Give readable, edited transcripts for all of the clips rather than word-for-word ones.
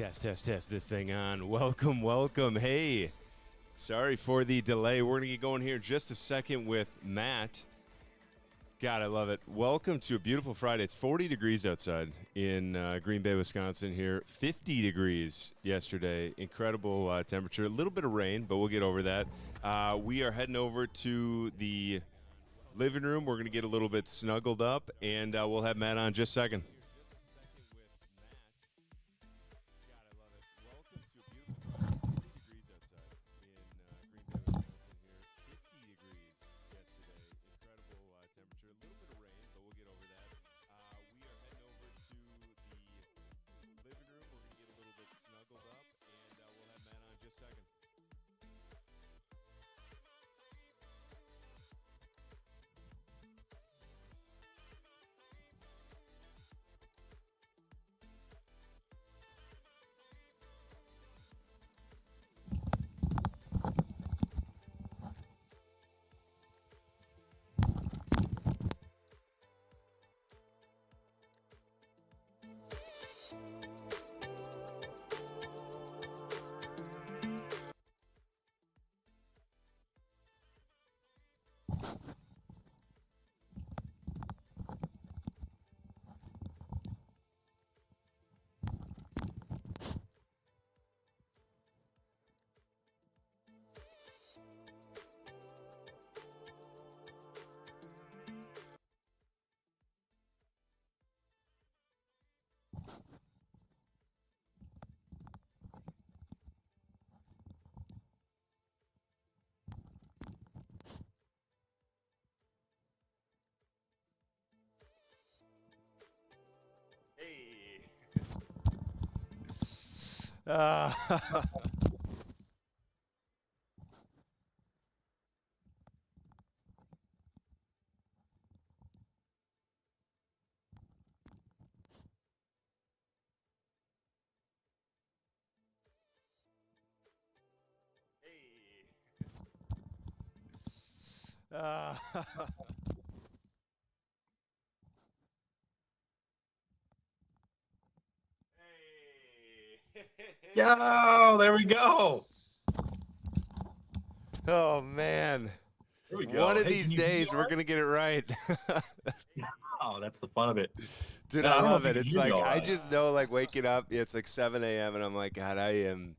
Test this thing on. Welcome. Hey, sorry for the delay. We're going to get going here in just a second with Matt. God, I love it. Welcome to a beautiful Friday. It's 40 degrees outside in Green Bay, Wisconsin here. 50 degrees yesterday. Incredible temperature. A little bit of rain, but we'll get over that. We are heading over to the living room. We're going to get a little bit snuggled up, and we'll have Matt on in just a second. Hey. Uh, Yo, there we go. Oh, man. There we go. One of these days, we're going to get it right. Oh, that's the fun of it. Dude, Man, I don't know love if it. you can It's hear me like, all I right. just know, like, waking up, it's like 7 a.m., and I'm like, God, I am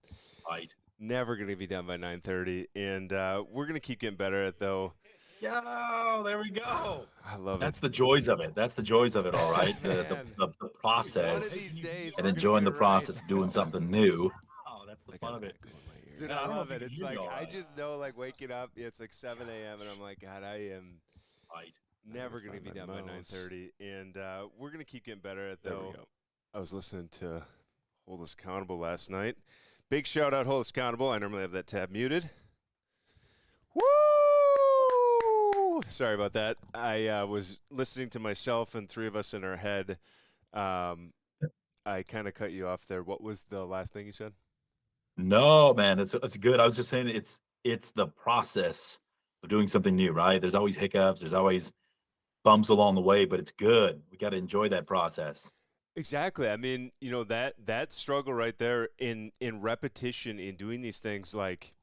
Right. never going to be done by 9:30. And we're going to keep getting better at it, though. Yo, there we go. I love That's it. the joys of it. That's the joys of it, all right. The Man. the One of process these days, and we're going to enjoying get the it process right. of doing something new. Oh, that's the I fun got of an it. echo in my ear. Dude, Man, I I don't know love if it. you can It's hear me like, all I right. just know, like, waking up, it's like 7 a.m., and I'm like, God, I am Right. never going to be done by 9:30. And we're going to keep getting better at it, There we though. go. I was listening to Hold Us Accountable last night. Big shout out, Hold Us Accountable. I normally have that tab muted. Woo! Sorry about that. I was listening to myself and three of us in our head. I kind of cut you off there. What was the last thing you said? No, man, it's good. I was just saying it's the process of doing something new, right? There's always hiccups, there's always bumps along the way, but it's good. We got to enjoy that process. Exactly. I mean, that struggle right there in repetition in doing these things, like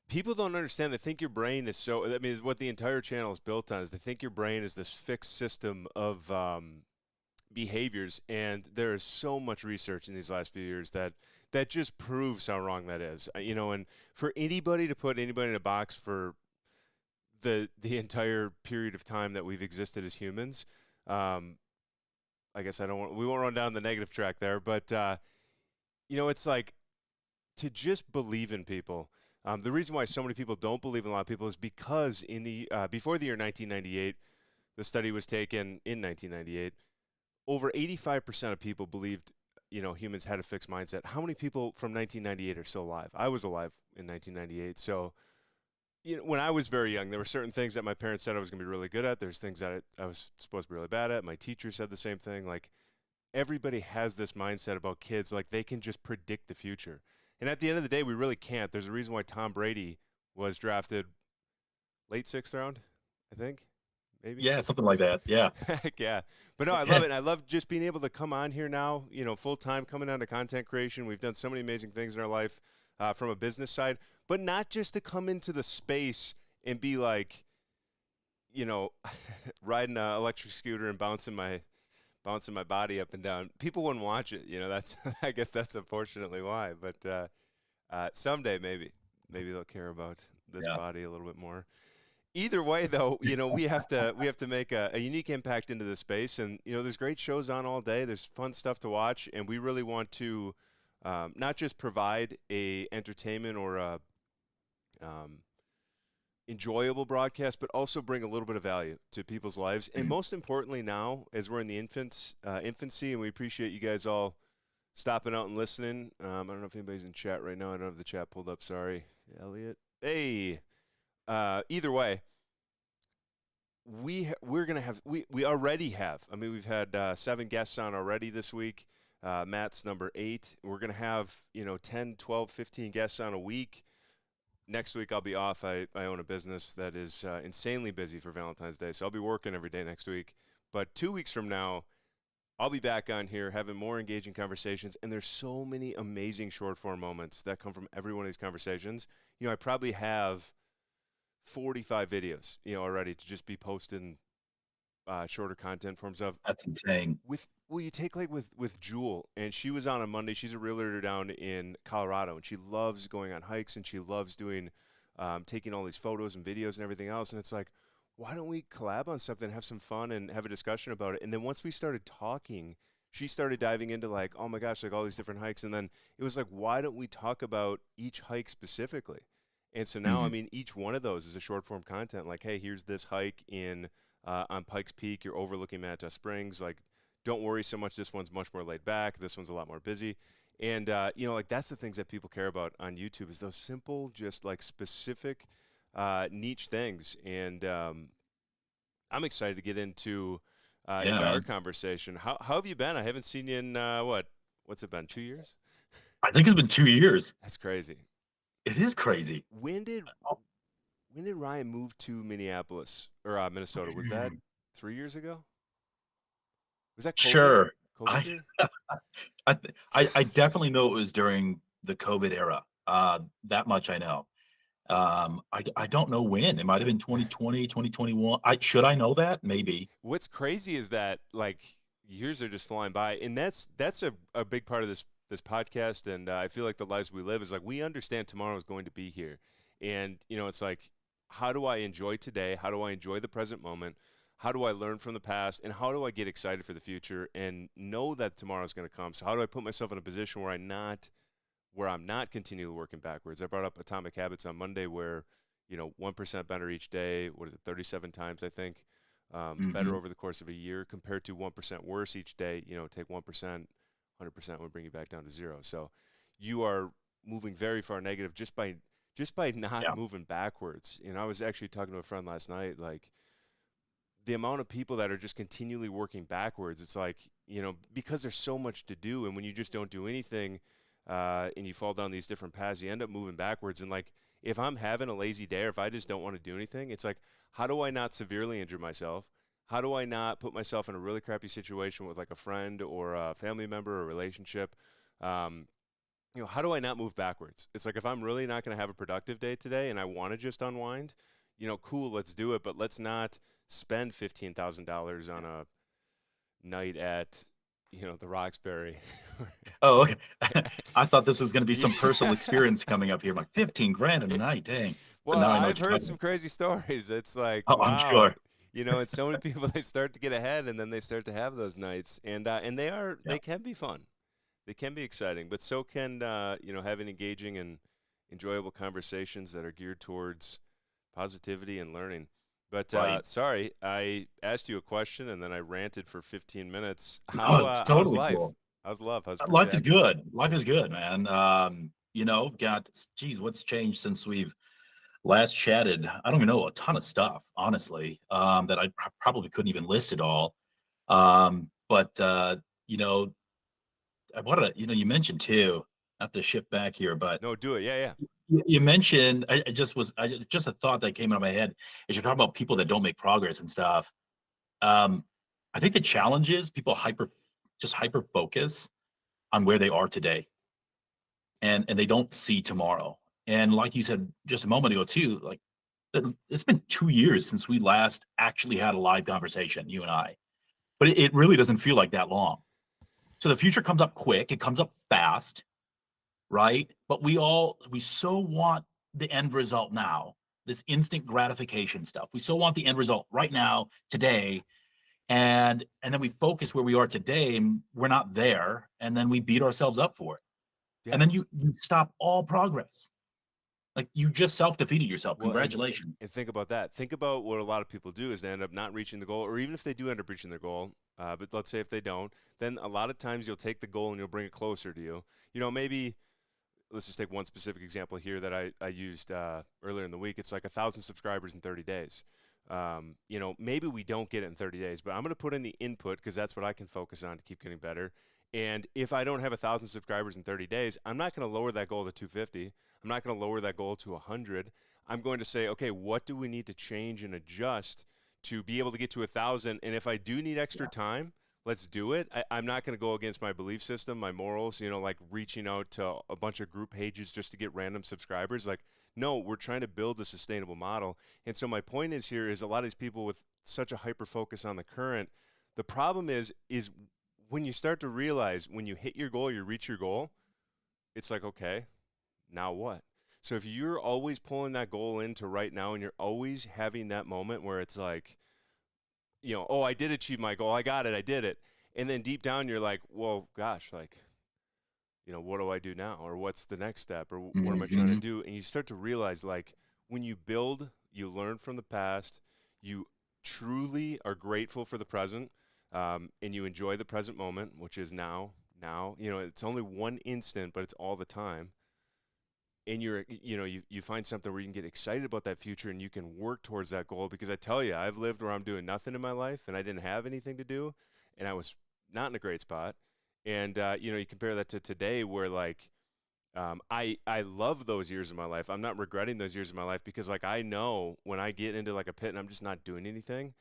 people don't understand. They think your brain is so. I mean, what the entire channel is built on is they think your brain is this fixed system of behaviors, and there is so much research in these last few years that just proves how wrong that is. And for anybody to put anybody in a box for the entire period of time that we've existed as humans, I guess we won't run down the negative track there, but it's like to just believe in people. The reason why so many people don't believe in a lot of people is because in the before the year 1998, the study was taken in 1998. Over 85% of people believed, humans had a fixed mindset. How many people from 1998 are still alive? I was alive in 1998, so when I was very young, there were certain things that my parents said I was going to be really good at. There's things that I was supposed to be really bad at. My teacher said the same thing. Like, everybody has this mindset about kids, like they can just predict the future. And at the end of the day, we really can't. There's a reason why Tom Brady was drafted late 6th round, I think. maybe. Yeah, something like that. Yeah. Heck yeah. But no, I love it. And I love just being able to come on here now, full time, coming on to content creation. We've done so many amazing things in our life from a business side, but not just to come into the space and be like, you know, riding an electric scooter and bouncing my body up and down. People wouldn't watch it. That's I guess that's unfortunately why. But someday maybe they'll care about this Yeah. body a little bit more. Either way, though, we have to make a unique impact into the space, and there's great shows on all day. There's fun stuff to watch, and we really want to not just provide a entertainment or a um, enjoyable broadcast, but also bring a little bit of value to people's lives. And most importantly, now as we're in the infancy, and we appreciate you guys all stopping out and listening. I don't know if anybody's in chat right now. I don't have the chat pulled up. Sorry, Elliot. Hey. Either way, we're gonna have we already have. I mean, we've had 7 guests on already this week. Matt's number 8. We're gonna have 10, 12, 15 guests on a week. Next week I'll be off. I own a business that is insanely busy for Valentine's Day, so I'll be working every day next week. But 2 weeks from now, I'll be back on here having more engaging conversations, and there's so many amazing short form moments that come from every one of these conversations. I probably have 45 videos, already to just be posting shorter content forms of. That's insane. You take like with Jewel, and she was on Monday. She's a realtor down in Colorado, and she loves going on hikes, and she loves doing taking all these photos and videos and everything else. And it's like, why don't we collab on something, have some fun, and have a discussion about it? And then once we started talking, she started diving into like, oh my gosh, like all these different hikes. And then it was like, why don't we talk about each hike specifically? And so now, I Mhm. mean, each one of those is a short form content. Like, hey, here's this hike in on Pikes Peak. You're overlooking Manitou Springs. Like, don't worry so much. This one's much more laid back. This one's a lot more busy. And like that's the things that people care about on YouTube is those simple, just like specific, niche things. And I'm excited to get Yeah, into our man. conversation. How have you been? I haven't seen you in what's it been? 2 years? I think it's been 2 years. That's crazy. It is crazy. When did Oh, When did Ryan move to Minneapolis or Minnesota? Was that 3 years ago? Was that COVID? sure. COVID I year? I definitely know it was during the COVID era. That much I know. I don't know when. It might have been 2020, 2021. Should I know that? Maybe. What's crazy is that like years are just flying by, and that's a big part of this podcast. And I feel like the lives we live is like we understand tomorrow is going to be here, and it's like how do I enjoy today? How do I enjoy the present moment? How do I learn from the past? And how do I get excited for the future and know that tomorrow is going to come? So how do I put myself in a position where I'm not continually working backwards? I brought up Atomic Habits on Monday where 1% better each day. What is it? 37 times I think. Better Mhm. over the course of a year compared to 1% worse each day. Take 1%, 100% would bring you back down to zero. So you are moving very far negative just by not Yeah. moving backwards. I was actually talking to a friend last night, like the amount of people that are just continually working backwards. It's like, because there's so much to do, and when you just don't do anything, and you fall down these different paths, you end up moving backwards. And like, if I'm having a lazy day or if I just don't want to do anything, it's like, how do I not severely injure myself? How do I not put myself in a really crappy situation with like a friend or a family member or a relationship? Um, how do I not move backwards? It's like if I'm really not going to have a productive day today and I want to just unwind, cool, let's do it, but let's not spend $15,000 on a night at, the Roxbury. Oh, okay. I thought this was gonna be some personal Yeah. experience coming up here. I'm like, 15 grand in a night, dang. But Well, now I know I've what you're heard talking some about. crazy stories. It's like, Oh, I'm wow, sure. and so many people they start to get ahead and then they start to have those nights, and Yeah, they can be fun. They can be exciting, but so can having engaging and enjoyable conversations that are geared towards positivity and learning. But right. sorry, I asked you a question and then I ranted for 15 minutes. No, it's How's totally life? cool. How's love? How's Life is pursuit? good. Life is good, man. Got geez, what's changed since we've last chatted? I don't even know, a ton of stuff, honestly, that I probably couldn't even list it all. But you know, I wanna, you mentioned too, not to shift back here, but No, do it. Yeah, yeah. you mentioned just a thought that came into my head as you're talking about people that don't make progress and stuff. Um, I think the challenge is people hyper focus on where they are today, and they don't see tomorrow. And like you said just a moment ago too, like it's been 2 years since we last actually had a live conversation, you and I. But it really doesn't feel like that long. So the future comes up quick, it comes up fast, right? But we so want the end result now, this instant gratification stuff. We so want the end result right now, today, and then we focus where we are today, and we're not there, and then we beat ourselves up for it. And Yeah. then you stop all progress. Like you just self-defeated yourself. Well, Congratulations. and think about that. Think about what a lot of people do is they end up not reaching the goal, or even if they do end up reaching their goal. But let's say if they don't, then a lot of times you'll take the goal and you'll bring it closer to you. Maybe let's just take one specific example here that I used earlier in the week. It's like 1,000 subscribers in 30 days. Maybe we don't get it in 30 days, but I'm going to put in the input because that's what I can focus on to keep getting better. And if I don't have 1,000 subscribers in 30 days, I'm not going to lower that goal to 250. I'm not going to lower that goal to 100. I'm going to say, okay, what do we need to change and adjust to be able to get to 1,000? And if I do need extra time, let's do it. I'm not going to go against my belief system, my morals, like reaching out to a bunch of group pages just to get random subscribers. Like, no, we're trying to build a sustainable model. And so my point is here is a lot of these people with such a hyper focus on the current, the problem is when you start to realize when you hit your goal, you reach your goal, it's like, okay, now what? So if you're always pulling that goal into right now and you're always having that moment where it's like, oh, I did achieve my goal. I got it. I did it. And then deep down, you're like, well, gosh, like, what do I do now? Or what's the next step? Or what am I trying to Mhm. do? And you start to realize, like, when you build, you learn from the past, you truly are grateful for the present, and you enjoy the present moment, which is now. Now, it's only one instant, but it's all the time. And you find something where you can get excited about that future and you can work towards that goal. Because I tell you, I've lived where I'm doing nothing in my life and I didn't have anything to do, and I was not in a great spot. And you compare that to today, where like I love those years of my life. I'm not regretting those years of my life because like I know when I get into like a pit and I'm just not doing anything,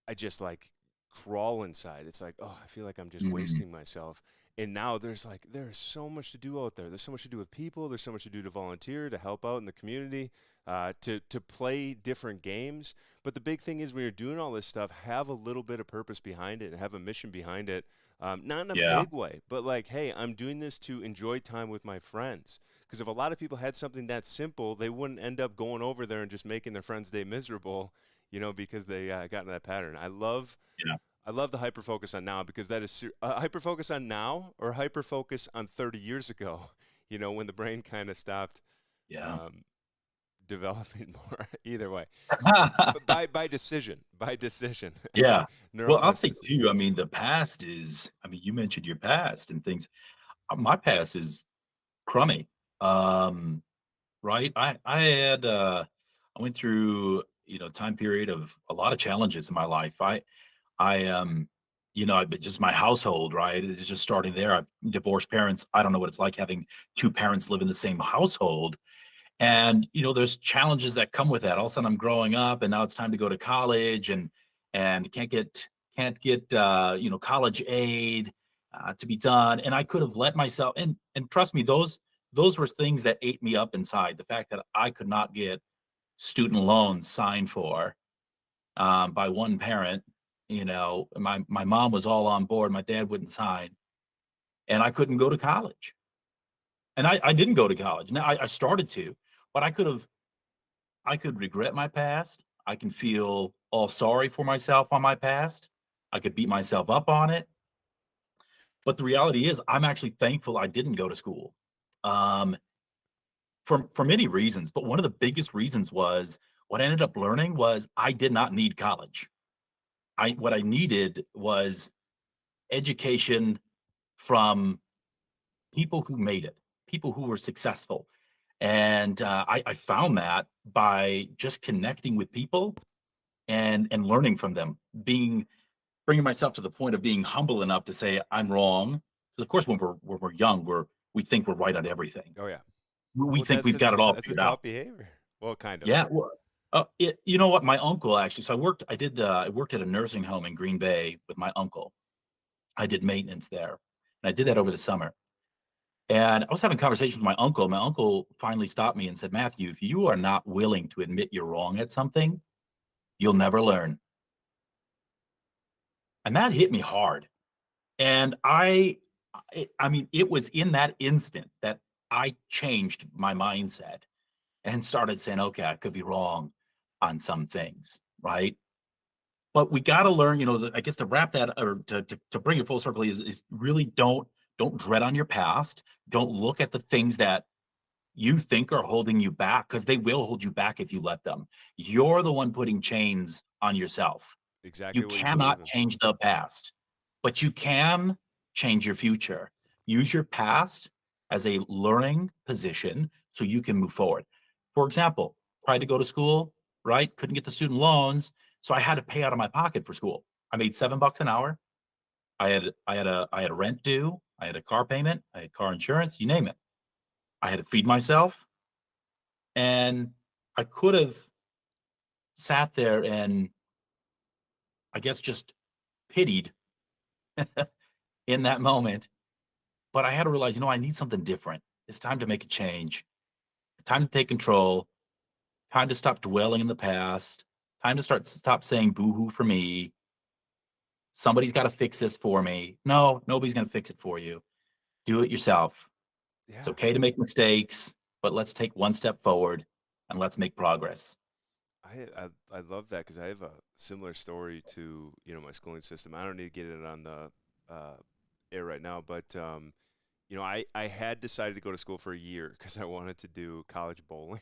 I just like crawl inside. It's like, oh, I feel like I'm just Mhm. wasting myself. And now there's so much to do out there. There's so much to do with people. There's so much to do to volunteer, to help out in the community, to play different games. But the big thing is when you're doing all this stuff, have a little bit of purpose behind it and have a mission behind it. Not in a Yeah. big way, but like, hey, I'm doing this to enjoy time with my friends. Because if a lot of people had something that simple, they wouldn't end up going over there and just making their friend's day miserable, because they got in that pattern. Yeah. I love the hyper focus on now because that is hyper focus on now or hyper focus on 30 years ago. When the brain kind of stopped Yeah. um, developing more. Either way, but by decision, Yeah. Well, I'll say neuroplasticity. too, I mean, the past is I mean, you mentioned your past and things. My past is crummy. Um, right? I went through, time period of a lot of challenges in my life. But just my household, right? It's just starting there. I've divorced parents. I don't know what it's like having two parents live in the same household. And there's challenges that come with that. All of a sudden I'm growing up and now it's time to go to college and can't get college aid to be done. And I could have let myself and trust me, those were things that ate me up inside. The fact that I could not get student loans signed for by one parent. My mom was all on board, my dad wouldn't sign, and I couldn't go to college. And I didn't go to college. Now I started to, but I could regret my past. I can feel all sorry for myself on my past. I could beat myself up on it. But the reality is, I'm actually thankful I didn't go to school um, for many reasons. But one of the biggest reasons was what I ended up learning was I did not need college. What I needed was education from people who made it, people who were successful. And I found that by just connecting with people and learning from them, bringing myself to the point of being humble enough to say I'm wrong. Because of course, when we're young, we think we're right on everything. Oh yeah, We Well, think we've got it all that's a figured out. top behavior. Well, kind of. Yeah, well, you know what? My uncle actually, so I worked at a nursing home in Green Bay with my uncle. I did maintenance there, and I did that over the summer. And I was having conversations with my uncle. My uncle finally stopped me and said, "Matthew, if you are not willing to admit you're wrong at something, you'll never learn." And that hit me hard. And I mean, it was in that instant that I changed my mindset and started saying, "Okay, I could be wrong on some things, right?" But we gotta learn, I guess to wrap that or to bring it full circle is really don't dread on your past. Don't look at the things that you think are holding you back because they will hold you back if you let them. You're the one putting chains on yourself. You Exactly what you believe cannot in. change the past, but you can change your future. Use your past as a learning position so you can move forward. For example, tried to go to school, right? Couldn't get the student loans, so I had to pay out of my pocket for school. I made $7 an hour. I had a rent due, I had a car payment, I had car insurance, you name it. I had to feed myself, and I could have sat there and I guess just pitied in that moment. But I had to realize, I need something different. It's time to make a change. Time to take control. Time to stop dwelling in the past. Time to stop saying boohoo for me. Somebody's got to fix this for me. No, nobody's going to fix it for you. Do it yourself. It's Yeah. okay to make mistakes, but let's take one step forward and let's make progress. I love that because I have a similar story to my schooling system. I don't need to get it on the uh, air right now, but I had decided to go to school for a year because I wanted to do college bowling,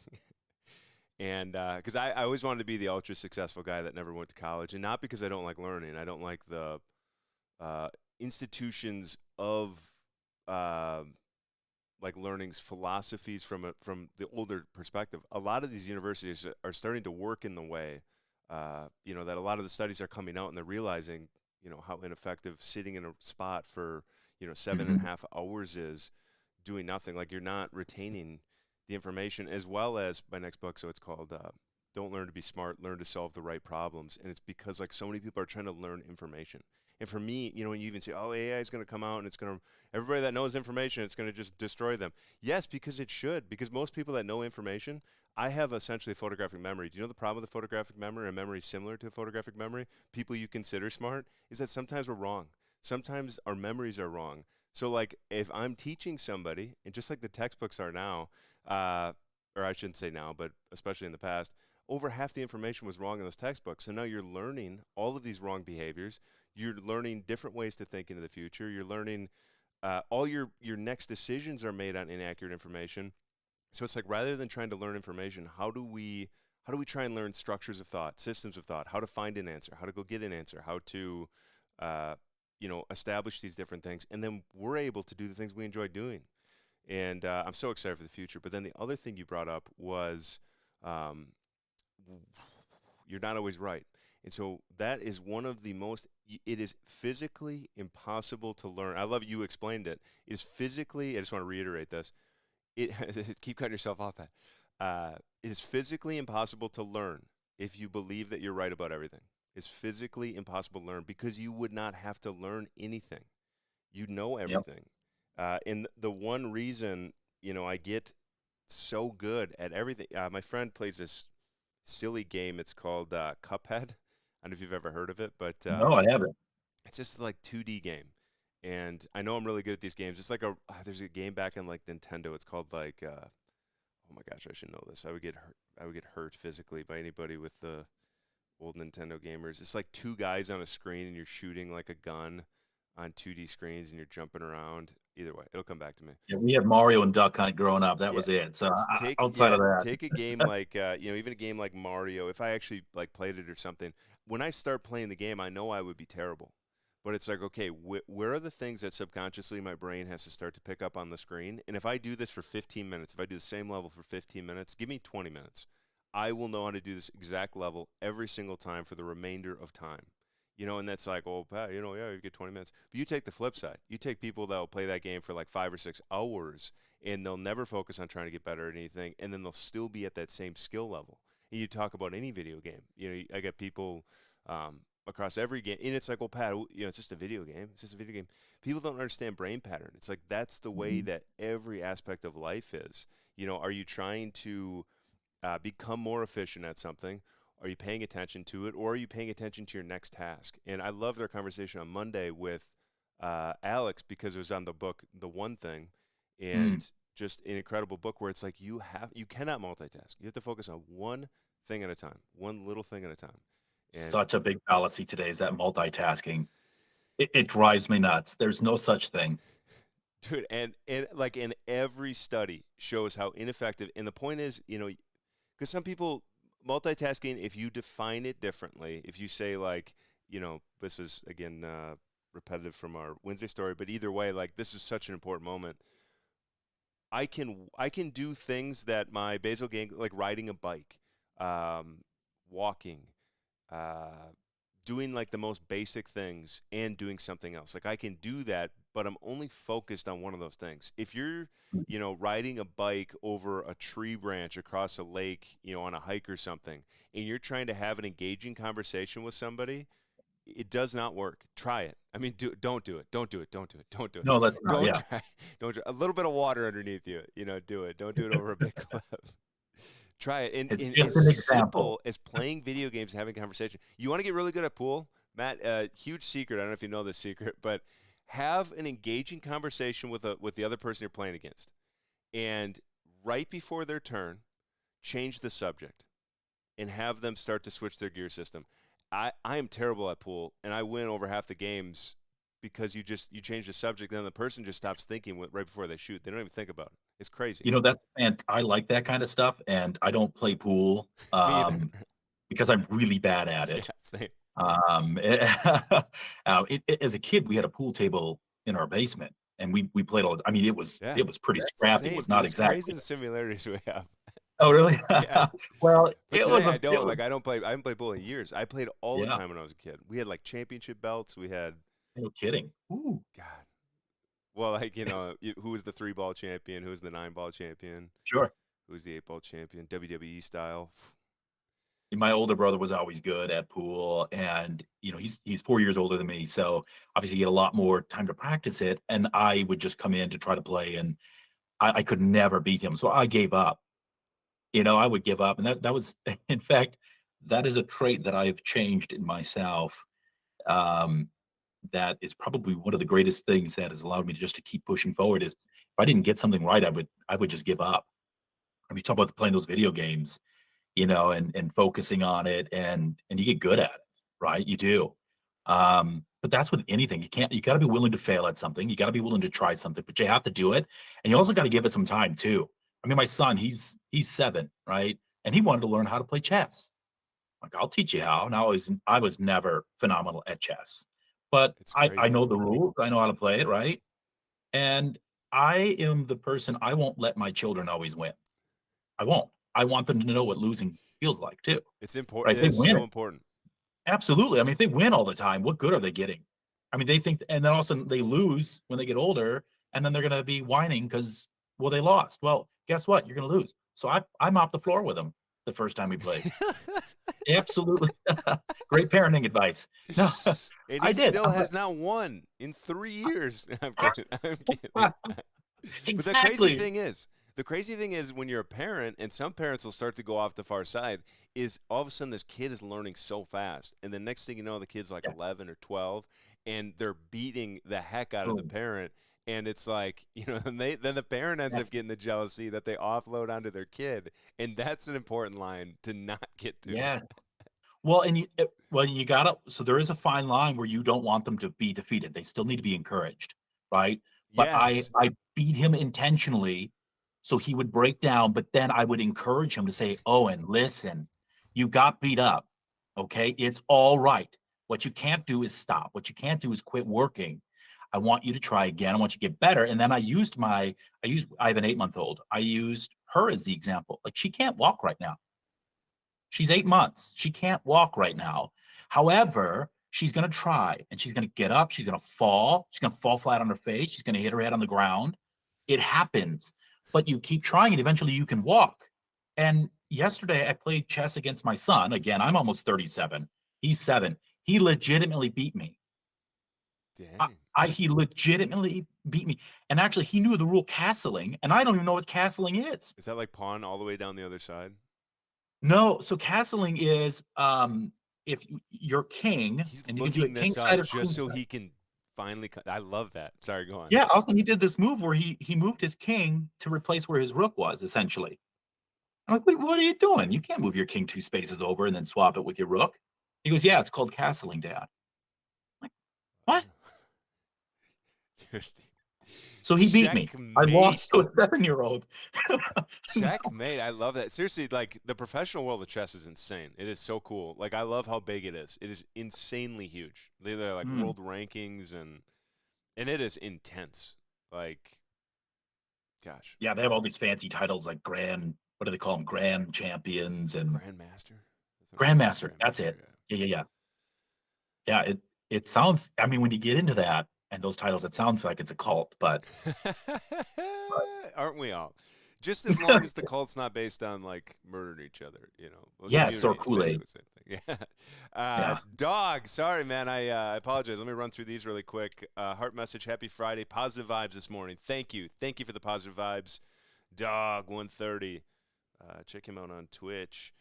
and because I always wanted to be the ultra successful guy that never went to college, and not because I don't like learning. I don't like the uh, institutions of um like learning's philosophies from the older perspective. A lot of these universities are starting to work in the way, that a lot of the studies are coming out and they're realizing, how ineffective sitting in a spot for, 7.5 hours is doing nothing. Like you're not retaining the information as well as my next book. So it's called Don't Learn to Be Smart, Learn to Solve the Right Problems. And it's because like so many people are trying to learn information. And for me, when you even say, oh, AI is going to come out and it's going to, everybody that knows information, it's going to just destroy them. Yes, because it should. Because most people that know information, I have essentially photographic memory. Do you know the problem with the photographic memory and memory similar to photographic memory? People you consider smart is that sometimes we're wrong. Sometimes our memories are wrong. So, like, if I'm teaching somebody, and just like the textbooks are now, uh, or I shouldn't say now, but especially in the past, over half the information was wrong in those textbooks. So now you're learning all of these wrong behaviors. You're learning different ways to think into the future. You're learning all your next decisions are made on inaccurate information. So it's like rather than trying to learn information, how do we try and learn structures of thought, systems of thought, how to find an answer, how to go get an answer, how to uh, establish these different things, and then we're able to do the things we enjoy doing. And I'm so excited for the future. But then the other thing you brought up was um, you're not always right. And so that is one of the most, it is physically impossible to learn. I love you explained it. It is physically, I just want to reiterate this. It keep cutting yourself off at. It is physically impossible to learn if you believe that you're right about everything. It's physically impossible to learn because you would not have to learn anything. You know Yep. everything. And the one reason, I get so good at everything. My friend plays this silly game. It's called Cuphead. I don't know if you've ever heard of it, but No, I haven't. it's just like 2D game. And I know I'm really good at these games. It's like there's a game back in like Nintendo. It's called like oh my gosh, I should know this. I would get hurt. I would get hurt physically by anybody with the old Nintendo gamers. It's like two guys on a screen and you're shooting like a gun on 2D screens and you're jumping around. Either way, it'll come back to me. Yeah, we had Mario and Duck Hunt growing up. That Yeah. was it. So Take outside yeah, of that, take a game like even a game like Mario. If I actually like played it or something, when I start playing the game, I know I would be terrible. But it's like, okay, where are the things that subconsciously my brain has to start to pick up on the screen? And if I do this for 15 minutes, if I do the same level for 15 minutes, give me 20 minutes. I will know how to do this exact level every single time for the remainder of time. And that's like, oh, Pat, yeah, you get 20 minutes. But you take the flip side. You take people that will play that game for like 5 or 6 hours, and they'll never focus on trying to get better at anything, and then they'll still be at that same skill level. And you talk about any video game. I get people across every game, and it's like, well, Pat, it's just a video game. It's just a video game. People don't understand brain pattern. It's like that's the way Mhm. that every aspect of life is. Are you trying to become more efficient at something? Are you paying attention to it, or are you paying attention to your next task? And I loved our conversation on Monday with Alex because it was on the book, The One Thing, Mm. and just an incredible book where it's like you cannot multitask. You have to focus on one thing at a time, one little thing at a time. And Such a big fallacy today is that multitasking. It drives me nuts. There's no such thing. dude, and like in every study shows how ineffective. And the point is, because some people multitasking, if you define it differently, if you say like, this was again repetitive from our Wednesday story, but either way, like this is such an important moment. I can do things that my basal gang, like riding a bike, um, walking, uh, doing like the most basic things and doing something else. Like I can do that, but I'm only focused on one of those things. If you're, riding a bike over a tree branch across a lake, on a hike or something, and you're trying to have an engaging conversation with somebody, it does not work. Try it. I mean, don't do it. Don't do it. Don't do it. Don't do it. No, that's not, Don't yeah. try. Don't try. A little bit of water underneath you. Do it. Don't do it over a big cliff. Try it. And, It's and just as an example. simple as playing video games and having conversation. You want to get really good at pool, Matt? Huge secret. I don't know if you know this secret, but have an engaging conversation with the other person you're playing against, and right before their turn, change the subject and have them start to switch their gear system. I am terrible at pool, and I win over half the games because you change the subject, then the person just stops thinking right before they shoot. They don't even think about it. It's crazy. That's and I like that kind of stuff, and I don't play pool, Me either. because I'm really bad at Yeah, it. same. Um, as a kid, we had a pool table in our basement, and we played all. I mean, Yeah, it was pretty scrappy. It same, was dude. not It's crazy exactly. the similarities we have. Oh, really? Yeah, Well, but it today was I a it don't. was Like I don't play. I haven't played pool in years. I played all the yeah. time when I was a kid. We had like championship belts. We had No kidding. Ooh, God. Well, like who was the 3-ball champion? Who was the 9-ball champion? sure. Who was the 8-ball champion? WWE style. My older brother was always good at pool, and he's 4 years older than me, so obviously he had a lot more time to practice it. And I would just come in to try to play, and I could never beat him, so I gave up. I would give up, and that was, in fact, that is a trait that I've changed in myself. Um, that is probably one of the greatest things that has allowed me to keep pushing forward. Is if I didn't get something right, I would just give up. I mean, you talk about playing those video games, and focusing on it, and you get good at it, right? You do. But that's with anything. You got to be willing to fail at something. You got to be willing to try something, but you have to do it, and you also got to give it some time too. I mean, my son, he's 7, right? And he wanted to learn how to play chess. Like, I'll teach you how. Now, I was never phenomenal at chess, but It's I crazy. know the rules. I know how to play it, right? And I am the person, I won't let my children always win. I won't. I want them to know what losing feels like too, It's right? important. If It they is so win, important. absolutely. I mean, if they win all the time, what good are they getting? I mean, they think, and then all of a sudden they lose when they get older, and then they're going to be whining because, well, they lost. Well, guess what? You're going to lose. So I mopped the floor with them the first time we played. Absolutely. Great parenting advice. No, And I he did. still I'm like, has not won in 3 years. I'm kidding. I'm kidding. But exactly. the crazy thing is when you're a parent, and some parents will start to go off the far side, is all of a sudden this kid is learning so fast. And the next thing you know, the kid's like Yeah. 11 or 12, and they're beating the heck out of the Boom. parent. And it's like, then the parent ends up Yes. getting the jealousy that they offload onto their kid. And that's an important line to not get to. Yes. Well, you gotta. So there is a fine line where you don't want them to be defeated. They still need to be encouraged, right? But I Yes. I beat him intentionally, so he would break down. But then I would encourage him to say, "Owen, listen, you got beat up. Okay, it's all right. What you can't do is stop. What you can't do is quit working. I want you to try again. I want you to get better." And then I have an 8-month-old. I used her as the example. Like, she can't walk right now. She's 8 months. She can't walk right now. However, she's gonna try, and she's gonna get up, she's gonna fall flat on her face, she's gonna hit her head on the ground. It happens, but you keep trying and eventually you can walk. And yesterday I played chess against my son. Again, I'm almost 37. He's 7. He legitimately beat me. Dang. He legitimately beat me. And actually he knew the rule castling, and I don't even know what castling is. Is that like pawn all the way down the other side? No, so castling is if you're king, He's and you can do looking it king this side up or just queen so side. he can finally I love that. Sorry, go on. Yeah, also he did this move where he moved his king to replace where his rook was, essentially. I'm like, what are you doing? You can't move your king 2 spaces over and then swap it with your rook. He goes, yeah, it's called castling, Dad. I'm like, what? Dude, So he beat me. I lost to checkmate. a 7-year-old. Checkmate. I love that. Seriously, like the professional world of chess is insane. It is so cool. Like I love how big it is. It is insanely huge. They're like Mm. world rankings and it is intense. Like gosh. Yeah, they have all these fancy titles like grand, what do they call them? Grand champions and Grandmaster? That's what it is. grandmaster. That's Grandmaster, it. Yeah. Yeah, it sounds, I mean, when you get into that and those titles, it sounds like it's a cult, yeah. but Aren't we all? Just as long as the cult's not based on like murdering each other, you know. Well, yes, or community, it's Kool-Aid. basically the same thing. Yeah. Yeah. Dog, sorry, man. I apologize. Let me run through these really quick. Heart message, happy Friday. Positive vibes this morning. Thank you. Thank you for the positive vibes. Dog, 130. Check him out on Twitch.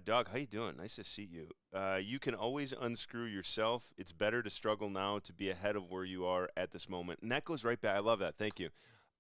Dog, how you doing? Nice to see you. You can always unscrew yourself. It's better to struggle now to be ahead of where you are at this moment. And that goes right back. I love that. Thank you.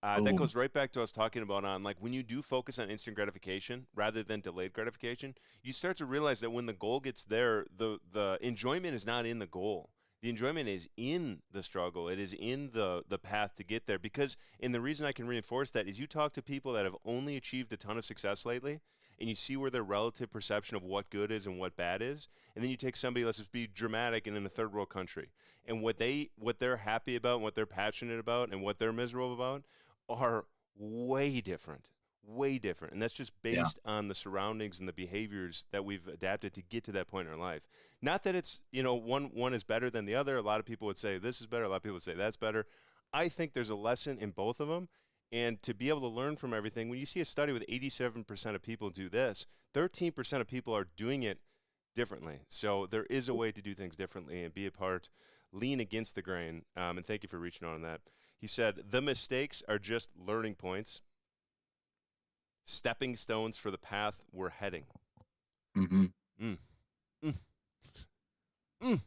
That Boom. goes right back to us talking about on like when you do focus on instant gratification rather than delayed gratification, you start to realize that when the goal gets there, the enjoyment is not in the goal. The enjoyment is in the struggle. It is in the path to get there. Because and the reason I can reinforce that is you talk to people that have only achieved a ton of success lately, and you see where their relative perception of what good is and what bad is, and then you take somebody, let's just be dramatic and in a third world country, and what they're happy about and what they're passionate about and what they're miserable about are way different, way different. And that's just Yeah. based on the surroundings and the behaviors that we've adapted to get to that point in our life. Not that it's, you know, one is better than the other. A lot of people would say this is better. A lot of people would say that's better. I think there's a lesson in both of them. And to be able to learn from everything, when you see a study with 87% of people do this, 13% of people are doing it differently. So there is a way to do things differently and be a part, lean against the grain. And thank you for reaching on that. He said, the mistakes are just learning points, stepping stones for the path we're heading. Hmm. Mm, mm, mm.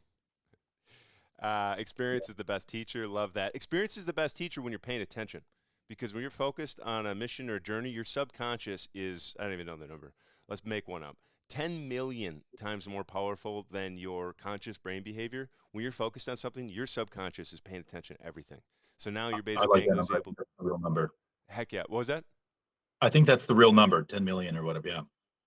Experience is the best teacher. Love that. Experience is the best teacher when you're paying attention. Because when you're focused on a mission or a journey, your subconscious is, I don't even know the number. Let's make one up. 10 million times more powerful than your conscious brain behavior. When you're focused on something, your subconscious is paying attention to everything. So now your I basal like that ganglia is number. I able. think that's the real number. Heck yeah. What was that? I think that's the real number, 10 million or whatever. Yeah.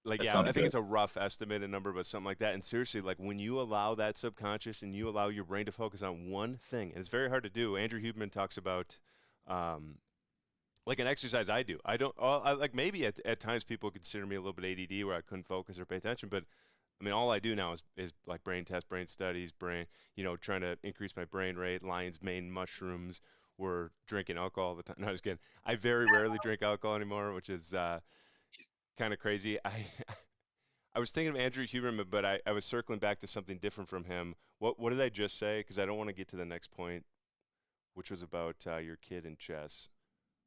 Like, That yeah, I sounded think good. it's a rough estimated number, but something like that. And seriously, like when you allow that subconscious and you allow your brain to focus on one thing, and it's very hard to do. Andrew Huberman talks about um, like an exercise I do. I don't, like maybe at times people consider me a little bit ADD where I couldn't focus or pay attention, but I mean, all I do now is like brain tests, brain studies, brain, you know, trying to increase my brain rate, lion's mane mushrooms. We're drinking alcohol all the time. No, just kidding. I very rarely drink alcohol anymore, which is kind of crazy. I was thinking of Andrew Huberman, but I was circling back to something different from him. What did I just say? Because I don't want to get to the next point, which was about your kid in chess.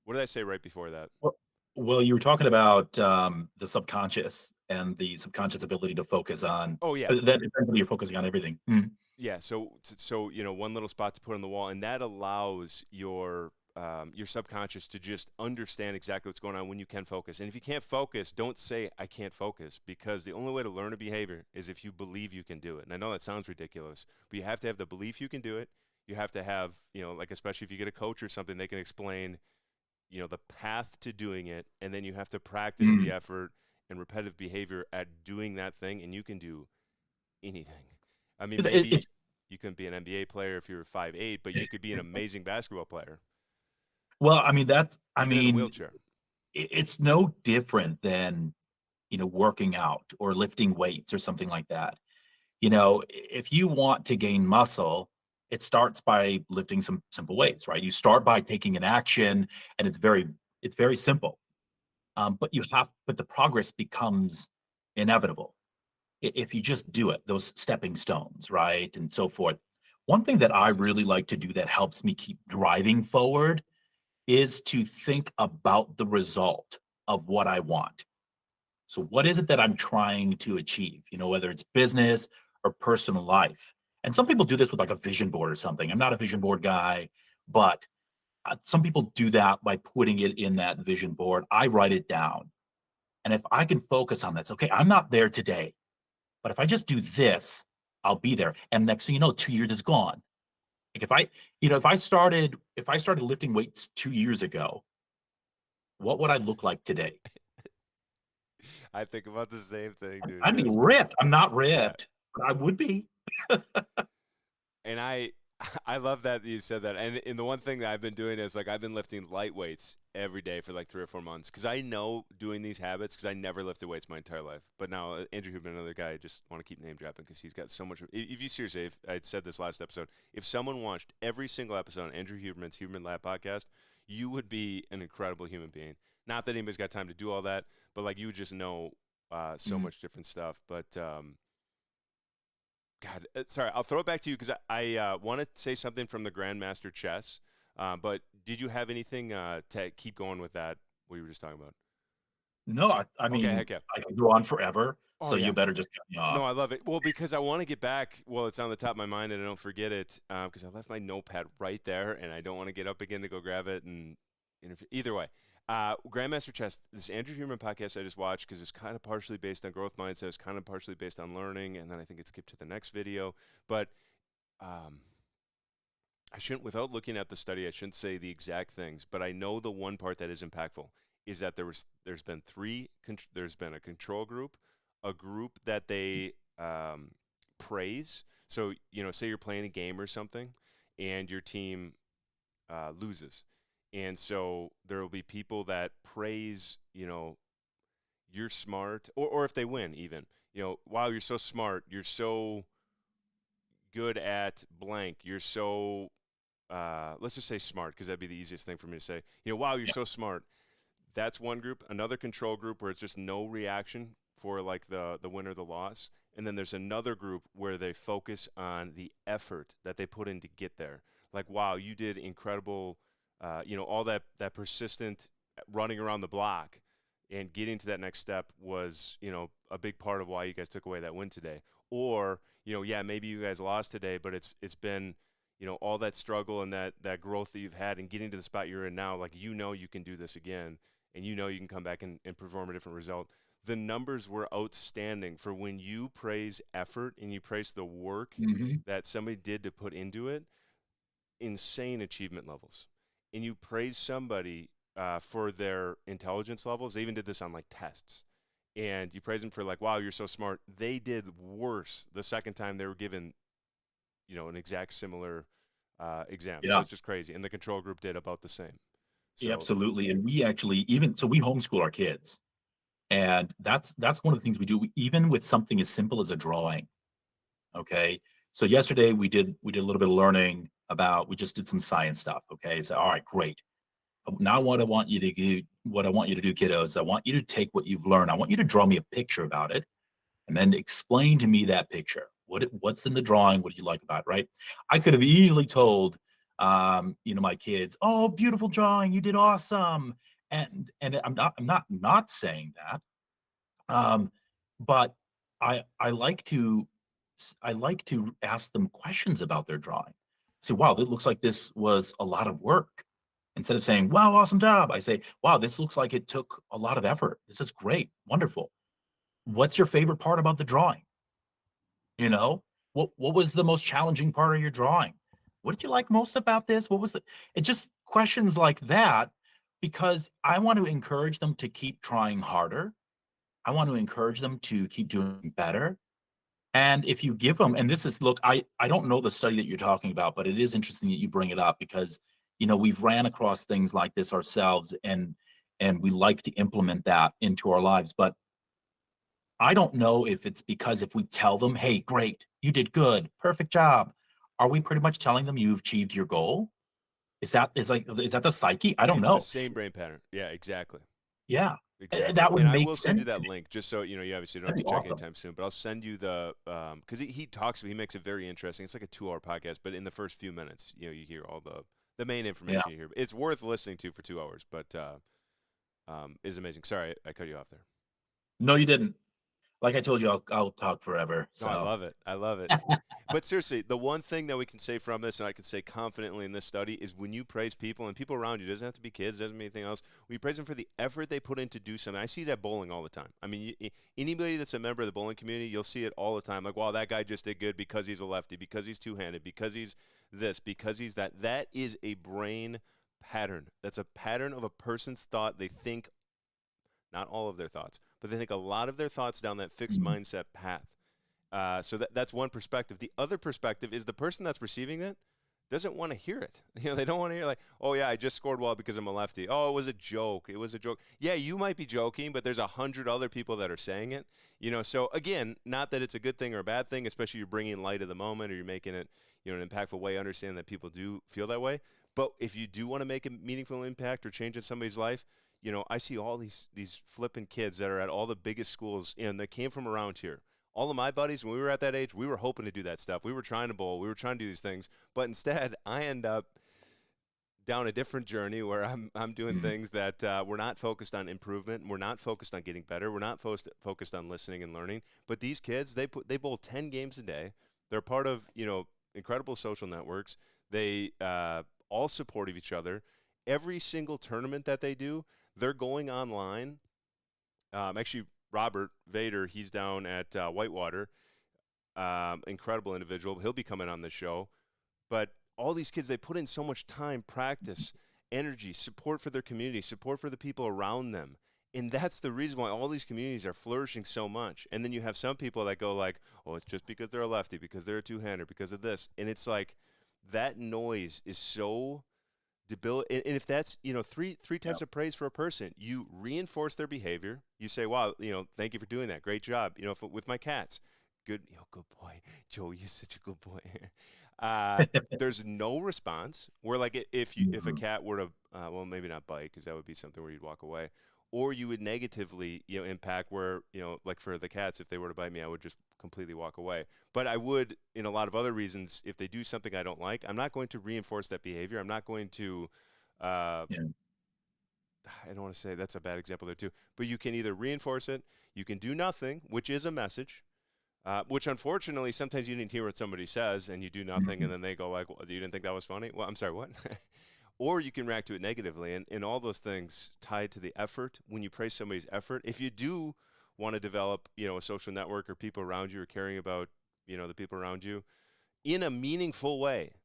What did I say right before that? Well, you were talking about the subconscious and the subconscious ability to focus on Oh yeah, that. Essentially, you're focusing on everything. Mm. yeah. So you know, one little spot to put on the wall, and that allows your subconscious to just understand exactly what's going on when you can focus. And if you can't focus, don't say I can't focus, because the only way to learn a behavior is if you believe you can do it. And I know that sounds ridiculous, but you have to have the belief you can do it. You have to have, you know, like especially if you get a coach or something, they can explain, you know, the path to doing it, and then you have to practice the Mm. effort and repetitive behavior at doing that thing, and you can do anything. I mean, maybe It's you couldn't be an NBA player if you're 5'8", but you could be an amazing basketball player, well, I mean, that's, I even in a mean, wheelchair. it's no different than, working out or lifting weights or something like that. If you want to gain muscle, it starts by lifting some simple weights, right? You start by taking an action, and it's very simple. But the progress becomes inevitable if you just do it, those stepping stones, right? And so forth. One thing that I really Consistency. like to do that helps me keep driving forward is to think about the result of what I want. So, what is it that I'm trying to achieve? Whether it's business or personal life. And some people do this with like a vision board or something. I'm not a vision board guy, but some people do that by putting it in that vision board. I write it down. And if I can focus on this, okay, I'm not there today, but if I just do this, I'll be there. And next thing you know, 2 years is gone. Like if I started lifting weights 2 years ago, what would I look like today? I think about the same thing, dude. I'd be That's crazy. ripped. I'm not Yeah. ripped, but I would be. And I love that you said that. And the one thing that I've been doing is like I've been lifting light weights every day for like 3 or 4 months because I know doing these habits because I never lifted weights my entire life. But now Andrew Huberman, another guy, I just want to keep name dropping because he's got so much. If you seriously, if I'd said this last episode, if someone watched every single episode on Andrew Huberman's Huberman Lab podcast, you would be an incredible human being. Not that anybody's got time to do all that, but like you would just know so Mhm. much different stuff. But God, sorry, I'll throw it back to you because I want to say something from the Grandmaster Chess. But did you have anything to keep going with that? What you were just talking about? No, I Okay, mean, heck yeah. I could go on forever, Oh so you yeah. better just cut me No, off. I love it. Well, because I want to get back. Well, it's on the top of my mind, and I don't forget it because I left my notepad right there, and I don't want to get up again to go grab it and interfere. Either way, Grandmaster Chess, this Andrew Huberman podcast I just watched because it's kind of partially based on growth mindset, it's kind of partially based on learning, and then I think it skipped to the next video. But um, I shouldn't, without looking at the study, I shouldn't say the exact things, but I know the one part that is impactful is that there's been a control group, a group that they praise. So say you're playing a game or something, and your team loses, and so there will be people that praise, you're smart, or if they win, even, wow, you're so smart, you're so good at blank, you're so let's just say smart because that'd be the easiest thing for me to say. Wow, you're Yeah. so smart. That's one group. Another control group where it's just no reaction for like the win or the loss. And then there's another group where they focus on the effort that they put in to get there. Like, wow, you did incredible. All that persistent running around the block and getting to that next step was a big part of why you guys took away that win today. Or yeah, maybe you guys lost today, but it's been all that struggle and that growth that you've had and getting to the spot you're in now, like you can do this again and you can come back and perform a different result. The numbers were outstanding for when you praise effort and you praise the work Mhm. that somebody did to put into it, insane achievement levels. And you praise somebody for their intelligence levels. They even did this on like tests. And you praise them for like, wow, you're so smart. They did worse the second time they were given an exact similar exam. So Yeah. it's just crazy. And the control group did about the same. Yeah, So absolutely. And we actually even so we homeschool our kids. And that's one of the things we do, even with something as simple as a drawing. Okay. So yesterday we did a little bit of learning about we just did some science stuff. Okay. So all right, great. Now what I want you to do, kiddos, I want you to take what you've learned. I want you to draw me a picture about it and then explain to me that picture. What's in the drawing? What do you like about it? Right. I could have easily told my kids, oh, beautiful drawing, you did awesome. And I'm not saying that. Um, but I like to ask them questions about their drawing. Say, wow, it looks like this was a lot of work. Instead of saying, wow, awesome job, I say, wow, this looks like it took a lot of effort. This is great, wonderful. What's your favorite part about the drawing? You know, what was the most challenging part of your drawing? What did you like most about this? What was the it just questions like that because I want to encourage them to keep trying harder. I want to encourage them to keep doing better. And if you give them, and this is, look, I don't know the study that you're talking about, but it is interesting that you bring it up because we've ran across things like this ourselves, and we like to implement that into our lives. But I don't know if it's because if we tell them, "Hey, great, you did good, perfect job," are we pretty much telling them you've achieved your goal? Is that the psyche? I don't It's the know. same brain pattern. Yeah, exactly. Yeah, Exactly. that would And I make will send you sense that to me. link just so you know you obviously don't have That'd to be check awesome. anytime soon, but I'll send you the because he talks, he makes it very interesting. It's like a 2 hour podcast, but in the first few minutes, you know, you hear all the main Yeah. information you hear. It's worth listening to for 2 hours, but is amazing. Sorry, I cut you off there. No, you didn't. Like I told you, I'll talk forever, No, I so love it. I love it. But seriously, the one thing that we can say from this, and I can say confidently in this study, is when you praise people and people around you, doesn't have to be kids, doesn't mean anything else. When you praise them for the effort they put in to do something, I see that bowling all the time. I mean, anybody that's a member of the bowling community, you'll see it all the time. Like, wow, that guy just did good because he's a lefty, because he's two-handed, because he's this, because he's that. That is a brain pattern. That's a pattern of a person's thought. They think not all of their thoughts, but they think a lot of their thoughts down that fixed Mhm. mindset path. So that's one perspective. The other perspective is the person that's receiving it doesn't want to hear it. You know, they don't want to hear like, oh yeah, I just scored well because I'm a lefty. Oh, it was a joke. It was a joke. Yeah, you might be joking, but there's 100 other people that are saying it. You know, so again, not that it's a good thing or a bad thing, especially you're bringing light of the moment or you're making it, you know, an impactful way. I understand that people do feel that way, but if you do want to make a meaningful impact or change in somebody's life, you know, I see all these flipping kids that are at all the biggest schools, and they came from around here. All of my buddies, when we were at that age, we were hoping to do that stuff. We were trying to bowl. We were trying to do these things. But instead, I end up down a different journey where I'm doing Mhm. things that we're not focused on improvement. We're not focused on getting better. We're not focused on listening and learning. But these kids, they bowl 10 games a day. They're part of, you know, incredible social networks. They all support of each other. Every single tournament that they do, they're going online. Actually, Robert Vader, he's down at Whitewater. Incredible individual. He'll be coming on the show. But all these kids, they put in so much time, practice, energy, support for their community, support for the people around them. And that's the reason why all these communities are flourishing so much. And then you have some people that go like, oh, it's just because they're a lefty, because they're a two-hander, because of this. And it's like that noise is so debilitating. And if that's, you know, three Yeah. types of praise for a person, you reinforce their behavior. You say, wow, you know, thank you for doing that. Great job. You know, with my cats, good, you know, good boy, Joe. You're such a good boy. There's no response. Where like if a Mhm. cat were to well, maybe not bite because that would be something where you'd walk away, or you would negatively, you know, impact where, you know, like for the cats, if they were to bite me, I would just completely walk away. But I would, in a lot of other reasons, if they do something I don't like, I'm not going to reinforce that behavior. I'm not going to. Uh, Yeah. I don't want to say that's a bad example there too, but you can either reinforce it, you can do nothing, which is a message, which unfortunately sometimes you didn't hear what somebody says and you do nothing and Mhm. then they go like, well, you didn't think that was funny? Well, I'm sorry, what? Or you can react to it negatively, and all those things tied to the effort. When you praise somebody's effort, if you do want to develop, you know, a social network or people around you or caring about, you know, the people around you in a meaningful way,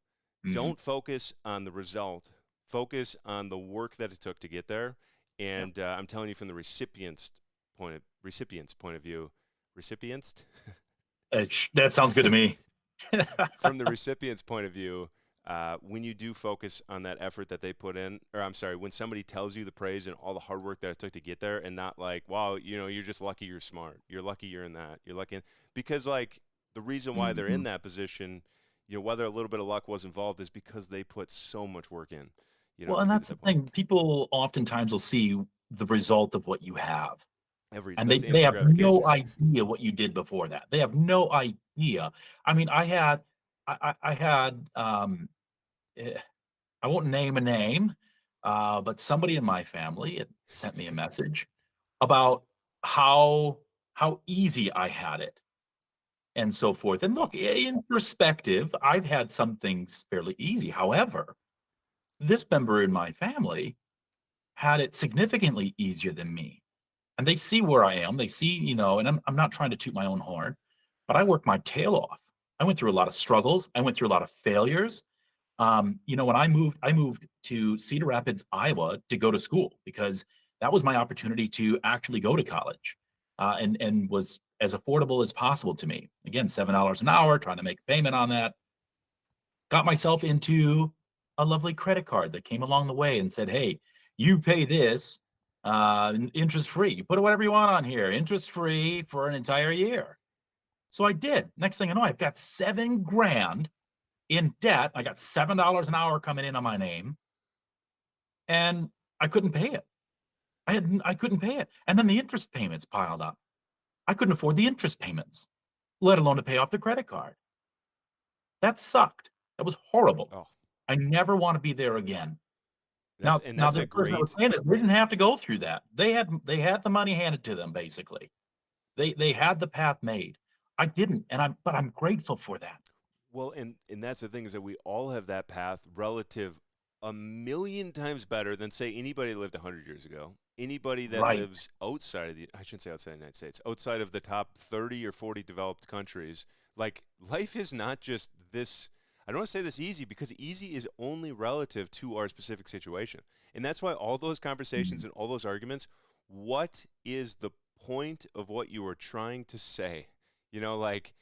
Mhm. don't focus on the result. Focus on the work that it took to get there. Yeah. And I'm telling you from the recipient's point of view, recipients That sounds good to me. from the recipient's point of view, when you do focus on that effort that they put in, or I'm sorry, when somebody tells you the praise and all the hard work that it took to get there, and not like, wow, you know, you're just lucky you're smart. You're lucky you're in that. You're lucky. Because, like, the reason why they're in Mhm. that position, you know, whether a little bit of luck was involved is because they put so much work in, you know, Well, to and get to that's the that point. thing. People oftentimes will see the result of what you have, and That's they instant have gratification. no idea what you did before that. They have no idea. I mean, I had, eh, I won't name a name, but somebody in my family had sent me a message about how how easy I had it and so forth. And Wow. look, in perspective, I've had some things fairly easy. However, this member in my family had it significantly easier than me. And they see where I am. They see, you know, and I'm not trying to toot my own horn, but I worked my tail off. I went through a lot of struggles. I went through a lot of failures. You know, when I moved to Cedar Rapids, Iowa to go to school because that was my opportunity to actually go to college, and was as affordable as possible to me. Again, $7 an hour, trying to make a payment on that. Got myself into a lovely credit card that came along the way and said, "Hey, you pay this, interest free. You put whatever you want on here, interest free for an entire year. So I did. Next thing I know, I've got 7 grand in debt. I got $7 an hour coming in on my name, and I couldn't pay it. I couldn't pay it. And then the interest payments piled up. I couldn't afford the interest payments, let alone to pay off the credit card. That sucked. That was horrible. Oh, I never want to be there again. that's Now, and now that's the a person I was great. saying is they didn't have to go through that. They had the money handed to them basically. They had the path made. I didn't, and I'm grateful for that. Well, and that's the thing is that we all have that path relative a million times better than say anybody that lived 100 years ago. Anybody that Right. lives outside of the I shouldn't say outside of the United States, outside of the top 30 or 40 developed countries. Like life is not just this I don't want to say this easy because easy is only relative to our specific situation. And that's why all those conversations Mhm. and all those arguments, what is the point of what you are trying to say? Like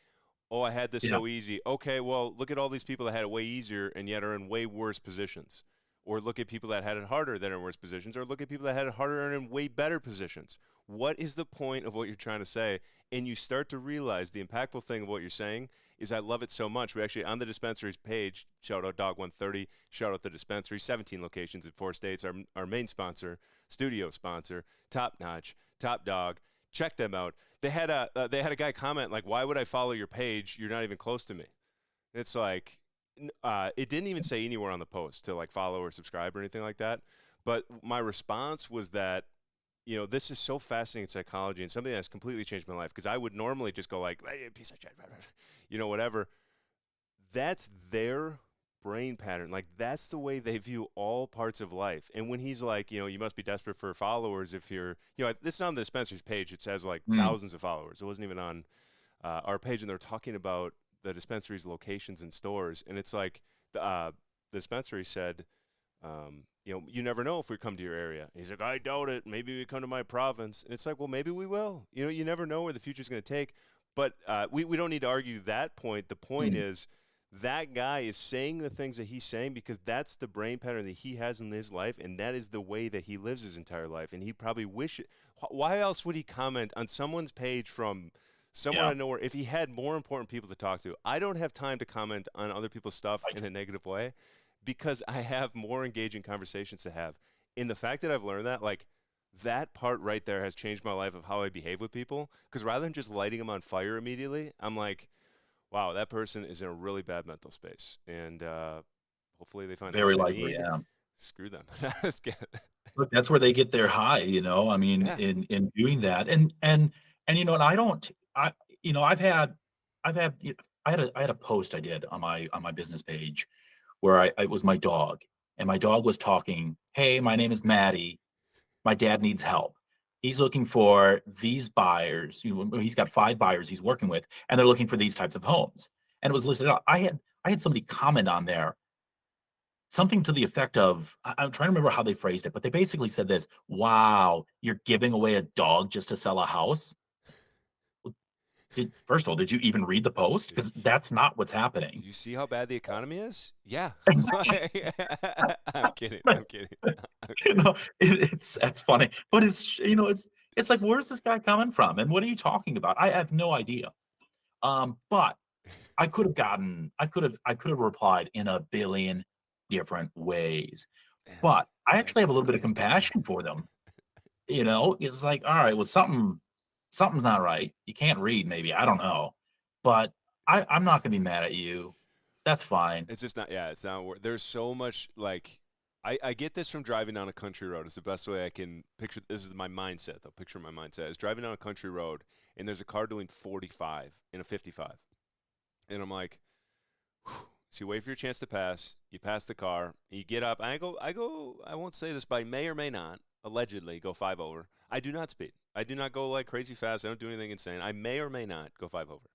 oh, I had this Yeah. so easy. Okay, well, look at all these people that had it way easier and yet are in way worse positions. Or look at people that had it harder that are in worse positions. Or look at people that had it harder and in way better positions. What is the point of what you're trying to say? And you start to realize the impactful thing of what you're saying is I love it so much. We actually, on the dispensary's page, shout out Dog 130, shout out the dispensary, 17 locations in 4 states, our main sponsor, studio sponsor, top notch, top dog. Check them out. They had a guy comment like, "Why would I follow your page? You're not even close to me." It's like, it didn't even say anywhere on the post to like follow or subscribe or anything like that. But my response was that, this is so fascinating in psychology and something that's completely changed my life because I would normally just go like, hey, piece of shit, whatever. That's their brain pattern. Like that's the way they view all parts of life. And when he's like, you must be desperate for followers if you're, this is on the dispensary's page. It says like Mm. thousands of followers. It wasn't even on our page, and they're talking about the dispensary's locations and stores. And it's like the dispensary said, you never know if we come to your area. He's like, I doubt it. Maybe we come to my province. And it's like, well, maybe we will. You never know where the future's going to take. But we don't need to argue that point. The point Mm. is that guy is saying the things that he's saying because that's the brain pattern that he has in his life, and that is the way that he lives his entire life. And he probably wish it. Why else would he comment on someone's page from somewhere Yeah. out of nowhere if he had more important people to talk to? I don't have time to comment on other people's stuff Right. in a negative way because I have more engaging conversations to have. In the fact that I've learned that, like, that part right there has changed my life of how I behave with people. Because rather than just lighting them on fire immediately, I'm like, wow, that person is in a really bad mental space. And hopefully they find the help Very they likely. need. Yeah. Screw them. Look, that's where they get their high, I mean, Yeah. in doing that, and I don't I've had y I had a post I did on my business page where I it was my dog, and my dog was talking, "Hey, my name is Maddie. My dad needs help. He's looking for these buyers." He's got 5 buyers he's working with, and they're looking for these types of homes, and it was listed out. I had somebody comment on there, something to the effect of I'm trying to remember how they phrased it, but they basically said this, "Wow, you're giving away a dog just to sell a house?" Well, did first of all, did you even read the post? Did Because that's not what's Do happening. you see how bad the economy is? Yeah. I'm kidding. I'm kidding. It's that's funny, but it's like, where's this guy coming from, and what are you talking about? I have no idea. But I could have replied in a billion different ways, Yeah, but I yeah, actually have a that's little the bit of way it's done. compassion for them. It's like, all right, well, something's not right. You can't read, maybe. I don't know. But I'm not gonna be mad at you. That's fine. It's just not. Yeah, it's not. There's so much like. I get this from driving down a country road. It's the best way I can picture. This is my mindset, though. Picture my mindset is driving down a country road, and there's a car doing 45 in a 55, and I'm like, so you wait for your chance to pass. You pass the car. You get up. I go. I won't say this, but I may or may not allegedly go 5 over. I do not speed. I do not go like crazy fast. I don't do anything insane. I may or may not go 5 over.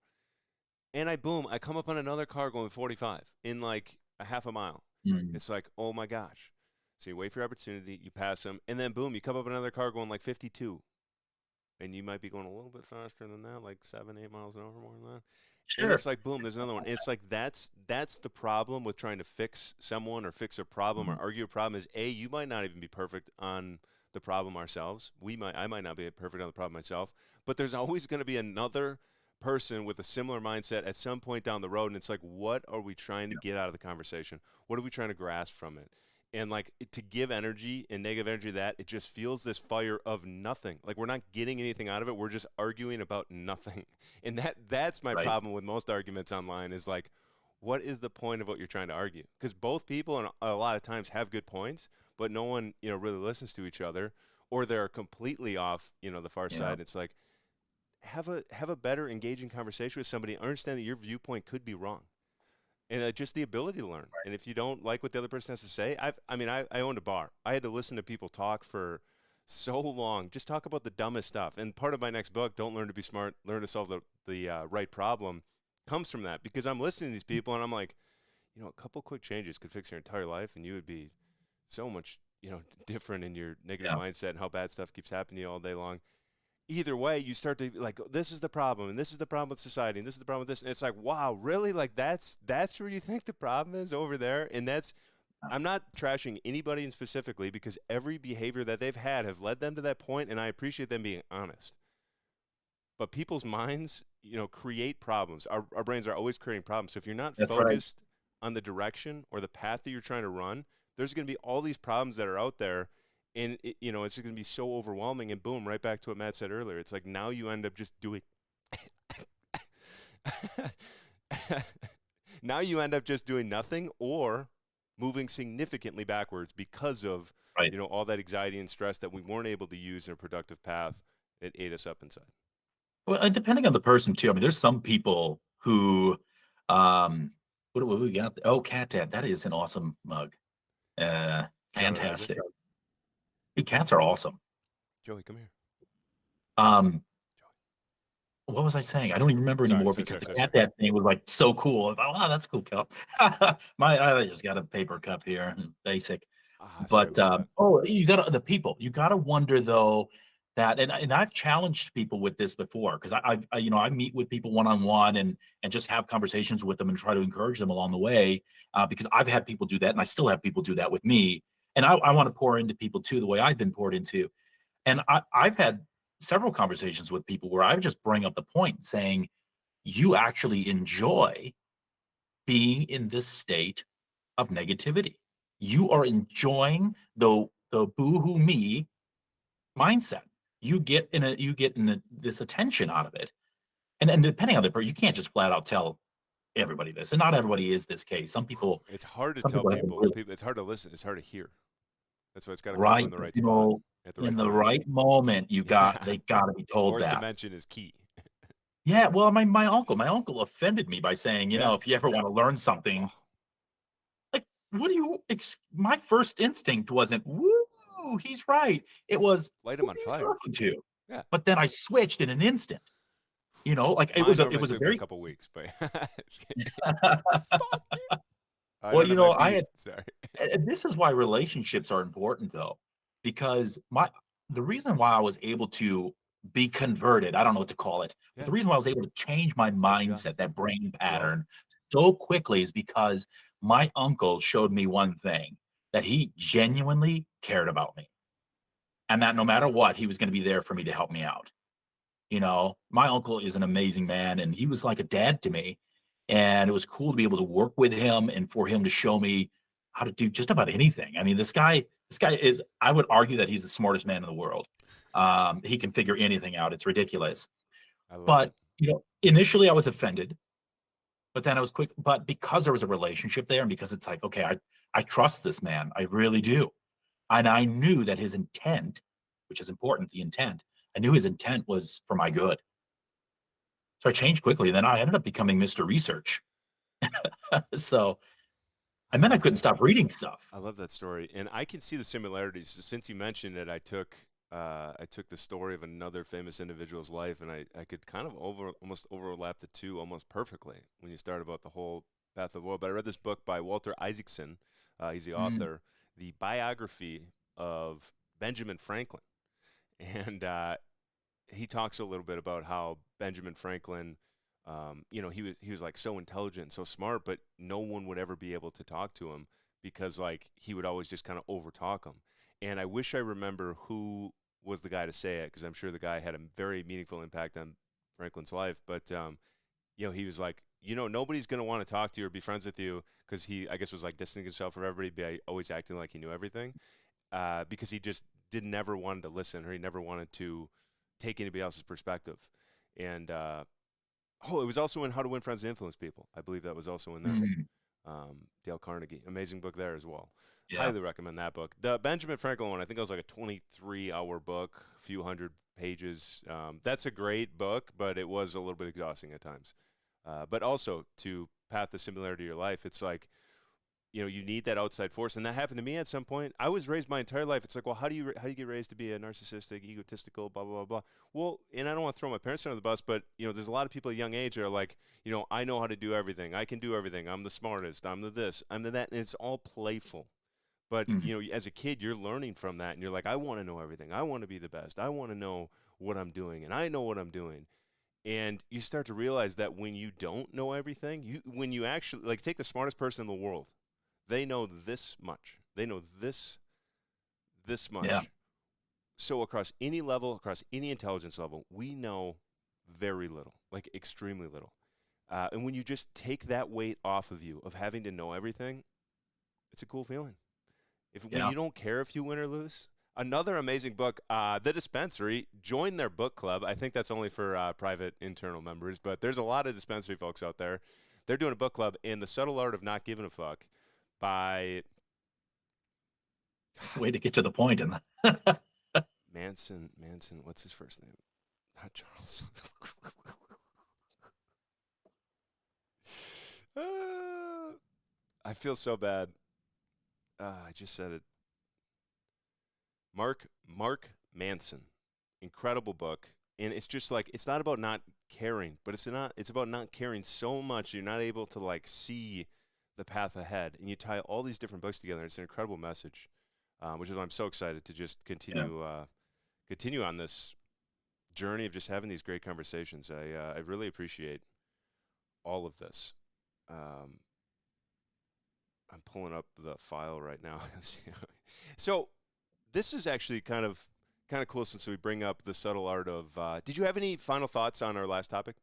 And I come up on another car going 45 in like a half a mile. Mm, It's like, oh my gosh. So you wait for your opportunity, you pass them, and then boom, you come up on another car going like 52. And you might be going a little bit faster than that, like 7, 8 miles an hour more than that. And sure. it's like boom, there's another one. It's like that's the problem with trying to fix someone or fix a problem or Mhm. argue a problem is A, you might not even be perfect on the problem ourselves. I might not be perfect on the problem myself, but there's always going to be another person with a similar mindset at some point down the road, and it's like, what are we trying to get out of the conversation? What are we trying to grasp from it? And like to give energy and negative energy to that, it just feels this fire of nothing. Like we're not getting anything out of it. We're just arguing about nothing. And that's my Right. problem with most arguments online is like, what is the point of what you're trying to argue? Because both people and a lot of times have good points, but no one, really listens to each other, or they're completely off, the far Yeah. side. It's like have a better engaging conversation with somebody. Understand that your viewpoint could be wrong, and just the ability to learn. And if you don't like what the other person has to say, I owned a bar. I had to listen to people talk for so long, just talk about the dumbest stuff. And part of my next book, Don't Learn to Be Smart, Learn to Solve the right problem, comes from that because I'm listening to these people and I'm like, a couple quick changes could fix your entire life, and you would be so much, different in your negative Yeah. mindset and how bad stuff keeps happening to you all day long. Either way, you start to like, this is the problem, and this is the problem with society, and this is the problem with this, and it's like, wow, really? Like that's where you think the problem is over there, and that's. I'm not trashing anybody in specifically because every behavior that they've had have led them to that point, and I appreciate them being honest. But people's minds, create problems. Our brains are always creating problems. So if you're not That's right. focused on the direction or the path that you're trying to run, there's going to be all these problems that are out there, and it's going to be so overwhelming. And boom, right back to what Matt said earlier. It's like now you end up just doing. Now you end up just doing nothing or moving significantly backwards because of Right. all that anxiety and stress that we weren't able to use in a productive path. It ate us up inside. Well, depending on the person too. I mean, there's some people who, um, what do we got? Oh, Cat Dad. That is an awesome mug. Uh, Shout out Isaac. Fantastic. Dude, cats are awesome. Joey, come here. Um, Joey. what was I saying? I don't even remember Sorry, anymore sorry, because sorry, the sorry, Cat sorry. Dad thing was like so cool. I thought, wow, that's a cool cup. I just got a paper cup here, basic. Sorry But about that. oh, you got to the people. You got to wonder though that, and I've challenged people with this before because I meet with people one on one and just have conversations with them and try to encourage them along the way because I've had people do that and I still have people do that with me. And I want to pour into people too the way I've been poured into. And I've had several conversations with people where I would just bring up the point saying, you actually enjoy being in this state of negativity. You are enjoying the boohoo me mindset. This attention out of it. And depending on the person, you can't just flat out tell everybody this. And not everybody is this case. It's hard to Some tell people have been people. really It's hard to listen. It's hard to hear. That's why it's got to come from right. the right You spot know, at the in right the time. right moment, Yeah. they gotta be told Fourth that. dimension is key. Yeah, well, my uncle offended me by saying, Yeah. if you ever want to learn something, Oh, like, what do my first instinct wasn't, "Woo, he's right." It was, light "Who them are on you fire. talking to?" Yeah. But then I switched in an instant, like, Mine it normally was a took me a very couple weeks, but fuck you. I well, don't have my I beat. had Sorry. and this is why relationships are important, though, because the reason why I was able to be converted, I don't know what to call it, but Yeah. the reason why I was able to change my mindset, Adjust. that brain Grow. pattern so quickly is because my uncle showed me one thing, that he genuinely cared about me, and that no matter what, he was gonna be there for me to help me out. My uncle is an amazing man, and he was like a dad to me. And it was cool to be able to work with him and for him to show me how to do just about anything. I mean, this guy is, I would argue that he's the smartest man in the world. He can figure anything out. It's ridiculous. I love But, it. initially I was offended, but then I was quick. But because there was a relationship there and because it's like, okay, I trust this man. I really do. And I knew that his intent, which is important, the intent, I knew his intent was for my good. So I changed quickly, and then I ended up becoming Mr. Research. So I and then I love couldn't that. stop reading stuff. I love that story, and I can see the similarities. Since you mentioned it, I took the story of another famous individual's life, and I could kind of almost overlap the two almost perfectly when you start about the whole path of the world. But I read this book by Walter Isaacson. He's the Mm, author, the biography of Benjamin Franklin, and he talks a little bit about how Benjamin Franklin, he was like so intelligent, so smart, but no one would ever be able to talk to him because like he would always just kind of overtalk him. and I wish I remember who was the guy to say it because I'm sure the guy had a very meaningful impact on Franklin's life. But he was like, nobody's gonna want to talk to you or be friends with you because he, I guess, was like distancing himself from everybody by always acting like he knew everything, because he just did never wanted to listen or he never wanted to take anybody else's perspective. And it was also in How to Win Friends and Influence People. I believe that was also in there. Mhm. Dale Carnegie, amazing book there as well. Yeah. Highly recommend that book. The Benjamin Franklin one, I think it was like a 23-hour book, a few hundred pages. That's a great book, but it was a little bit exhausting at times. But also to path the similarity of your life, it's like, you need that outside force, and that happened to me at some point. I was raised my entire life. It's like, well, how do you get raised to be a narcissistic, egotistical, blah blah blah blah. Well, and I don't want to throw my parents under the bus, but there's a lot of people at a young age that are like, I know how to do everything. I can do everything. I'm the smartest. I'm the this. I'm the that, and it's all playful. But Mhm. as a kid, you're learning from that, and you're like, I want to know everything. I want to be the best. I want to know what I'm doing, and I know what I'm doing. And you start to realize that when you don't know everything, when you actually like take the smartest person in the world, they know this much. They know this Yeah. much. So across any level, across any intelligence level, we know very little, like extremely little. And when you just take that weight off of you of having to know everything, it's a cool feeling. When Yeah. you don't care if you win or lose. Another amazing book, The Dispensary. Join their book club. I think that's only for private internal members, but there's a lot of dispensary folks out there. They're doing a book club in The Subtle Art of Not Giving a Fuck by Way to get to the point. And Manson. What's his first name? Not Charles. uh, I feel so bad. I just said it. Mark Manson. Incredible book. And it's just like it's not about not caring, but it's about not caring so much you're not able to like see the path ahead. And you tie all these different books together. It's an incredible message, which is why I'm so excited to just yeah. continue on this journey of just having these great conversations. I really appreciate all of this. Um, I'm pulling up the file right now. So this is actually kind of cool since we bring up the subtle art of. Did you have any final thoughts on our last topic?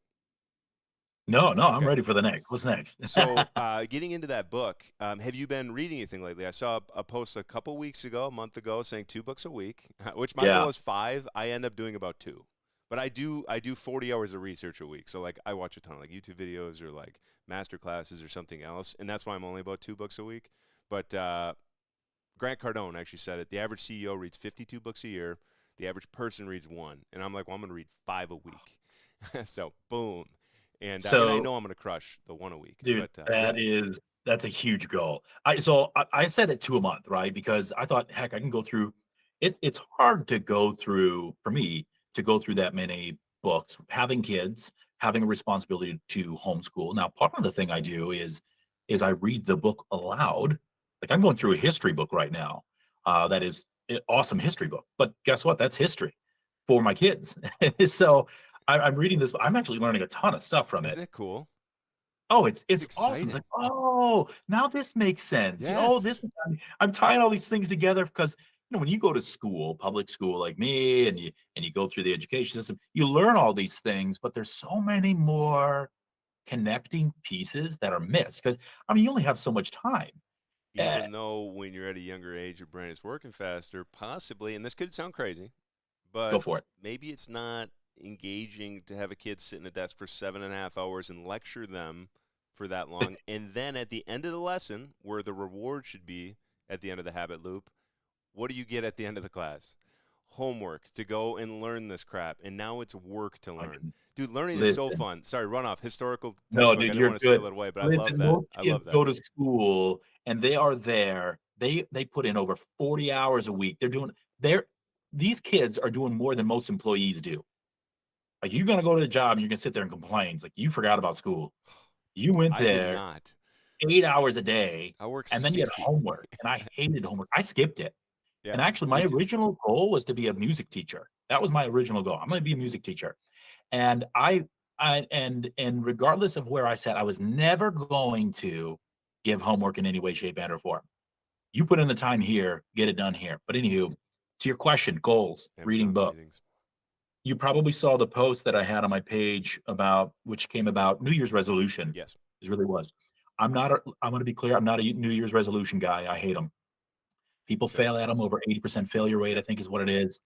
No, no, I'm Okay. ready for the next. What's next? So, getting into that book, have you been reading anything lately? I saw a post a couple weeks ago, a month ago, saying 2 books a week, which my Yeah. goal is 5. I end up doing about 2, but I do 40 hours of research a week. So like I watch a ton of like YouTube videos or like master classes or something else, and that's why I'm only about 2 books a week. But Grant Cardone actually said it. The average CEO reads 52 books a year. The average person reads 1, and I'm like, well, I'm going to read 5 a week. So boom. And I So, know I'm going to crush the 1 a week, dude, but yeah. that's a huge goal. I set it to a month, right? Because I thought, heck, I can go through it. It's hard to go through for me to go through that many books, having kids, having a responsibility to homeschool. Now, part of the thing I do is I read the book aloud. Like I'm going through a history book right now. That is an awesome history book. But guess what? That's history for my kids. So I'm reading this. I'm actually learning a ton of stuff from it. Isn't it cool? Oh, It's it's awesome. It's exciting. like, "Oh, now this makes sense. Oh, this Yes. I'm tying all these things together because, when you go to school, public school like me, and you go through the education system, you learn all these things, but there's so many more connecting pieces that are missed because, you only have so much time. Eh, Even though when you're at a younger age, your brain is working faster, possibly, and this could sound crazy, go but for it. maybe it's not engaging to have a kid sit in a desk for 7.5 hours and lecture them for that long. And then at the end of the lesson, where the reward should be at the end of the habit loop, what do you get at the end of the class? Homework to go and learn this crap. And now it's work to My learn. goodness. Dude, learning is so Listen. fun. Sorry, run off. Historical No, textbook. I dude, didn't you're want to good. steal it away, but I love Listen, that. most I kids love that. go to school and they are there. They put in over 40 hours a week. They're these kids are doing more than most employees do. Like you're gonna go to the job and you're gonna sit there and complain. It's like you forgot about school. You went I did there not. 8 hours a day, I work and then you had 60. homework, and I hated homework. I skipped it. Yeah, And actually, my me too. original goal was to be a music teacher. That was my original goal. I'm gonna be a music teacher. And and regardless of where I sat, I was never going to give homework in any way, shape, and or form. You put in the time here, get it done here. But anywho, to your question, goals, reading Amazon's book. meetings. You probably saw the post that I had on my page about which came about New Year's resolution. Yes. It really was. I'm going to be clear. I'm not a New Year's resolution guy. I hate them. People Same. fail at them over 80% failure rate, I think is what it is.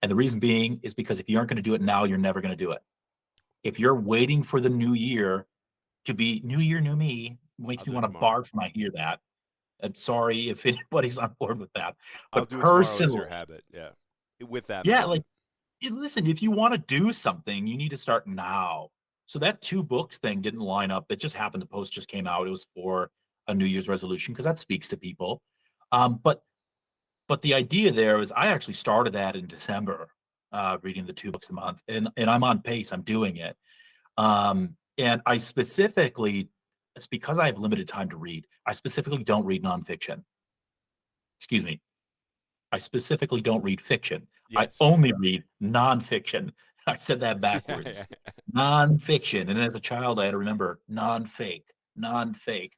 And the reason being is because if you aren't going to do it now, you're never going to do it. If you're waiting for the new year to be new year, new me, I'll makes me do it want to tomorrow. barf when I hear that. I'm sorry if anybody's on board with that. I'll But do it tomorrow as your personally, habit. Yeah. With that yeah, mindset. like listen, if you want to do something, you need to start now. So that two books thing didn't line up. It just happened. The post just came out. It was for a New Year's resolution because that speaks to people. But the idea there is I actually started that in December, reading the two books a month, and I'm on pace. I'm doing it. And I specifically, it's because I have limited time to read. I specifically don't read nonfiction. Excuse me. I specifically don't read fiction. I Yes. only read nonfiction. I said that backwards. Yeah. Nonfiction. And as a child, I had to remember non-fake, non-fake.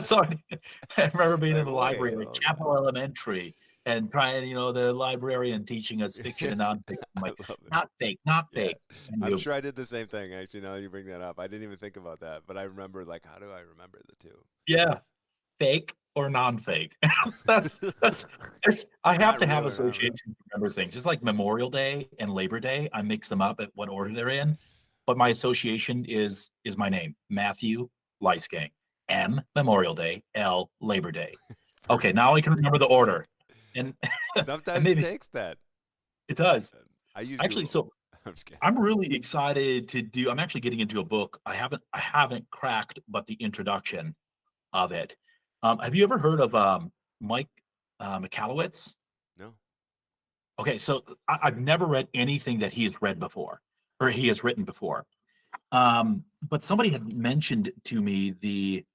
So I remember being in Like, the wait, library at hold on. Chapel Elementary and trying, the librarian teaching us fiction Yeah. and nonfiction. I'm I like, love it. not fake, not Yeah. fake. And I'm you, sure I did the same thing, actually, now that you bring that up. I didn't even think about that, but I remember, like, how do I remember the yeah, fake or non-fake. That's two? I have Not to have real or not real. associations to remember things. Just like Memorial Day and Labor Day, I mix them up at what order they're in. But my association is my name, Matthew Lyskang. M Memorial Day, L Labor Day. Okay, Perfect. now I can remember the Sick. order. And and Sometimes it maybe takes that. it does. I use Actually, Google. so I'm just kidding. I'm really excited to do I'm actually getting into a book. I haven't cracked but the introduction of it. Have you ever heard of Mike Michalowicz? No. Okay, so I've never read anything that he has read before or he has written before. But somebody had mentioned to me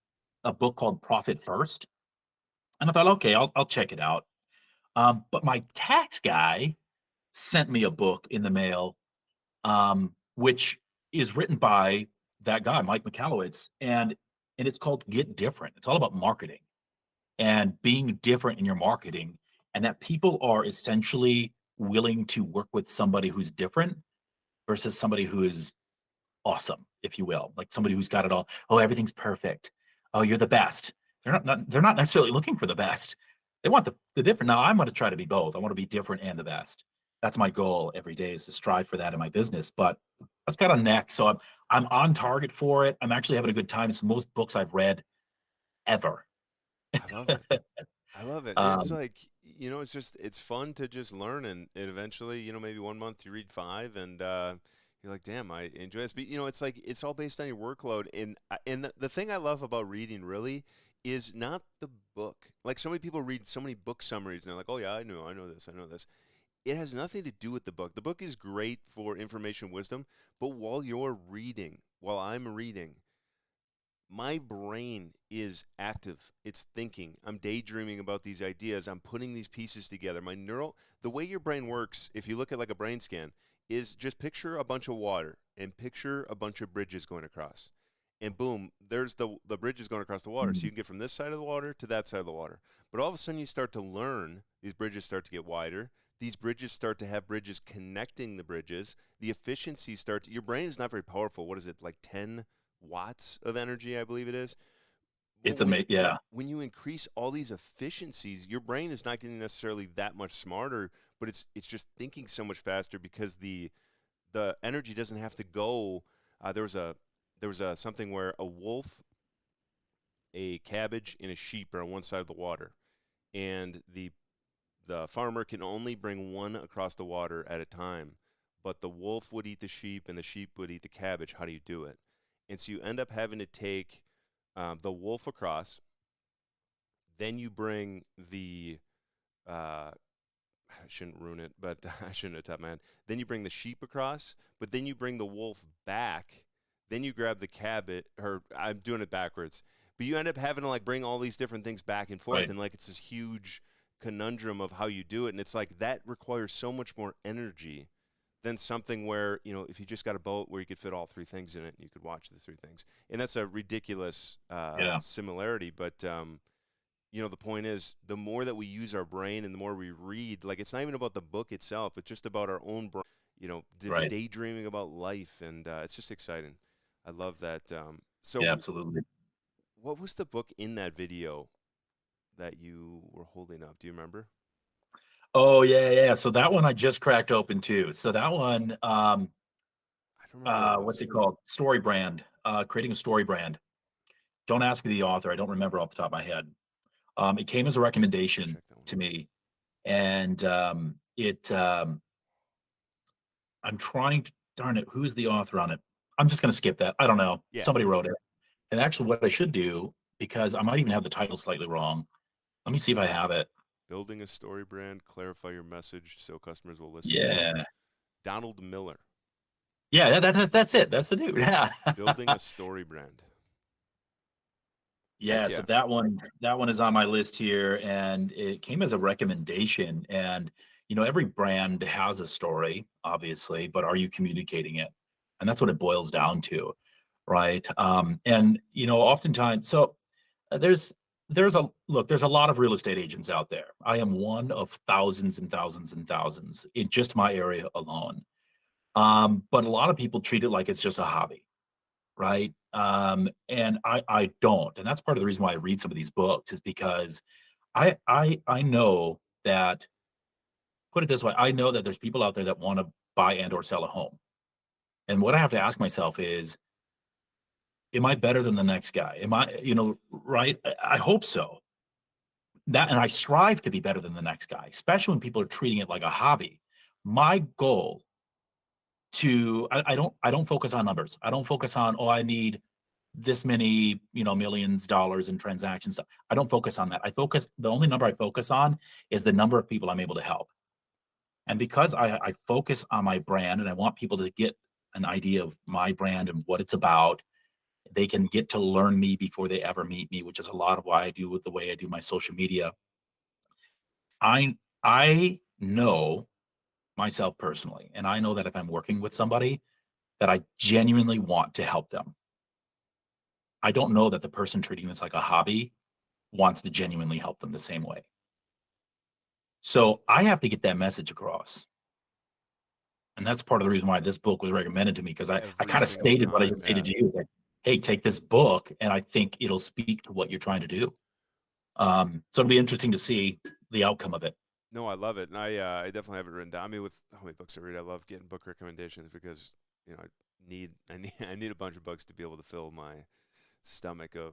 a book called Profit First, and I thought, okay, I'll check it out. But my tax guy sent me a book in the mail, which is written by that guy, Mike Michalowicz, and it's called Get Different. It's all about marketing and being different in your marketing, and that people are essentially willing to work with somebody who's different versus somebody who is awesome, if you will, like somebody who's got it all. Oh, everything's perfect. Oh, you're the best. They're not necessarily looking for the best. They want the different. Now I'm going to try to be both. I want to be different and the best. That's my goal every day is to strive for that in my business. But that's kind of next. So I'm on target for it. I'm actually having a good time. It's the most books I've read ever. I love it. I love it. It's Um, like, it's just, it's fun to just learn. And eventually, maybe one month you read five and you're like, damn, I enjoy this. But, it's like, it's all based on your workload. And the thing I love about reading really is not the book. Like, so many people read so many book summaries and they're like, oh, yeah, I know this, I know this. It has nothing to do with the book. The book is great for information, wisdom, but while I'm reading, my brain is active. It's thinking. I'm daydreaming about these ideas. I'm putting these pieces together. The way your brain works, if you look at like a brain scan, is just picture a bunch of water and picture a bunch of bridges going across. And boom, there's the bridges going across the water. So you can get from this side of the water to that side of the water. But all of a sudden you start to learn, these bridges start to get wider. These bridges start to have bridges connecting the bridges. The efficiencies your brain is not very powerful. What is it, like 10 watts of energy, I believe it is. Well, it's amazing. Yeah, when you increase all these efficiencies, your brain is not getting necessarily that much smarter, but it's just thinking so much faster because the energy doesn't have to go. There was a something where a wolf, a cabbage, and a sheep are on one side of the water, and the farmer can only bring one across the water at a time. But the wolf would eat the sheep, and the sheep would eat the cabbage. How do you do it? And so you end up having to take the wolf across. Then you bring I shouldn't ruin it, but I shouldn't have tough man. Then you bring the sheep across, but then you bring the wolf back. Then you grab the cabbage, or I'm doing it backwards. But you end up having to like bring all these different things back and forth, right. and like it's this huge conundrum of how you do it. And it's like that requires so much more energy than something where, if you just got a boat where you could fit all three things in it, you could watch the three things. And that's a ridiculous Yeah. similarity, but the point is, the more that we use our brain and the more we read, like it's not even about the book itself, it's just about our own brain, Right. daydreaming about life, and it's just exciting. I love that. Yeah, So, absolutely. what was the book in that video that you were holding up? Do you remember? Oh yeah, yeah. So that one I just cracked open too. So that one, I don't remember what it what's was. it called? Story brand. Creating a story brand. Don't ask me the author. I don't remember off the top of my head. It came as a recommendation Check that one to out. me, and I'm trying to, darn it, who's the author on it? I'm just gonna skip that. I don't know. Yeah, Somebody wrote it. And actually what I should do, because I might even have the title slightly wrong. Let me see if I have it. building a story brand, clarify your message so customers will listen more. Yeah. Donald Miller, Yeah, that's it. That's the dude. Yeah. building a story brand. Heck Yeah, so yeah. that one is on my list here, and it came as a recommendation. And every brand has a story, obviously, but are you communicating it? And that's what it boils down to, right? And oftentimes, so there's a look, there's a lot of real estate agents out there. I am one of thousands and thousands and thousands in just my area alone. But a lot of people treat it like it's just a hobby, right? And I don't, and that's part of the reason why I read some of these books is because I know that, put it this way, I know that there's people out there that want to buy and or sell a home. And what I have to ask myself is, am I better than the next guy? Am I, right? I hope so. That, and I strive to be better than the next guy, especially when people are treating it like a hobby. My goal I don't focus on numbers. I don't focus on, oh, I need this many, millions dollars in transactions. I don't focus on that. The only number I focus on is the number of people I'm able to help. And because I focus on my brand and I want people to get an idea of my brand and what it's about, they can get to learn me before they ever meet me, which is a lot of why I do with the way I do my social media. I know myself personally, and I know that if I'm working with somebody, that I genuinely want to help them. I don't know that the person treating this like a hobby wants to genuinely help them the same way. So I have to get that message across. And that's part of the reason why this book was recommended to me, because I Every kind of single stated what I time. just stated Yeah. to you. Like, hey, take this book, and I think it'll speak to what you're trying to do. So it'll be interesting to see the outcome of it. No, I love it, and I definitely have it written down. I mean, with how many books I read, I love getting book recommendations because I need a bunch of books to be able to fill my stomach of.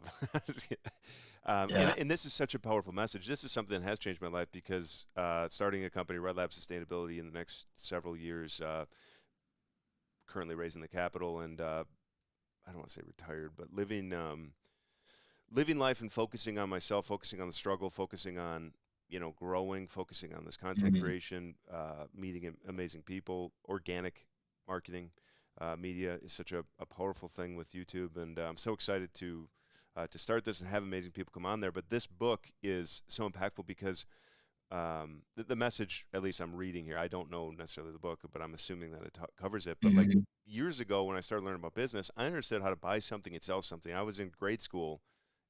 And Yeah. and this is such a powerful message. This is something that has changed my life because starting a company, Red Lab Sustainability, in the next several years, currently raising the capital, and I don't want to say retired, but living life and focusing on myself, focusing on the struggle, focusing on growing, focusing on this content Mhm. creation, meeting amazing people, organic marketing, media is such a powerful thing with YouTube, and I'm so excited to start this and have amazing people come on there. But this book is so impactful because the message, at least I'm reading here, I don't know necessarily the book, but I'm assuming that it covers it. But like Mhm. years ago, when I started learning about business, I understood how to buy something and sell something. I was in grade school,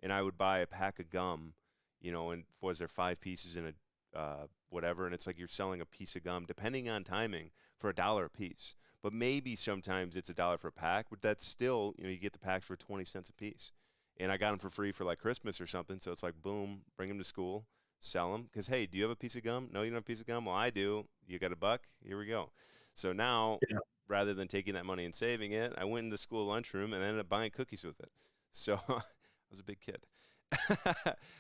and I would buy a pack of gum, and was there 5 pieces in a whatever, and it's like you're selling a piece of gum, depending on timing, for $1 a piece. But maybe sometimes it's $1 for a pack, but that's still, you get the packs for 20 cents a piece. And I got them for free for like Christmas or something. So it's like, boom, bring them to school, sell them. Because, hey, do you have a piece of gum? No, you don't have a piece of gum? Well, I do. You got a buck? Here we go. So now, Yeah. rather than taking that money and saving it, I went in the school lunchroom and ended up buying cookies with it. So I was a big kid.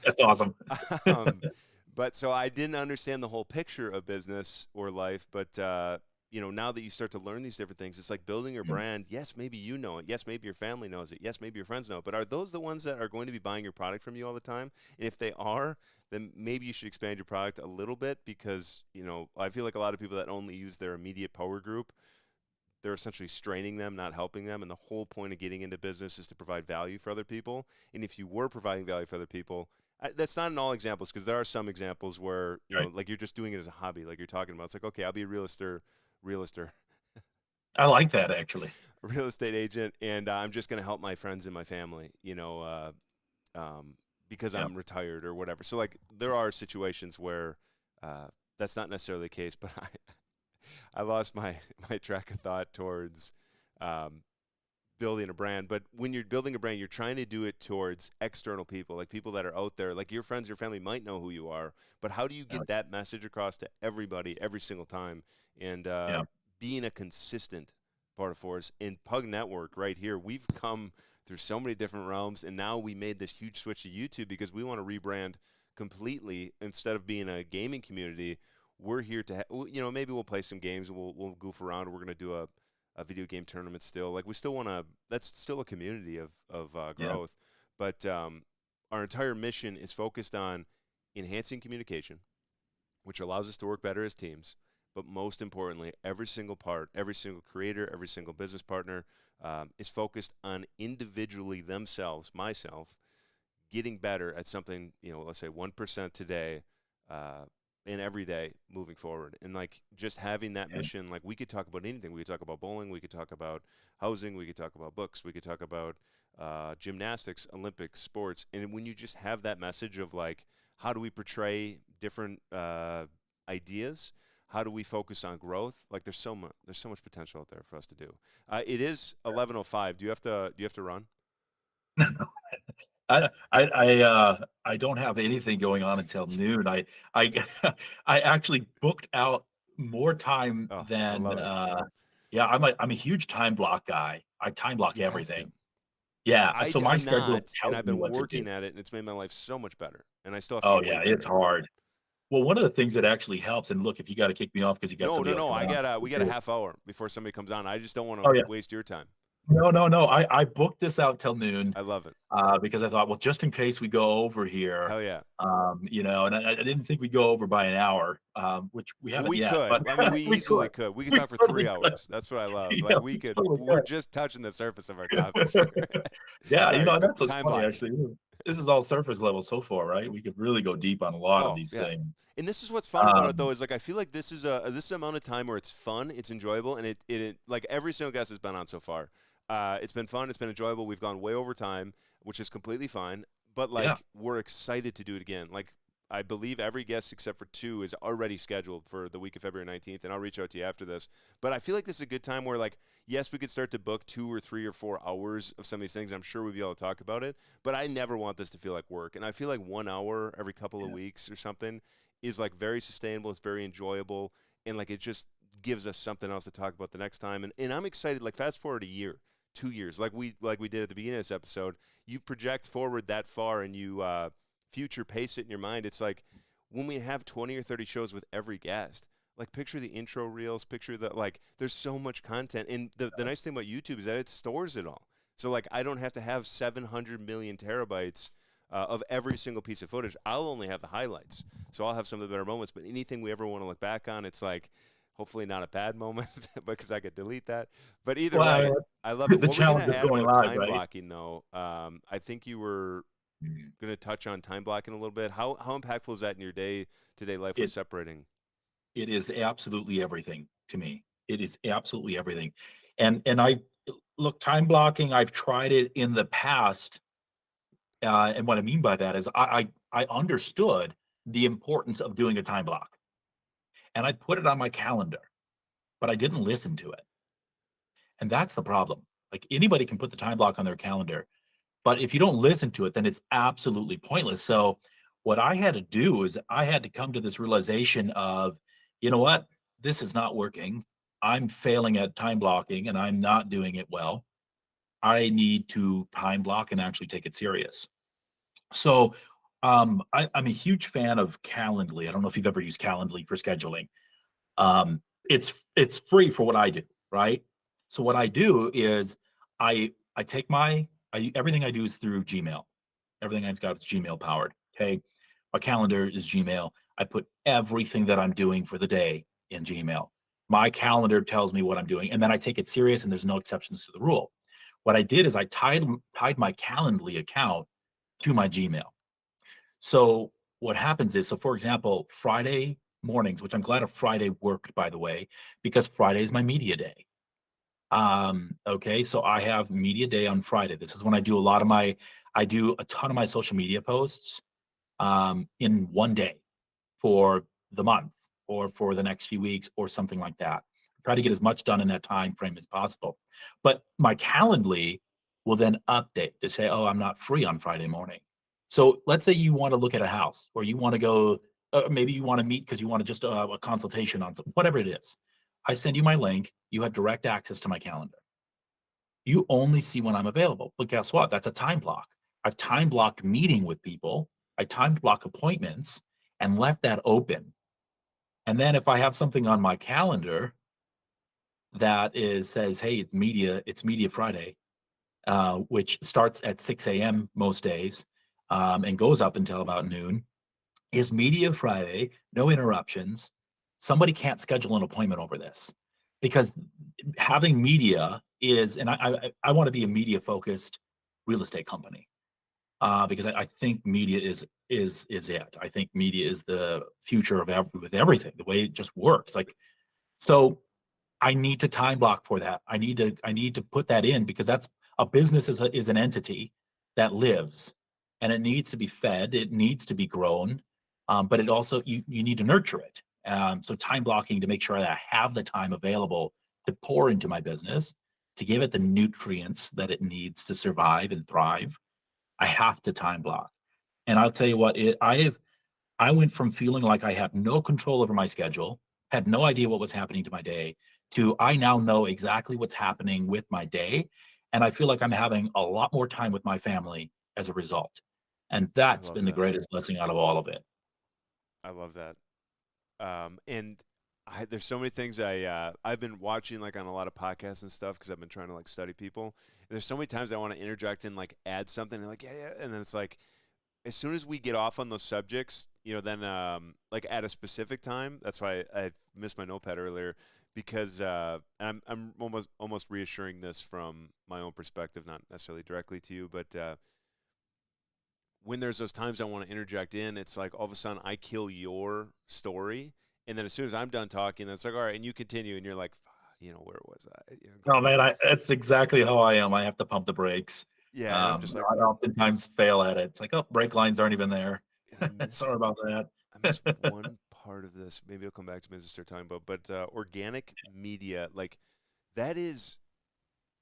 That's awesome. um, but so I didn't understand the whole picture of business or life. But now that you start to learn these different things, it's like building your brand. Yes, maybe you know it. Yes, maybe your family knows it. Yes, maybe your friends know it. But are those the ones that are going to be buying your product from you all the time? And if they are, then maybe you should expand your product a little bit because I feel like a lot of people that only use their immediate power group, they're essentially straining them, not helping them. And the whole point of getting into business is to provide value for other people. And if you were providing value for other people, that's not in all examples because there are some examples where Right. like you're just doing it as a hobby, like you're talking about. It's like, okay, I'll be a realtor, I like that actually. a real estate agent, and I'm just going to help my friends and my family. Um, because Yeah. I'm retired or whatever. So like there are situations where that's not necessarily the case, but I lost my my track of thought towards um, building a brand. But when you're building a brand, you're trying to do it towards external people, like people that are out there, like your friends, your family might know who you are, but how do you Yeah. get that message across to everybody every single time? And Yeah. being a consistent part of force in PUGG Network right here, we've come through so many different realms, and now we made this huge switch to YouTube because we want to rebrand completely. Instead of being a gaming community, we're here to maybe we'll play some games, we'll goof around, we're going to do a video game tournament still. Like we still want to. That's still a community of Yeah. growth, but our entire mission is focused on enhancing communication, which allows us to work better as teams. But most importantly, every single part, every single creator, every single business partner is focused on individually themselves, myself, getting better at something, let's say 1% today, uh, and every day moving forward. And like just having that Yeah. mission, like we could talk about anything. We could talk about bowling, we could talk about housing, we could talk about books, we could talk about gymnastics, Olympics, sports. And when you just have that message of like, how do we portray different ideas? How do we focus on growth? Like there's so much potential out there for us to do. It is 11:05. Do you have to run? I don't have anything going on until noon. I I actually booked out more time Oh, I than love it. yeah, I'm a huge time block guy. I time block You have to. everything. Yeah, I so my am schedule not, and tells I've me been what to do. working at it, and it's made my life so much better. And I still have to Oh get way yeah, it's better. hard. Well, one of the things that actually helps, and look, if you got to kick me off because you got No, somebody no, else no. coming I on, got a please we got a do. half hour before somebody comes on. I just don't want to Oh yeah, waste your time. no. I booked this out till noon. I love it. Because I thought, well, just in case we go over here, Hell yeah. and I didn't think we'd go over by an hour, which we Well, haven't we yet, could. but I mean, we we easily could. could. We could We talk for totally three could. hours. That's what I love. Yeah, Like we we could. totally We're could. just touching the surface of our topics here. Yeah, Sorry. and that's what's Time funny, blocking. actually. This is all surface level so far, right? We could really go deep on a lot of Oh these yeah. things. And this is what's fun about it Um, though is like I feel like this is an amount of time where it's fun, it's enjoyable, and it like every single guest has been on so far. It's been fun, it's been enjoyable. We've gone way over time, which is completely fine. But yeah, like we're excited to do it again. Like I believe every guest except for two is already scheduled for the week of February 19th, and I'll reach out to you after this. But I feel like this is a good time where like yes, we could start to book 2 or 3 or 4 hours of some of these things. I'm sure we'd be able to talk about it, but I never want this to feel like work. And I feel like 1 hour every couple of yeah, weeks or something is like very sustainable. It's very enjoyable, and like it just gives us something else to talk about the next time. And I'm excited. Like fast forward a year, 2 years, like we did at the beginning of this episode. You project forward that far, and you future pace it in your mind. It's like when we have 20 or 30 shows with every guest. Like picture the intro reels, picture the like. There's so much content, and the nice thing about YouTube is that it stores it all. So like I don't have to have 700 million terabytes of every single piece of footage. I'll only have the highlights. So I'll have some of the better moments. But anything we ever want to look back on, it's like hopefully not a bad moment because I could delete that. But either way, well, I love it. the What were you going challenge to of add going about live, time right? blocking though? I think you were Mhm. going to touch on time blocking a little bit. How impactful is that in your day to day life with It separating? it is absolutely everything to me. It is absolutely everything, and I look time blocking. I've tried it in the past. And what I mean by that is I understood the importance of doing a time block, and I put it on my calendar, but I didn't listen to it, and that's the problem. Like, anybody can put the time block on their calendar, but if you don't listen to it, then it's absolutely pointless. So, what I had to do is I had to come to this realization of, you know what? This is not working. I'm failing at time blocking, and I'm not doing it well. I need to time block and actually take it serious. So, I'm a huge fan of Calendly. I don't know if you've ever used Calendly for scheduling. It's free for what I do, right? So what I do is I take everything I do is through Gmail. Everything I've got is Gmail powered. Okay. My calendar is Gmail. I put everything that I'm doing for the day in Gmail. My calendar tells me what I'm doing, and then I take it serious, and there's no exceptions to the rule. What I did is I tied my Calendly account to my Gmail. So what happens is, so for example, Friday mornings, which I'm glad a Friday worked, by the way, because Friday is my media day. Okay, so I have media day on Friday. This is when I do a lot of my I do a ton of my social media posts in one day for the month or for the next few weeks or something like that. Try to get as much done in that time frame as possible. But my Calendly will then update to say, "Oh, I'm not free on Friday morning." So let's say you want to look at a house or you want to go, maybe you want to meet because you want to just a consultation on something, whatever it is. I send you my link. You have direct access to my calendar. You only see when I'm available. But guess what? That's a time block. I've time blocked meeting with people. I time block appointments and left that open. And then if I have something on my calendar that is says, "Hey, it's Media Friday," which starts at 6 a.m. most days, and goes up until about noon, is Media Friday, no interruptions. Somebody can't schedule an appointment over this because having media is, and I want to be a media focused real estate company because I think media is it. I think media is the future of with everything. The way it just works, like so. I need to time block for that. I need to put that in because that's a business is an entity that lives and it needs to be fed. It needs to be grown, but it also you need to nurture it. So time blocking to make sure that I have the time available to pour into my business to give it the nutrients that it needs to survive and thrive. I have to time block, and I'll tell you what, I went from feeling like I had no control over my schedule, had no idea what was happening to my day, to I now know exactly what's happening with my day. And I feel like I'm having a lot more time with my family as a result. And I that's love been the that. greatest blessing out of all of it. I love that. And there's so many things I've been watching like on a lot of podcasts and stuff because I've been trying to like study people. And there's so many times I want to interject and like add something and like yeah yeah, and then it's like as soon as we get off on those subjects, then like at a specific time. That's why I missed my notepad earlier because I'm almost reassuring this from my own perspective, not necessarily directly to you, but when there's those times I want to interject in, it's like all of a sudden I kill your story, and then as soon as I'm done talking, it's like all right, and you continue, and you're like, where was I? Oh Going man, on. that's exactly how I am. I have to pump the brakes. Yeah, and I'm just like, I oftentimes fail at it. It's like, oh, brake lines aren't even there. and I missed Sorry about that. I missed one part of this. Maybe it'll come back to me as I start talking about. But organic media, like that is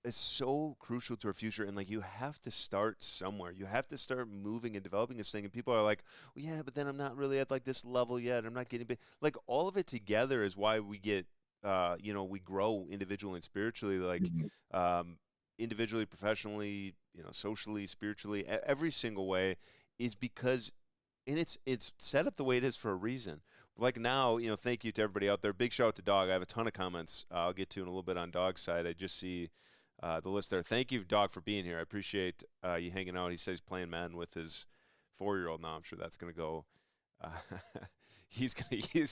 so crucial to our future. And like you have to start somewhere. You have to start moving and developing this thing. And people are like, well, yeah, but then I'm not really at like this level yet. I'm not getting big. Like all of it together is why we get, we grow individually and spiritually. Like Mhm. um, individually, professionally, socially, spiritually, every single way is because and it's set up the way it is for a reason. Like now, thank you to everybody out there. Big shout out to Dog. I have a ton of comments I'll get to in a little bit on Dog's side. I just see the list there. Thank you, Dog, for being here. I appreciate you hanging out. He says he's playing Madden with his 4-year-old now. I'm sure that's gonna go. Uh, he's gonna Take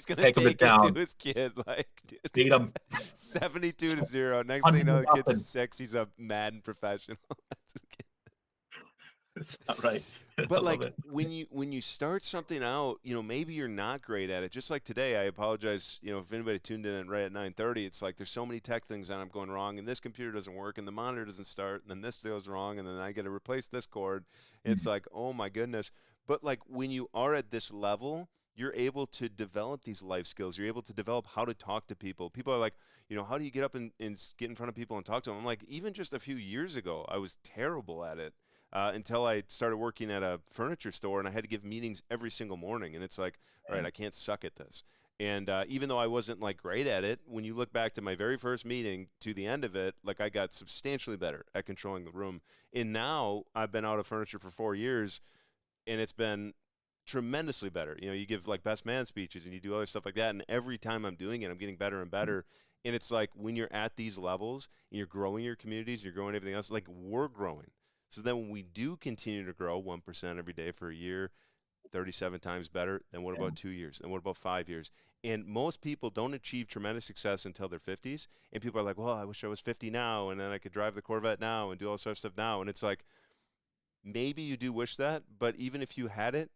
them to take it to town. his kid like dude, Beat them. 72-0. Next thing you 100 know, the kid's nothing. 6. He's a Madden professional. It's not right. I But love like it. when you start something out, maybe you're not great at it. Just like today, I apologize, if anybody tuned in right at 9:30, it's like there's so many tech things that I'm going wrong and this computer doesn't work and the monitor doesn't start and then this goes wrong and then I got to replace this cord. It's Mhm. like, "Oh my goodness." But like when you are at this level, you're able to develop these life skills. You're able to develop how to talk to people. People are like, how do you get up and get in front of people and talk to them? I'm like, even just a few years ago, I was terrible at it until I started working at a furniture store and I had to give meetings every single morning. And it's like, all right, I can't suck at this. And even though I wasn't like great at it, when you look back to my very first meeting to the end of it, like I got substantially better at controlling the room. And now I've been out of furniture for 4 years, and it's been tremendously better. You give like best man speeches and you do other stuff like that. And every time I'm doing it, I'm getting better and better. And it's like when you're at these levels and you're growing your communities, you're growing everything else, like we're growing. So then when we do continue to grow 1% every day for a year, 37 times better, then what about 2 years? Then what about 5 years? And most people don't achieve tremendous success until their 50s. And people are like, well, I wish I was 50 now and then I could drive the Corvette now and do all sorts of stuff now. And it's like, maybe you do wish that, but even if you had it,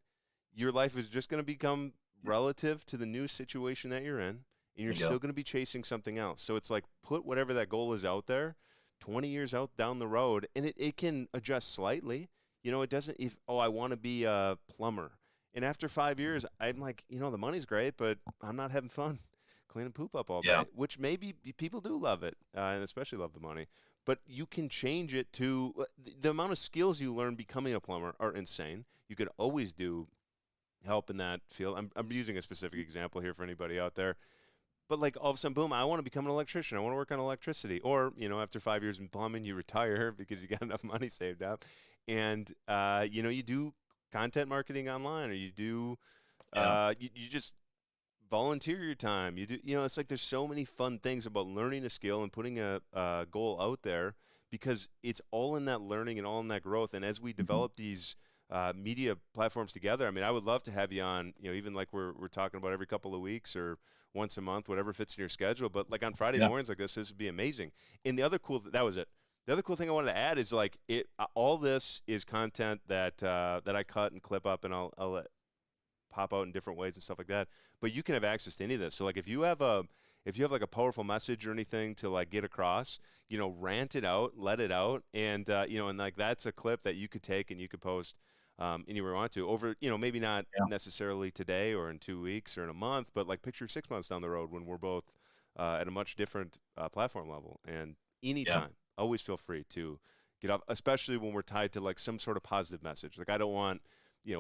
your life is just going to become relative to the new situation that you're in. and you're There you still go. going to be chasing something else. So it's like put whatever that goal is out there 20 years out down the road, and it can adjust slightly. It doesn't, if, oh, I want to be a plumber. And after 5 years, I'm like, the money's great, but I'm not having fun cleaning poop up all Yeah. day, which maybe people do love it, and especially love the money. But you can change it to the amount of skills you learn becoming a plumber are insane. You can always do help in that field. I'm using a specific example here for anybody out there. But like all of a sudden, boom, I want to become an electrician. I want to work on electricity. Or, after 5 years in plumbing, you retire because you got enough money saved up. And, you do content marketing online, or you do, Yeah. you just volunteer your time. You do, it's like there's so many fun things about learning a skill and putting a goal out there, because it's all in that learning and all in that growth. And as we Mhm. develop these media platforms together, I mean, I would love to have you on, even like we're talking about every couple of weeks or once a month, whatever fits in your schedule. But like on Friday Yeah. mornings like this would be amazing. And the other that was it. The other cool thing I wanted to add is like all this is content that I cut and clip up, and I'll let pop out in different ways and stuff like that. But you can have access to any of this. So like if you have like a powerful message or anything to like get across, rant it out, let it out, and and like that's a clip that you could take and you could post anywhere you want to over, maybe not Yeah. necessarily today or in 2 weeks or in a month, but like picture 6 months down the road when we're both at a much different platform level. And Yeah. anytime, always feel free to get off, especially when we're tied to like some sort of positive message. Like I don't want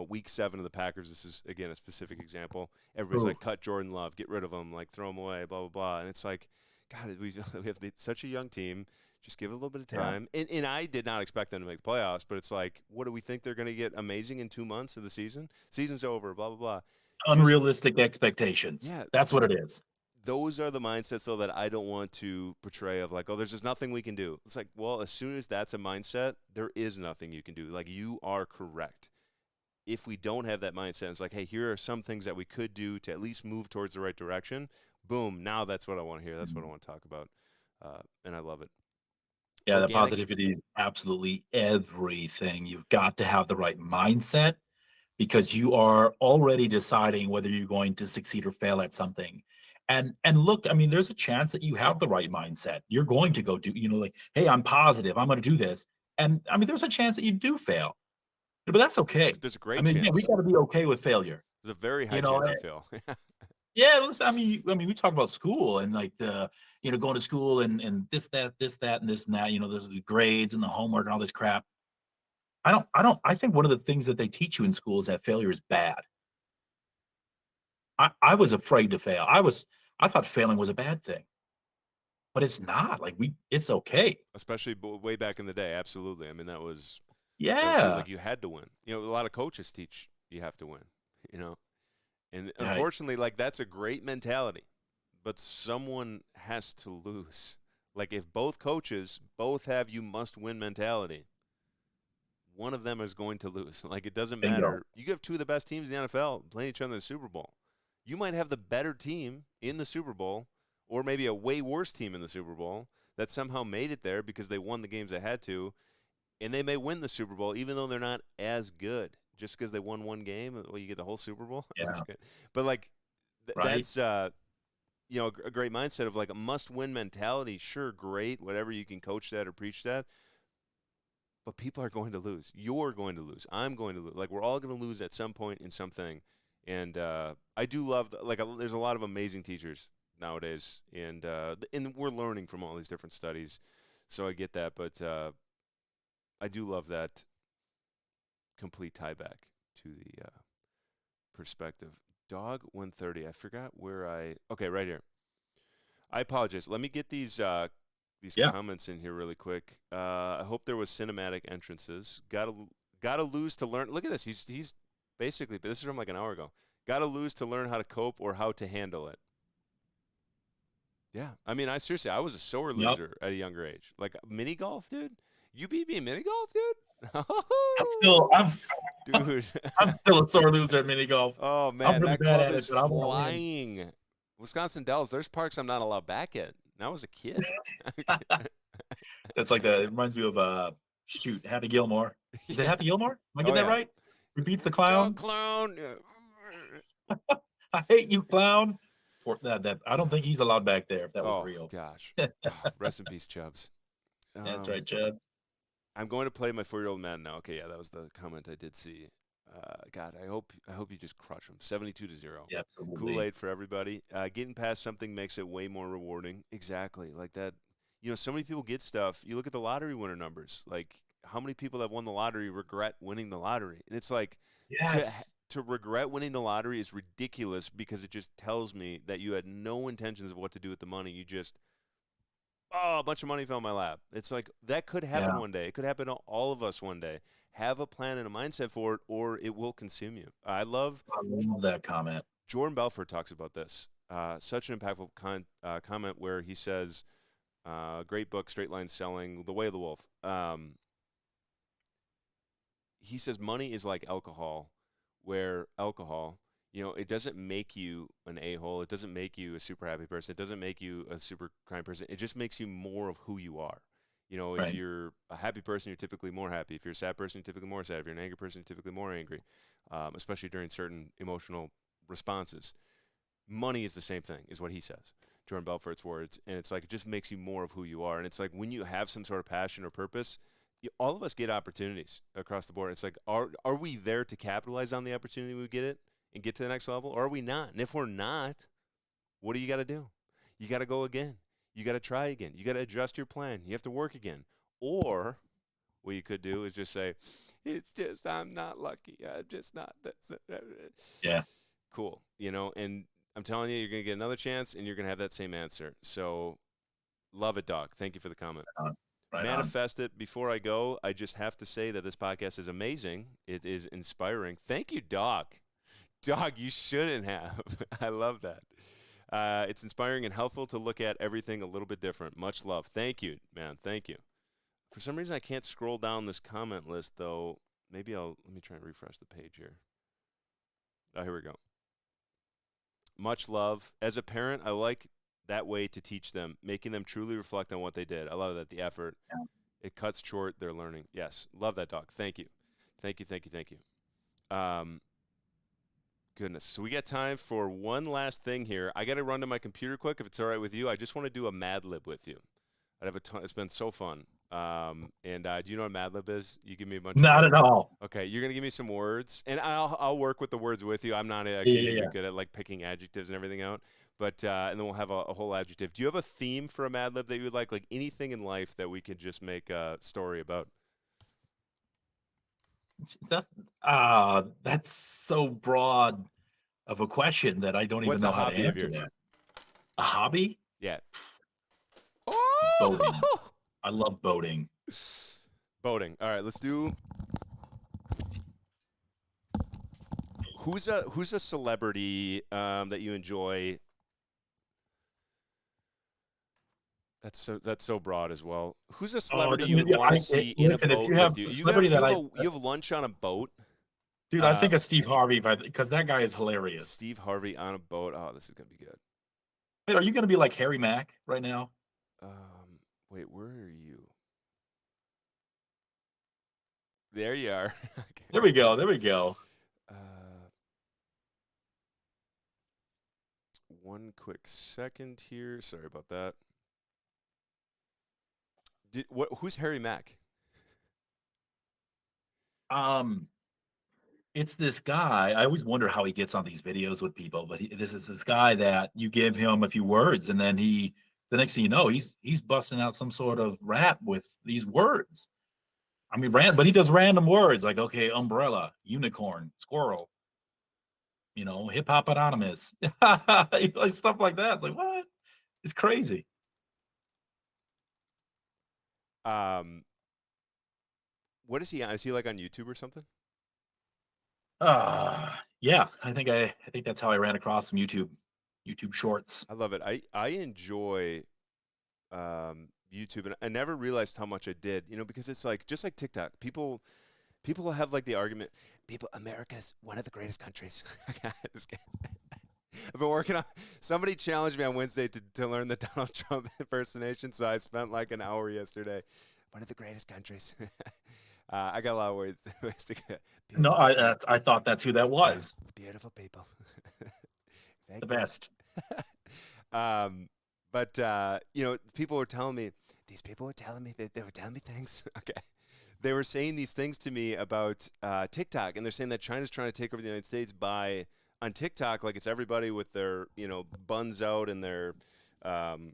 week 7 of the Packers. This is again a specific example. Everybody's Oof. like, cut Jordan Love, get rid of him, like throw him away, blah blah blah. And it's like, God, we have such a young team. Just give it a little bit of Yeah. time. And I did not expect them to make the playoffs, but it's like, what do we think they're going to get amazing in 2 months of the season? Season's over, blah blah blah. Just Unrealistic expectations. yeah, That's what it is. those are the mindsets though that I don't want to portray of like, oh, there's just nothing we can do. It's like, well, as soon as that's a mindset, there is nothing you can do. Like you are correct. If we don't have that mindset, it's like, hey, here are some things that we could do to at least move towards the right direction. Boom. Now that's what I want to hear. That's what I Mhm. want to talk about. And I love it. Yeah, the Organic. positivity is absolutely everything. You've got to have the right mindset because you are already deciding whether you're going to succeed or fail at something. And look, I mean, there's a chance that you have the right mindset. You're going to go do, like, hey, I'm positive, I'm going to do this. And I mean, there's a chance that you do fail, but that's okay. There's a I great mean, yeah, we chance. got to be okay with failure. There's a very high You know, chance you fail. yeah, listen, I mean, we talk about school and like going to school and this, that, and this and that. There's the grades and the homework and all this crap. I think one of the things that they teach you in school is that failure is bad. I was afraid to fail. I thought failing was a bad thing, but it's not. Like it's okay. Especially way back in the day. Absolutely. I mean, that was huge. Yeah. Like you had to win. A lot of coaches teach you have to win, you know? And Right. unfortunately, like that's a great mentality, but someone has to lose. Like if both coaches both have you must win mentality, one of them is going to lose. Like it doesn't Bingo. matter. You have two of the best teams in the NFL playing each other in the Super Bowl. You might have the better team in the Super Bowl, or maybe a way worse team in the Super Bowl that somehow made it there because they won the games they had to, and they may win the Super Bowl even though they're not as good. Just because they won one game, well, you get the whole Super Bowl. That's Yeah. good. But like, Right. that's a great mindset of like a must-win mentality. Sure, great, whatever you can coach that or preach that, but people are going to lose. You're going to lose. I'm going to lose. Like we're all going to lose at some point in something. And I do love there's a lot of amazing teachers nowadays, and we're learning from all these different studies. So I get that, but I do love that complete tie back to the perspective. Dog 130. I forgot where I. Okay, right here. I apologize. Let me get these Yeah. comments in here really quick. I hope there was cinematic entrances. Gotta lose to learn. Look at this. He's basically. This is from like an hour ago. Gotta lose to learn how to cope or how to handle it. Yeah, I mean, I was a sore Yep. loser at a younger age. Like mini golf, dude. You beat me in mini golf, dude. I'm still I'm s- Dude. I'm still a sore loser at mini golf. Oh I'm man, really that bad club at is it, but I want to win. flying. Wisconsin Dells, there's parks I'm not allowed back at. And I was a kid. It's like it reminds me of shoot, Happy Gilmore. Is it Yeah. Happy Gilmore? Am I Oh getting that yeah. right? Who beats the Dog clown? clown. I hate you, clown. That I don't think he's allowed back there if that was Oh real. gosh. Rest in peace, Chubbs. That's right, Chad. I'm going to play my 4-year-old man now. Okay, yeah, that was the comment I did see. God, I hope you just crush him. 72-0. Yeah, absolutely. Kool-Aid for everybody. Getting past something makes it way more rewarding. Exactly, like that. So many people get stuff. You look at the lottery winner numbers. Like, how many people that won the lottery regret winning the lottery? And it's like, Yes. to regret winning the lottery is ridiculous because it just tells me that you had no intentions of what to do with the money. You just, oh, a bunch of money fell in my lap. It's like that could happen Yeah. one day. It could happen to all of us one day. Have a plan and a mindset for it, or it will consume you. I love I love that comment. Jordan Belfort talks about this. Such an impactful comment where he says, "Great book, Straight Line Selling, The Way of the Wolf." He says money is like alcohol, where alcohol, it doesn't make you an a-hole. It doesn't make you a super happy person. It doesn't make you a super kind person. It just makes you more of who you are. If Right. you're a happy person, you're typically more happy. If you're a sad person, you're typically more sad. If you're an angry person, you're typically more angry, especially during certain emotional responses. Money is the same thing, is what he says. Jordan Belfort's words. And it's like, it just makes you more of who you are. And it's like when you have some sort of passion or purpose, all of us get opportunities across the board. It's like, are we there to capitalize on the opportunity we get it and get to the next level, or are we not? And if we're not, what do you got to do? You got to go again. You got to try again. You got to adjust your plan. You have to work again. Or what you could do is just say, it's just I'm not lucky. I'm just not. Yeah. Cool. And I'm telling you, you're going to get another chance, and you're going to have that same answer. So love it, dog. Thank you for the comment. Right on. Manifest it. Before I go, I just have to say that this podcast is amazing. It is inspiring. Thank you, dog. Dog, you shouldn't have. I love that. It's inspiring and helpful to look at everything a little bit different. Much love. Thank you, man. Thank you. For some reason, I can't scroll down this comment list, though. Let me try and refresh the page here. Oh, here we go. Much love. As a parent, I like that way to teach them, making them truly reflect on what they did. I love that. The effort. Yeah. It cuts short their learning. Yes. Love that, dog. Thank you. Thank you, thank you, thank you. Goodness. So we got time for one last thing here. I got to run to my computer quick if it's all right with you. I just want to do a Mad Lib with you. I'd have a ton. It's been so fun. And do you know what Mad Lib is? You give me a bunch of Not words. at all. Okay, you're gonna give me some words, and I'll work with the words with you. I'm not Yeah, actually yeah, even yeah. good at like picking adjectives and everything out. But and then we'll have a whole adjective. Do you have a theme for a Mad Lib that you would like anything in life that we could just make a story about? That's so broad of a question that I don't even What's a know how to hobby of answer yours? that. A hobby? Yeah. Boating. Oh! I love boating. Boating. All right, let's do. Who's a celebrity that you enjoy? That's so broad as well. Who's a celebrity you would want to see in a listen, if boat you have with you? a You have celebrity that you have lunch on a boat. dude, I think of Steve Harvey because that guy is hilarious. Steve Harvey on a boat. Oh, this is gonna be good. Wait, are you going to be like Harry Mack right now? Wait, where are you? There you are. Okay. There we go. There we go. One quick second here. Sorry about that. Who's Harry Mack? It's this guy. I always wonder how he gets on these videos with people, but this is this guy that you give him a few words, and then the next thing you know, he's busting out some sort of rap with these words. I mean, but he does random words like, okay, umbrella, unicorn, squirrel, hip hop anonymous, like stuff like that. Like, what? It's crazy. What is he on? Is he like on YouTube or something? Yeah, I think that's how I ran across some YouTube shorts. I love it. I enjoy YouTube, and I never realized how much I did. Because it's like just like TikTok. People have like the argument. America's one of the greatest countries. I've been working on. Somebody challenged me on Wednesday to learn the Donald Trump impersonation, so I spent like an hour yesterday. One of the greatest countries. I got a lot of ways to get. No, I thought that's who that was. Beautiful people. The best. um, but people were telling me these people were telling me that they were telling me things. Okay, they were saying these things to me about TikTok, and they're saying that China's trying to take over the United States by on TikTok, like it's everybody with their buns out and their um,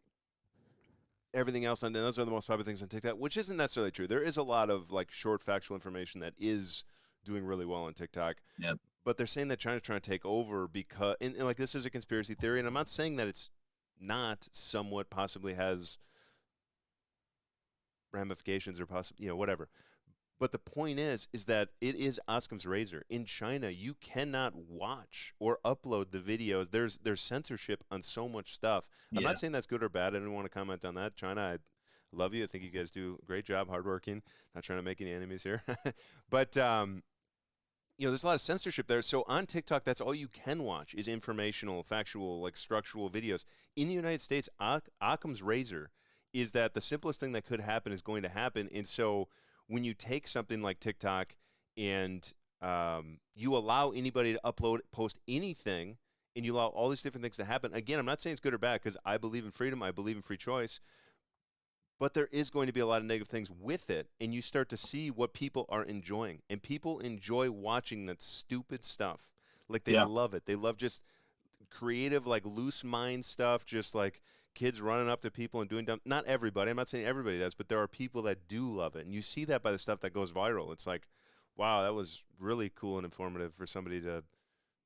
everything else, and those are the most popular things on TikTok, which isn't necessarily true. There is a lot of like short factual information that is doing really well on TikTok, Yeah. but they're saying that China's trying to take over because, and like this is a conspiracy theory, and I'm not saying that it's not somewhat possibly has ramifications or possibly whatever. But the point is that it is Occam's razor. In China, you cannot watch or upload the videos. There's censorship on so much stuff. I'm Yeah. not saying that's good or bad. I didn't want to comment on that. China, I love you. I think you guys do a great job, hardworking. Not trying to make any enemies here, but there's a lot of censorship there. So on TikTok, that's all you can watch is informational, factual, like structural videos. In the United States, Occam's razor is that the simplest thing that could happen is going to happen. And so when you take something like TikTok and you allow anybody to upload, post anything, and you allow all these different things to happen, again, I'm not saying it's good or bad because I believe in freedom. I believe in free choice, but there is going to be a lot of negative things with it, and you start to see what people are enjoying, and people enjoy watching that stupid stuff. Like they Yeah. love it. They love just creative, like loose mind stuff, just like kids running up to people and doing dumb. Not everybody. I'm not saying everybody does, but there are people that do love it, and you see that by the stuff that goes viral. It's like, wow, that was really cool and informative for somebody to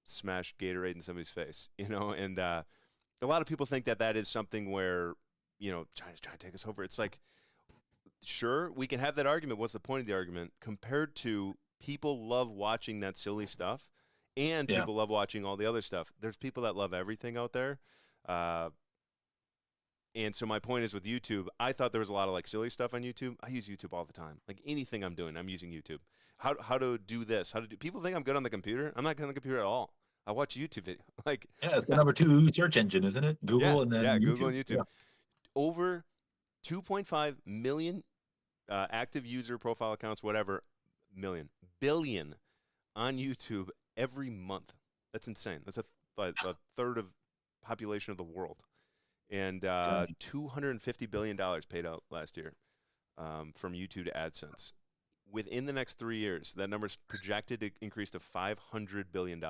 smash Gatorade in somebody's face, and a lot of people think that that is something where China's trying to take us over. It's like, sure, we can have that argument. What's the point of the argument compared to people love watching that silly stuff, and Yeah. people love watching all the other stuff. There's people that love everything out there. Uh, and so my point is with YouTube, I thought there was a lot of like silly stuff on YouTube. I use YouTube all the time. Like anything I'm doing, I'm using YouTube. How to do this? How to do? People think I'm good on the computer. I'm not good on the computer at all. I watch YouTube video. Like, Yeah. It's the number two search engine, isn't it? yeah, Google and yeah, then Google YouTube. and YouTube. Yeah. Over 2.5 million active user profile accounts, whatever, billion on YouTube every month. That's insane. That's a third of population of the world, and Telling you. $250 billion paid out last year from YouTube to AdSense. Within the next 3 years, that number is projected to increase to $500 billion.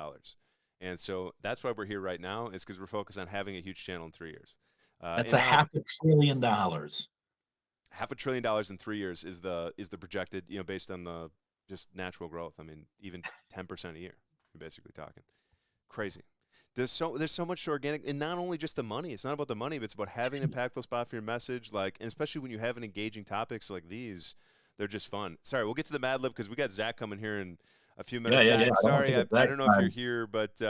And so that's why we're here right now, is because we're focused on having a huge channel in 3 years. That's And a now $500 billion. $500 billion in 3 years is the projected, based on the just natural growth. I mean, even 10% a year, you're basically talking crazy. There's so much organic, and not only just the money. It's not about the money, but it's about having an impactful spot for your message. Like, and especially when you have an engaging topics like these, they're just fun. Sorry, we'll get to the Mad Lib because we got Zach coming here in a few Yeah, minutes. yeah, yeah. Zach, I don't sorry, think it's I that don't know if you're time. here, but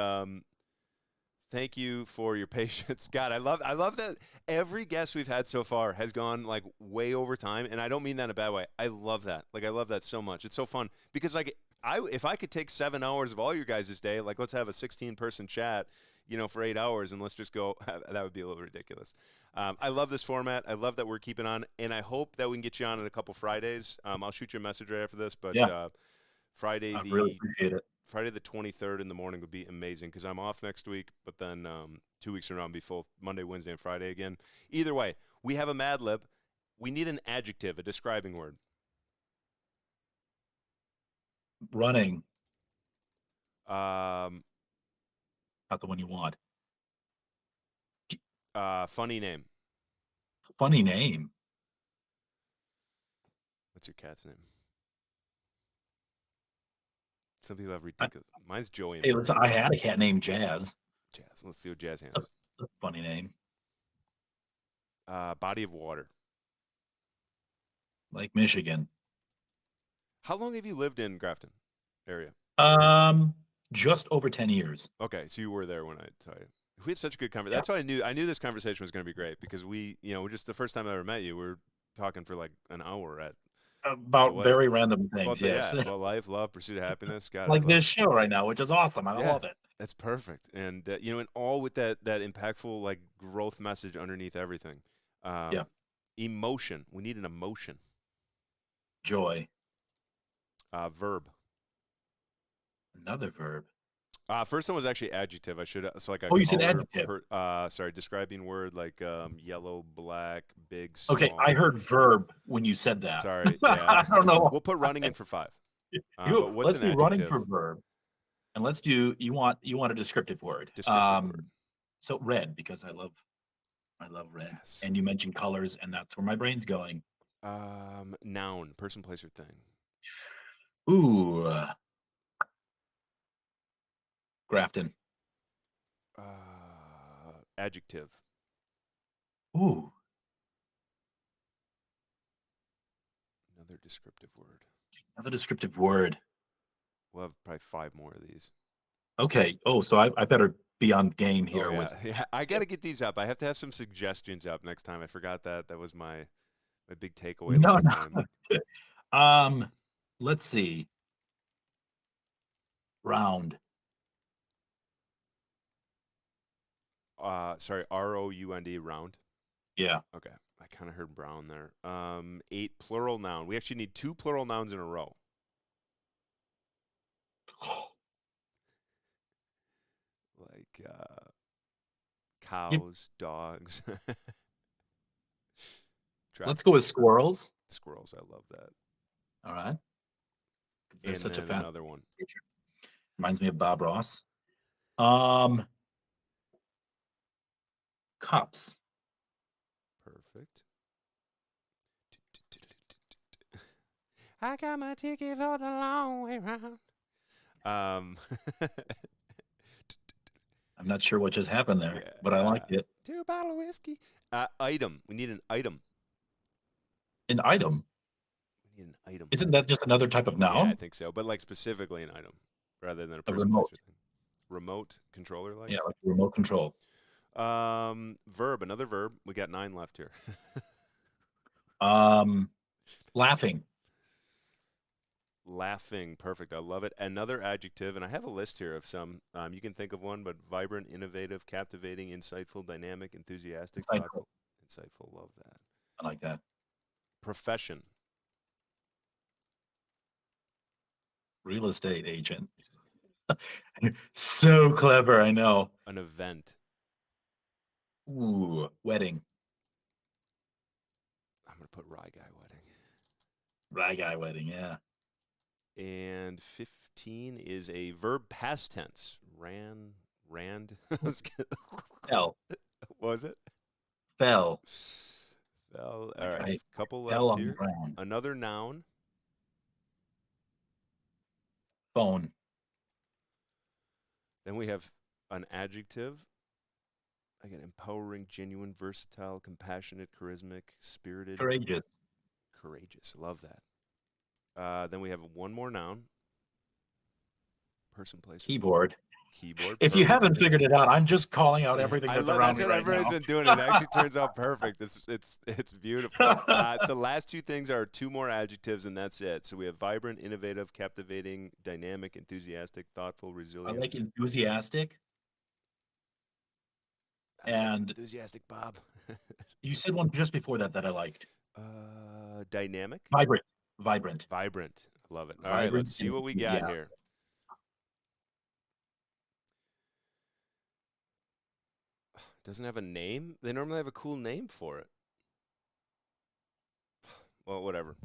thank you for your patience. God, I love that every guest we've had so far has gone like way over time, and I don't mean that in a bad way. I love that. Like I love that so much. It's so fun because like if I could take 7 hours of all your guys' day, like let's have a 16-person chat, for 8 hours, and let's just go. That would be a little ridiculous. I love this format. I love that we're keeping on, and I hope that we can get you on in a couple Fridays. I'll shoot you a message right after this, but Yeah. Friday I really the appreciate it. Friday the 23rd in the morning would be amazing because I'm off next week, but then 2 weeks from now I'll be full Monday, Wednesday, and Friday again. Either way, we have a Mad Lib. We need an adjective, a describing word. Running, Um, not the one you want. funny name. Funny name. What's your cat's name? Some people have I, ridiculous. Mine's Joey and hey, listen, Birdie. I had a cat named Jazz. Jazz. Let's see what Jazz That's hands. a funny name. Body of water. Like Michigan. How long have you lived in Grafton area? Um, just over 10 years. Okay, so you were there when I saw you. We had such a good conversation. Yeah. That's why I knew this conversation was going to be great because just the first time I ever met you, we were talking for like an hour at About what very random things, about yes. about life, love, pursuit of happiness. God, I Like love this it. show right now, which is awesome. I Yeah, love it. that's perfect. And and all with that impactful like growth message underneath everything. Yeah. Emotion. We need an emotion. Joy. Verb. Another verb. First one was actually adjective. I should so like a Oh, you said color. adjective. Sorry, describing word like yellow, black, big, Okay, I small. heard verb when you said that. Sorry, yeah. I don't know. We'll put running in for 5. You But what's let's an do running adjective? for verb, and let's do you want a descriptive word. Descriptive word. So red because I love red, Yes. and you mentioned colors, and that's where my brain's going. Noun, person, place, or thing. Ooh, Grafton. Adjective. Ooh, Another descriptive word. another descriptive word. We'll have probably 5 more of these. Okay. Oh, so I better be on game Oh here yeah, with. yeah. I got to get these up. I have to have some suggestions up next time. I forgot that. That was my big takeaway No, last no. time. That's good. Um, let's see. Round. Sorry, round, round. Yeah. Okay, I kind of heard brown there. 8 plural noun. We actually need 2 plural nouns in a row. Like Yep. cows, dogs, Let's go with squirrels. squirrels. I love that. All right. 'Cause they're And such a then fast another one. creature. Reminds me of Bob Ross. Um, Cups. Perfect. I got my ticket for the long way round. Um, I'm not sure what just happened there, yeah, but I liked it. 2 bottle of whiskey. Item. We need an item. An item. We need an item. Isn't that just another type of Yeah, I noun? think so. But like specifically an item rather than a A person, place, remote. or thing. Remote controller like? Yeah, like a remote control. Verb, another verb. We got 9 left here. Um, Laughing. Laughing, perfect. I love it. Another adjective, and I have a list here of some. You can think of one, but vibrant, innovative, captivating, insightful, dynamic, enthusiastic, Insightful. thoughtful. Insightful, love that. I like that. Profession, Real estate agent. So clever, I know. an event. Ooh, wedding. I'm gonna put Rye Guy Wedding. Rye guy wedding, yeah. And 15 is a verb past tense. Rand. Fell. Was it? Fell. Well, all Like right. I Couple fell left on the here. ground. Another noun. Phone. Then we have an adjective. I get empowering, genuine, versatile, compassionate, charismatic, spirited, Courageous. courageous. Love that. Then we have one more noun. Person, place, or thing. Keyboard. Keyboard. If you Perfect. haven't figured it out, I'm just calling out everything I that's love around that's me what right everybody's now. been doing. It actually turns out perfect. It's beautiful. So the last 2 things are 2 more adjectives, and that's it. So we have vibrant, innovative, captivating, dynamic, enthusiastic, thoughtful, I resilient. like enthusiastic. I love And enthusiastic, Bob. you said one just before that that I liked. Dynamic, Vibrant. Vibrant. vibrant. I love it. All right, Vibrant let's see and what we got enthusiastic. here. Doesn't have a name. They normally have a cool name for it. Well, whatever.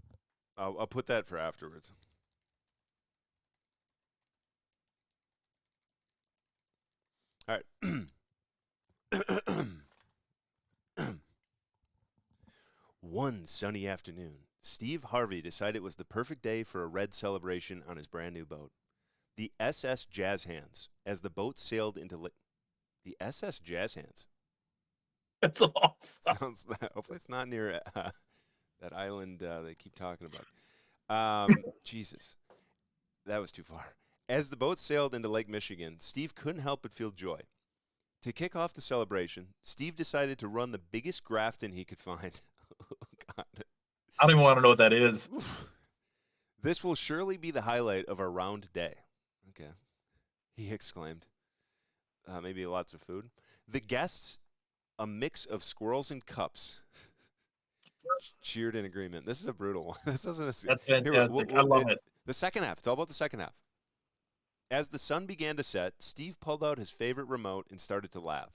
I'll put that for afterwards. All right. One sunny afternoon, Steve Harvey decided it was the perfect day for a red celebration on his brand new boat. The SS Jazz Hands, as the boat sailed into the SS Jazz Hands. That's awesome. Sounds. Hopefully, it's not near that island they keep talking about. Jesus, that was too far. As the boat sailed into Lake Michigan, Steve couldn't help but feel joy. To kick off the celebration, Steve decided to run the biggest Grafton he could find. Oh, God. I don't even want to know what that is. Oof. This will surely be the highlight of our round day. Okay, he exclaimed. Maybe lots of food. The guests, a mix of squirrels and cups, cheered in agreement. This is a brutal one. This doesn't. That's Here, fantastic. I love it. the second half. It's all about the second half. As the sun began to set, Steve pulled out his favorite remote and started to laugh,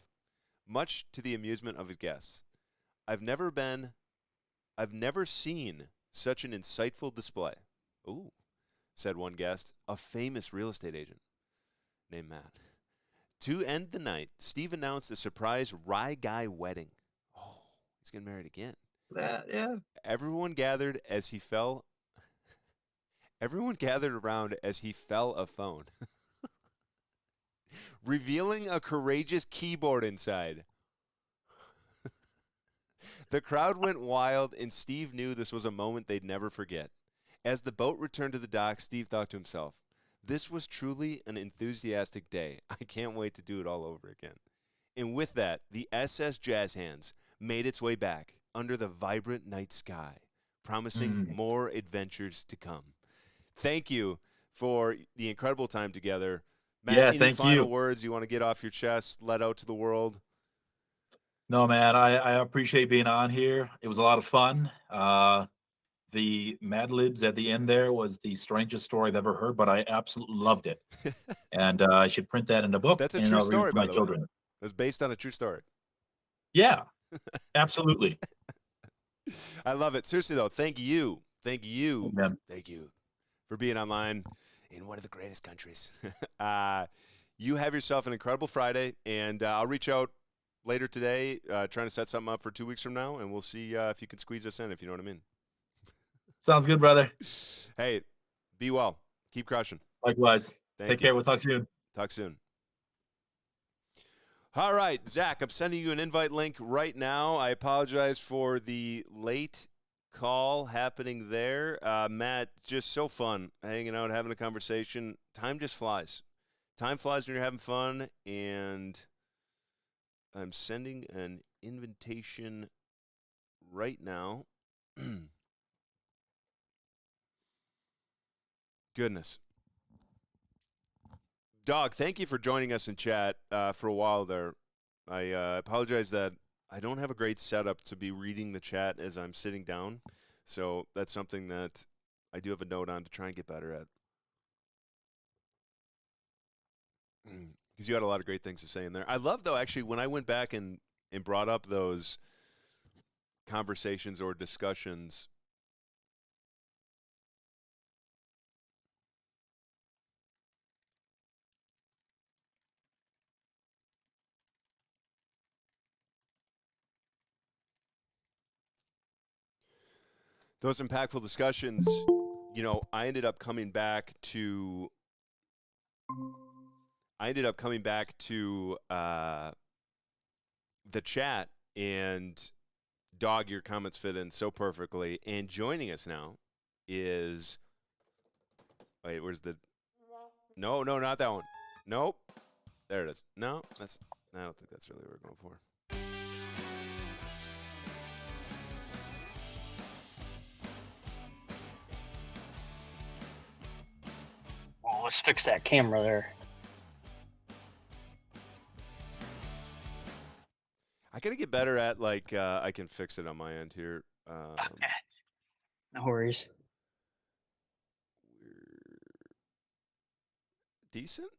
much to the amusement of his guests. I've never been, I've never seen such an insightful display. Ooh, said one guest, a famous real estate agent named Matt. To end the night, Steve announced a surprise Rye Guy wedding. Oh, he's getting married again. Yeah. Everyone gathered as he fell. Everyone gathered around as he fell a phone, revealing a courageous keyboard inside. The crowd went wild, and Steve knew this was a moment they'd never forget. As the boat returned to the dock, Steve thought to himself, this was truly an enthusiastic day. I can't wait to do it all over again. And with that, the SS Jazz Hands made its way back under the vibrant night sky, promising Mm. more adventures to come. Thank you for the incredible time together. Matt, Yeah, any thank final you. words you want to get off your chest, let out to the world? No, man, I appreciate being on here. It was a lot of fun. The Mad Libs at the end there was the strangest story I've ever heard, but I absolutely loved it. And I should print that in a book That's a and true I'll read it story, to by my the way. children. It's based on a true story. Yeah, absolutely. I love it. Seriously, though, thank you. Thank you. Amen. Thank you for being online in one of the greatest countries. You have yourself an incredible Friday, and I'll reach out later today, trying to set something up for 2 weeks from now, and we'll see if you can squeeze us in, if you know what I mean. Sounds good, brother. Hey, be well. Keep crushing. Likewise. Thank Take you. care. We'll talk soon. Talk soon. All right, Zach, I'm sending you an invite link right now. I apologize for the late call happening there. Matt, just so fun hanging out, having a conversation. Time just flies. Time flies when you're having fun, and I'm sending an invitation right now. Goodness. Dog, thank you for joining us in chat for a while there. I apologize that I don't have a great setup to be reading the chat as I'm sitting down. So that's something that I do have a note on to try and get better at. Because you had a lot of great things to say in there. I love, though, actually, when I went back and brought up those conversations or discussions. Those impactful discussions, I ended up coming back to the chat, and Dog, your comments fit in so perfectly. And joining us now is, wait, where's the, no, not that one. Nope. There it is. No, I don't think that's really what we're going for. Well, let's fix that camera there. I got to get better at, I can fix it on my end here. Okay. No worries. Decent?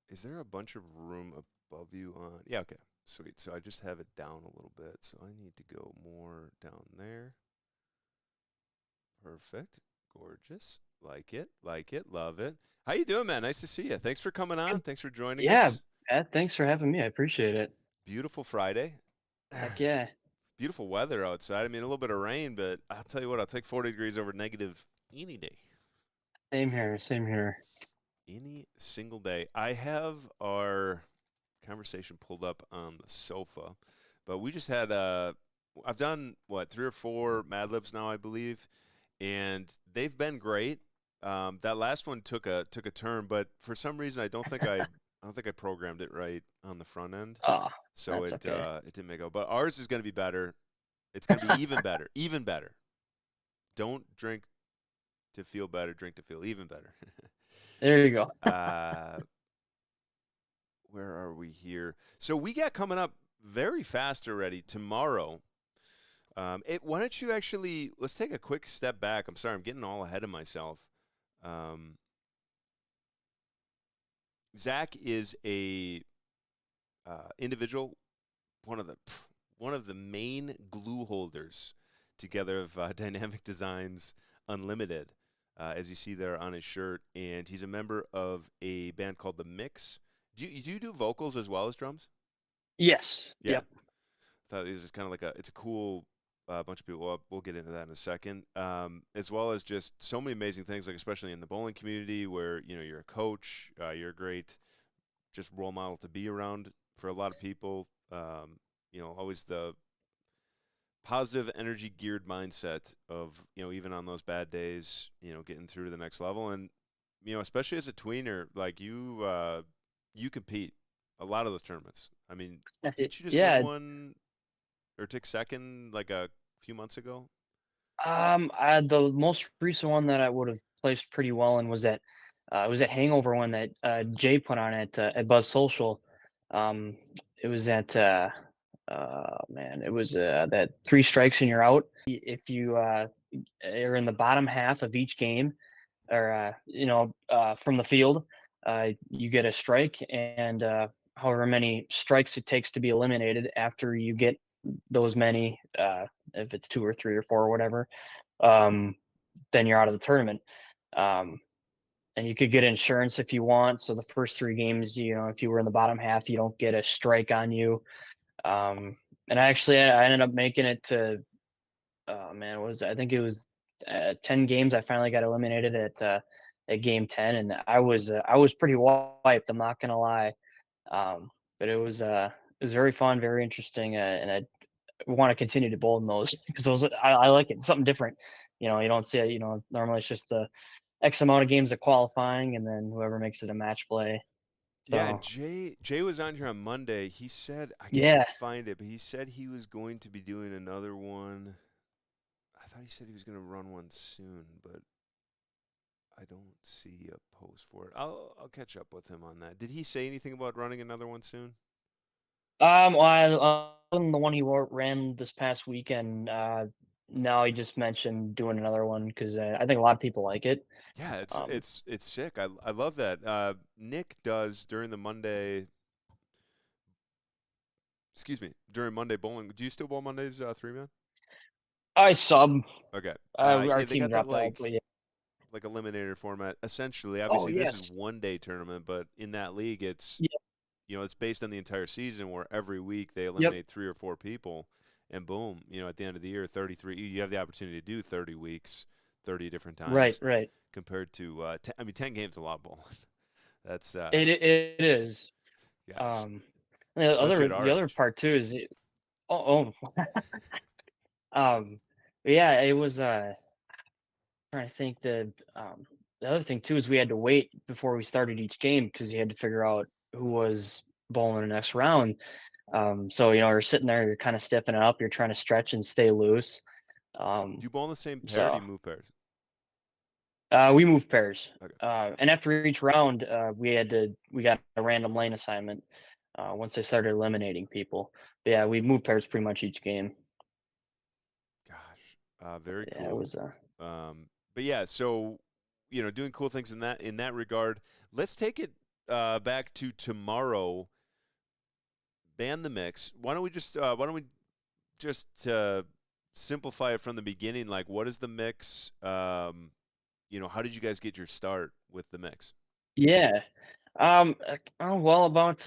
Is there a bunch of room above you on? Yeah, okay. Sweet. So I just have it down a little bit. So I need to go more down there. Perfect. Gorgeous. Like it. Love it. How you doing, man? Nice to see you. Thanks for coming on. Thanks for joining Yeah, us. Pat, thanks for having me. I appreciate it. Beautiful Friday. Heck yeah. Beautiful weather outside. I mean, a little bit of rain, but I'll tell you what, I'll take 40 degrees over negative any day. Same here. Same here. Any single day. I have our conversation pulled up on the sofa, but we just had I've done what 3 or 4 Mad Libs now, I believe, and they've been great. That last one took a turn, but for some reason I don't think I programmed it right on the front end, Oh, so that's okay. it didn't make it. But ours is going to be better. It's going to be even better, even better. Don't drink to feel better, drink to feel even better. There you go. Where are we here? So we got coming up very fast already tomorrow. Why don't you actually let's take a quick step back. I'm sorry, I'm getting all ahead of myself. Um, Zach is a individual, one of the one of the main glue holders together of Dynamic Designs Unlimited, as you see there on his shirt, and he's a member of a band called The Mix. Do you do vocals as well as drums? Yes. Yeah, Yep. thought this is kind of like it's a cool bunch of people. We'll get into that in a second. As well as just so many amazing things, like especially in the bowling community, where you're a coach, you're a great just role model to be around for a lot of people. Always the positive energy geared mindset of even on those bad days, getting through to the next level, and especially as a tweener, like you compete a lot of those tournaments. I mean, didn't you just win Yeah. one or took second like a few months ago? The most recent one that I would have placed pretty well in was that Hangover one that Jay put on at Buzz Social. Um, it was man, it was that three strikes and you're out. If you are in the bottom half of each game, or from the field, you get a strike, and however many strikes it takes to be eliminated after you get those many, if it's two or three or four or whatever, um, then you're out of the tournament. Um, and you could get insurance if you want. So the first three games, if you were in the bottom half, you don't get a strike on you. Um, and I ended up making it to, oh man, I think it was 10 games. I finally got eliminated at game 10, and I was pretty wiped. I'm not gonna lie. But it was very fun, very interesting, and I want to continue to bowl in those because I like it. Something different. You don't see it. Normally it's just the X amount of games of qualifying, and then whoever makes it a match play. Yeah, and So Jay was on here on Monday. He said I can't yeah, find it, but he said he was going to be doing another one. I thought he said he was going to run one soon, but I don't see a post for it. I'll catch up with him on that. Did he say anything about running another one soon? well, the one he ran this past weekend. No, he just mentioned doing another one because I think a lot of people like it. Yeah, it's Um, it's it's sick. I love that. Nick does during the Monday. Excuse me, during Monday bowling. Do you still bowl Mondays, 3-man? I sub. Okay. Our Yeah, they team got that dropped out, but yeah. like eliminator format. Essentially, Oh obviously, this is yes. one day tournament, but in that league, it's Yeah. it's based on the entire season, where every week they Yep. eliminate 3 or 4 people, and boom, at the end of the year, 33. You have the opportunity to do 30 weeks, 30 different Right. times, Right. compared to 10 games is a lot of bowling. That's It is. gosh, Um, especially at the our other age. part too is um, yeah, it was trying to think the other thing too is we had to wait before we started each game because you had to figure out who was bowling the next round. So you're sitting there, you're kind of stepping it up, you're trying to stretch and stay loose. Do Um, you bowl in the same pair, or do so you move pairs? we moved pairs, Okay, and after each round, we got a random lane assignment. Once they started eliminating people, but yeah, we moved pairs pretty much each game. gosh, very Yeah, it cool. was But yeah, so doing cool things in that regard. Let's take it back to tomorrow. Ban the mix. Why don't we just simplify it from the beginning? Like, what is the mix? How did you guys get your start with the mix? yeah. Oh, well, about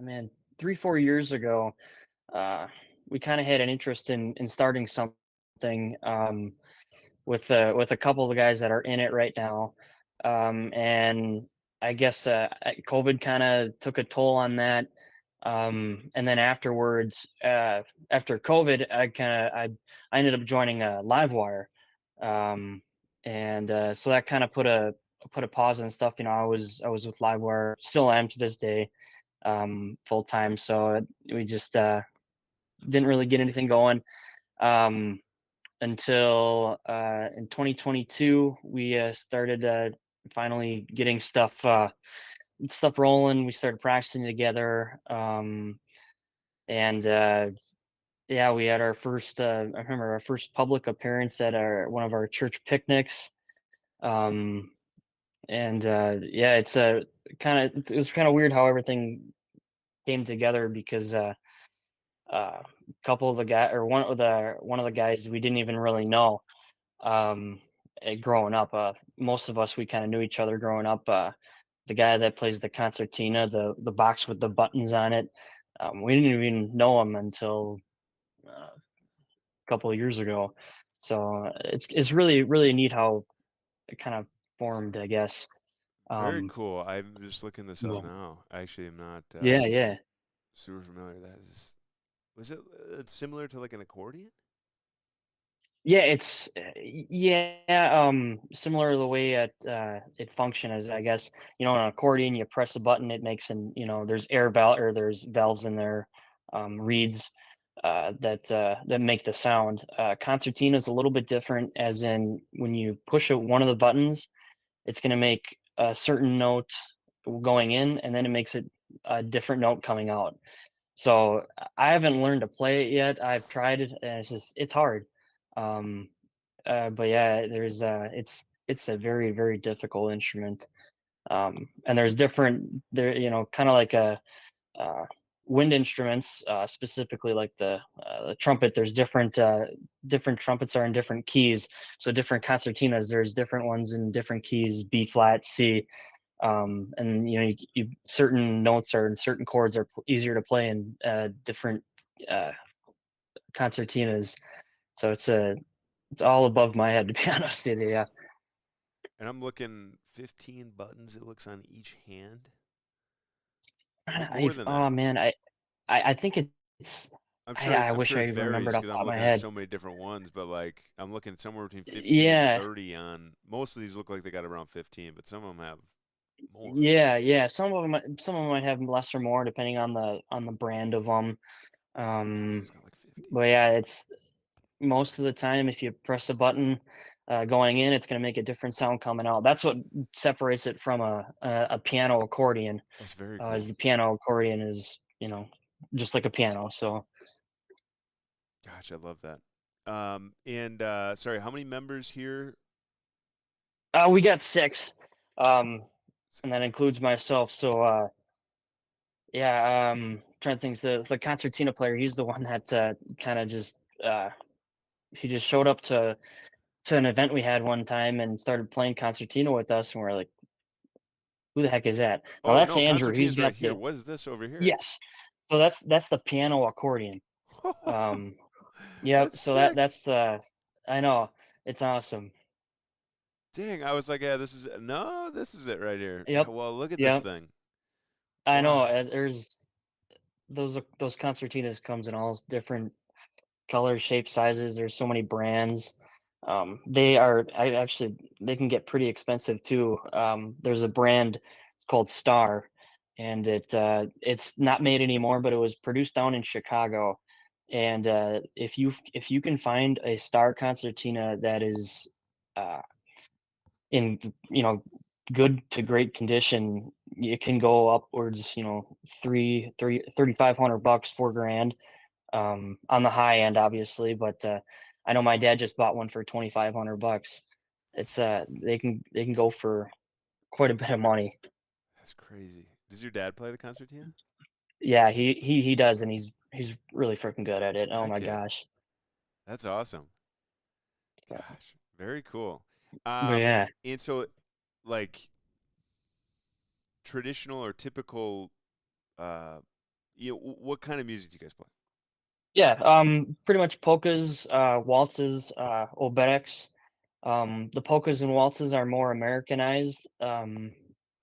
man, 3 4 years ago, uh, we kind of had an interest in starting something with a couple of the guys that are in it right now, and I guess COVID kind of took a toll on that. And then afterwards, after COVID, I ended up joining Livewire, um, and so that kind of put a pause on stuff. I was with Livewire, still am to this day, full time. So we just didn't really get anything going um, until in 2022 we started finally getting stuff rolling. We started practicing together, and yeah, we had our first. I remember our first public appearance at our one of our church picnics. Um, and yeah, it's a it was kind of weird how everything came together because a couple of the guy or one of the guys we didn't even really know growing up. Most of us we kind of knew each other growing up. The guy that plays the concertina, the box with the buttons on it, we didn't even know him until a couple of years ago. So it's really neat how it kind of formed, I guess. Very Um, cool. I'm just looking this up well, now. Actually, I'm not yeah, yeah. super familiar. That is, was it similar to like an accordion? Yeah, it's yeah, similar to the way it functions, I guess. You know, an accordion, you press a button, it makes an there's there's valves in there, reeds that make the sound. Concertina is a little bit different, as in when you push one of the buttons, it's going to make a certain note going in, and then it makes it a different note coming out. So I haven't learned to play it yet. I've tried it, and it's hard. Um, but yeah, it's a very difficult instrument. And there's different there, kind of like a uh, wind instruments, specifically like the trumpet. There's different trumpets are in different keys. So different concertinas, there's different ones in different keys: B flat, C. And certain notes or certain chords are easier to play in different uh, concertinas. So it's all above my head, to be honest with you. Yeah. And I'm looking 15 buttons, it looks, on each hand. Or I more than that. oh man, I think it's I I'm wish sure I it remembered varies off because the I'm top of my looking at head. so many different ones, but like I'm looking somewhere between 15 and Yeah, 30 on most of these look like they got around 15, but some of them have more. yeah. Some of them might have less or more depending on the brand of them. Oh, look, this Um, one's got like 50. but yeah, it's most of the time if you press a button going in, it's going to make a different sound coming out. That's what separates it from a piano accordion. That's very Is cool. the piano accordion is just like a piano. So Gosh, I love that. And sorry, how many members here? we got six, um, and that 6. includes myself. So yeah, trying to think. The concertina player, he's the one that kind of just he just showed up to an event we had one time and started playing concertina with us, and we're like, who the heck is that? Now Oh that's no, Andrew. He's concertina's right got here. the What is this over here? yes. So that's the piano accordion. Um, yep. That's So sick. that's the I know it's awesome. Dang, I was like, yeah, this is it right here. Yeah, Yep. well, look at this Yep. thing. I know. Wow. There's those concertinas comes in all different colors, shapes, sizes. There's so many brands. I actually they can get pretty expensive too. There's a brand, it's called Star, and it's not made anymore, but it was produced down in Chicago. And if you can find a Star concertina that is uh, in good to great condition, it can go upwards, $3,500, 4 grand, on the high end, obviously. But I know my dad just bought one for 2,500 bucks. It's they can go for quite a bit of money. That's crazy. Does your dad play the concertina? Yeah, he does, and he's really freaking good at it. Oh Heck my yeah. gosh. That's awesome. So, Gosh, very cool. but yeah, And so, like, traditional or typical, uh, what kind of music do you guys play? yeah. Pretty much polkas, waltzes, obereks. The polkas and waltzes are more Americanized.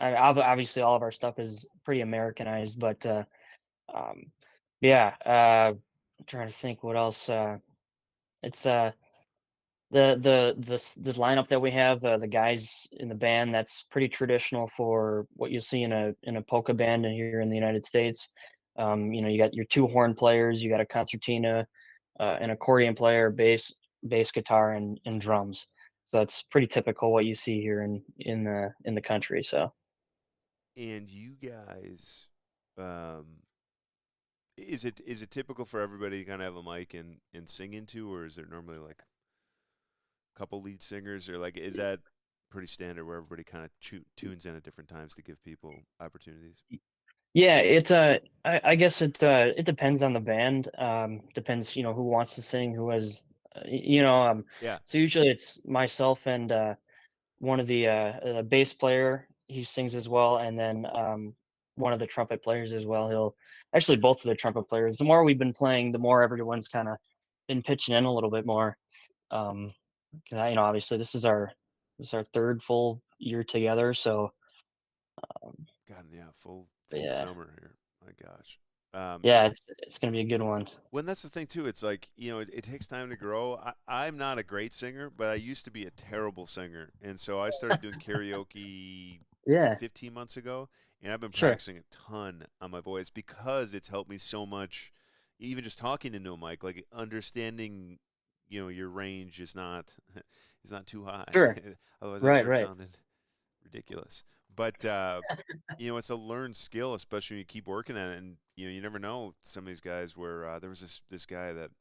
Obviously all of our stuff is pretty Americanized, but um, yeah. I'm trying to think what else. It's the lineup that we have, the guys in the band, that's pretty traditional for what you see in a polka band here in the United States. You got your two horn players, you got a concertina, an accordion player, bass guitar, and drums. So that's pretty typical what you see here in the country. So And you guys, um, is it typical for everybody to kind of have a mic and sing into, or is there normally like a couple lead singers, or like is that pretty standard where everybody kind of tunes in at different times to give people opportunities? Yeah, I guess it depends on the band. Depends, who wants to sing, who has, Yeah, so usually it's myself and one of the bass player, he sings as well, and then one of the trumpet players as well. He'll actually both of the trumpet players. The more we've been playing, the more everyone's kind of been pitching in a little bit more. Um, 'Cause obviously this is our third full year together, so God, yeah, full yeah, summer here. My gosh. yeah, it's gonna be a good one. When that's the thing too, it's like it takes time to grow. I'm not a great singer, but I used to be a terrible singer, and so I started doing karaoke Yeah, 15 months ago, and I've been sure, practicing a ton on my voice because it's helped me so much. Even just talking into a mic, like understanding, your range is not is not too high. sure, Otherwise, I right, start right. sounding ridiculous. But it's a learned skill, especially when you keep working at it. And you never know some of these guys where there was this guy that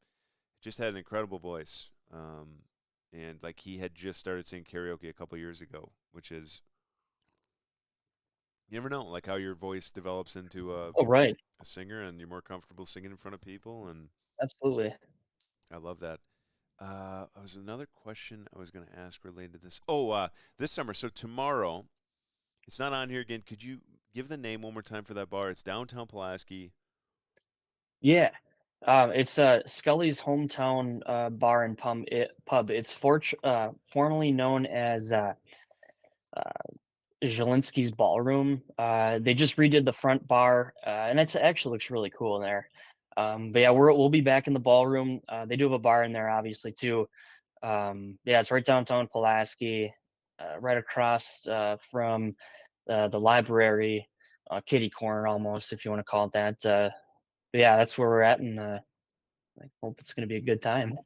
just had an incredible voice, and like he had just started singing karaoke a couple years ago, which is you never know, like how your voice develops into Oh, right, a singer, and you're more comfortable singing in front of people, and absolutely. I love that. Was another question I was going to ask related to this. Oh, this summer. So tomorrow, it's not on here again. Could you give the name one more time for that bar? It's downtown Pulaski. Yeah. It's Scully's hometown bar and pub. It's formerly known as uh, Zielinski's Ballroom. They just redid the front bar, and it actually looks really cool in there. But yeah, we'll be back in the ballroom. They do have a bar in there, obviously too. Yeah, it's right downtown Pulaski, right across from the library, kitty corner almost, if you want to call it that. But yeah, that's where we're at, and I hope it's gonna be a good time.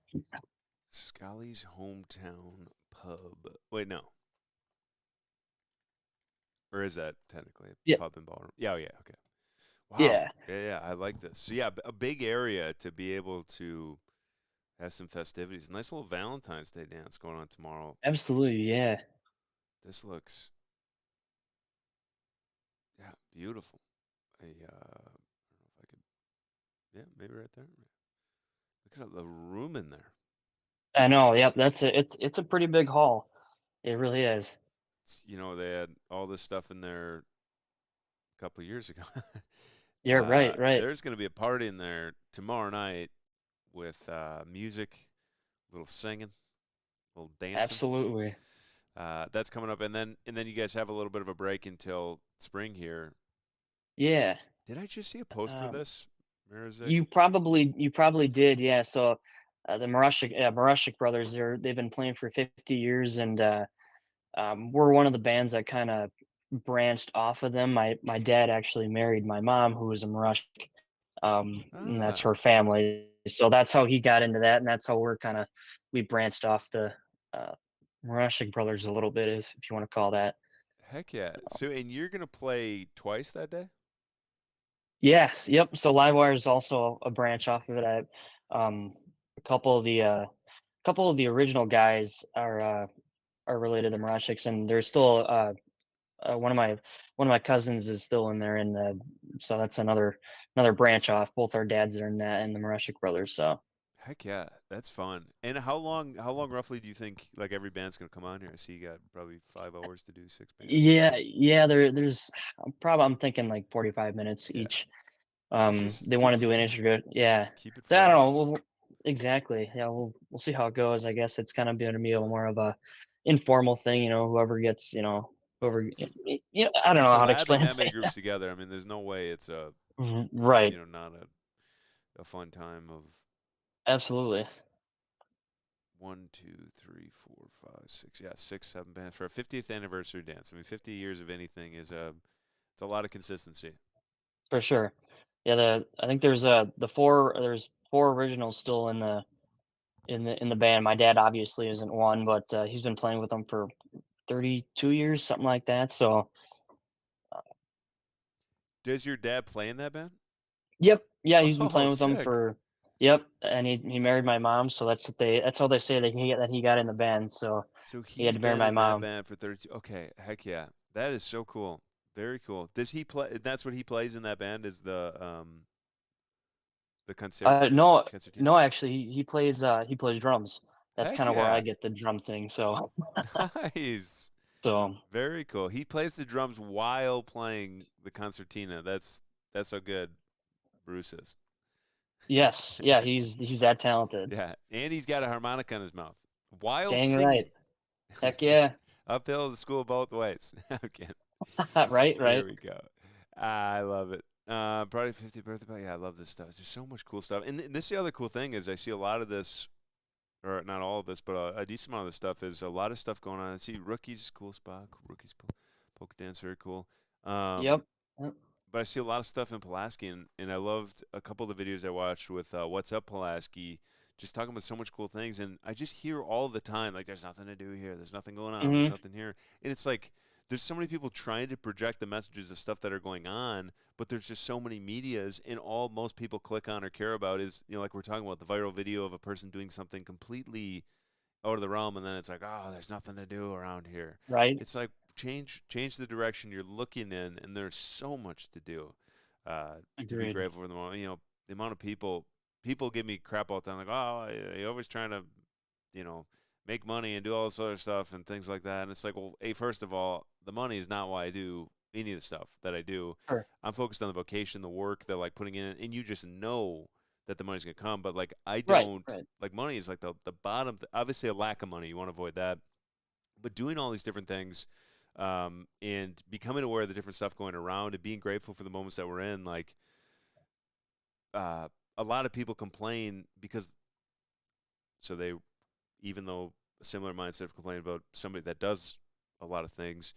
Scully's hometown pub. Wait, no. Or is that technically a Yeah, pub and ballroom? Yeah, oh, yeah, okay. Wow. yeah, Yeah, yeah, I like this. So yeah, a big area to be able to have some festivities. Nice little Valentine's Day dance going on tomorrow. absolutely, yeah. This looks, yeah, beautiful. I don't know if I could, yeah, maybe right there. Look at the room in there. I know. Yep, that's it. It's a pretty big haul. It really is. They had all this stuff in there a couple years ago. Yeah, right, right. There's going to be a party in there tomorrow night with music, a little singing, a little dancing. Absolutely. That's coming up, and then you guys have a little bit of a break until spring here. Yeah. Did I just see a post for Um, this? Where is it? you probably did. Yeah. So the Marashik brothers, they've been playing for 50 years, and we're one of the bands that kind of branched off of them. My dad actually married my mom, who was a Marashik, and that's Ah, her family. So that's how he got into that, and that's how we branched off the uh, Marashik brothers a little bit, is if you want to call that. heck yeah! So, and you're gonna play twice that day? Yes, yep. So Livewire is also a branch off of it. A couple of the original guys are related to Marashiks, and there's still one of my cousins is still in there, and so that's another branch off. Both our dads are in that, and the Marashik brothers. So Heck yeah, that's fun. And how long roughly do you think like every band's gonna come on here? I see you got probably 5 hours to do 6 bands. yeah, yeah. There's I'm thinking like 45 minutes Yeah, each. just They want to do an continue. intro. Yeah. Keep it So I don't know. fresh. Exactly. Yeah, we'll see how it goes. I guess it's kind of going to be a more of a informal thing. Whoever gets, whoever. I don't know how For to adding explain it that to many groups together, I mean, there's no way it's a you. Right. not a fun time of Absolutely. 1, 2, 3, 4, 5, 6, yeah, 6, 7 bands for a 50th anniversary dance. I mean, 50 years of anything is it's a lot of consistency. For sure. Yeah. I think there's four originals still in the band. My dad obviously isn't one, but he's been playing with them for 32 years, something like that. So Does your dad play in that band? yep. Yeah, he's been Oh, playing with them sick. for. Yep, and he married my mom, so that's how they say that he got in the band. So So he had he's to marry been my in that mom. band for 32. Okay, heck yeah. That is so cool. Very cool. Does he play? That's what he plays in that band is the No, concertina? no, actually, he plays drums. That's Heck kind of where I yeah. get the drum thing. So Nice. so Very cool. He plays the drums while playing the concertina. That's how good Bruce is. yes, yeah, he's that talented. Yeah, and he's got a harmonica in his mouth while Dang right. singing. Heck yeah. Uphill to school both ways. I'm kidding. Right, There right. we go. I love it. Probably 50th birthday. But yeah, I love this stuff. There's so much cool stuff. And this the other cool thing is I see a lot of this, or not all of this, but a decent amount of this stuff is a lot of stuff going on. I see rookies, cool spot. Rookies, polka dance, very cool. Um, Yep. Yep. but I see a lot of stuff in Pulaski, and I loved a couple of the videos I watched with What's Up Pulaski, just talking about so much cool things. And I just hear all the time, like, there's nothing to do here. There's nothing going on. There's Mhm. nothing here. And it's like, there's so many people trying to project the messages of stuff that are going on, but there's just so many medias, and all most people click on or care about is, like we're talking about, the viral video of a person doing something completely out of the realm, and then it's like, oh, there's nothing to do around here. Right. It's like change the direction you're looking in, and there's so much to do. To be Agreed. grateful for the moment. The amount of people give me crap all the time, like, oh, you're always trying to, you know, make money and do all this other stuff and things like that. And it's like, well, hey, first of all, the money is not why I do any of the stuff that I do. Sure. I'm focused on the vocation, the work, that like putting in it, and you just know that the money's gonna come. But like I Right, don't right. like money is like the bottom. Obviously, a lack of money, you want to avoid that. But doing all these different things, and becoming aware of the different stuff going around, and being grateful for the moments that we're in, like uh, a lot of people complain because so they even though a similar mindset of complaining about somebody that does a lot of things,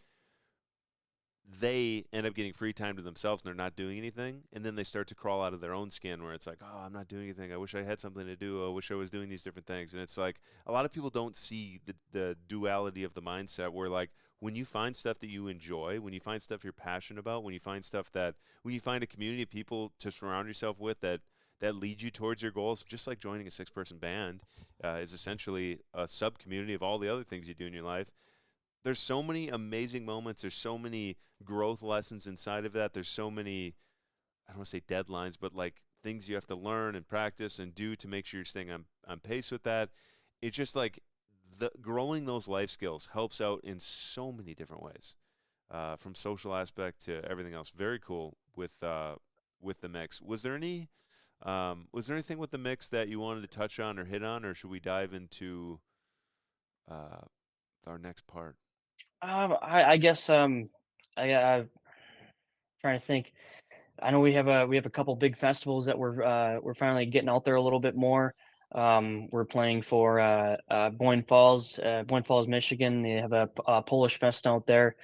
they end up getting free time to themselves and they're not doing anything. And then they start to crawl out of their own skin where it's like, oh, I'm not doing anything. I wish I had something to do. I wish I was doing these different things. And it's like a lot of people don't see the duality of the mindset where, like, when you find stuff that you enjoy, when you find stuff you're passionate about, when you find when you find a community of people to surround yourself with that lead you towards your goals, just like joining a 6-person band is essentially a sub community of all the other things you do in your life. There's so many amazing moments. There's so many growth lessons inside of that. There's so many, I don't want to say deadlines, but like things you have to learn and practice and do to make sure you're staying on pace with that. It's just like the growing those life skills helps out in so many different ways, from social aspect to everything else. Very cool with the mix. Was there anything with the mix that you wanted to touch on or hit on, or should we dive into uh, our next part? I guess I'm trying to think. I know we have a couple big festivals that we're finally getting out there a little bit more. We're playing for Boyne Falls, Michigan. They have a Polish fest out there,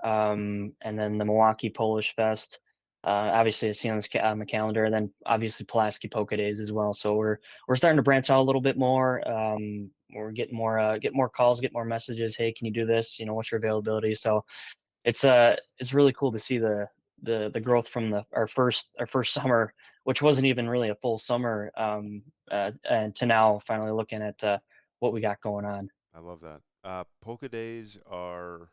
and then the Milwaukee Polish Fest. Obviously, I see on on the calendar, and then obviously Pulaski Polka Days as well. So we're starting to branch out a little bit more. We're getting more calls, get more messages. Hey, can you do this? You know, what's your availability? So it's really cool to see the growth from our first summer, which wasn't even really a full summer, and to now finally looking at what we got going on. I love that. Polka days are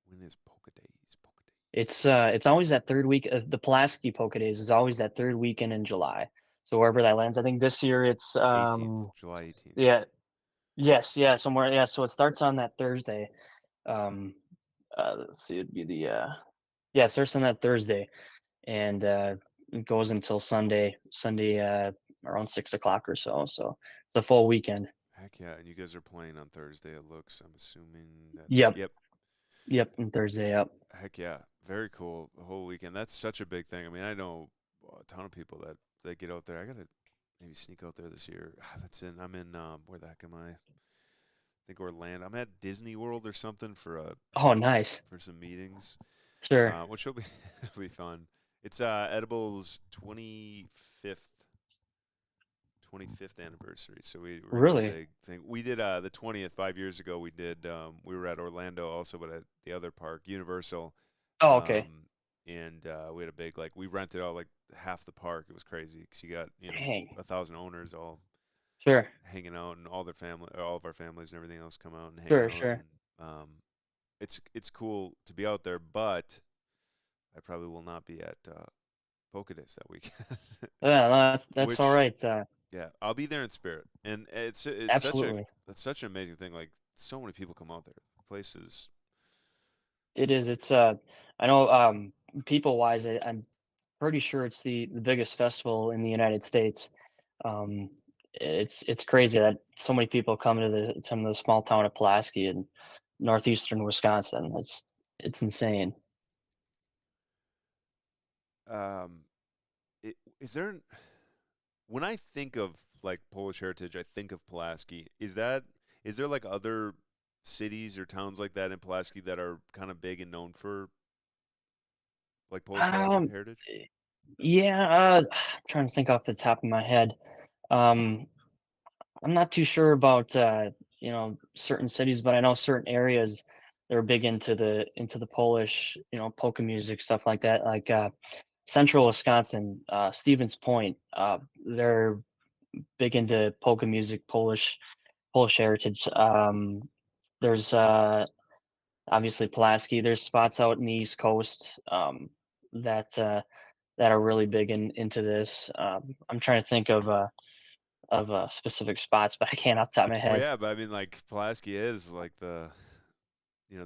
when is polka days? Polka days. It's always that third week. The Pulaski Polka Days is always that third weekend in July. So wherever that lands, I think this year it's 18th, July 18th. yeah, yes, yeah, somewhere, yeah. So it starts on that Thursday. Um, let's see, it'd be the yeah, it starts on that Thursday, and it goes until Sunday around 6 o'clock or so. So it's a full weekend. Heck yeah! And you guys are playing on Thursday. It looks. I'm assuming that's Yep, yep. yep, and Thursday up. Heck yeah! Very cool. The whole weekend. That's such a big thing. I mean, I know a ton of people that get out there. I gotta maybe sneak out there this year. That's in. I'm in. Where the heck am I? I think Orlando. I'm at Disney World or something Oh, nice. for some meetings, Sure. which will be it'll be fun. It's Edible's 25th anniversary. So we're gonna do a Really? big thing. We did the 20th 5 years ago. We did we were at Orlando also, but at the other park, Universal. Oh, okay. Um, and we had a big like we rented out like half the park. It was crazy because you got Dang. 1,000 owners all Sure. hanging out, and all their family, all of our families and everything else come out and hang Sure. out, Sure. and it's cool to be out there, but I probably will not be at Polka Days that weekend. Yeah. No, that's all Which right. yeah, I'll be there in spirit, and Absolutely. it's such an amazing thing. Like so many people come out there. Places. It is. I know. People wise, I'm pretty sure it's the biggest festival in the United States. Um, it's crazy that so many people come to the small town of Pulaski in northeastern Wisconsin. It's insane. Um, is there when I think of like Polish heritage, I think of Pulaski. Is there like other cities or towns like that in Pulaski that are kind of big and known for like Polish Um, heritage? yeah. I'm trying to think off the top of my head. Um, I'm not too sure about certain cities, but I know certain areas they're big into the Polish, polka music, stuff like that. Like central Wisconsin, Stevens Point, they're big into polka music, Polish heritage. There's obviously Pulaski. There's spots out in the East Coast that are really big into this. I'm trying to think of specific spots, but I can't off the top of my Well, head. yeah, but I mean, like Pulaski is like the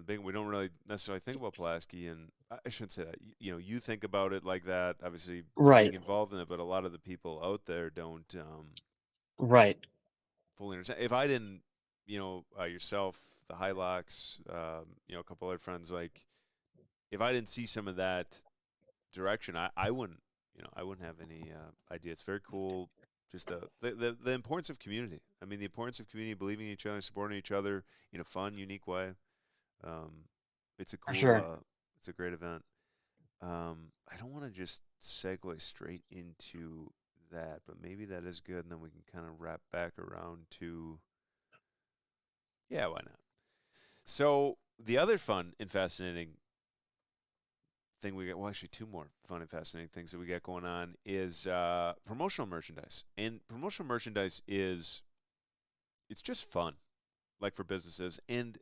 big. We don't really necessarily think about Pulaski, and I shouldn't say that. You think about it like that, obviously being Right, involved in it, but a lot of the people out there don't right, fully understand. If I didn't, yourself, the Hylocks, a couple other friends, like if I didn't see some of that direction, I wouldn't, I wouldn't have any idea. It's very cool. Just the importance of community. I mean, the importance of community, believing in each other, supporting each other in a fun, unique way. Um, it's a for cool, sure. it's a great event. I don't want to just segue straight into that, but maybe that is good, and then we can kind of wrap back around to, yeah, why not? So the other fun and fascinating thing we got, well, actually two more fun and fascinating things that we got going on is promotional merchandise. And promotional merchandise it's just fun, like for businesses. And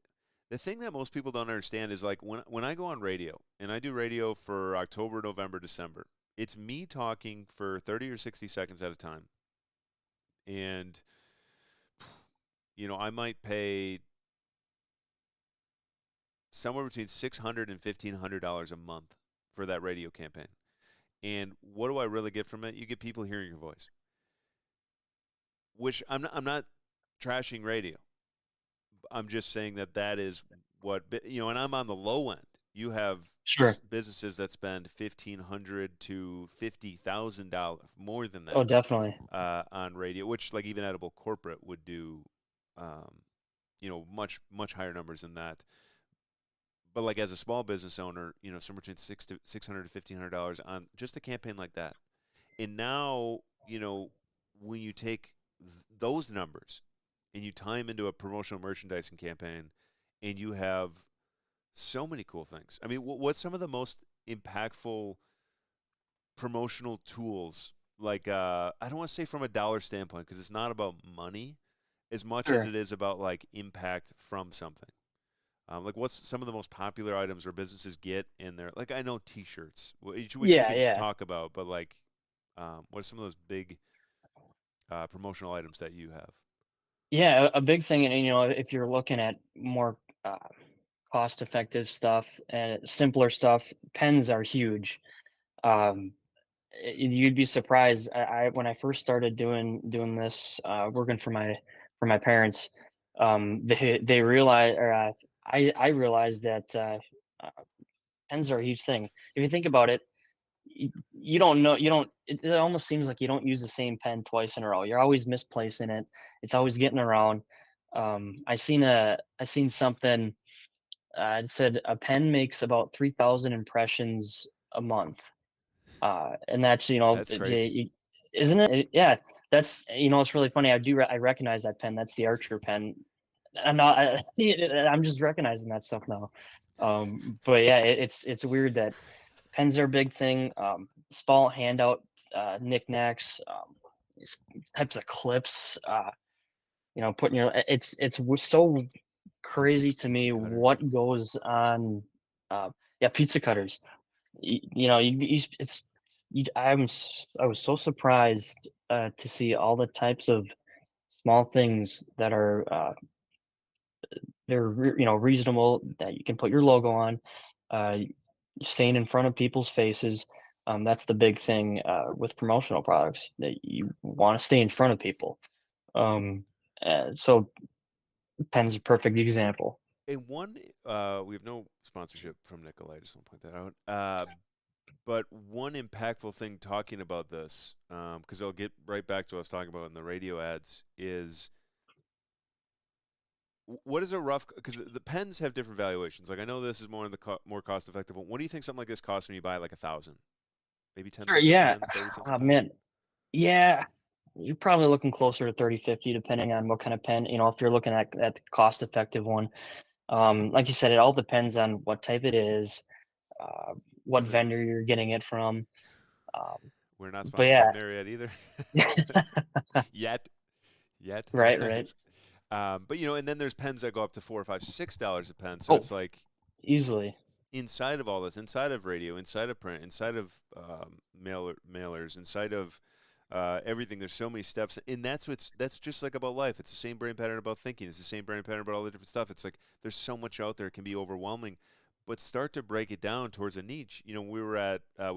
the thing that most people don't understand is like when I go on radio, and I do radio for October, November, December, it's me talking for 30 or 60 seconds at a time. And, I might pay somewhere between $600 and $1,500 a month for that radio campaign. And what do I really get from it? You get people hearing your voice, which I'm not trashing radio. I'm just saying that is what, and I'm on the low end. You have Sure. businesses that spend $1,500 to $50,000 more than Oh, that definitely. on radio, which like even edible corporate would do, um, much much higher numbers than that. But like as a small business owner, somewhere between $600 to $1,500 on just a campaign like that. And now, when you take those numbers and you tie them into a promotional merchandising campaign, and you have so many cool things. I mean, what's some of the most impactful promotional tools? Like, I don't want to say from a dollar standpoint because it's not about money as much as Sure. it is about like impact from something. Like, what's some of the most popular items where businesses get in there? Like, I know T-shirts, which you Yeah, can yeah, talk about, but like, what are some of those big promotional items that you have? yeah. A big thing, and if you're looking at more uh, cost-effective stuff and simpler stuff, pens are huge. Um, you'd be surprised. I when I first started doing this, working for my parents, they realized, or I realized that uh, pens are a huge thing. If you think about it, you don't know, you don't. It almost seems like you don't use the same pen twice in a row. You're always misplacing it. It's always getting around. I seen something. It said a pen makes about 3,000 impressions a month. And that's, That's crazy. isn't it? Yeah, that's, it's really funny. I recognize that pen. That's the Archer pen. I'm not, I'm just recognizing that stuff now. But yeah, it's weird that pens are a big thing. Small handout knickknacks, these types of clips. Putting your so crazy to pizza me cutters. what goes on. Uh, yeah, pizza cutters. It's I was so surprised to see all the types of small things that are reasonable that you can put your logo on, uh, staying in front of people's faces. That's the big thing with promotional products that you want to stay in front of people. Um, so pen's a perfect example. And one, we have no sponsorship from Nikolai. Just want to point that out. But one impactful thing talking about this, because I'll get right back to what I was talking about in the radio ads, is what is a rough? Because the pens have different valuations. Like I know this is more in the more cost effective one. What do you think something like this costs when you buy like 1,000? Maybe 10 Sure, cents a yeah. pen, 30 cents a Oh, pen. man, yeah. You're probably looking closer to 30, 50, depending on what kind of pen. If you're looking at the cost effective one. Like you said, it all depends on what type it is, uh, what So vendor you're getting it from. Um, we're not but sponsored by yeah, Marriott either. yet, yet. right, right. But and then there's pens that go up to $4 or $5, $6 a pen. So Oh, it's like easily. inside of all this, inside of radio, inside of print, inside of mailers, inside of everything. There's so many steps, and that's just like about life. It's the same brain pattern about thinking. It's the same brain pattern about all the different stuff. It's like there's so much out there; it can be overwhelming. But start to break it down towards a niche. We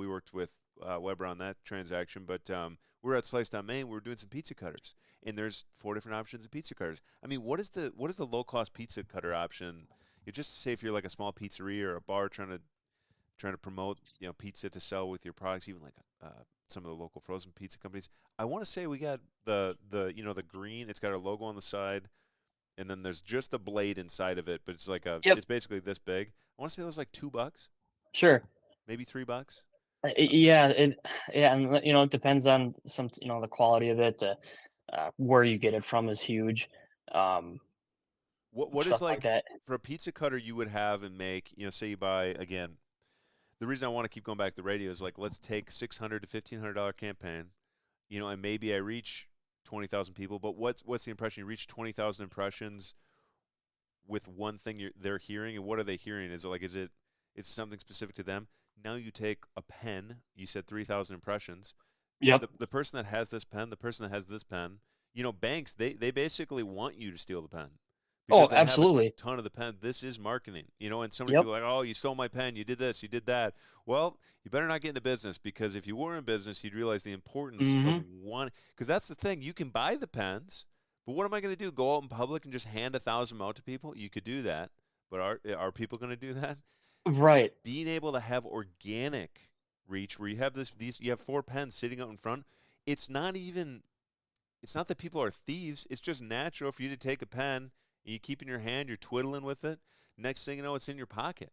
worked with Weber on that transaction, but we were at Slice Down Main. We were doing some pizza cutters, and there's 4 different options of pizza cutters. I mean, what is the low cost pizza cutter option? You just say if you're like a small pizzeria or a bar trying to promote pizza to sell with your products, even like some of the local frozen pizza companies. I want to say we got the green. It's got our logo on the side, and then there's just a blade inside of it, but Yep, it's basically this big. I want to say it was like $2, sure. maybe $3. Yeah, yeah, and it depends on the quality of it. Where you get it from is huge. Um, What is Stuff like like that. for a pizza cutter you would have and make? Say you buy again. The reason I want to keep going back to the radio is like let's take $600 to $1,500 campaign. And maybe I reach 20,000 people, but what's the impression? You reach 20,000 impressions with one thing they're hearing, and what are they hearing? Is it something specific to them? Now you take a pen. You said 3,000 impressions. Yep. The person that has this pen, the person that has this pen, banks they basically want you to steal the pen because Oh, they have a absolutely. ton of the pen. This is marketing, and so many Yep. people are like, oh, you stole my pen, you did this, you did that. Well, you better not get into business because if you were in business, you'd realize the importance of Mhm. one. Because that's the thing, you can buy the pens, but what am I going to do? Go out in public and just hand 1,000 out to people? You could do that, but are people going to do that? Right. Being able to have organic reach where you have you have 4 pens sitting out in front. It's not that people are thieves. It's just natural for you to take a pen and you keep it in your hand, you're twiddling with it. Next thing you know, it's in your pocket.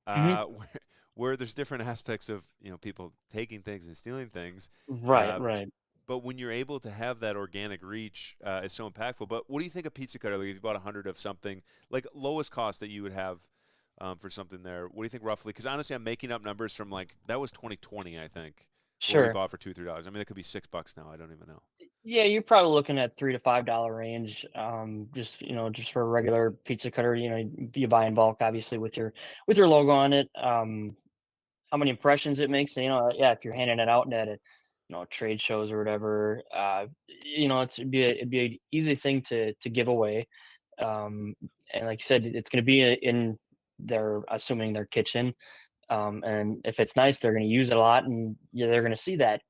Mhm. Where there's different aspects of people taking things and stealing things. Right, Uh, right. but when you're able to have that organic reach, is so impactful. But what do you think of pizza cutter? Like if you bought 100 of something, like lowest cost that you would have for something there, what do you think roughly? Because honestly, I'm making up numbers from like that was 2020, I think, where we Sure. bought for $2, $3. I mean, that could be $6 now. I don't even know. Yeah, you're probably looking at $3 to $5 range. Just for a regular pizza cutter. You buy in bulk, obviously, with your logo on it. How many impressions it makes? Yeah, if you're handing it out at trade shows or whatever, it'd be an easy thing to give away. Um, and like you said, it's going to be in their, assuming their kitchen. And if it's nice, they're going to use it a lot, and yeah, they're going to see that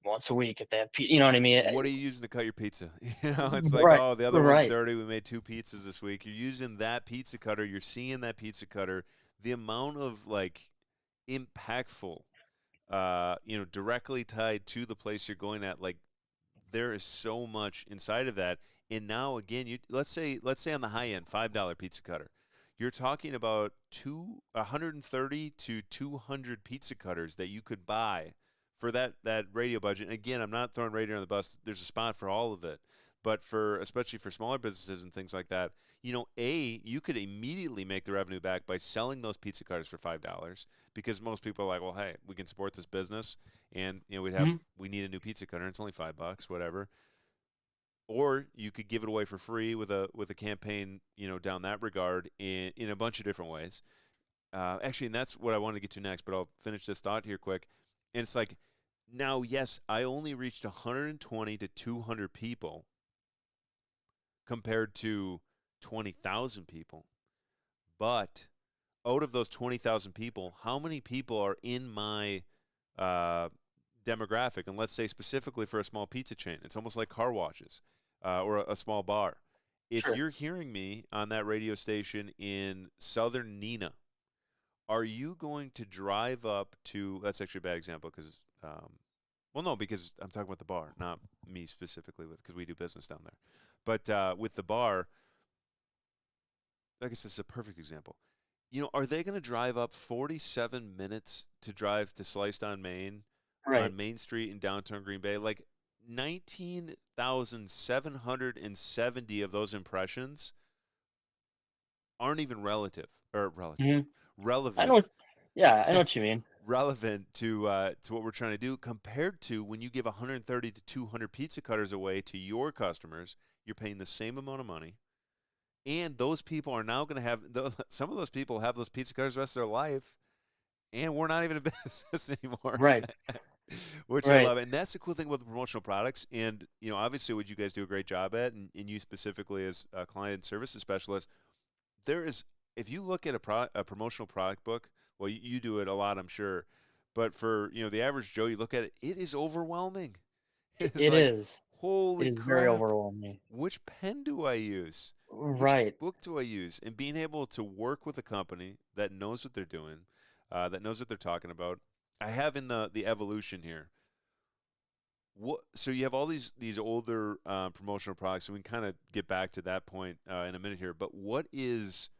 once a week if they have, you know what I mean? What are you using to cut your pizza? It's like, Right, oh, the other one's right. dirty. We made 2 pizzas this week. You're using that pizza cutter. You're seeing that pizza cutter. The amount of like impactful, directly tied to the place you're going at, like there is so much inside of that. And now again, let's say on the high end, $5 pizza cutter. You're talking about 130 to 200 pizza cutters that you could buy for that radio budget. And again, I'm not throwing radio on the bus. There's a spot for all of it. But especially for smaller businesses and things like that, you could immediately make the revenue back by selling those pizza cutters for $5 because most people are like, well, hey, we can support this business, and Mhm. we need a new pizza cutter. And it's only $5, whatever. Or you could give it away for free with a campaign, down that regard in a bunch of different ways. Actually, and that's what I wanted to get to next, but I'll finish this thought here quick. And it's like, now, yes, I only reached 120 to 200 people compared to 20,000 people. But out of those 20,000 people, how many people are in my uh, demographic? And let's say specifically for a small pizza chain, it's almost like car washes or a small bar. If Sure. you're hearing me on that radio station in southern Neenah, are you going to drive up to? That's actually a bad example because, well, no, because I'm talking about the bar, not me specifically, because we do business down there. But with the bar, I guess this is a perfect example. Are they going to drive up 47 minutes to drive to Sliced on Main, Right. on Main Street in downtown Green Bay? Like 19,770 of those impressions aren't even Hmm. I know. relevant Yeah, I know what you mean. relevant to what we're trying to do compared to when you give 130 to 200 pizza cutters away to your customers. You're paying the same amount of money, and those people are now going to have some of those people have those pizza cutters the rest of their life, and we're not even in business anymore. Right. Which I Right. love. And that's the cool thing about the promotional products. And, obviously what you guys do a great job at, and you specifically as a client services specialist, there is, if you look at a promotional product book, well, you do it a lot, I'm sure. But for, the average Joe, you look at it, it is overwhelming. It's It like, is. It holy is very crap. overwhelming. Which pen do I use? Which Right. book do I use? And being able to work with a company that knows what they're doing, that knows what they're talking about. I have in the evolution here. So you have all these older promotional products, and we can kind of get back to that point in a minute here. But what is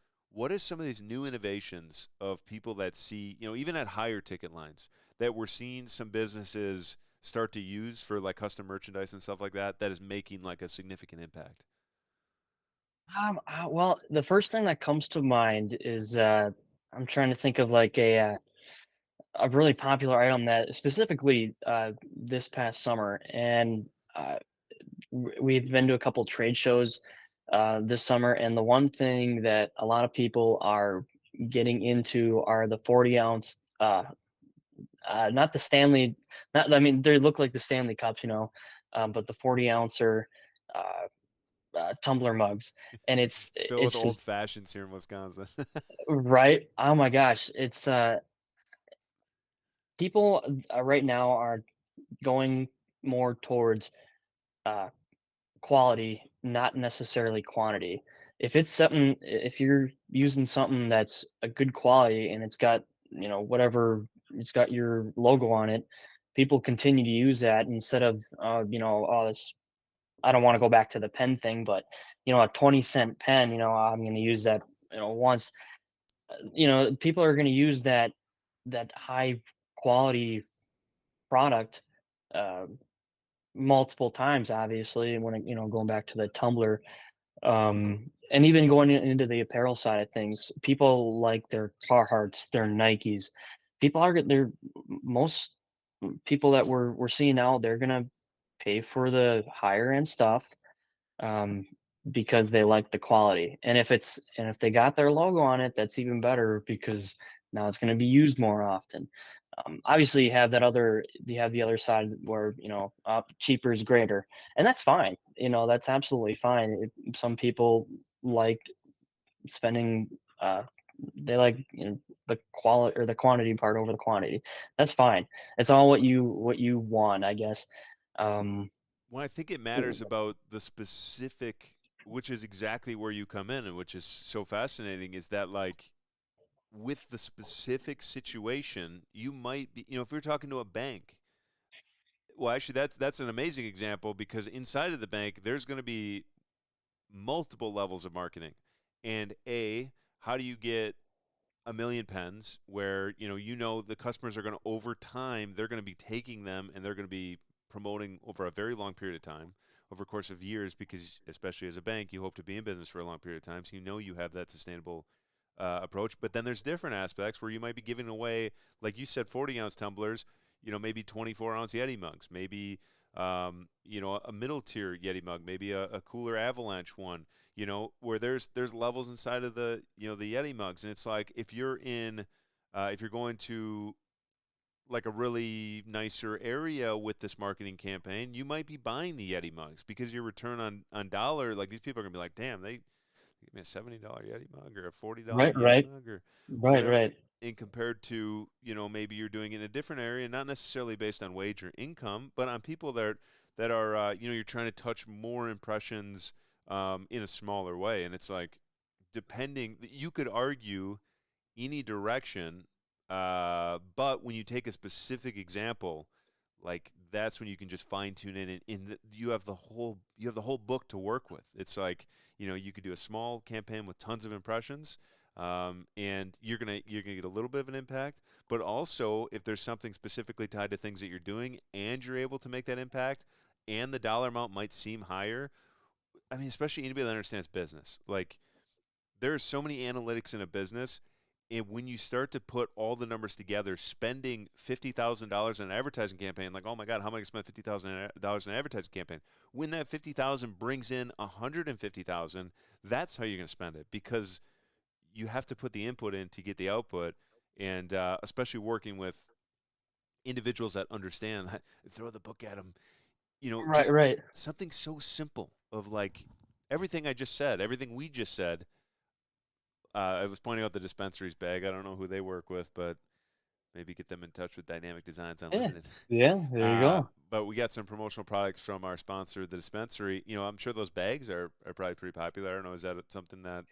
some of these new innovations of people that see, even at higher ticket lines, that we're seeing some businesses start to use for like custom merchandise and stuff like that, that is making like a significant impact? Well, the first thing that comes to mind is I'm trying to think of like a really popular item that specifically this past summer, and uh, we've been to a couple trade shows this summer, and the one thing that a lot of people are getting into are the 40-ounce, not the Stanley, not I mean they look like the Stanley cups, but the 40-ouncer tumbler mugs, and Fill with it's old just fashions here in Wisconsin. right. Oh my gosh, it's people right now are going more towards uh, quality, not necessarily quantity. If you're using something that's a good quality and it's got, whatever, it's got your logo on it, people continue to use that instead of, oh, this, I don't want to go back to the pen thing, but, a 20-cent pen, I'm going to use that, once, people are going to use that high quality product, uh, multiple times, obviously, when going back to the tumbler. And even going into the apparel side of things, people like their Carhartts, their Nikes. People are they're most people that we're seeing now, they're gonna pay for the higher end stuff, um, because they like the quality. And if they got their logo on it, that's even better because now it's going to be used more often. Obviously, you have the other side where cheaper is greater, and that's fine. That's absolutely fine. Some people like spending. They like the quality or the quantity part over the quantity. That's fine. It's all what you want, I guess. Um, Well, I think it matters about the specific, which is exactly where you come in, and which is so fascinating, is that like with the specific situation, you might be, if you're talking to a bank, well, actually, that's an amazing example because inside of the bank, there's going to be multiple levels of marketing, and how do you get a million pens where the customers are going to over time they're going to be taking them and they're going to be promoting over a very long period of time, over the course of years, because especially as a bank, you hope to be in business for a long period of time. So you have that sustainable approach. But then there's different aspects where you might be giving away, like you said, 40-ounce tumblers, maybe 24-ounce Yeti mugs, maybe, a middle tier Yeti mug, maybe a cooler Avalanche one, where there's levels inside of the Yeti mugs. And it's like, if you're going to like a really nicer area with this marketing campaign, you might be buying the Yeti mugs because your return on dollar, like these people are gonna be like, damn, they give me a $70 Yeti mug or a $40 Right, Yeti right, mug or right, whatever. right. And compared to, maybe you're doing it in a different area, not necessarily based on wage or income, but on people that are, you're trying to touch more impressions in a smaller way. And it's like, you could argue any direction, but when you take a specific example, like that's when you can just fine tune in, and you have the whole book to work with. It's like, you could do a small campaign with tons of impressions, and you're gonna get a little bit of an impact. But also, if there's something specifically tied to things that you're doing, and you're able to make that impact, and the dollar amount might seem higher. I mean, especially anybody that understands business, like there are so many analytics in a business, and when you start to put all the numbers together, spending $50,000 in an advertising campaign, like, oh my God, how am I going to spend $50,000 in an advertising campaign? When that 50,000 brings in 150,000, that's how you're going to spend it, because you have to put the input in to get the output, and especially working with individuals that understand. Throw the book at them, Right, just right. something so simple of like everything I just said, everything we just said. I was pointing out the dispensaries bag. I don't know who they work with, but maybe get them in touch with Dynamic Designs Yeah, Unlimited. yeah. There you go. But we got some promotional products from our sponsor, the dispensary. I'm sure those bags are probably pretty popular. I don't know. Is that something that,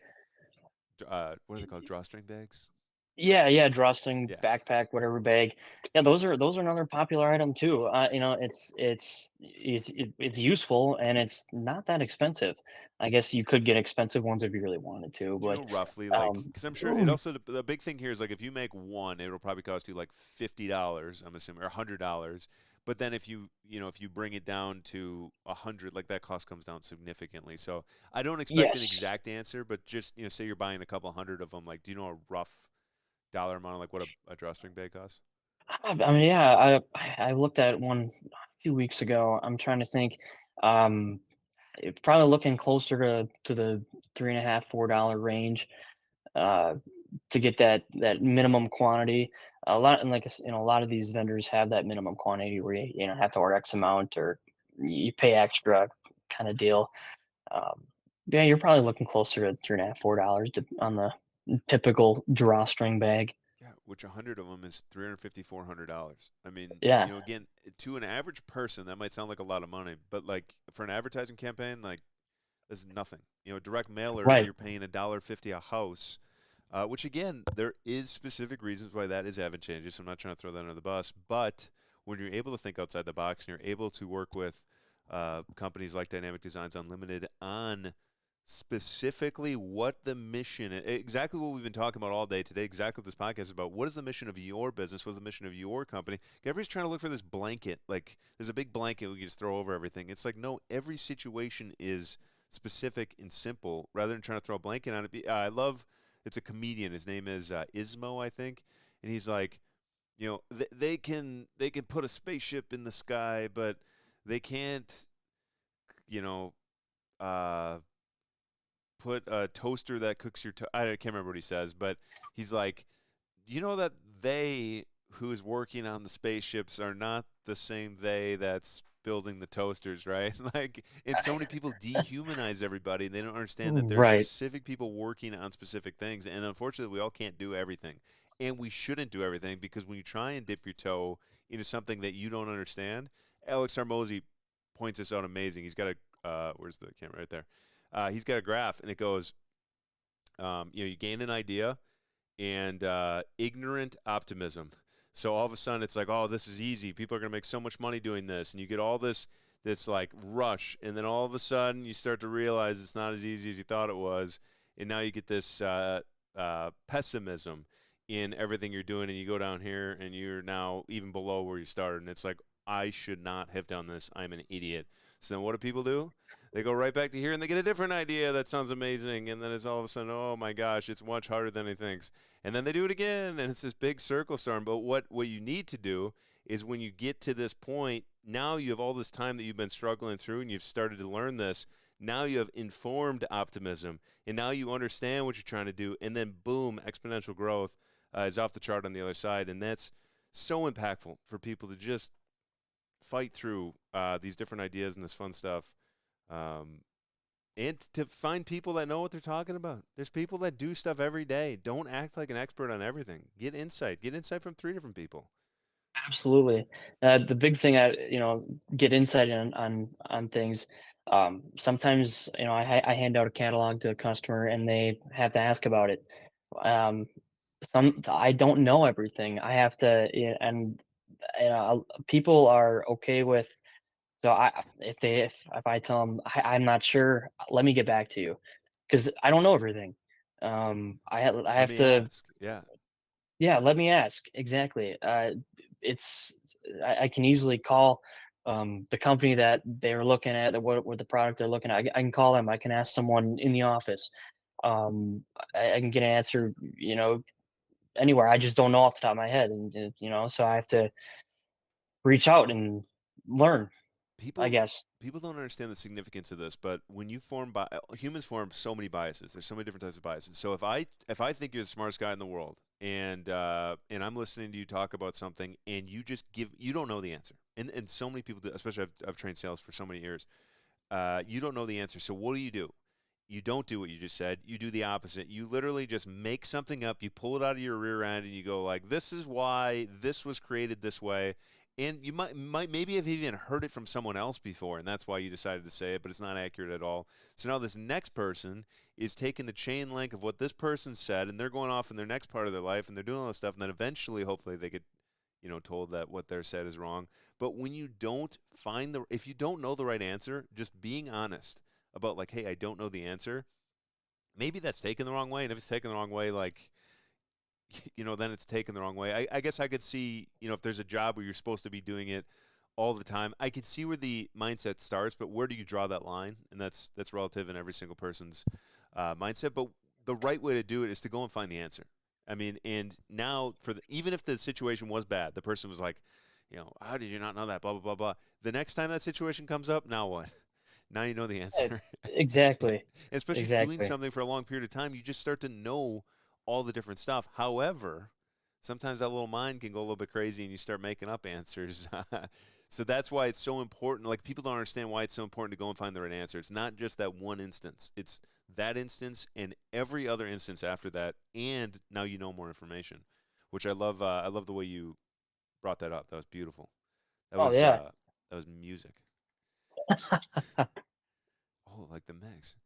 what are they called? Drawstring bags? Yeah, yeah, drawstring, Yeah. backpack, whatever bag. Yeah, those are another popular item too. It's useful and it's not that expensive. I guess you could get expensive ones if you really wanted to, Do you but know roughly, like, um, because I'm sure it also, the big thing here is like if you make one, it'll probably cost you like $50, I'm assuming, or $100. But then if you bring it down to 100, like that cost comes down significantly. So I don't expect an yes. exact answer, but just, say you're buying a couple hundred of them, like, do you know a rough dollar amount of like what a drawstring bag costs? I mean, yeah, I looked at one a few weeks ago. I'm trying to think. Um, Probably looking closer to the 3.5, $4 range. Uh, to get that minimum quantity. A lot, and like a lot of these vendors have that minimum quantity where you have to order X amount or you pay extra kind of deal. Um, yeah, you're probably looking closer to 3.5, $4 on the typical drawstring bag. Yeah, which 100 of them is $350, $400. I mean, Yeah, again, to an average person, that might sound like a lot of money, but like for an advertising campaign, like this is nothing. Direct mailer, right. you're paying $1.50 a house, which again, there is specific reasons why that is advantageous. I'm not trying to throw that under the bus, but when you're able to think outside the box and you're able to work with companies like Dynamic Designs Unlimited on specifically what the mission, exactly what we've been talking about all day today, exactly what this podcast is about. What is the mission of your business? What's the mission of your company? Everybody's trying to look for this blanket. Like there's a big blanket we can just throw over everything. It's like, no, every situation is specific and simple rather than trying to throw a blanket on it. I love, it's a comedian. His name is Ismo, I think. And he's like, they can put a spaceship in the sky, but they can't, you know, uh, put a toaster that cooks your I can't remember what he says, but he's like, you know that they who's working on the spaceships are not the same they that's building the toasters, right? Like, and so many people dehumanize everybody, and they don't understand that there's Right. specific people working on specific things, and unfortunately, we all can't do everything, and we shouldn't do everything because when you try and dip your toe into something that you don't understand, Alex Harmozy points this out amazing. He's got a where's the camera right there? He's got a graph, and it goes, you gain an idea and ignorant optimism. So all of a sudden, it's like, oh, this is easy. People are going to make so much money doing this, and you get all this like rush, and then all of a sudden, you start to realize it's not as easy as you thought it was, and now you get this pessimism in everything you're doing, and you go down here, and you're now even below where you started, and it's like, I should not have done this. I'm an idiot. So then what do people do? They go right back to here and they get a different idea that sounds amazing, and then it's all of a sudden, oh my gosh, it's much harder than he thinks. And then they do it again, and it's this big circle storm. But what you need to do is when you get to this point, now you have all this time that you've been struggling through, and you've started to learn this. Now you have informed optimism, and now you understand what you're trying to do, and then boom, exponential growth is off the chart on the other side, and that's so impactful for people to just fight through these different ideas and this fun stuff. Um, and to find people that know what they're talking about. There's people that do stuff every day. Don't act like an expert on everything. Get insight. Get insight from 3 different people. Absolutely. The big thing get insight on things. Sometimes, I hand out a catalog to a customer and they have to ask about it. Um, I don't know everything. I have to, yeah, and people are okay with. So if I tell them I'm not sure, let me get back to you because I don't know everything. I Let have me to. ask. Yeah. Yeah, let me ask. Exactly. It's I can easily call the company that they were looking at, what the product they're looking at. I can call them. I can ask someone in the office. I can get an answer, anywhere. I just don't know off the top of my head, and so I have to reach out and learn. I People guess. people don't understand the significance of this, but when you humans form so many biases. There's so many different types of biases. So if I think you're the smartest guy in the world, and I'm listening to you talk about something, and you don't know the answer, and so many people do, especially I've trained sales for so many years. You don't know the answer. So what do? You don't do what you just said. You do the opposite. You literally just make something up. You pull it out of your rear end, and you go like, "This is why this was created this way." And you might maybe have even heard it from someone else before, and that's why you decided to say it, but it's not accurate at all. So now this next person is taking the chain link of what this person said, and they're going off in their next part of their life, and they're doing all this stuff, and then eventually, hopefully, they get told that what they're said is wrong. But when you don't if you don't know the right answer, just being honest about like, hey, I don't know the answer. Maybe that's taken the wrong way, and if it's taken the wrong way, like, then it's taken the wrong way. I guess I could see, if there's a job where you're supposed to be doing it all the time, I could see where the mindset starts, but where do you draw that line? And that's relative in every single person's mindset. But the right way to do it is to go and find the answer. I mean, and now even if the situation was bad, the person was like, how did you not know that? Blah blah blah blah. The next time that situation comes up, now what? Now you know the Yeah, answer. exactly. Especially doing Exactly. something for a long period of time, you just start to know all the different stuff. However, sometimes that little mind can go a little bit crazy and you start making up answers. So that's why it's so important. Like, people don't understand why it's so important to go and find the right answer. It's not just that one instance. It's that instance and every other instance after that, and now you know more information, which I love. I love the way you brought that up. That was beautiful. That Oh was yeah. uh, that was music. Oh, like the mix.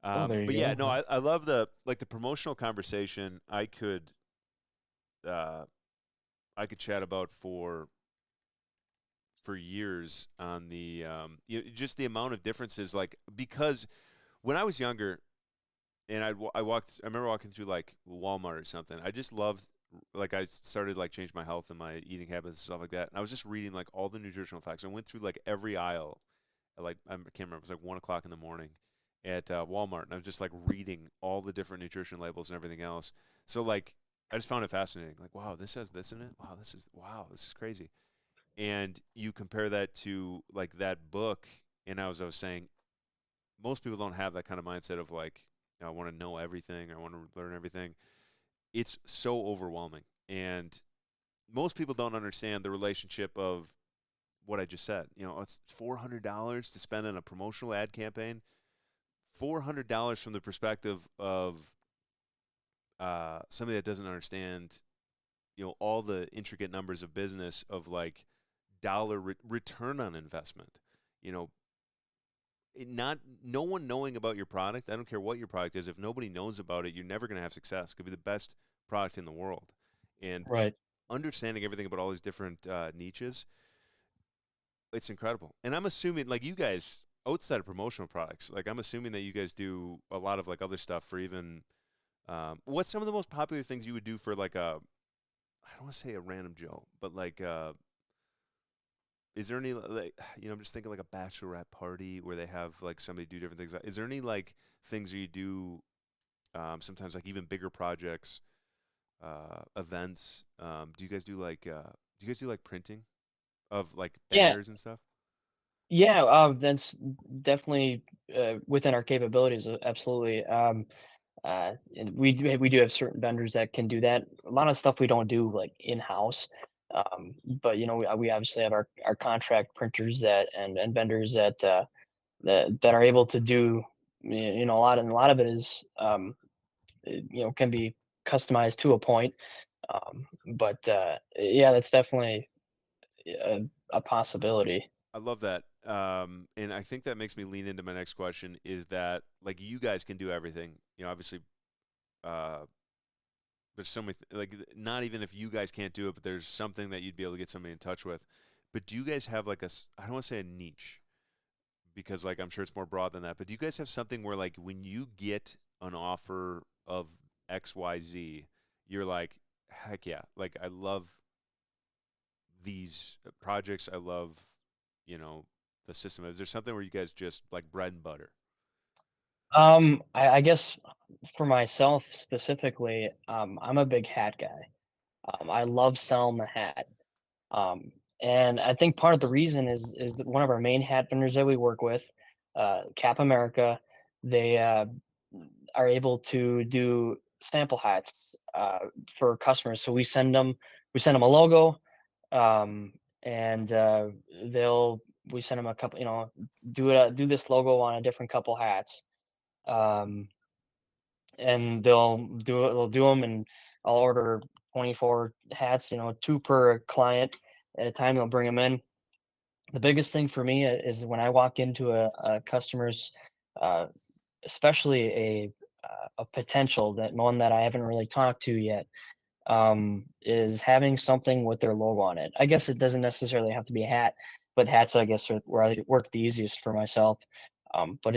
Oh, there But you yeah, go. no, I love the promotional conversation. Uh, I could chat about for years on the just the amount of differences. Like, because when I was younger and I remember walking through like Walmart or something. I just loved, like, I started like change my health and my eating habits and stuff like that. And I was just reading like all the nutritional facts. I went through like every aisle. Like, I can't remember. It was like 1 o'clock in the morning at Walmart, and I was just like reading all the different nutrition labels and everything else. So like, I just found it fascinating. Like, wow, this has this in it. Wow, this is crazy. And you compare that to like that book, and as I was saying, most people don't have that kind of mindset of like, I want to know everything, I want to learn everything. It's so overwhelming, and most people don't understand the relationship of what I just said. It's $400 to spend on a promotional ad campaign. $400 from the perspective of somebody that doesn't understand, all the intricate numbers of business of like dollar return on investment. You know, not no one knowing about your product. I don't care what your product is. If nobody knows about it, you're never going to have success. It could be the best product in the world, and Right. understanding everything about all these different niches, it's incredible. And I'm assuming, like, you guys, outside of promotional products, like, I'm assuming that you guys do a lot of like other stuff for even. What's some of the most popular things you would do for like I don't want to say a random Joe, but like is there any like I'm just thinking like a bachelorette party where they have like somebody do different things. Is there any like things that you do sometimes like even bigger projects, events? Do you guys do like printing of like Yeah, banners and stuff? yeah, that's definitely within our capabilities. Absolutely. And we do have certain vendors that can do that. A lot of stuff we don't do like in house. But we obviously have our contract printers that and vendors that are able to do a lot, and a lot of it is can be customized to a point. But yeah, that's definitely a possibility. I love that. And I think that makes me lean into my next question is that like you guys can do everything. Obviously, uh, there's so many like not even if you guys can't do it, but there's something that you'd be able to get somebody in touch with. But do you guys have like I don't want to say a niche because like I'm sure it's more broad than that. But do you guys have something where like when you get an offer of XYZ, you're like, heck yeah, like I love these projects. I love, you know, the system. Is there something where you guys just like bread and butter? I guess for myself specifically, I'm a big hat guy. I love selling the hat. Um, and I think part of the reason is that one of our main hat vendors that we work with, Cap America, they are able to do sample hats for customers. So we send them a logo, um, and they'll we send them a couple, do this logo on a different couple hats. Um, and they'll do them, and I'll order 24 hats, two per client at a time. They'll bring them in. The biggest thing for me is when I walk into a customer's, uh, especially a potential that one that I haven't really talked to yet, is having something with their logo on it. I guess it doesn't necessarily have to be a hat, but hats, I guess, are where I work the easiest for myself. But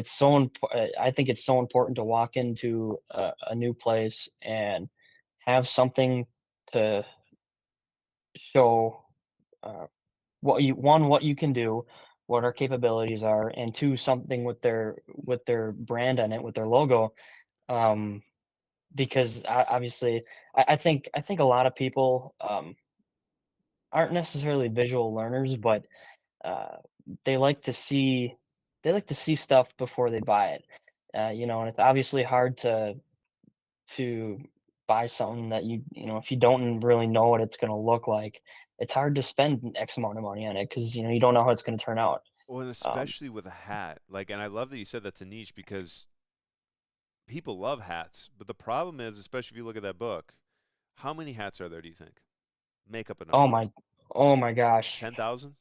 I think it's so important to walk into a new place and have something to show uh, what you can do, what our capabilities are, and two, something with their brand on it, with their logo. Um, because obviously, I think a lot of people aren't necessarily visual learners, but uh, they like to see they like to see stuff before they buy it. And it's obviously hard to buy something that if you don't really know what it's going to look like, it's hard to spend X amount of money on it because you don't know how it's going to turn out. Well, and Um, especially with a hat, like, and I love that you said that's a niche because people love hats. But the problem is, especially if you look at that book, how many hats are there? Do you think? Make up a oh number. my, oh my gosh. 10,000?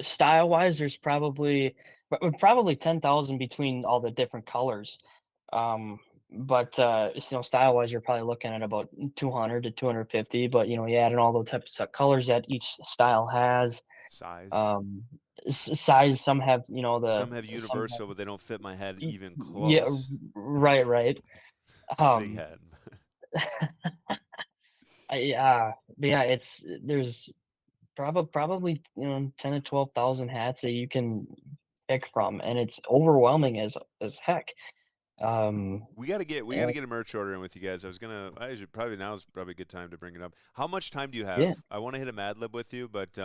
Style wise, there's probably 10,000 between all the different colors. But style wise, you're probably looking at about 200 to 250. But you add in all the types of colors that each style has. Size? Um, Size, some have Some have some have, universal, but they don't fit my head even yeah, close. right, right. Big Um, head. but yeah, there's probably 10 to 12,000 hats that you can pick from, and it's overwhelming as heck. We gotta And get a merch order in with you guys. I should probably now is probably a good time to bring it up. How much time do you yeah, have? I want to hit a Mad Lib with you, but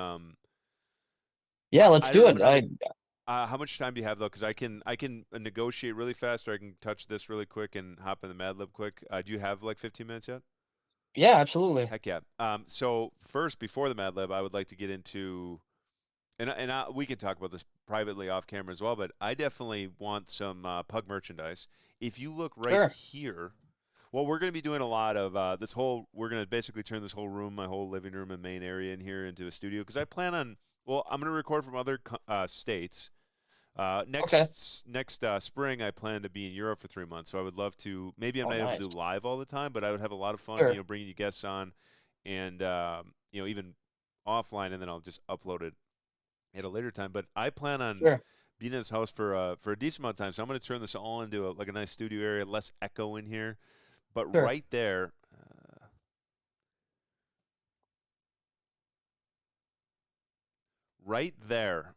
yeah, let's I don't do know it. what other. How much time do you have though? Because I can negotiate really fast, or I can touch this really quick and hop in the Mad Lib quick. Do you have like 15 minutes yet? Yeah, absolutely. Heck yeah. So first, before the Mad Lib, I would like to get into, we can talk about this privately off camera as well, but I definitely want some Pug merchandise. If you look right Sure, here, well, we're going to be doing a lot of we're going to basically turn this whole room, my whole living room and main area in here into a studio because I plan on, well, I'm going to record from other states. okay. Next spring, I plan to be in Europe for 3 months. So I would love to. Maybe I'm Oh, not able to do nice. live all the time, but I would have a lot of fun, Sure, bringing you guests on, and even offline, and then I'll just upload it at a later time. But I plan on sure, being in this house for a decent amount of time. So I'm going to turn this all into like a nice studio area, less echo in here. But sure. right there, right there.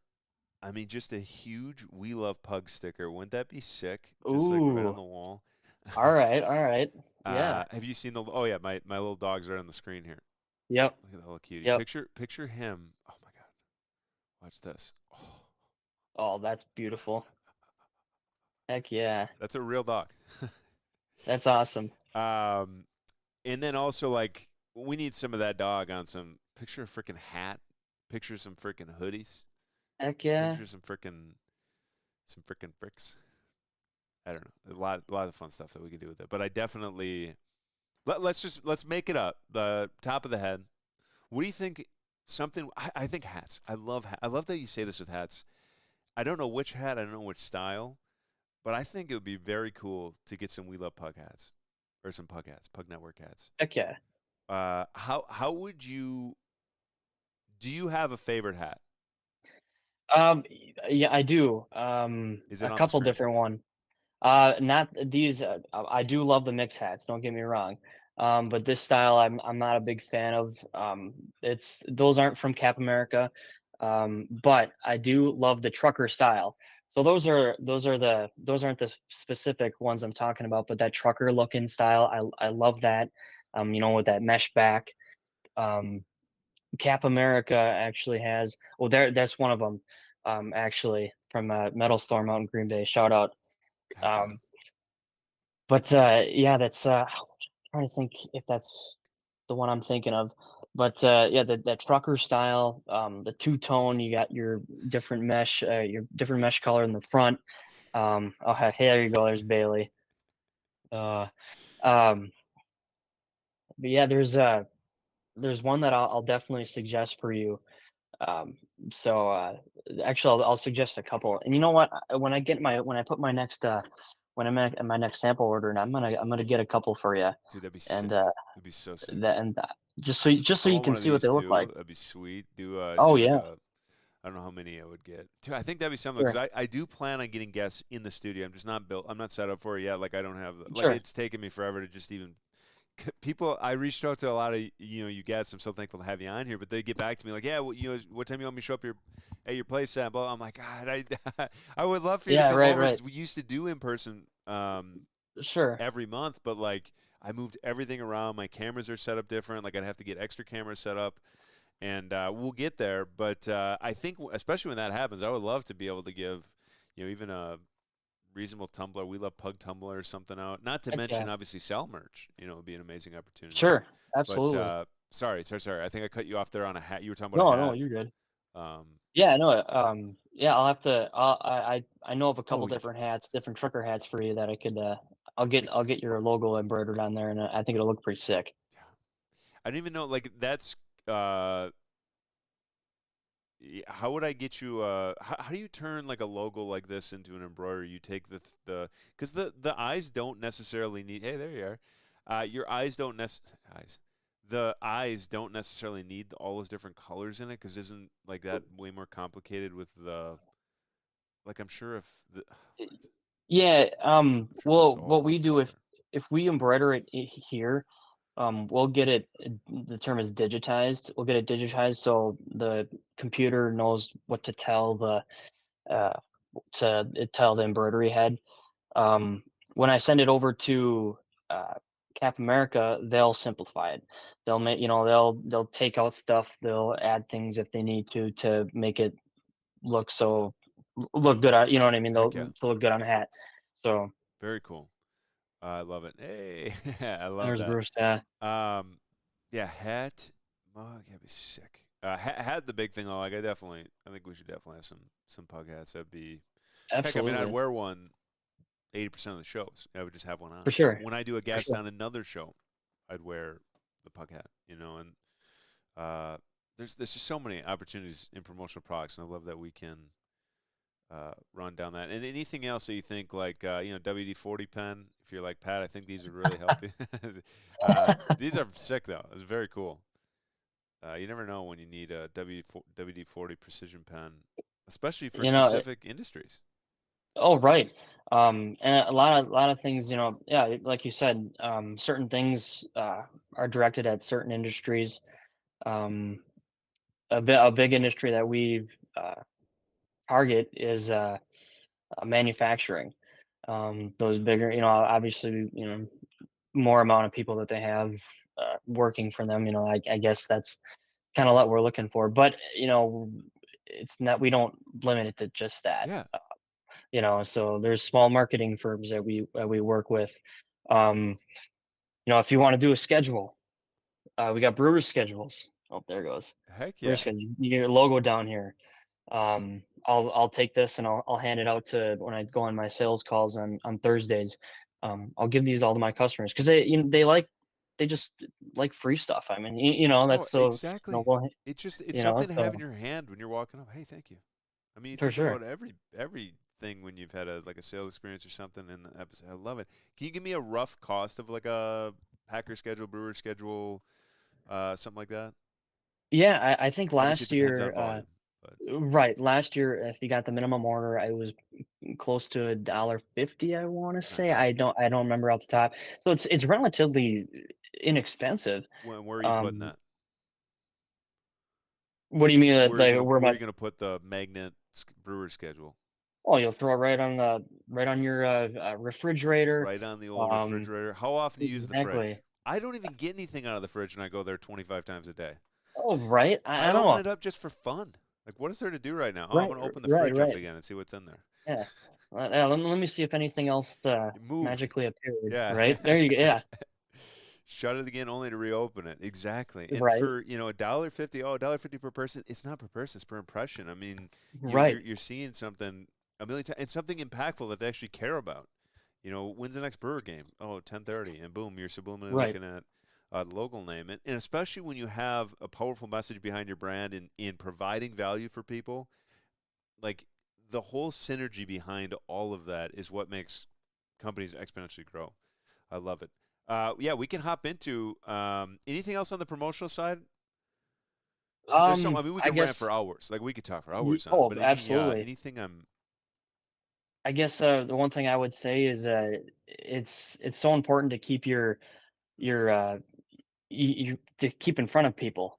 I mean, just a huge "We Love Pug" sticker. Wouldn't that be sick? Just like right on Ooh. the wall. All right. All right. Yeah. Have you seen the? Oh yeah, my little dog's right on the screen here. Yep. Look at that little cutie. Yep. Picture him. Oh my God, watch this. Oh, Oh, that's beautiful. Heck yeah. that's a real dog. That's awesome. um, and then also like we need some of that dog on some. Picture a freaking hat. Picture some freaking hoodies. Heck yeah. Picture some freaking fricks. I don't know. A lot of fun stuff that we can do with it. But I definitely let's make it up. The top of the head. What do you think? Something. I think hats. I love that you say this with hats. I don't know which hat. I don't know which style. But I think it would be very cool to get some We Love Pug hats or some Pug hats, Pug Network hats. Heck yeah. How would you? Do you have a favorite hat? Yeah, I do. Is it A on the couple screen? different one. Not these. I do love the mix hats. Don't get me wrong. But this style, I'm not a big fan of. It's those aren't from Cap America. But I do love the trucker style. So those aren't the specific ones I'm talking about, but that trucker looking style, I love that. With that mesh back. Um, Cap America actually has. Well, that's one of them. Actually, from Metal Storm out in Green Bay. Shout out. Heck yeah. Um, but yeah, that's. I'm trying to think if that's the one I'm thinking of. But yeah, that trucker style, the two tone. You got your different mesh color in the front. Oh, hey, there you go. There's Bailey. Uh, um, but yeah, there's one that I'll definitely suggest for you. Um, so actually, I'll suggest a couple. And you know what? When I put my next when I'm at my next sample order, and I'm gonna get a couple for you. Dude, that'd be And sick. That'd be so sick. that and just so I you want can one of see what these they look too. like. That'd be sweet. Oh Do like yeah, a. I don't know how many I would get. Dude, I think that'd be something because sure, I do plan on getting guests in the studio. I'm just not built. I'm not set up for it yet. Like I don't have. Like sure, it's taken me forever to just even. People, I reached out to a lot of you guests. I'm so thankful to have you on here. But they get back to me like, yeah, well, what time you want me to show up at your place sample? I'm like, God, I would love for you to yeah, come right, over right, because we used to do in person. sure, Every month, but like I moved everything around. My cameras are set up different. Like I'd have to get extra cameras set up, and we'll get there. But I think, especially when that happens, I would love to be able to give, even a reasonable tumbler. We love Pug tumbler or something out. Not to heck mention, yeah, obviously, sell merch. Would be an amazing opportunity. sure, But absolutely. sorry. I think I cut you off there on a hat. You were talking about a No, no, hat. you're good. Um, Yeah, no, yeah, I'll have to. I know of a couple oh, your different place. hats, different trucker hats for you that I could. I'll get your logo embroidered on there, and I think it'll look pretty sick. Yeah. I don't even know. Like that's. Uh, how would I get you? How do you turn like a logo like this into an embroidery? You take because the eyes don't necessarily need. Hey, there you are. Your eyes don't eyes. The eyes don't necessarily need all those different colors in it because isn't like that way more complicated with the like I'm sure if the Yeah. I'm sure if it was Well, all what one we do color. if we embroider it here, we'll get it. The term is digitized. We'll get it digitized so the computer knows what to tell uh tell the embroidery head. When I send it over to uh, Cap America, they'll simplify it. They'll take out stuff. They'll add things if they need to make it look good on. You know what I mean? Heck yeah, To look good on a hat. So very cool. I love it. Hey, I love there's that. Bruce. Yeah, Um, yeah, hat, mug, that'd be sick. Hat the big thing. Like I think we should definitely have some pug hats. That'd be heck. I mean, I'd absolutely, wear one 80% of the shows. I would just have one for on. sure, When I do a for guest sure. on another show, I'd wear the pug hat. And uh, there's just so many opportunities in promotional products, and I love that we can run down that. And anything else that you think, like WD-40 pen? If you're like Pat, I think these would really help you. These are sick though. It's very cool. You never know when you need a WD-40 precision pen, especially for You know. specific industries. Oh, right. And a lot of things. Yeah, like you said, certain things are directed at certain industries. Um, a big industry that we've target is manufacturing. Those bigger, obviously, more amount of people that they have working for them. I guess that's kind of what we're looking for. But it's not. We don't limit it to just that. Yeah. So there's small marketing firms that we work with. Um, if you want to do a schedule, we got brewer schedules. Oh, there it goes. Heck Brewer yeah. schedule. You get your logo down here. I'll take this and I'll hand it out to when I go on my sales calls on Thursdays. I'll give these all to my customers because they just like free stuff. I mean, Oh, that's so exactly. well, It's something to have in so your hand when you're walking up. Hey, thank you. I mean, you for think sure. about everything when you've had a sales experience or something in the episode. I love it. Can you give me a rough cost of like a packer schedule, brewer schedule, something like that? Yeah, I think Obviously, it last depends year, on volume, but right, last year, if you got the minimum order, I was close to $1.50, I want to say. nice. I don't remember off the top. So it's relatively inexpensive. Where are you putting Um, that? what do you mean? Where are you Like gonna where am where are I? you gonna put the magnet brewer schedule? Oh, you'll throw it right on your refrigerator. Right on the old Um, refrigerator. How often do you use the fridge? exactly. I don't even get anything out of the fridge when I go there 25 times a day. Oh, right. I I don't open know. it up just for fun. Like, what is there to do right now? Oh, I'm Right, gonna open the right, fridge up right. again and see what's in there. Yeah. Let me see if anything else It moved. magically appeared. Yeah. Right there, you go. Yeah. Shut it again only to reopen it. Exactly. And Right, for, $1.50, $1.50 per person, it's not per person, it's per impression. I mean, right, you're seeing something a million times and something impactful that they actually care about. When's the next Brewer game? Oh, 10:30, and boom, you're subliminally right. looking at the local name. And especially when you have a powerful message behind your brand in providing value for people, like the whole synergy behind all of that is what makes companies exponentially grow. I love it. Yeah, we can hop into anything else on the promotional side. There's so I mean we I can rant guess. for hours. Like we could talk for hours on it. Oh, But absolutely. anything I'm I guess the one thing I would say is it's so important to keep your you to keep in front of people.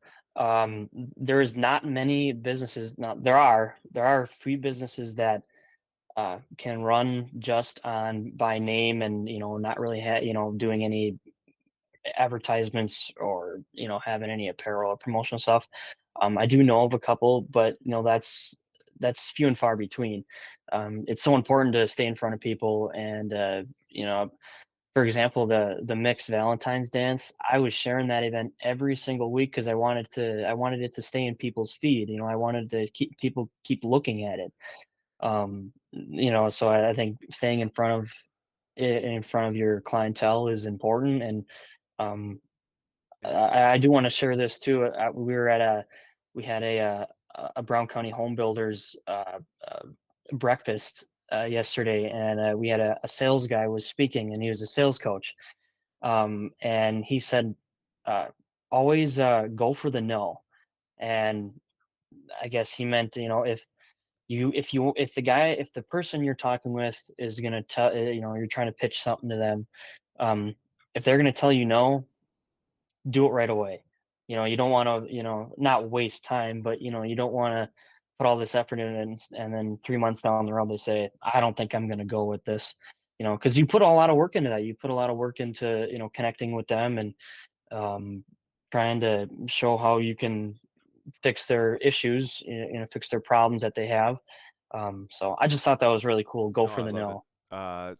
There's not many businesses. Now there are few businesses that can run just on by name and not really doing any advertisements or having any apparel or promotional stuff. I do know of a couple, but that's few and far between. It's so important to stay in front of people and you know for example, the mixed Valentine's dance, I was sharing that event every single week because I wanted it to stay in people's feed. I wanted to keep people keep looking at it. So I think staying in front of your clientele is important. And um, yeah, I do want to share this too. We had a Brown County Home Builders breakfast yesterday, and we had a sales guy was speaking, and he was a sales coach. And he said, uh, always go for the no. And I guess he meant, if the person you're talking with is going to tell, you're trying to pitch something to them, um, if they're going to tell you no, do it right away. You don't want to, not waste time, but you don't want to put all this effort in and then 3 months down the road they say, I don't think I'm going to go with this. Because you put a lot of work into that. You put a lot of work into connecting with them and um, trying to show how you can fix their issues, fix their problems that they have. So I just thought that was really cool. Go no, for I the love it. no.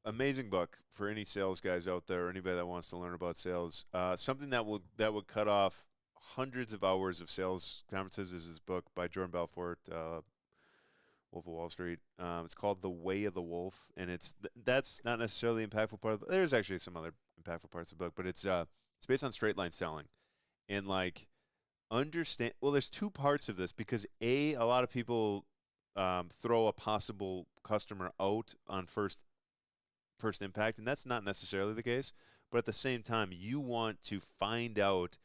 Amazing book for any sales guys out there, or anybody that wants to learn about sales. Something that would cut off hundreds of hours of sales conferences is this book by Jordan Belfort, Wolf of Wall Street. It's called The Way of the Wolf, and that's not necessarily the impactful part. There's actually some other impactful parts of the book, but it's based on straight line selling and like understand. Well, there's two parts of this because a lot of people throw a possible customer out on first impact, and that's not necessarily the case. But at the same time, you want to find out.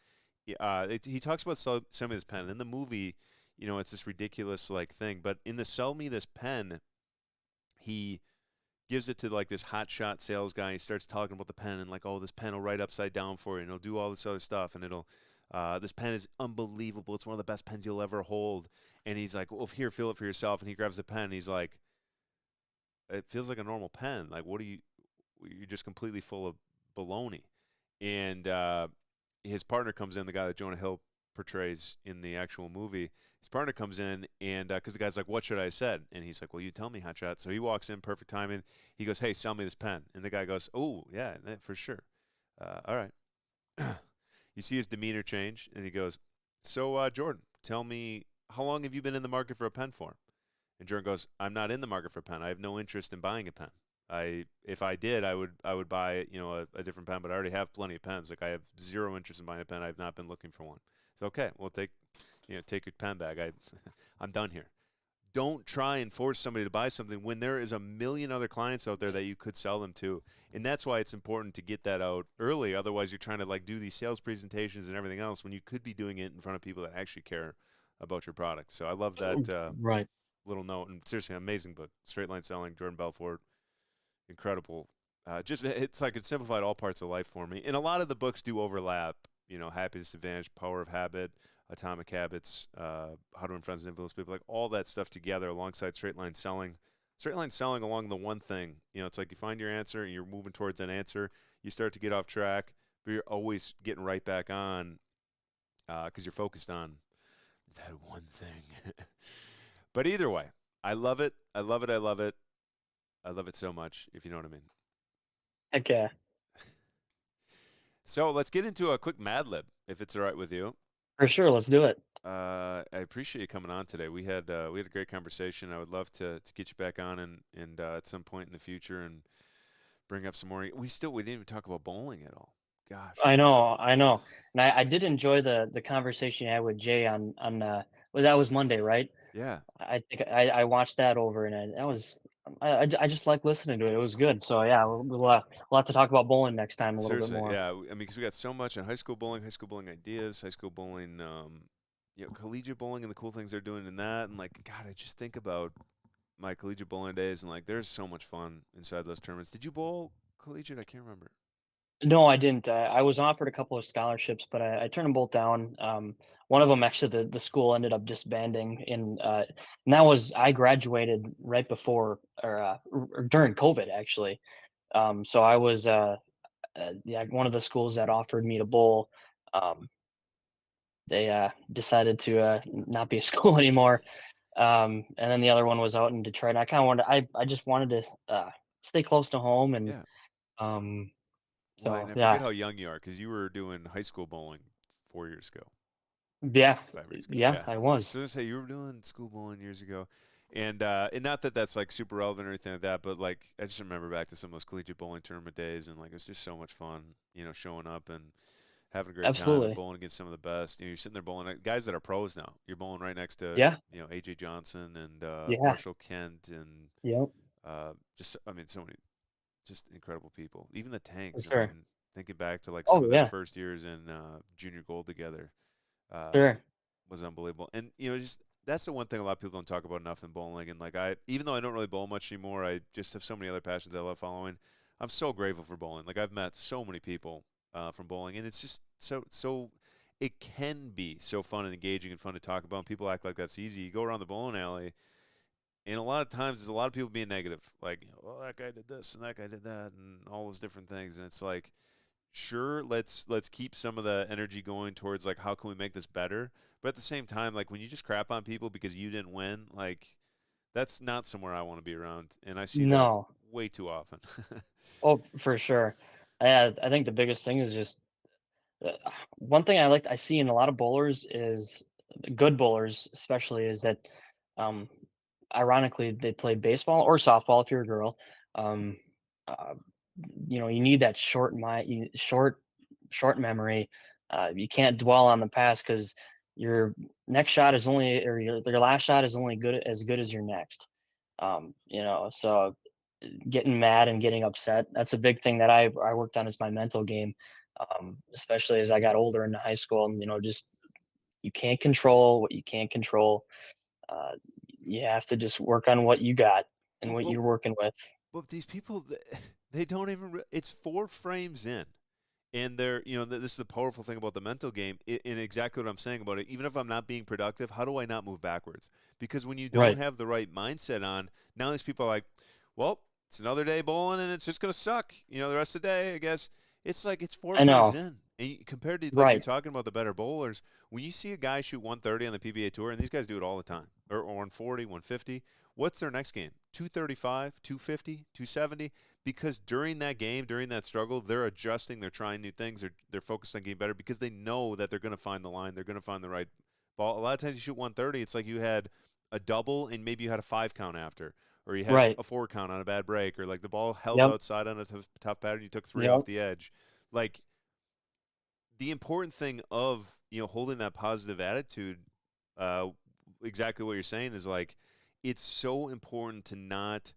He talks about sell me this pen in the movie. It's this ridiculous like thing, but in the sell me this pen, he gives it to like this hotshot sales guy. He starts talking about the pen and like, oh, this pen will write upside down for you, and it'll do all this other stuff, and it'll This pen is unbelievable. It's one of the best pens you'll ever hold. And he's like, well, here, feel it for yourself. And he grabs the pen. And he's like, it feels like a normal pen. Like, what are you? You're just completely full of baloney. And his partner comes in, the guy that Jonah Hill portrays in the actual movie. His partner comes in, and because the guy's like, "What should I have said?" And he's like, "Well, you tell me, hotshot." So he walks in, perfect timing. He goes, "Hey, sell me this pen." And the guy goes, "Oh, yeah, for sure. All right." You see his demeanor change, and he goes, "So, Jordan, tell me, how long have you been in the market for a pen for?" And Jordan goes, "I'm not in the market for a pen. I have no interest in buying a pen. If I did, I would buy a different pen, but I already have plenty of pens. Like I have zero interest in buying a pen. I've not been looking for one. It's okay. Well, take your pen back. I'm done here. Don't try and force somebody to buy something when there is a million other clients out there that you could sell them to. And that's why it's important to get that out early. Otherwise, you're trying to like do these sales presentations and everything else when you could be doing it in front of people that actually care about your product. So I love that Right. little note. And seriously, amazing book. Straight Line Selling, Jordan Belfort, incredible. Just it's like it simplified all parts of life for me. And a lot of the books do overlap. Happiness Advantage, Power of Habit, Atomic Habits, How to Influence and Influence People, like all that stuff together alongside Straight Line Selling. Straight Line Selling along the one thing. It's like you find your answer and you're moving towards that answer. You start to get off track, but you're always getting right back on because you're focused on that one thing. But either way, I love it. I love it. I love it. I love it so much, if you know what I mean. Heck yeah. So let's get into a quick Mad Lib, if it's all right with you. For sure. Let's do it. I appreciate you coming on today. We had a great conversation. I would love to get you back on and at some point in the future and bring up some more. We didn't even talk about bowling at all. Gosh. I know, I know. And I did enjoy the conversation I had with Jay on well, that was Monday, right? Yeah. I think I watched that over, and that was I just like listening to it. It was good. So yeah, we'll have to talk about bowling next time a little bit Seriously, more. yeah. I mean, because we got so much in high school bowling ideas, high school bowling, collegiate bowling, and the cool things they're doing in that. And like, God, I just think about my collegiate bowling days, and like, there's so much fun inside those tournaments. Did you bowl collegiate? I can't remember. No, I didn't. I was offered a couple of scholarships, but I turned them both down. One of them actually, the school ended up disbanding, and that was I graduated right before or during COVID actually. So I was yeah, one of the schools that offered me to bowl. Um, they decided to not be a school anymore. And then the other one was out in Detroit. I kind of wanted, I just wanted to stay close to home, and Yeah. um, Well, so and I forget yeah, how young you are because you were doing high school bowling 4 years ago, yeah, 5 years ago. yeah, Yeah. I So was. I was gonna say you were doing school bowling years ago, and not that that's like super relevant or anything like that, but like I just remember back to some of those collegiate bowling tournament days, and like it was just so much fun, showing up and having a great time and Absolutely. bowling against some of the best. You're sitting there bowling guys that are pros now. You're bowling right next to Yeah, AJ Johnson and yeah, Marshall Kent and yep, just I mean so many just incredible people. Even the for tanks. I sure. mean, thinking back to like some Oh of their yeah, first years in junior gold together uh, sure. was unbelievable. And just that's the one thing a lot of people don't talk about enough in bowling. And like even though I don't really bowl much anymore, I just have so many other passions I love following. I'm so grateful for bowling. Like I've met so many people from bowling, and it's just so. It can be so fun and engaging and fun to talk about. And people act like that's easy. You go around the bowling alley, and a lot of times there's a lot of people being negative, like, well, that guy did this and that guy did that, and all those different things. And it's like, sure, let's keep some of the energy going towards like how can we make this better. But at the same time, like when you just crap on people because you didn't win, like that's not somewhere I want to be around. And I see that No, way too often. oh for sure. I think the biggest thing is just uh, one thing I see in a lot of bowlers is good bowlers, especially, is that um, ironically they play baseball or softball if you're a girl. Um, uh, you need that short memory. You can't dwell on the past because your next shot is only, or your last shot is only good as your next. So getting mad and getting upset, that's a big thing that I worked on, is my mental game. Especially as I got older into high school, and just you can't control what you can't control. Uh, you have to just work on what you got and well, what you're working with. but these people, they don't even. It's 4 frames in. And they're, this is the powerful thing about the mental game, and exactly what I'm saying about it. Even if I'm not being productive, how do I not move backwards? Because when you don't Right. have the right mindset on, now these people are like, well, it's another day bowling, and it's just gonna suck. The rest of the day, I guess. It's like it's four I frames know. in, and compared to like you're Right. talking about the better bowlers, when you see a guy shoot 130 on the PBA tour, and these guys do it all the time, or 140, 150, what's their next game? 235, 250, 270, because during that game, during that struggle, they're adjusting, they're trying new things, they're focused on getting better because they know that they're going to find the line, they're going to find the right ball. A lot of times you shoot 130, it's like you had a double and maybe you had a 5 count after, or you had Right. a 4 count on a bad break, or like the ball held Yep. outside on a tough pattern, you took three off Yep. the edge. Like the important thing of holding that positive attitude, uh, exactly what you're saying is like it's so important to not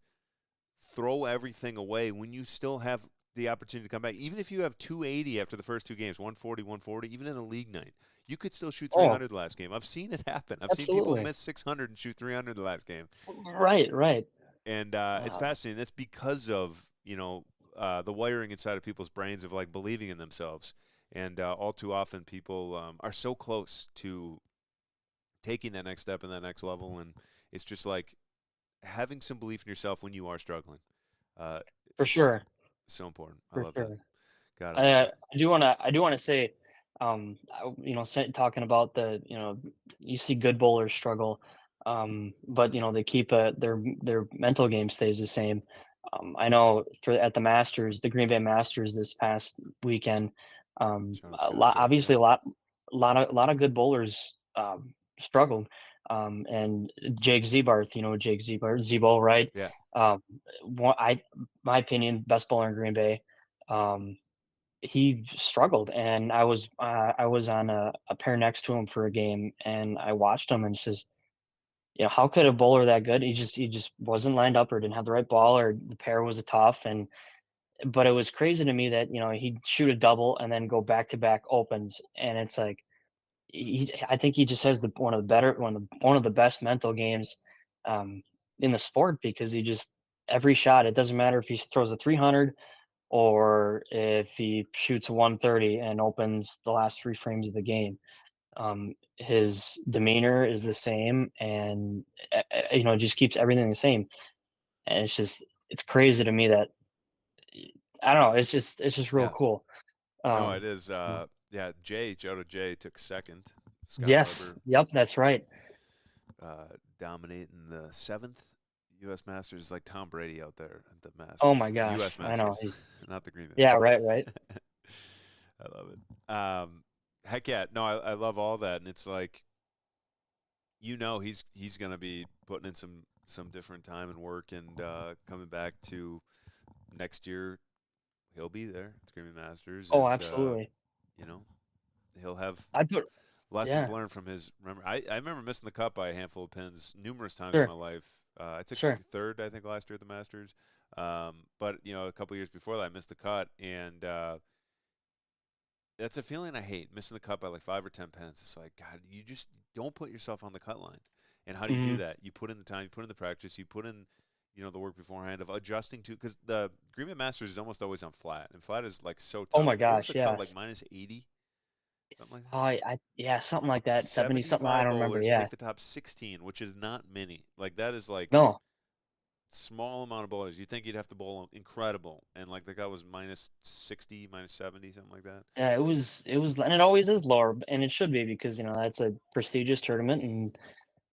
throw everything away when you still have the opportunity to come back. Even if you have 280 after the first two games, 140, 140, even in a league night, you could still shoot Oh, 300 the last game. I've seen it happen. I've seen people absolutely. miss 600 and shoot 300 the last game. Right. Right. And it's Uh, fascinating. That's because of, the wiring inside of people's brains of like believing in themselves. And all too often people are so close to taking that next step and that next level. And it's just like having some belief in yourself when you are struggling. Uh, for is sure. so important. I For love that. sure. God, I love I that. I do wanna say, talking about you see good bowlers struggle, but they keep their mental game stays the same. I know at the Masters, the Green Bay Masters this past weekend, Shout out a Scott lot, Jack. obviously Yeah. a lot of good bowlers struggled, and Jake Zebarth, Jake Zebarth, Zebo, right? Yeah. Um, my opinion, best bowler in Green Bay. Um, he struggled, and I was on a pair next to him for a game, and I watched him, and it's just, how could a bowler that good? He just wasn't lined up or didn't have the right ball, or the pair was a tough. And but it was crazy to me that he'd shoot a double and then go back to back opens, and it's like I think he just has one of the best mental games um, in the sport, because he just every shot, it doesn't matter if he throws a 300 or if he shoots a 130 and opens the last 3 frames of the game. His demeanor is the same, and just keeps everything the same. And it's crazy to me that I don't know. It's just real Yeah. cool. No, it Um, is. so- Yeah. Jodo J took second. Scott yes, Harper yep, that's right. dominating the seventh U.S. Masters. Is like Tom Brady out there at the Oh Masters. my gosh, U.S. I know. Masters, not the Green Bay Yeah, Masters. right, right, I love it. Heck yeah. No, I love all that, and it's like he's gonna be putting in some different time and work, and coming back to next year. He'll be there at the Green Bay Masters, oh, and absolutely. you know he'll have I put lessons Yeah, learned from his. Remember, I remember missing the cut by a handful of pins numerous times in my sure, life. I took sure. third, I think, last year at the Masters. But a couple years before that, I missed the cut, and that's a feeling I hate. Missing the cut by like 5 or 10 pins. It's like, God, you just don't put yourself on the cut line. And how do you do Mhm. that? You put in the time, you put in the practice, you put in, the work beforehand of adjusting to, because the Green Bay Masters is almost always on flat, and flat is like so Oh tough. my What was the gosh, cut, like yes. -80, something like that? Yeah, something like that. 70 something. I 75 don't remember. bowlers Yeah. take the top 16, which is not many. Like that is like No. small amount of bowlers. You think you'd have to bowl incredible, and like the guy was -60, -70, something like that. Yeah, it was, and it always is lower, and it should be, because that's a prestigious tournament, and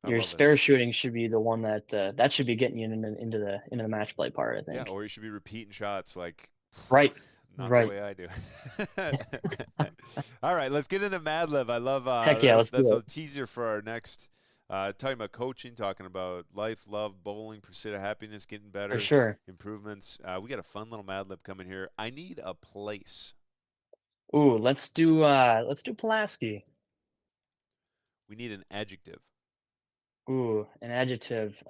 I your love it. spare shooting should be the one that should be getting you into the match play part, I Yeah, think. or you should be repeating shots like Right. not the Right. way I do. All right, let's get into Mad Lib. I love Heck yeah, let's that's do a it. teaser for our next talking about coaching, talking about life, love, bowling, pursuit of happiness, getting For better, sure. improvements. We got a fun little Mad Lib coming here. I need a place. Ooh, let's do Pulaski. We need an adjective. Ooh, an adjective.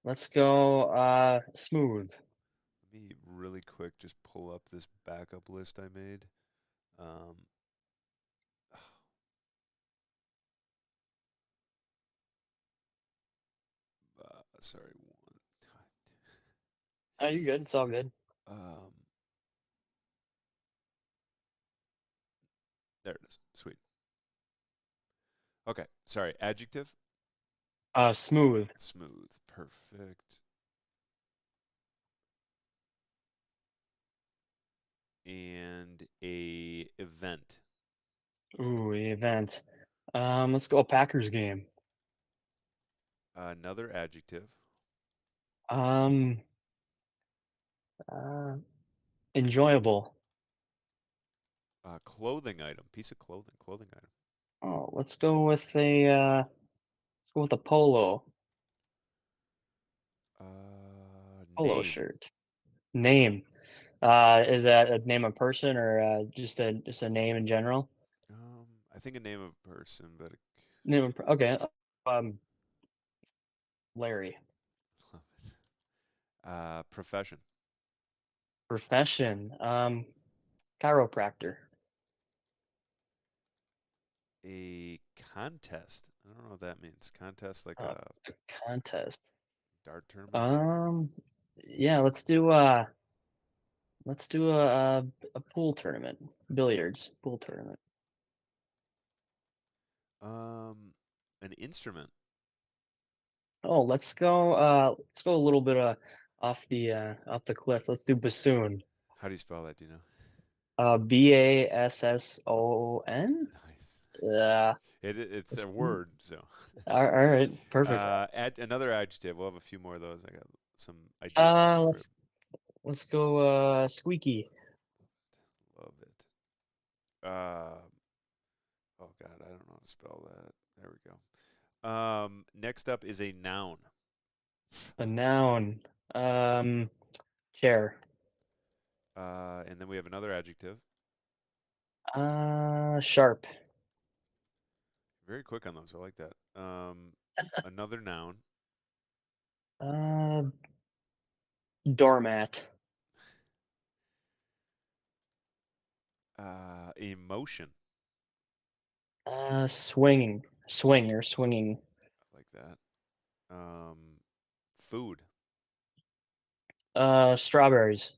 Let's go smooth. Let me really quick just pull up this backup list I made. Um, sorry, one time. Oh, you're good. It's all good. Um, There it is. Sweet. Okay. Sorry. Adjective. Smooth. Smooth. Perfect. And a event. Ooh, event. Let's go Packers game. Another adjective. Um, uh, Enjoyable. Clothing item. Piece of clothing. Clothing item. Oh, let's go with a polo. Polo Name. shirt. Name. Is that a name of person or just a name in general? I think a name of a person, but Okay. Um, Larry. profession. Profession. Chiropractor. A contest. I don't know what that means. Contest like Uh, a a contest. dart tournament. Um, yeah, let's do a pool tournament. Billiards pool tournament. An instrument. Oh, let's go a little bit off the cliff. Let's do bassoon. How do you spell that? Do you know? Basson. Nice. Yeah. It's a Bassoon. word. So, All right, perfect. add another adjective. We'll have a few more of those. I got some ideas for the script. Let's go squeaky. Love it. Oh God, I don't know how to spell that. There we go. Next up is a noun. A noun. Um, Chair. And then we have another adjective. Sharp. Very quick on those. I like that. Another noun. Uh, Doormat. Emotion. Swinging. Swing or swinging. I like that. Food. Strawberries.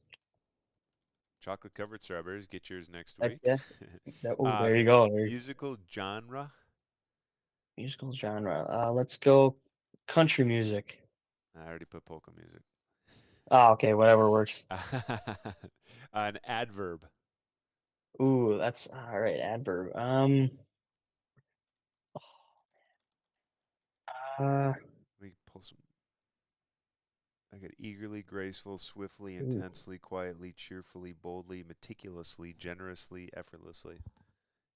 Chocolate covered strawberries. Get yours next Heck week. yeah. Oh, uh, there you go. musical genre. Musical genre. Let's go country music. I already put polka music. Oh, okay, whatever works. An adverb. Ooh, that's all right. Adverb. Uh, Let me pull some. I got eagerly, graceful, swiftly, Ooh. intensely, quietly, cheerfully, boldly, meticulously, generously, effortlessly.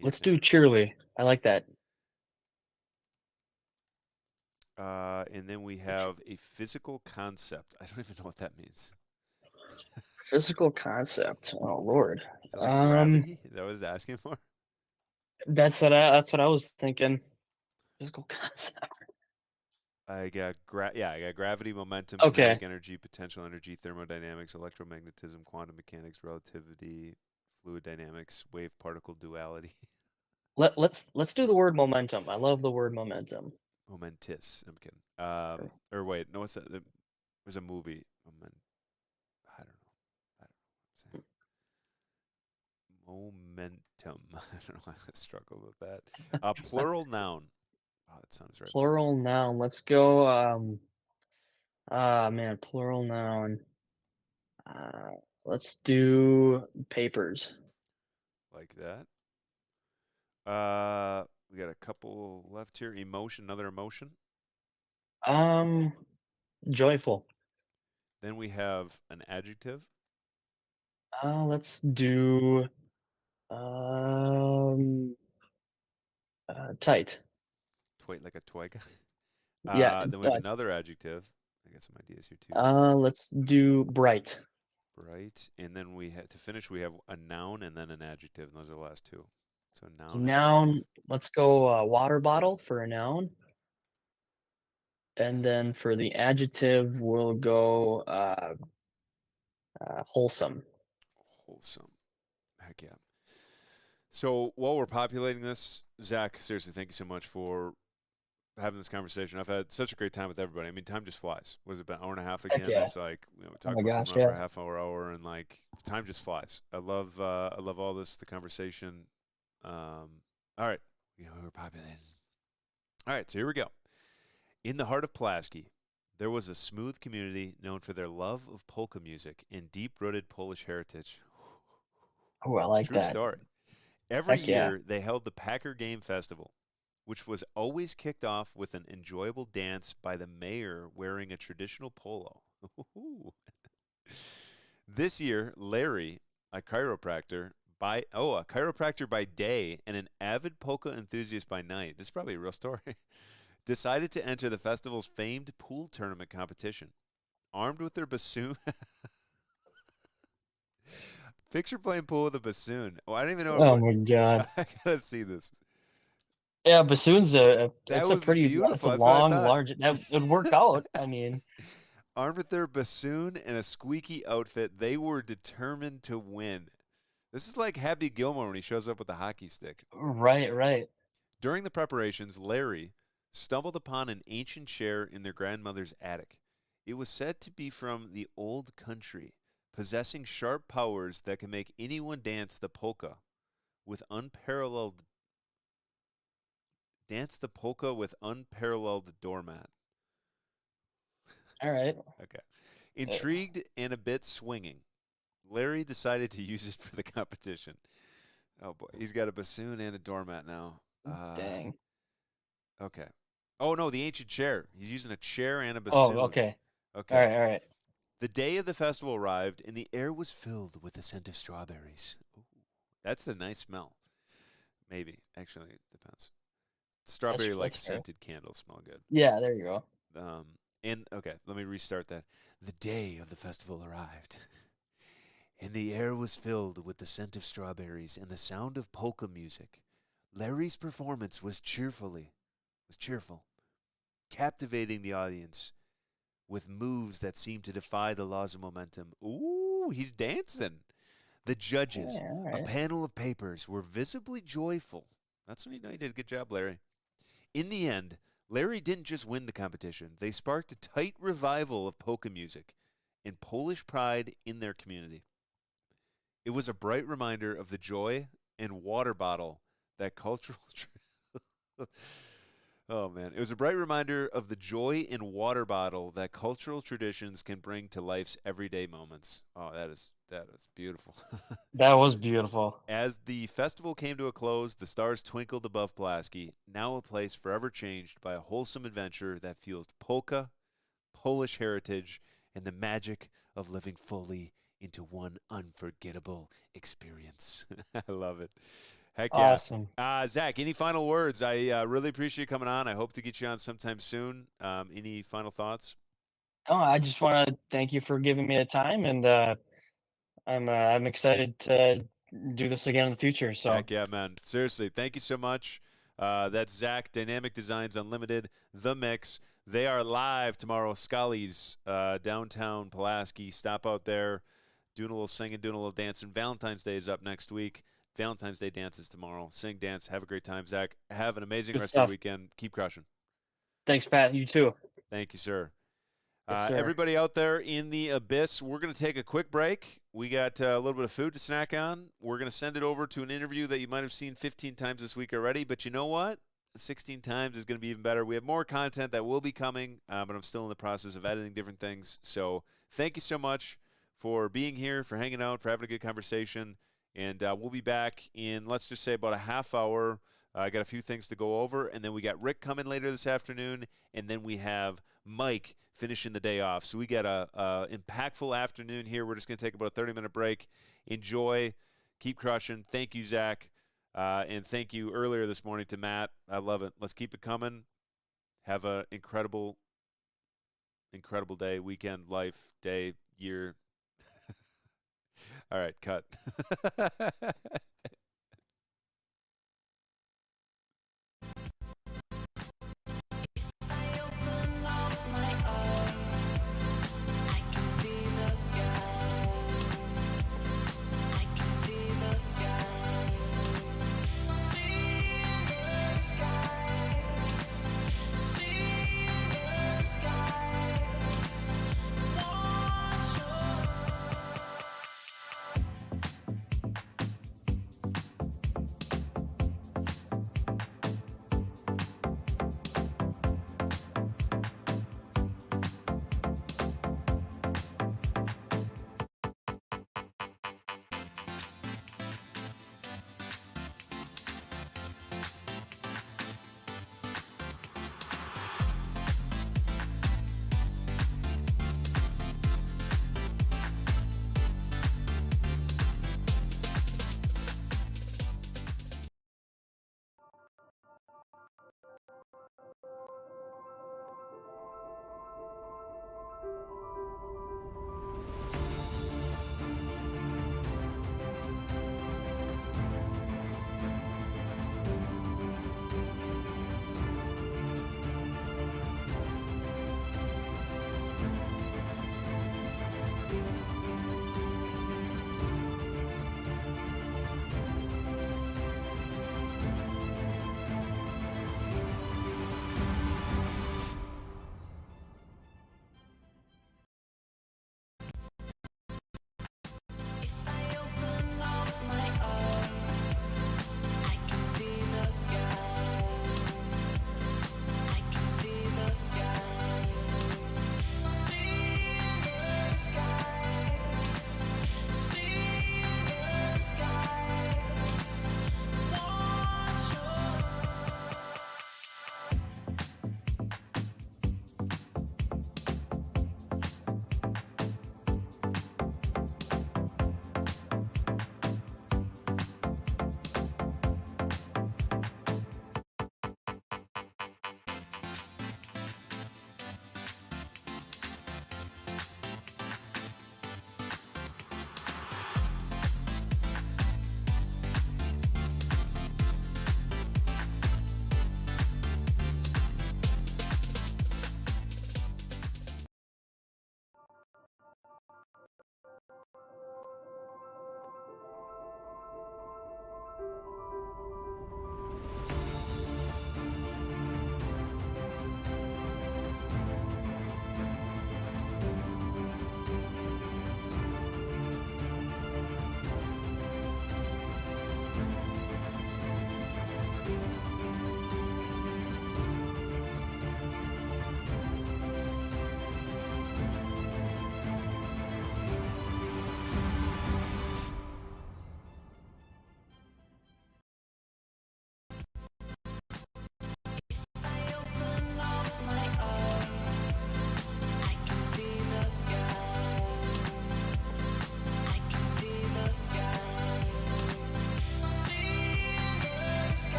Let's Anything? do cheerly. I like that. And then we have a physical concept. I don't even know what that means. Physical concept. Oh Lord. Is it like Um, gravity? Is that what I was asking for? that's what I was thinking. Physical concept. I got gravity, momentum, Okay. kinetic energy, potential energy, thermodynamics, electromagnetism, quantum mechanics, relativity, fluid dynamics, wave particle duality. Let's do the word momentum. I love the word momentum. Momentous. I'm kidding. Or Or wait, no, what's that? There's a movie. I don't know. I don't know what I'm saying. Momentum. I don't know why I struggled with that. Plural noun. Oh, that sounds right, but Plural noun. Let's go. Man, plural noun. Uh, let's do papers. like that. We got a couple left here. Emotion, another emotion. Um, Joyful. Then we have an adjective. Let's do um tight. Twait like a twig. Yeah. Then we have another adjective. I got some ideas here too. Let's do bright. Bright. And then we had to finish. We have a noun and then an adjective, and those are the last two. So noun and adjective. Noun. Let's go water bottle for a noun. And then for the adjective, we'll go wholesome. Wholesome. Heck yeah. So while we're populating this, Zach, seriously, thank you so much for having this conversation. I've had such a great time with everybody. I mean, time just flies. Was it about an hour and a half Heck again? yeah. It's like we Oh talked my about coming gosh, on for yeah. a half hour, and like time just flies. I love all this, the conversation. All right. We're populating. All right, so here we go. In the heart of Pulaski, there was a smooth community known for their love of polka music and deep-rooted Polish heritage. Oh, I like True that. story. Every Heck yeah. year, they held the Packer Game Festival, which was always kicked off with an enjoyable dance by the mayor wearing a traditional polo. This year, Larry, a chiropractor by day and an avid polka enthusiast by night, this is probably a real story, decided to enter the festival's famed pool tournament competition. Armed with their bassoon. Picture playing pool with a bassoon. Oh, I don't even know Oh what. my God. I gotta see this. Yeah, bassoon's That it's a would be pretty, it's a beautiful. That's what I long, thought. large, that would work out. I mean, Armed with their bassoon and a squeaky outfit, they were determined to win. This is like Happy Gilmore when he shows up with the hockey stick. right. During the preparations, Larry stumbled upon an ancient chair in their grandmother's attic. It was said to be from the old country, possessing sharp powers that can make anyone dance the polka with unparalleled doormat. All right. Okay. Intrigued and a bit swinging, Larry decided to use it for the competition. Oh boy, he's got a bassoon and a doormat now. Dang. Okay. Oh no, the ancient chair. He's using a chair and a Oh, bassoon. okay. Okay. All right. The day of the festival arrived, and the air was filled with the scent of strawberries. Ooh, that's a nice smell. Maybe. Actually, it depends. Strawberry like That's fair. scented candles smell good. Yeah, there you go. And okay, let me restart that. The day of the festival arrived, and the air was filled with the scent of strawberries and the sound of polka music. Larry's performance was cheerful, captivating the audience with moves that seemed to defy the laws of momentum. Ooh, he's dancing. The judges, Yeah, all a right. panel of papers, were visibly joyful. That's when you know you did a good job, Larry. In the end, Larry didn't just win the competition. They sparked a tight revival of polka music and Polish pride in their community. It was a bright reminder of the joy and water bottle that cultural Oh man, it was a bright reminder of the joy and water bottle that cultural traditions can bring to life's everyday moments. Oh, that is beautiful. That was beautiful. As the festival came to a close, the stars twinkled above Pulaski, now a place forever changed by a wholesome adventure that fused polka, Polish heritage, and the magic of living fully into one unforgettable experience. I love it. Heck yeah. Awesome. Zach, any final words? I really appreciate you coming on. I hope to get you on sometime soon. Any final thoughts? Oh, I just want to thank you for giving me the time, and I'm excited to do this again in the future. So Heck yeah, man. Seriously, thank you so much. That's Zach, Dynamic Designs Unlimited, The Mix. They are live tomorrow, Scully's, downtown Pulaski. Stop out there, doing a little singing, doing a little dancing. Valentine's Day is up next week. Valentine's Day dances tomorrow. Sing, dance, have a great time. Zach, have an amazing Good rest of stuff. your weekend. Keep crushing. Thanks, Pat. You too. Thank you, sir. Yes, sir. Everybody out there in the abyss, we're going to take a quick break. We got a little bit of food to snack on. We're going to send it over to an interview that you might have seen 15 times this week already, but you know what? 16 times is going to be even better. We have more content that will be coming, but I'm still in the process of editing different things. So thank you so much for being here, for hanging out, for having a good conversation. And we'll be back in, let's just say, about a half hour. I got a few things to go over, and then we got Rick coming later this afternoon, and then we have Mike finishing the day off. So we got a impactful afternoon here. We're just going to take about a 30-minute break. Enjoy. Keep crushing. Thank you, Zach. And thank you earlier this morning to Matt. I love it. Let's keep it coming. Have an incredible day, weekend, life, day, year. All right, cut.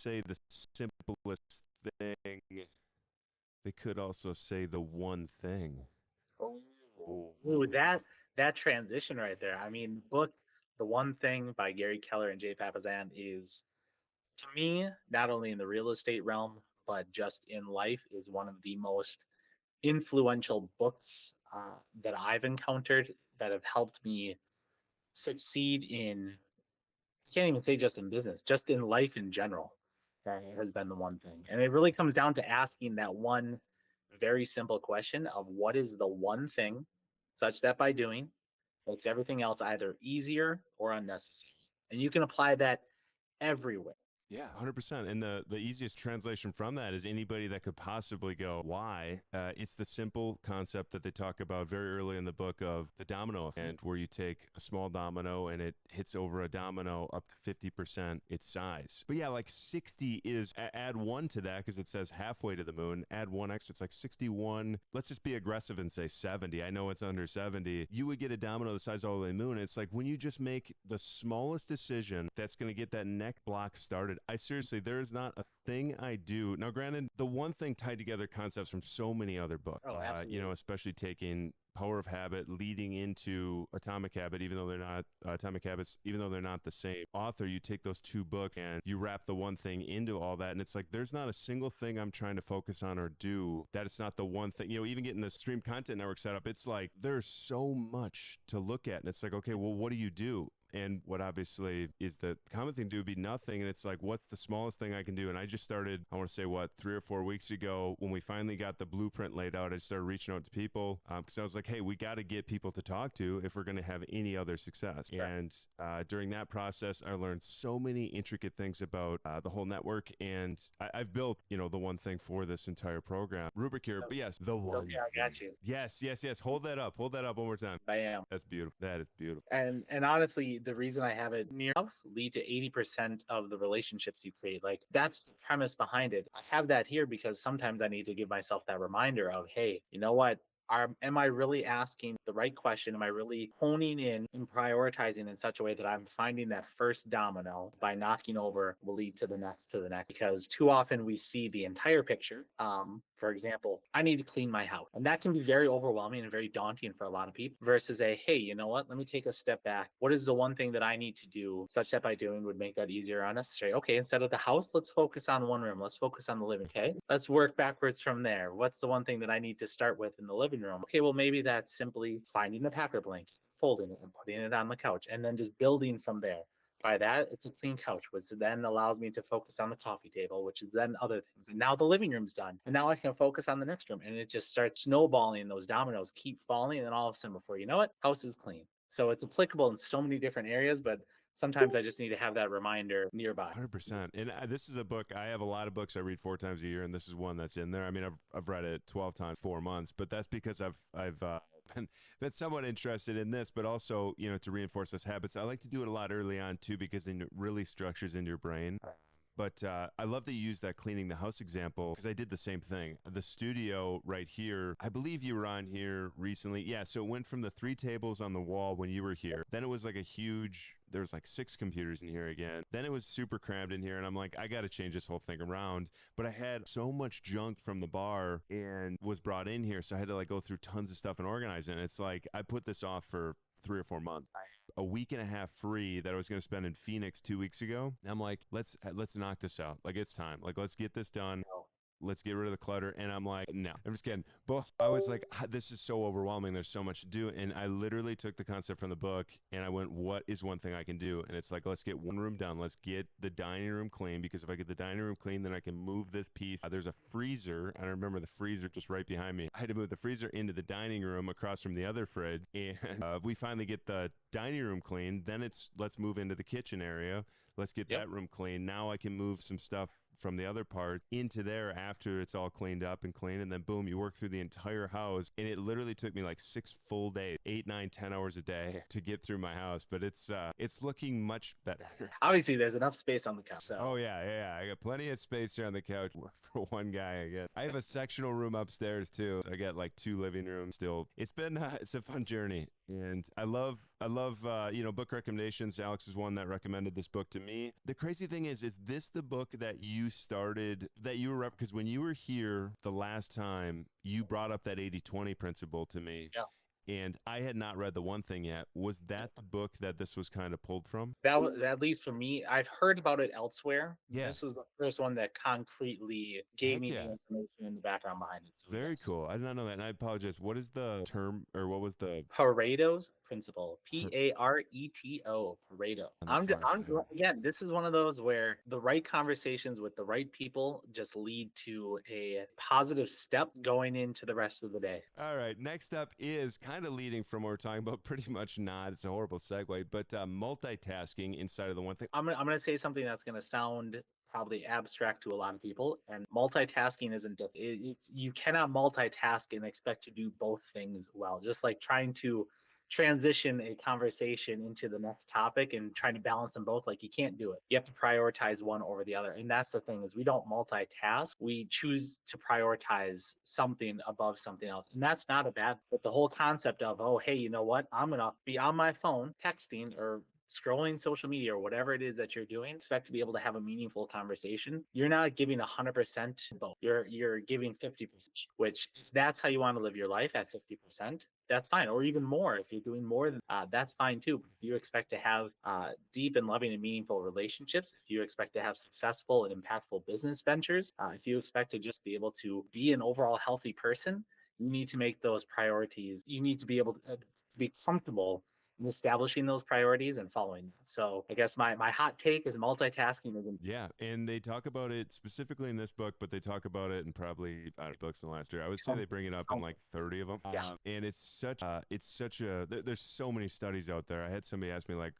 say the simplest thing, they could also say the one thing. Ooh, that transition right there. I mean, book The One Thing by Gary Keller and Jay Papasan is, to me, not only in the real estate realm, but just in life, is one of the most influential books that I've encountered that have helped me succeed in, I can't even say just in business, just in life in general. That has been the one thing. And it really comes down to asking that one very simple question of what is the one thing such that by doing makes everything else either easier or unnecessary. And you can apply that everywhere. Yeah, 100%. And the easiest translation from that is anybody that could possibly go, why? It's the simple concept that they talk about very early in the book of the domino effect, where you take a small domino and it hits over a domino up to 50% its size. But yeah, like 60 is, add one to that because it says halfway to the moon, add one extra, it's like 61. Let's just be aggressive and say 70. I know it's under 70. You would get a domino the size of the moon. It's like when you just make the smallest decision that's going to get that neck block started. I seriously, there's not a thing I do. Now, granted, the one thing tied together concepts from so many other books, Oh, absolutely. especially taking Power of Habit leading into Atomic Habit, even though they're not Atomic Habits, even though they're not the same author, you take those two books and you wrap the one thing into all that. And it's like, there's not a single thing I'm trying to focus on or do that it's not the one thing, even getting the Stream Content Network set up, it's like, there's so much to look at. And it's like, okay, well, what do you do? And what obviously is the common thing to do would be nothing. And it's like, what's the smallest thing I can do? And I just started, I want to say, 3 or 4 weeks ago, when we finally got the blueprint laid out, I started reaching out to people because I was like, hey, we got to get people to talk to if we're going to have any other success. Right. And during that process, I learned so many intricate things about the whole network. And I've built, the one thing for this entire program rubric here. But yes, the one. Okay, I got you. Yes. Hold that up. Hold that up one more time. Bam. That's beautiful. That is beautiful. And honestly, the reason I have it near enough lead to 80% of the relationships you create. Like, that's the premise behind it. I have that here because sometimes I need to give myself that reminder of, hey, you know what? Am I really asking the right question? Am I really honing in and prioritizing in such a way that I'm finding that first domino by knocking over will lead to the next, to the next? Because too often we see the entire picture. For example, I need to clean my house. And that can be very overwhelming and very daunting for a lot of people versus hey, you know what? Let me take a step back. What is the one thing that I need to do such that by doing would make that easier or unnecessary? Okay, instead of the house, let's focus on one room. Let's focus on the living. Okay, let's work backwards from there. What's the one thing that I need to start with in the living room? Okay, well, maybe that's simply finding the packer blanket, folding it, and putting it on the couch, and then just building from there. By that, it's a clean couch, which then allows me to focus on the coffee table, which is then other things. And now the living room's done. And now I can focus on the next room. And it just starts snowballing. Those dominoes keep falling. And then all of a sudden, before you know it, house is clean. So it's applicable in so many different areas, but sometimes I just need to have that reminder nearby. 100%. And this is a book. I have a lot of books I read 4 times a year, and this is one that's in there. I mean, I've read it 12 times, 4 months, but that's because I've been somewhat interested in this, but also to reinforce those habits. I like to do it a lot early on too, because it really structures into your brain. But I love that you use that cleaning the house example because I did the same thing. The studio right here, I believe you were on here recently. Yeah, so it went from the 3 tables on the wall when you were here. Then it was like there was like 6 computers in here again. Then it was super crammed in here, and I'm like, I got to change this whole thing around. But I had so much junk from the bar and was brought in here, so I had to like go through tons of stuff and organize it. And it's like I put this off for 3 or 4 months. A week and a half free that I was going to spend in Phoenix 2 weeks ago. And I'm like, let's knock this out. Like, it's time. Like, let's get this done. Let's get rid of the clutter. And I'm like, no, I'm just kidding. But I was like, this is so overwhelming. There's so much to do. And I literally took the concept from the book and I went, what is one thing I can do? And it's like, let's get one room done. Let's get the dining room clean, because if I get the dining room clean, then I can move this piece. There's a freezer. I remember the freezer just right behind me. I had to move the freezer into the dining room across from the other fridge. And we finally get the dining room clean. Then let's move into the kitchen area. Let's get that room clean. Now I can move some stuff from the other part into there after it's all cleaned up and clean, and then boom, you work through the entire house. And it literally took me like 6 full days, 8, 9, 10 hours a day to get through my house. But it's looking much better. Obviously, there's enough space on the couch. So. Oh yeah. I got plenty of space here on the couch for one guy, I guess. I have a sectional room upstairs too. I got like 2 living rooms still. It's been it's a fun journey, and I love book recommendations. Alex is one that recommended this book to me. The crazy thing is this the book that you started that you were because when you were here the last time, you brought up that 80/20 principle to me. Yeah. And I had not read the one thing yet. Was that the book that this was kind of pulled from? That was, at least for me, I've heard about it elsewhere. Yeah. This was the first one that concretely gave Heck me yeah. the information and the background behind it. So Very yes. cool. I did not know that, and I apologize. What is the term, or what was the? Pareto's principle, Pareto, Pareto. Again, this is one of those where the right conversations with the right people just lead to a positive step going into the rest of the day. All right. Next up is kind of leading from what we're talking about. Pretty much not. It's a horrible segue, but multitasking inside of the one thing. I'm gonna say something that's gonna sound probably abstract to a lot of people, and multitasking isn't just you cannot multitask and expect to do both things well. Just like trying to transition a conversation into the next topic and trying to balance them both, like you can't do it. You have to prioritize one over the other, and that's the thing is we don't multitask. We choose to prioritize something above something else, and that's not a bad. But the whole concept of, oh hey, you know what, I'm gonna be on my phone texting or scrolling social media or whatever it is that you're doing, expect to be able to have a meaningful conversation. You're not giving 100% both. You're giving 50%, which if that's how you want to live your life at 50%, that's fine, or even more. If you're doing more than that's fine too. But if you expect to have deep and loving and meaningful relationships, if you expect to have successful and impactful business ventures, if you expect to just be able to be an overall healthy person, you need to make those priorities. You need to be able to be comfortable in establishing those priorities and following that. So I guess my hot take is multitasking isn't. Yeah, and they talk about it specifically in this book, but they talk about it in probably 5 books in the last year. I would say they bring it up in like 30 of them. Yeah. And it's such a there's so many studies out there. I had somebody ask me like,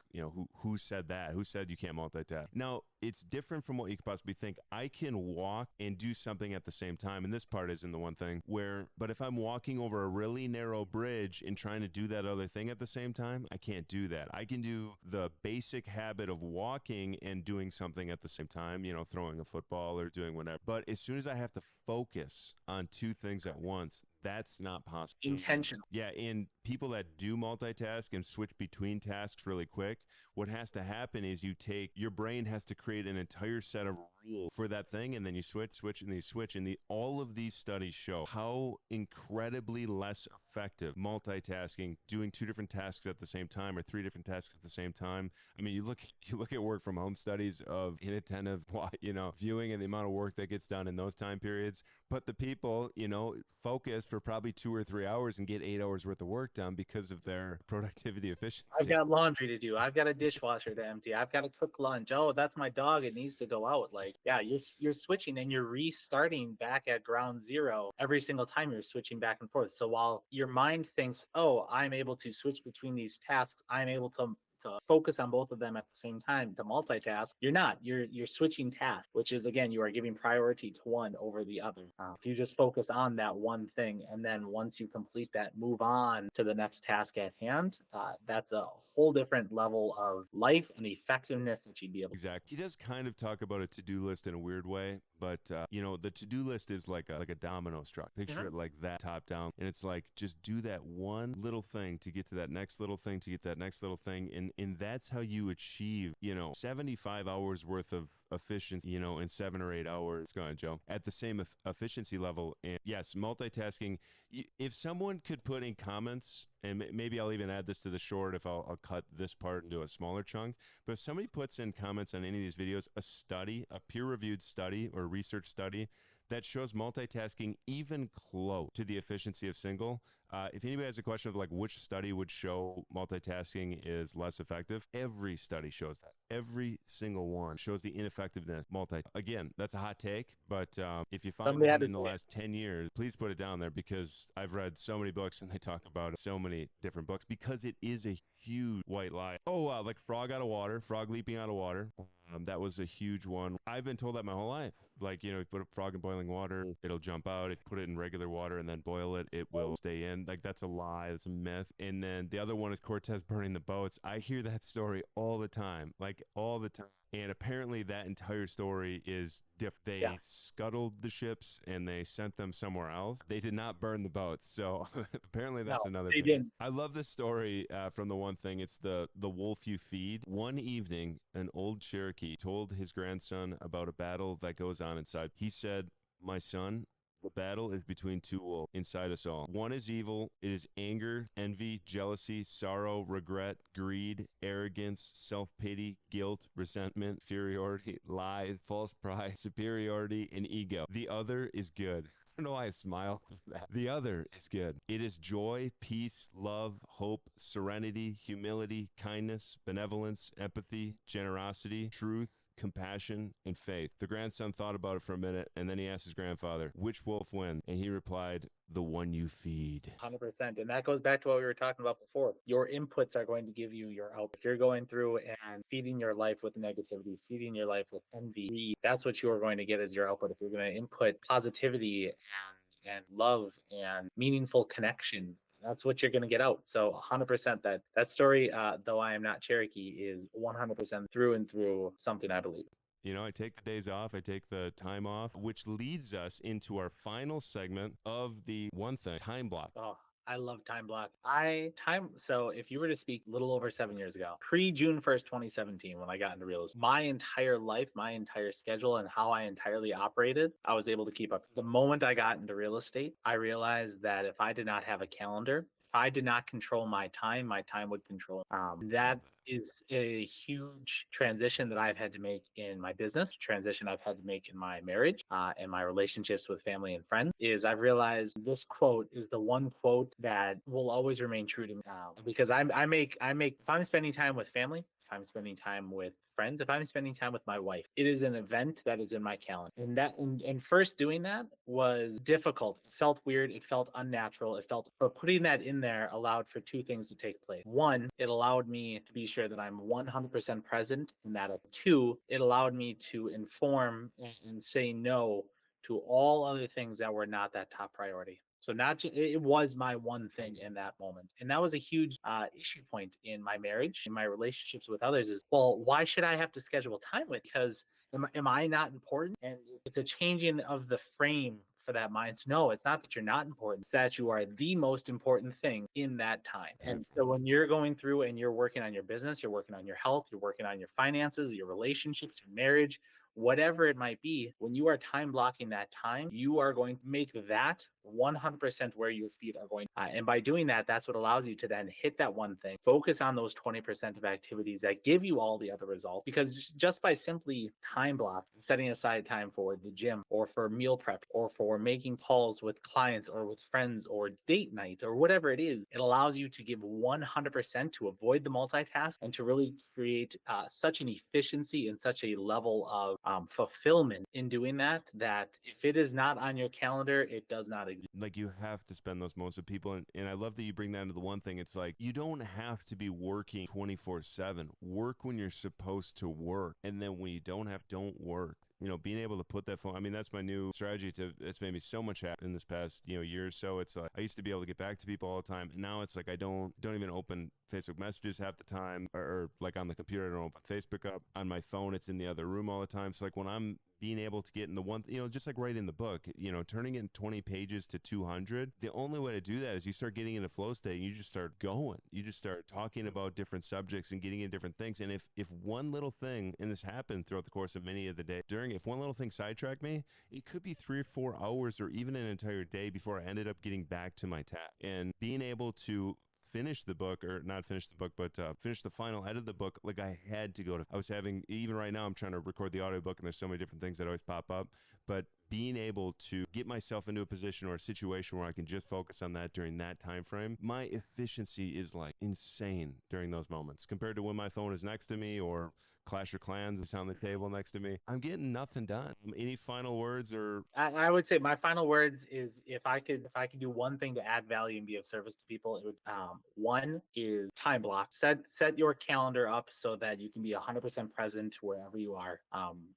who said that? Who said you can't multitask? Now, it's different from what you could possibly think. I can walk and do something at the same time, and this part isn't the one thing but if I'm walking over a really narrow bridge and trying to do that other thing at the same time, I can't do that. I can do the basic habit of walking and doing something at the same time, throwing a football or doing whatever. But as soon as I have to focus on 2 things at once, that's not possible. Intentional. Yeah, and people that do multitask and switch between tasks really quick, what has to happen is your brain has to create an entire set of rules for that thing, and then you switch, and you switch, and all of these studies show how incredibly less effective multitasking, doing 2 different tasks at the same time or 3 different tasks at the same time. I mean, you look at work from home studies of inattentive, viewing and the amount of work that gets done in those time periods. But the people, focus for probably 2 or 3 hours and get 8 hours worth of work done because of their productivity efficiency. I've got laundry to do. I've got a dishwasher to empty. I've got to cook lunch. Oh, that's my dog. It needs to go out. Like, yeah, you're switching and you're restarting back at ground zero every single time you're switching back and forth. So while your mind thinks, oh, I'm able to switch between these tasks, I'm able to focus on both of them at the same time, to multitask, you're not. You're switching tasks, which is, again, you are giving priority to one over the other. If you just focus on that one thing, and then once you complete that, move on to the next task at hand, that's a whole different level of life and effectiveness that you'd be able to. Exactly. He does kind of talk about a to-do list in a weird way, but the to-do list is like a domino structure. Picture it like that, top down, and it's like just do that one little thing to get to that next little thing to get that next little thing, and that's how you achieve 75 hours worth of efficiency in 7 or 8 hours. Go on, Joe. At the same efficiency level. And yes, multitasking. If someone could put in comments, and maybe I'll even add this to the short if I'll cut this part into a smaller chunk, but if somebody puts in comments on any of these videos, a peer-reviewed study or research study that shows multitasking even close to the efficiency of single, If anybody has a question of like which study would show multitasking is less effective, every study shows that. Every single one shows the ineffectiveness multi. Again, that's a hot take, but if you find Somebody had one to in the say it. last 10 years, please put it down there because I've read so many books and they talk about so many different books because it is a huge white lie. Oh, like frog out of water, frog leaping out of water. That was a huge one. I've been told that my whole life. Like, you know, put a frog in boiling water, it'll jump out. If you put it in regular water and then boil it, it will stay in. Like, that's a lie. That's a myth. And then the other one is Cortez burning the boats. I hear that story all the time, like all the time. And apparently that entire story is they Yeah. scuttled the ships and they sent them somewhere else. They did not burn the boats. So apparently No, that's another they thing. didn't. I love this story from the one thing. It's the wolf you feed. One evening, an old Cherokee told his grandson about a battle that goes on inside. He said, "My son, the battle is between two wolves inside us all. One is evil. It is anger, envy, jealousy, sorrow, regret, greed, arrogance, self-pity, guilt, resentment, inferiority, lies, false pride, superiority, and ego. The other is good." I don't know why I smile at that. The other is good. It is joy, peace, love, hope, serenity, humility, kindness, benevolence, empathy, generosity, truth, compassion, and faith. The grandson thought about it for a minute, and then he asked his grandfather, "Which wolf wins?" And he replied, "The one you feed." 100%. And that goes back to what we were talking about before. Your inputs are going to give you your output. If you're going through and feeding your life with negativity, feeding your life with envy, greed, that's what you are going to get as your output. If you're going to input positivity and love and meaningful connection, that's what you're going to get out. So 100% that story, though I am not Cherokee, is 100% through and through something I believe. You know, I take the days off, I take the time off, which leads us into our final segment of the one thing, time block. Oh, I love time block. So if you were to speak a little over 7 years ago, pre-June 1st, 2017, when I got into real estate, my entire life, my entire schedule, and how I entirely operated, I was able to keep up. The moment I got into real estate, I realized that if I did not have a calendar, if I did not control my time would control. That is a huge transition that I've had to make in my business, transition I've had to make in my marriage, and my relationships with family and friends. Is I've realized this quote is the one quote that will always remain true to me, because if I'm spending time with family, if I'm spending time with friends, if I'm spending time with my wife, it is an event that is in my calendar. And first doing that was difficult. It felt weird. It felt unnatural. But putting that in there allowed for two things to take place. One, it allowed me to be sure that I'm 100% present in that. Two, it allowed me to inform and say no to all other things that were not that top priority. So not just, it was my one thing in that moment. And that was a huge issue point in my marriage, in my relationships with others is, well, why should I have to schedule time with? Because am I not important? And it's a changing of the frame for that mind. No, it's not that you're not important. It's that you are the most important thing in that time. And so when you're going through and you're working on your business, you're working on your health, you're working on your finances, your relationships, your marriage, whatever it might be, when you are time blocking that time, you are going to make that 100% where your feet are going. And by doing that, that's what allows you to then hit that one thing, focus on those 20% of activities that give you all the other results. Because just by simply time block, setting aside time for the gym or for meal prep or for making calls with clients or with friends or date night or whatever it is, it allows you to give 100% to avoid the multitask and to really create such an efficiency and such a level of fulfillment in doing that, that if it is not on your calendar, it does not exist. Like you have to spend those moments with people, and I love that you bring that into the one thing. It's like you don't have to be working 24/7. Work when you're supposed to work, and then when you don't work. You know, being able to put that phone. I mean, that's my new strategy. It's made me so much happy in this past year or so. It's like I used to be able to get back to people all the time, and now it's like I don't even open Facebook messages half the time, or like on the computer I don't open Facebook up. On my phone, it's in the other room all the time. So like when I'm being able to get in the one, just like writing the book, turning it in 20 pages to 200, the only way to do that is you start getting in a flow state and you just start going. You just start talking about different subjects and getting into different things. And if one little thing, and this happened throughout the course of many of the day, if one little thing sidetracked me, it could be 3 or 4 hours or even an entire day before I ended up getting back to my task. And being able to finish the book, or not finish the book, but finish the final edit of the book, like I had to go to, I was having, even right now I'm trying to record the audiobook and there's so many different things that always pop up, but being able to get myself into a position or a situation where I can just focus on that during that time frame, my efficiency is like insane during those moments compared to when my phone is next to me or Clash of Clans is on the table next to me. I'm getting nothing done. Any final words or I would say my final words is if I could do one thing to add value and be of service to people, it would one is time block. Set your calendar up so that you can be 100% present wherever you are.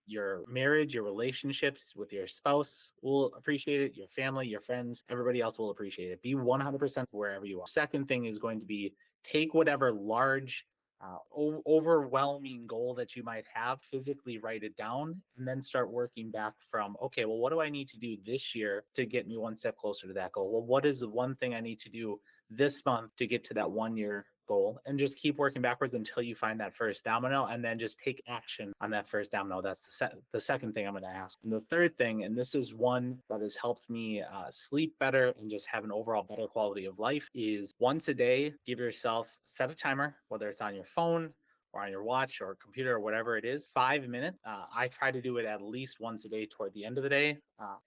Your marriage, your relationships with your spouse will appreciate it. Your family, your friends, everybody else will appreciate it. Be 100% wherever you are. Second thing is going to be take whatever large overwhelming goal that you might have, physically write it down, and then start working back from, okay, well, what do I need to do this year to get me one step closer to that goal? Well, what is the one thing I need to do this month to get to that 1 year goal? And just keep working backwards until you find that first domino, and then just take action on that first domino. That's the second thing I'm going to ask. And the third thing, and this is one that has helped me sleep better and just have an overall better quality of life, is once a day, give yourself, set a timer, whether it's on your phone or on your watch or computer or whatever it is, 5 minutes. I try to do it at least once a day toward the end of the day,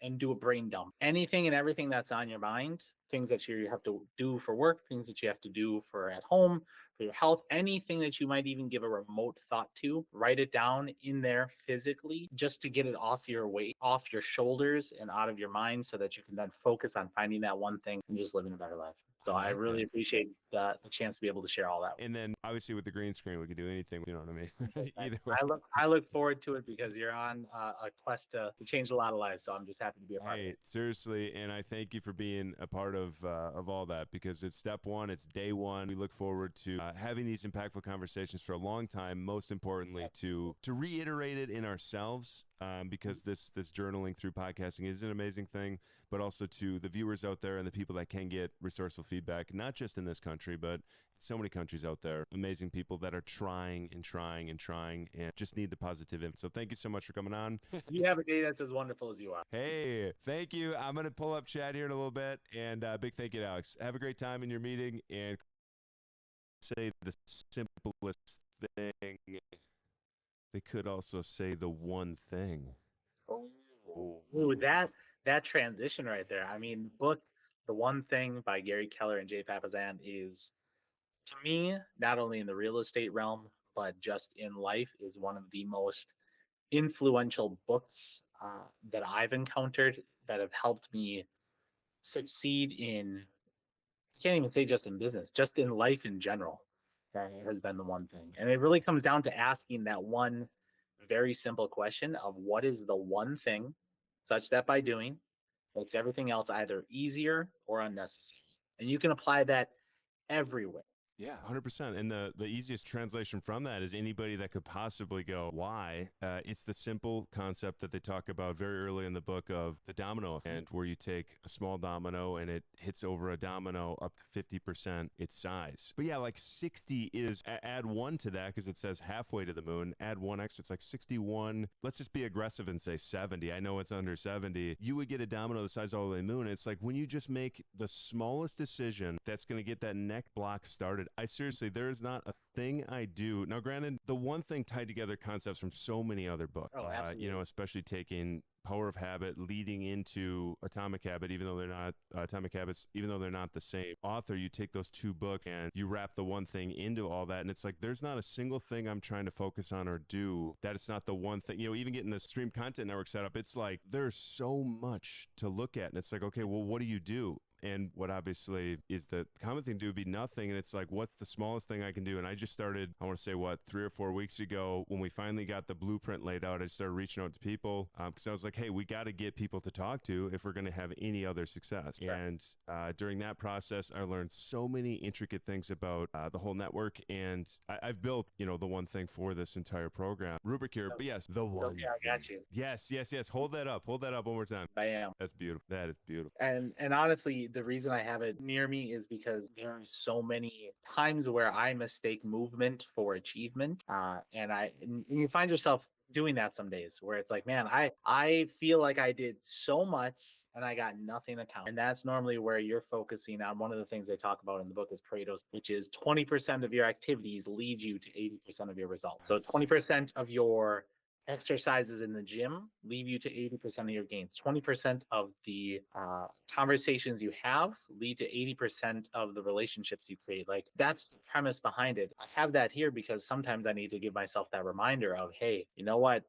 and do a brain dump. Anything and everything that's on your mind, things that you have to do for work, things that you have to do for at home, for your health, anything that you might even give a remote thought to, write it down in there physically just to get it off your weight, off your shoulders and out of your mind so that you can then focus on finding that one thing and just living a better life. So I like really that. appreciate the chance to be able to share all that. And then obviously with the green screen, we can do anything. You know what I mean? Either way. I look forward to it because you're on a quest to change a lot of lives. So I'm just happy to be a part of Hey, it. seriously, and I thank you for being a part of all that because it's step one, it's day one. We look forward to having these impactful conversations for a long time. Most importantly, to reiterate it in ourselves, because this journaling through podcasting is an amazing thing, but also to the viewers out there and the people that can get resourceful feedback, not just in this country, but so many countries out there, amazing people that are trying and trying and trying and just need the positive info. So thank you so much for coming on. You have a day that's as wonderful as you are. Hey, thank you. I'm going to pull up chat here in a little bit. And big thank you to Alex. Have a great time in your meeting and say the simplest thing. They could also say the one thing. Ooh, that transition right there. I mean, the book, The One Thing by Gary Keller and Jay Papasan is, to me, not only in the real estate realm, but just in life, is one of the most influential books that I've encountered that have helped me succeed in, I can't even say just in business, just in life in general. That has been the one thing. And it really comes down to asking that one very simple question of what is the one thing such that by doing makes everything else either easier or unnecessary. And you can apply that everywhere. Yeah. 100%. And the easiest translation from that is anybody that could possibly go, why? It's the simple concept that they talk about very early in the book of the domino effect, where you take a small domino and it hits over a domino up to 50% its size. But yeah, like 60 is, add one to that because it says halfway to the moon, add one extra, it's like 61. Let's just be aggressive and say 70. I know it's under 70. You would get a domino the size of all the moon. It's like when you just make the smallest decision that's going to get that next block started. I seriously, there's not a thing I do. Now, granted, the one thing tied together concepts from so many other books, Oh, absolutely. especially taking Power of Habit leading into Atomic Habit, even though they're not Atomic Habits, even though they're not the same author, you take those two books and you wrap the one thing into all that. And it's like, there's not a single thing I'm trying to focus on or do that it's not the one thing, even getting the Stream Content Network set up, it's like, there's so much to look at. And it's like, okay, well, what do you do? And what obviously is the common thing to do would be nothing. And it's like, what's the smallest thing I can do? And I just started, I want to say, 3 or 4 weeks ago, when we finally got the blueprint laid out, I started reaching out to people because I was like, hey, we got to get people to talk to if we're going to have any other success. Right. And during that process, I learned so many intricate things about the whole network. And I've built, the one thing for this entire program rubric here. But yes, the one Okay, I got thing. you. Yes. Hold that up. Hold that up one more time. Bam. That's beautiful. That is beautiful. And honestly, the reason I have it near me is because there are so many times where I mistake movement for achievement, and you find yourself doing that some days where it's like, man, I feel like I did so much and I got nothing to count. And that's normally where you're focusing on. One of the things they talk about in the book is Pareto's, which is 20% of your activities lead you to 80% of your results. So 20% of your exercises in the gym lead you to 80% of your gains. 20% of the conversations you have lead to 80% of the relationships you create. Like, that's the premise behind it. I have that here because sometimes I need to give myself that reminder of, hey, you know what?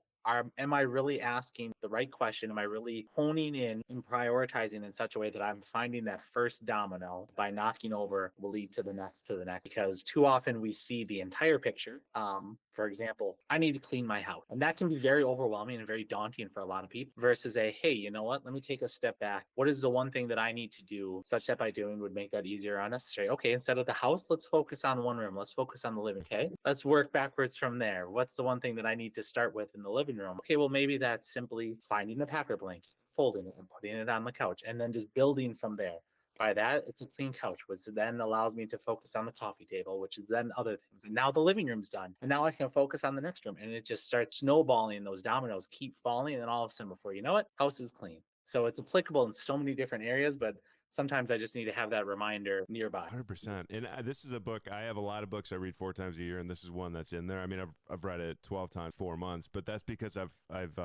Am I really asking the right question? Am I really honing in and prioritizing in such a way that I'm finding that first domino by knocking over will lead to the next, to the next? Because too often we see the entire picture. For example, I need to clean my house. And that can be very overwhelming and very daunting for a lot of people versus a, hey, you know what? Let me take a step back. What is the one thing that I need to do such that by doing would make that easier on us? Say, okay, instead of the house, let's focus on one room. Let's focus on the living. Okay. Let's work backwards from there. What's the one thing that I need to start with in the living room? Okay, well, maybe that's simply finding the packer blanket, folding it and putting it on the couch, and then just building from there. By that, it's a clean couch, which then allows me to focus on the coffee table, which is then other things. And now the living room's done. And now I can focus on the next room. And it just starts snowballing. Those dominoes keep falling. And then all of a sudden, before you know it, house is clean. So it's applicable in so many different areas, but sometimes I just need to have that reminder nearby. 100%. And this is a book. I have a lot of books I read 4 times a year, and this is one that's in there. I mean, I've read it 12 times, 4 months, but that's because I've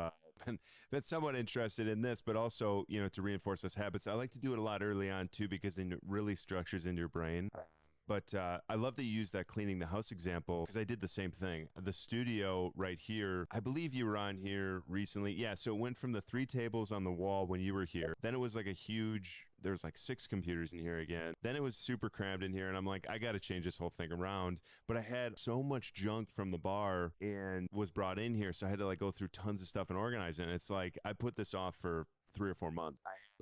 been somewhat interested in this, but also, to reinforce those habits. I like to do it a lot early on too, because it really structures into your brain. But I love that you used that cleaning the house example, because I did the same thing. The studio right here, I believe you were on here recently. Yeah, so it went from the 3 tables on the wall when you were here. Then it was like a huge, there was like 6 computers in here again. Then it was super crammed in here, and I'm like, I got to change this whole thing around. But I had so much junk from the bar and was brought in here, so I had to like go through tons of stuff and organize it. And it's like, I put this off for 3 or 4 months.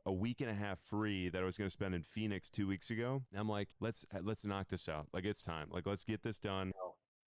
A week and a half free that I was going to spend in Phoenix 2 weeks ago. I'm like, let's knock this out. Like, it's time. Like, let's get this done.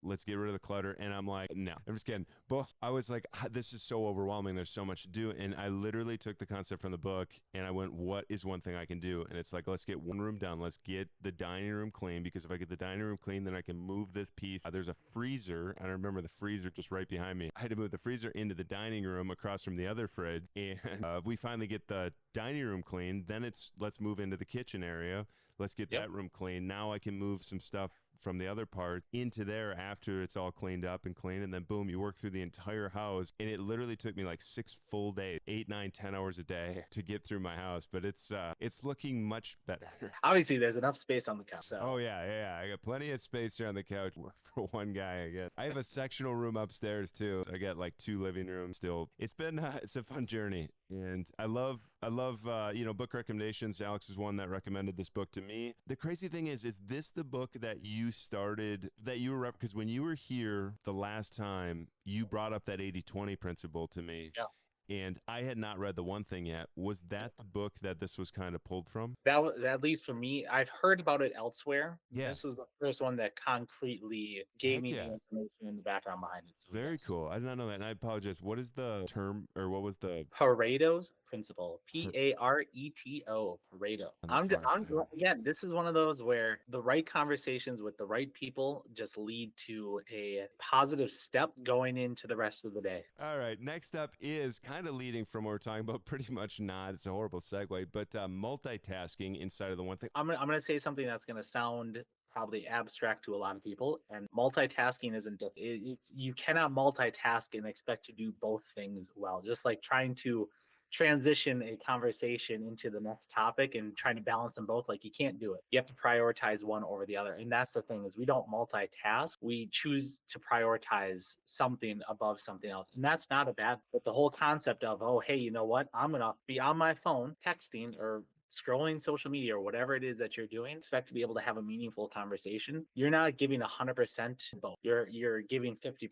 Let's get rid of the clutter. And I'm like, no, I'm just kidding. But I was like, this is so overwhelming. There's so much to do. And I literally took the concept from the book and I went, what is one thing I can do? And it's like, let's get one room done. Let's get the dining room clean, because if I get the dining room clean, then I can move this piece. There's a freezer. I remember the freezer just right behind me. I had to move the freezer into the dining room across from the other fridge. And we finally get the dining room clean. Then it's, let's move into the kitchen area. Let's get that room clean. Now I can move some stuff from the other part into there after it's all cleaned up and clean, and then boom, you work through the entire house. And it literally took me like 6 full days, 8, 9, 10 hours a day to get through my house, but it's looking much better. Obviously, there's enough space on the couch. So. Oh yeah, I got plenty of space here on the couch for one guy, I guess. I have a sectional room upstairs too. I got like 2 living rooms still. It's been it's a fun journey, and I love book recommendations. Alex is one that recommended this book to me. The crazy thing is this the book that you started, that you were, because when you were here the last time, you brought up that 80/20 principle to me. Yeah. And I had not read the one thing yet. Was that the book that this was kind of pulled from? That was, at least for me, I've heard about it elsewhere. Yeah. This was the first one that concretely gave Heck me yeah. the information in the background behind it. So Very yes. cool. I did not know that, and I apologize. What is the term, or what was the Pareto's principle, Pareto, Pareto. on the far side? Again, this is one of those where the right conversations with the right people just lead to a positive step going into the rest of the day. All right. Next up is kind of leading from what we're talking about, pretty much not. It's a horrible segue, but multitasking inside of the one thing. I'm gonna say something that's gonna sound probably abstract to a lot of people, and multitasking isn't just you cannot multitask and expect to do both things well. Just like trying to transition a conversation into the next topic and trying to balance them both, like you can't do it. You have to prioritize one over the other. And that's the thing, is we don't multitask. We choose to prioritize something above something else. And that's not a bad, but the whole concept of, oh, hey, you know what? I'm going to be on my phone texting or scrolling social media or whatever it is that you're doing, expect to be able to have a meaningful conversation. You're not giving 100% both. You're giving 50%,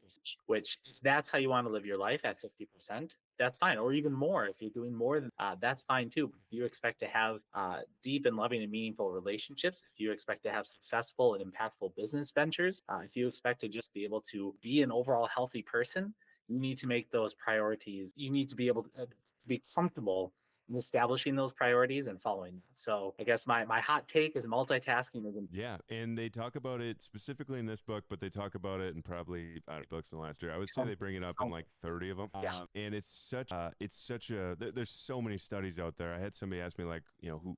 which if that's how you want to live your life at 50%, that's fine. Or even more. If you're doing more than that's fine too. But if you expect to have deep and loving and meaningful relationships, if you expect to have successful and impactful business ventures, if you expect to just be able to be an overall healthy person, you need to make those priorities. You need to be able to be comfortable and establishing those priorities and following that. So I guess my hot take is multitasking is important. Yeah, and they talk about it specifically in this book, but they talk about it in probably books in the last year. I would say they bring it up in like 30 of them. Yeah. And it's such a there's so many studies out there. I had somebody ask me like,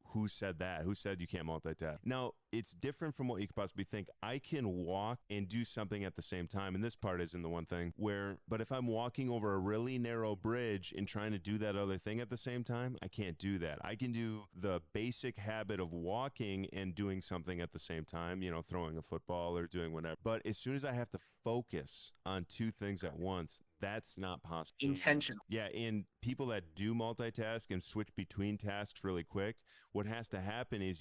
who said that? Who said you can't multitask? Now, it's different from what you could possibly think. I can walk and do something at the same time, and this part isn't the one thing but if I'm walking over a really narrow bridge and trying to do that other thing at the same time, I can't do that. I can do the basic habit of walking and doing something at the same time, throwing a football or doing whatever. But as soon as I have to focus on two things at once, that's not possible. Intentional. Yeah, and people that do multitask and switch between tasks really quick, what has to happen is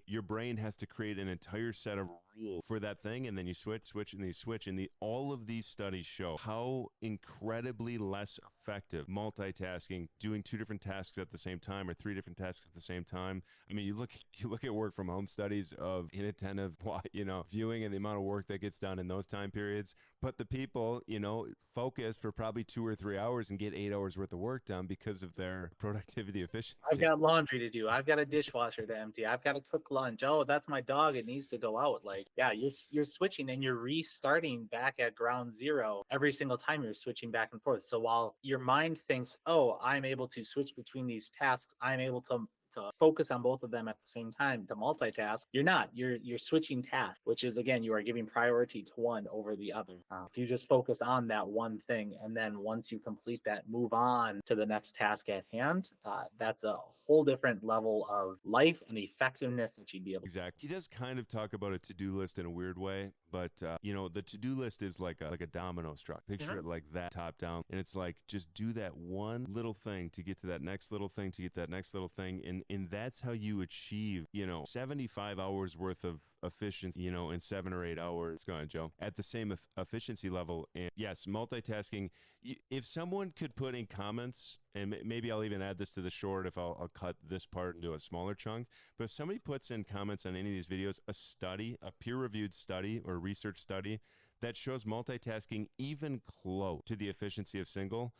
your brain has to create an entire set of rules for that thing, and then you switch, and then you switch. And all of these studies show how incredibly less effective multitasking, doing two different tasks at the same time or three different tasks at the same time. I mean, you look at work from home studies of inattentive, viewing and the amount of work that gets done in those time periods. But the people, focus for probably 2 or 3 hours and get 8 hours worth of work done because of their productivity efficiency. I've got laundry to do. I've got a dishwasher to empty. I've got to cook lunch. Oh, that's my dog. It needs to go out. Like, yeah, you're switching and you're restarting back at ground zero every single time you're switching back and forth. So while your mind thinks, oh, I'm able to switch between these tasks, I'm able to focus on both of them at the same time, to multitask, you're not. You're switching tasks, which is, again, you are giving priority to one over the other. If you just focus on that one thing, and then once you complete that, move on to the next task at hand, that's a whole different level of life and effectiveness that you'd be able to. Exactly. He does kind of talk about a to-do list in a weird way, but the to-do list is like a domino structure. Picture it like that, top down, and it's like just do that one little thing to get to that next little thing to get that next little thing, and that's how you achieve 75 hours worth of efficiency, in 7 or 8 hours. Go ahead, Joe. At the same efficiency level, and yes, multitasking. If someone could put in comments, and maybe I'll even add this to the short if I'll cut this part into a smaller chunk. But if somebody puts in comments on any of these videos, a peer-reviewed study or research study that shows multitasking even close to the efficiency of single.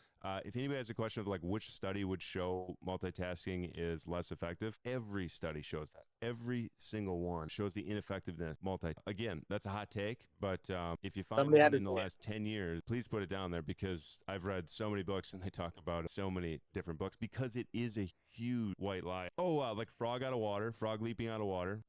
If anybody has a question of like which study would show multitasking is less effective, every study shows that. Every single one shows the ineffectiveness multi. Again, that's a hot take, but if you find Somebody had one to in the say it. last 10 years, please put it down there because I've read so many books and they talk about it, so many different books because it is a huge white lie. Oh, wow, like frog leaping out of water.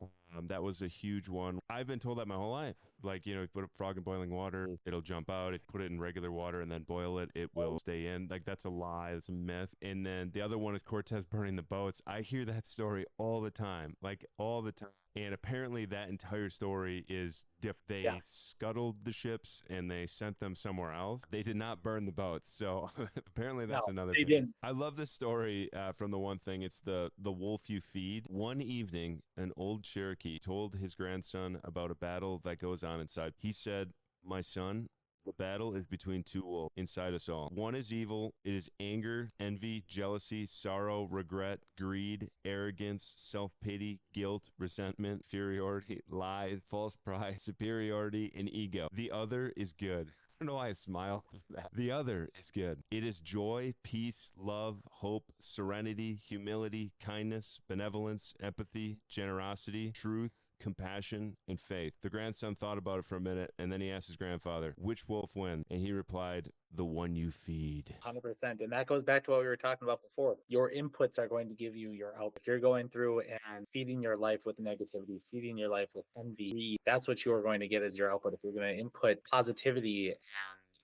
That was a huge one. I've been told that my whole life. Like, put a frog in boiling water, it'll jump out. If you put it in regular water and then boil it, it will stay in. Like, that's a lie. It's a myth. And then the other one is Cortez burning the boats. I hear that story all the time, like all the time. And apparently that entire story is different. They Yeah. scuttled the ships and they sent them somewhere else. They did not burn the boats. So apparently No, that's another they thing. didn't. I love this story from the one thing. It's the wolf you feed. One evening, an old Cherokee told his grandson about a battle that goes on inside. He said, "My son, the battle is between two wolves inside us all. One is evil. It is anger, envy, jealousy, sorrow, regret, greed, arrogance, self-pity, guilt, resentment, inferiority, lies, false pride, superiority, and ego. The other is good." I don't know why I smile at that. The other is good. It is joy, peace, love, hope, serenity, humility, kindness, benevolence, empathy, generosity, truth, compassion, and faith. The grandson thought about it for a minute, and then he asked his grandfather, which wolf wins? And he replied, the one you feed. 100%. And that goes back to what we were talking about before. Your inputs are going to give you your output. If you're going through and feeding your life with negativity, feeding your life with envy, greed, that's what you are going to get as your output. If you're going to input positivity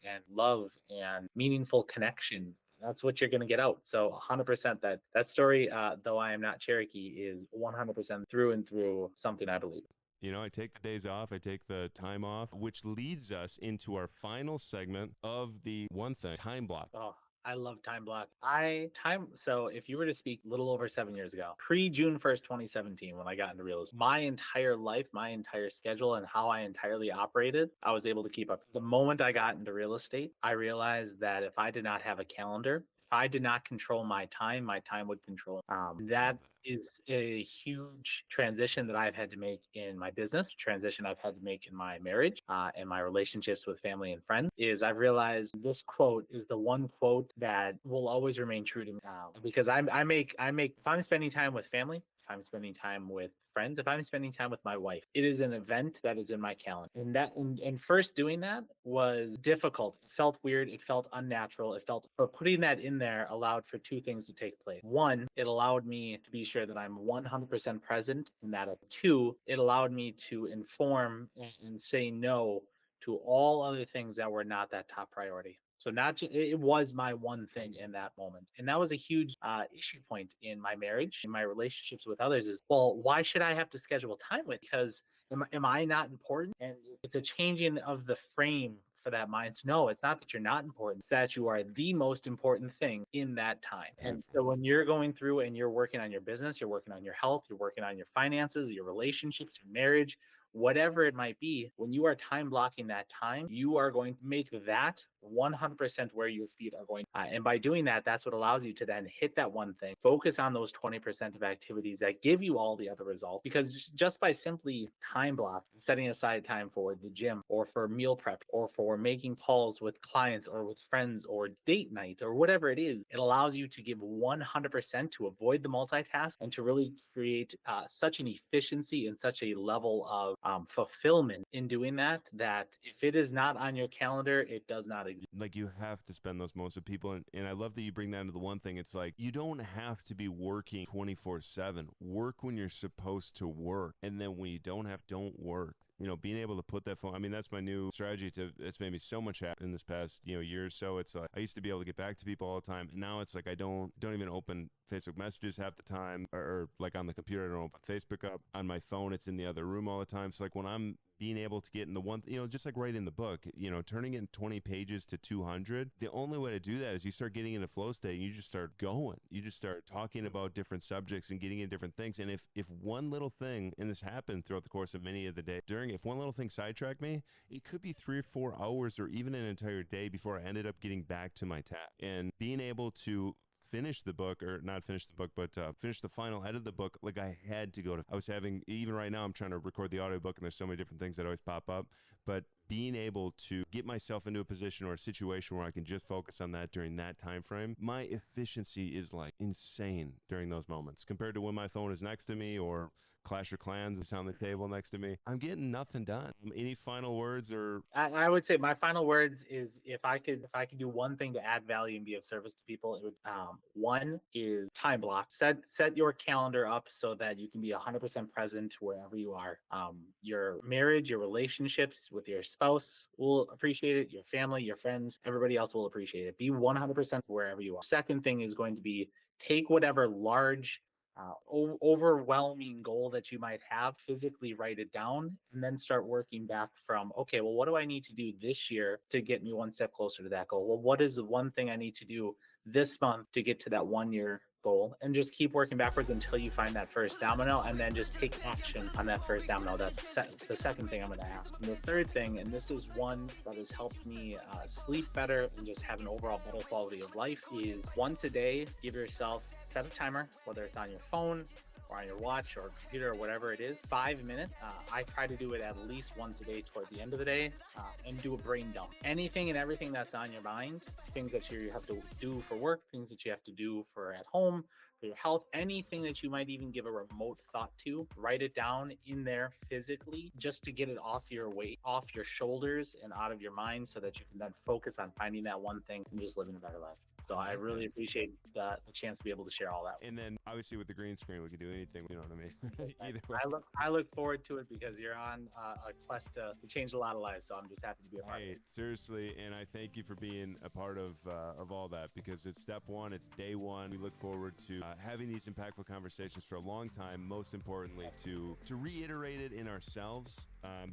and love and meaningful connection, that's what you're going to get out. So 100% that story, though I am not Cherokee, is 100% through and through something I believe. I take the days off, I take the time off, which leads us into our final segment of the one thing, time block. Oh, I love time block. So if you were to speak a little over 7 years ago, pre-June 1st, 2017, when I got into real estate, my entire life, my entire schedule, and how I entirely operated, I was able to keep up. The moment I got into real estate, I realized that if I did not have a calendar, If I did not control my time would control. That is a huge transition that I've had to make in my business, transition I've had to make in my marriage, and my relationships with family and friends. Is I've realized this quote is the one quote that will always remain true to me, because I make if I'm spending time with family, if I'm spending time with friends, if I'm spending time with my wife, it is an event that is in my calendar. And first doing that was difficult. It felt weird. It felt unnatural. But putting that in there allowed for two things to take place. One, it allowed me to be sure that I'm 100% present in that. Two, it allowed me to inform and say no to all other things that were not that top priority. So not just, it was my one thing in that moment. And that was a huge issue point in my marriage, in my relationships with others is, well, why should I have to schedule time with? Because am I not important? And it's a changing of the frame for that mind. No, it's not that you're not important. It's that you are the most important thing in that time. And so when you're going through and you're working on your business, you're working on your health, you're working on your finances, your relationships, your marriage, whatever it might be, when you are time blocking that time, you are going to make that 100% where your feet are going. And by doing that, that's what allows you to then hit that one thing, focus on those 20% of activities that give you all the other results. Because just by simply time block, setting aside time for the gym or for meal prep or for making calls with clients or with friends or date night or whatever it is, it allows you to give 100% to avoid the multitask and to really create such an efficiency and such a level of fulfillment in doing that, that if it is not on your calendar, it does not exist. Like, you have to spend those moments with people, and I love that you bring that into the one thing. It's like, you don't have to be working 24/7. Work when you're supposed to work, and then when you don't work. You know, being able to put that phone, I mean, that's my new strategy it's made me so much happy in this past, year or so. It's like, I used to be able to get back to people all the time, and now it's like, I don't even open Facebook messages half the time, or like on the computer, I don't open Facebook up. On my phone, it's in the other room all the time. So like, when I'm being able to get in the one, just like writing the book, turning in 20 pages to 200, the only way to do that is you start getting into flow state and you just start going. You just start talking about different subjects and getting into different things. And if one little thing, and this happened throughout the course of many of the day, if one little thing sidetracked me, it could be 3 or 4 hours or even an entire day before I ended up getting back to my task. And being able to finish the book, or not finish the book, but finish the final edit of the book, like I had to go to. I was having, even right now, I'm trying to record the audiobook, and there's so many different things that always pop up. But being able to get myself into a position or a situation where I can just focus on that during that time frame, my efficiency is like insane during those moments compared to when my phone is next to me or Clash of Clans is on the table next to me. I'm getting nothing done. Any final words? Or I would say my final words is, if I could do one thing to add value and be of service to people, it would one is time block. Set your calendar up so that you can be 100% present wherever you are. Your marriage, your relationships with your spouse will appreciate it. Your family, your friends, everybody else will appreciate it. Be 100% wherever you are. Second thing is going to be, take whatever large overwhelming goal that you might have, physically write it down, and then start working back from, okay, well, what do I need to do this year to get me one step closer to that goal? Well, what is the one thing I need to do this month to get to that 1 year goal? And just keep working backwards until you find that first domino, and then just take action on that first domino. That's the second thing I'm going to ask. And the third thing, and this is one that has helped me sleep better and just have an overall better quality of life, is once a day, give yourself, set a timer, whether it's on your phone or on your watch or computer or whatever it is, 5 minutes. I try to do it at least once a day toward the end of the day, and do a brain dump. Anything and everything that's on your mind, things that you have to do for work, things that you have to do for at home, for your health, anything that you might even give a remote thought to, write it down in there physically, just to get it off your weight, off your shoulders and out of your mind, so that you can then focus on finding that one thing and just living a better life. So I really appreciate the chance to be able to share all that. And then obviously with the green screen, we can do anything. You know what I mean? Either way. I look forward to it, because you're on a quest to change a lot of lives. So I'm just happy to be a part of it. Seriously, and I thank you for being a part of all that, because it's step one, it's day one. We look forward to having these impactful conversations for a long time. Most importantly, to reiterate it in ourselves,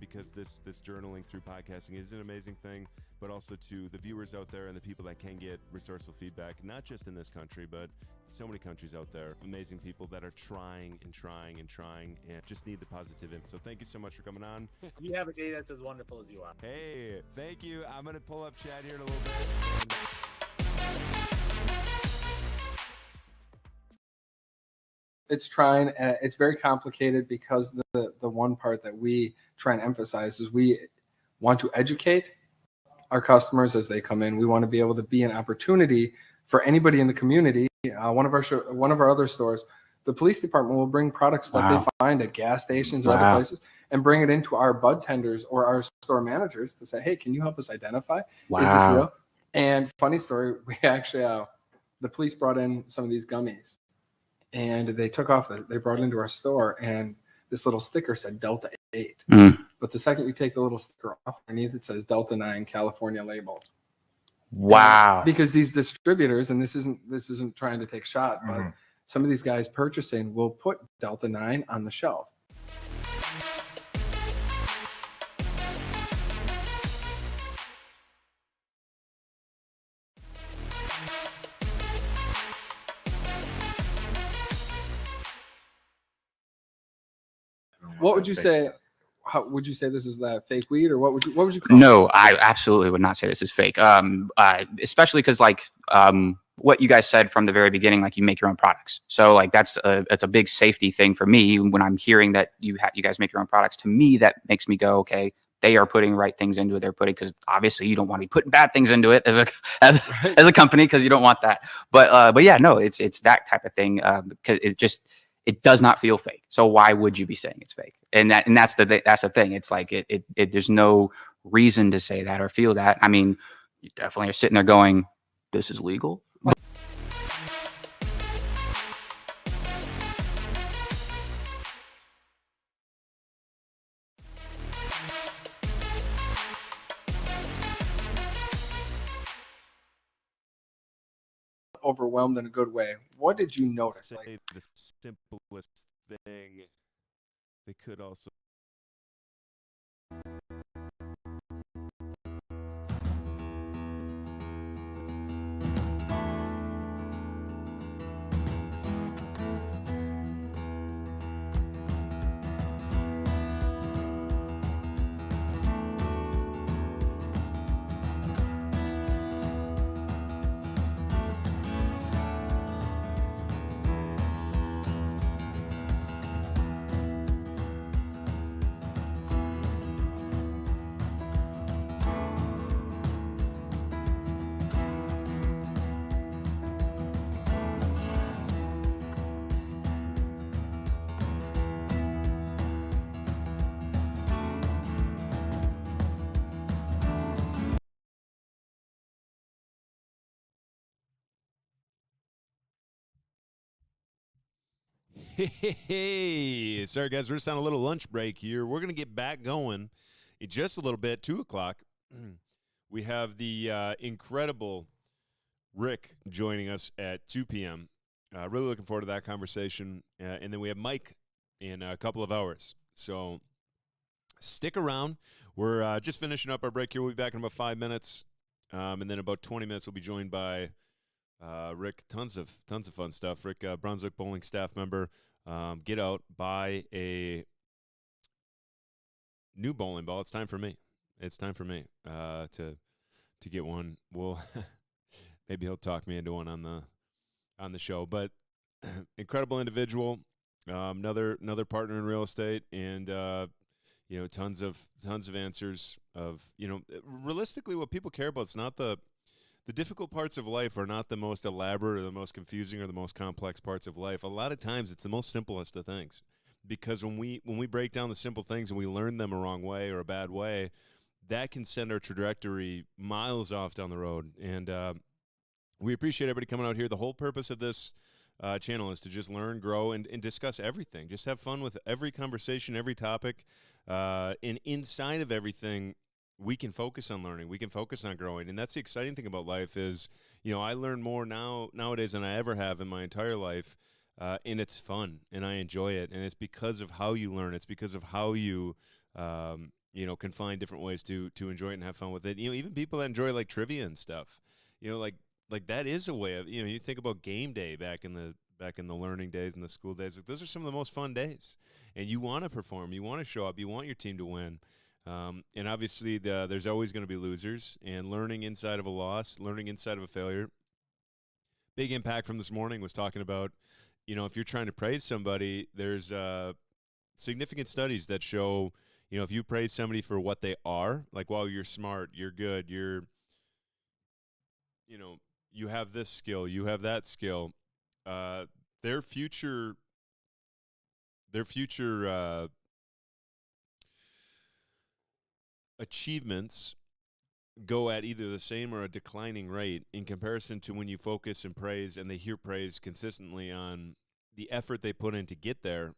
because this journaling through podcasting is an amazing thing, but also to the viewers out there and the people that can get resourceful feedback, not just in this country, but so many countries out there. Amazing people that are trying and just need the positive input. So thank you so much for coming on. You have a day that's as wonderful as you are. Hey, thank you. I'm going to pull up chat here in a little bit. it's trying. It's very complicated because the one part that we try and emphasize is we want to educate our customers as they come in. We want to be able to be an opportunity for anybody in the community. One of our other stores, the police department will bring products that they find at gas stations or other places and bring it into our bud tenders or our store managers to say, hey, can you help us identify? Is this real? And funny story, we actually, the police brought in some of these gummies and they took off, they brought it into our store and this little sticker said Delta 8. But the second you take the little sticker off underneath, it says Delta 9 California label. Wow. Because these distributors, and this isn't trying to take a shot, but some of these guys purchasing will put Delta 9 on the shelf. What would you say? How would you say this is that fake weed, or what would you call it? No, I absolutely would not say this is fake. Especially because what you guys said from the very beginning, like you make your own products. So like that's a big safety thing for me when I'm hearing that you guys make your own products. To me, that makes me go, okay, they are putting right things into it. They're putting, because obviously you don't want to be putting bad things into it as a company, because you don't want that. But yeah, no, it's that type of thing, because it does not feel fake. So why would you be saying it's fake? And that's the thing. It's like there's no reason to say that or feel that. I mean, you definitely are sitting there going, this is legal. Overwhelmed in a good way. What did you notice? Like the simplest thing, they could also. Hey, sorry guys, we're just on a little lunch break here. We're gonna get back going in just a little bit. 2:00. We have the incredible Rick joining us at 2 p.m. Really looking forward to that conversation. And then we have Mike in a couple of hours. So stick around. We're just finishing up our break here. We'll be back in about 5 minutes, and then about 20 minutes we'll be joined by Rick. Tons of fun stuff. Rick, Brunswick Bowling staff member. Get out, buy a new bowling ball. It's time for me. It's time for me to get one. We'll maybe he'll talk me into one on the show. But incredible individual, another partner in real estate, and tons of answers of realistically what people care about. It's not the difficult parts of life are not the most elaborate or the most confusing or the most complex parts of life. A lot of times it's the most simplest of things, because when we break down the simple things and we learn them a wrong way or a bad way, that can send our trajectory miles off down the road. And we appreciate everybody coming out here. The whole purpose of this channel is to just learn, grow, and discuss everything. Just have fun with every conversation, every topic, and inside of everything, we can focus on learning. We can focus on growing. And that's the exciting thing about life is, I learn more nowadays than I ever have in my entire life. And it's fun and I enjoy it. And it's because of how you learn. It's because of how you, can find different ways to enjoy it and have fun with it. Even people that enjoy like trivia and stuff, like that is a way of, you think about game day back in the learning days and the school days. Like, those are some of the most fun days. And you want to perform. You want to show up. You want your team to win. And obviously there's always going to be losers, and learning inside of a loss, learning inside of a failure. Big impact from this morning was talking about if you're trying to praise somebody, there's significant studies that show, if you praise somebody for what they are, like, wow, you're smart, you're good, you have this skill, you have that skill, uh, their future, their future achievements go at either the same or a declining rate in comparison to when you focus and praise, and they hear praise consistently on the effort they put in to get there.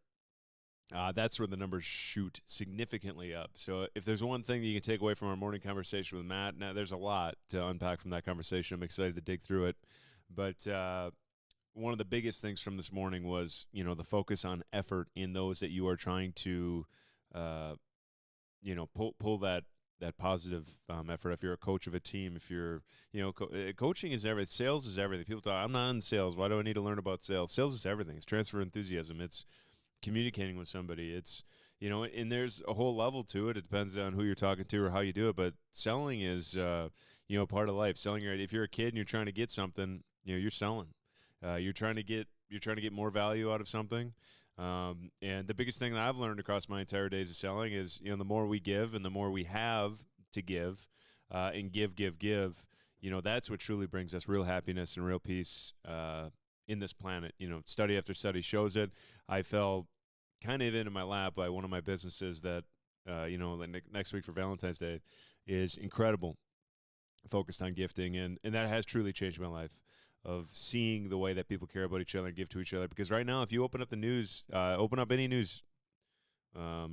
That's where the numbers shoot significantly up. So if there's one thing that you can take away from our morning conversation with Matt, now there's a lot to unpack from that conversation. I'm excited to dig through it. But one of the biggest things from this morning was, the focus on effort in those that you are trying to, pull that positive effort. If you're a coach of a team, if you're, coaching is everything. Sales is everything. People talk, I'm not in sales. Why do I need to learn about sales? Sales is everything. It's transfer enthusiasm. It's communicating with somebody. It's, and there's a whole level to it. It depends on who you're talking to or how you do it. But selling is, part of life. Selling if you're a kid and you're trying to get something, you're selling. You're trying to get more value out of something. And the biggest thing that I've learned across my entire days of selling is, the more we give and the more we have to give, and give, that's what truly brings us real happiness and real peace in this planet. Study after study shows it. I fell kind of into my lap by one of my businesses that, next week for Valentine's Day is incredible, focused on gifting. And that has truly changed my life, of seeing the way that people care about each other and give to each other. Because right now, if you open up the news, open up any news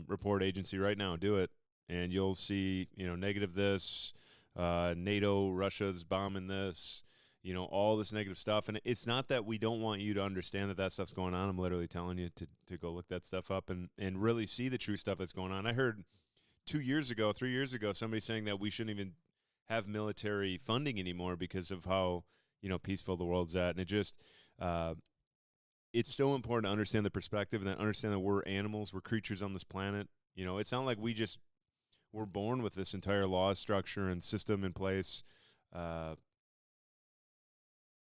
report agency right now, do it, and you'll see, negative this, NATO, Russia's bombing this, all this negative stuff. And it's not that we don't want you to understand that stuff's going on. I'm literally telling you to go look that stuff up and really see the true stuff that's going on. I heard 3 years ago, somebody saying that we shouldn't even have military funding anymore because of how, peaceful the world's at. And it just, it's so important to understand the perspective and then understand that we're animals, we're creatures on this planet. It's not like we're born with this entire law structure and system in place.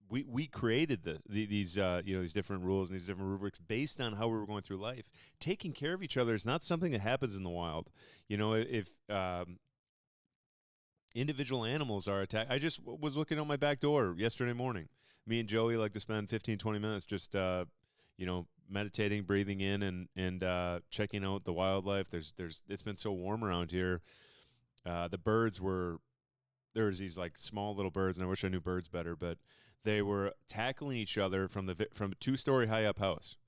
We created these these different rules and these different rubrics based on how we were going through life. Taking care of each other is not something that happens in the wild. If individual animals are attacked. I just was looking out my back door yesterday morning. Me and Joey like to spend 15, 20 minutes just, meditating, breathing in and checking out the wildlife. It's been so warm around here. The birds there's these like small little birds, and I wish I knew birds better, but they were tackling each other from a 2-story high up house.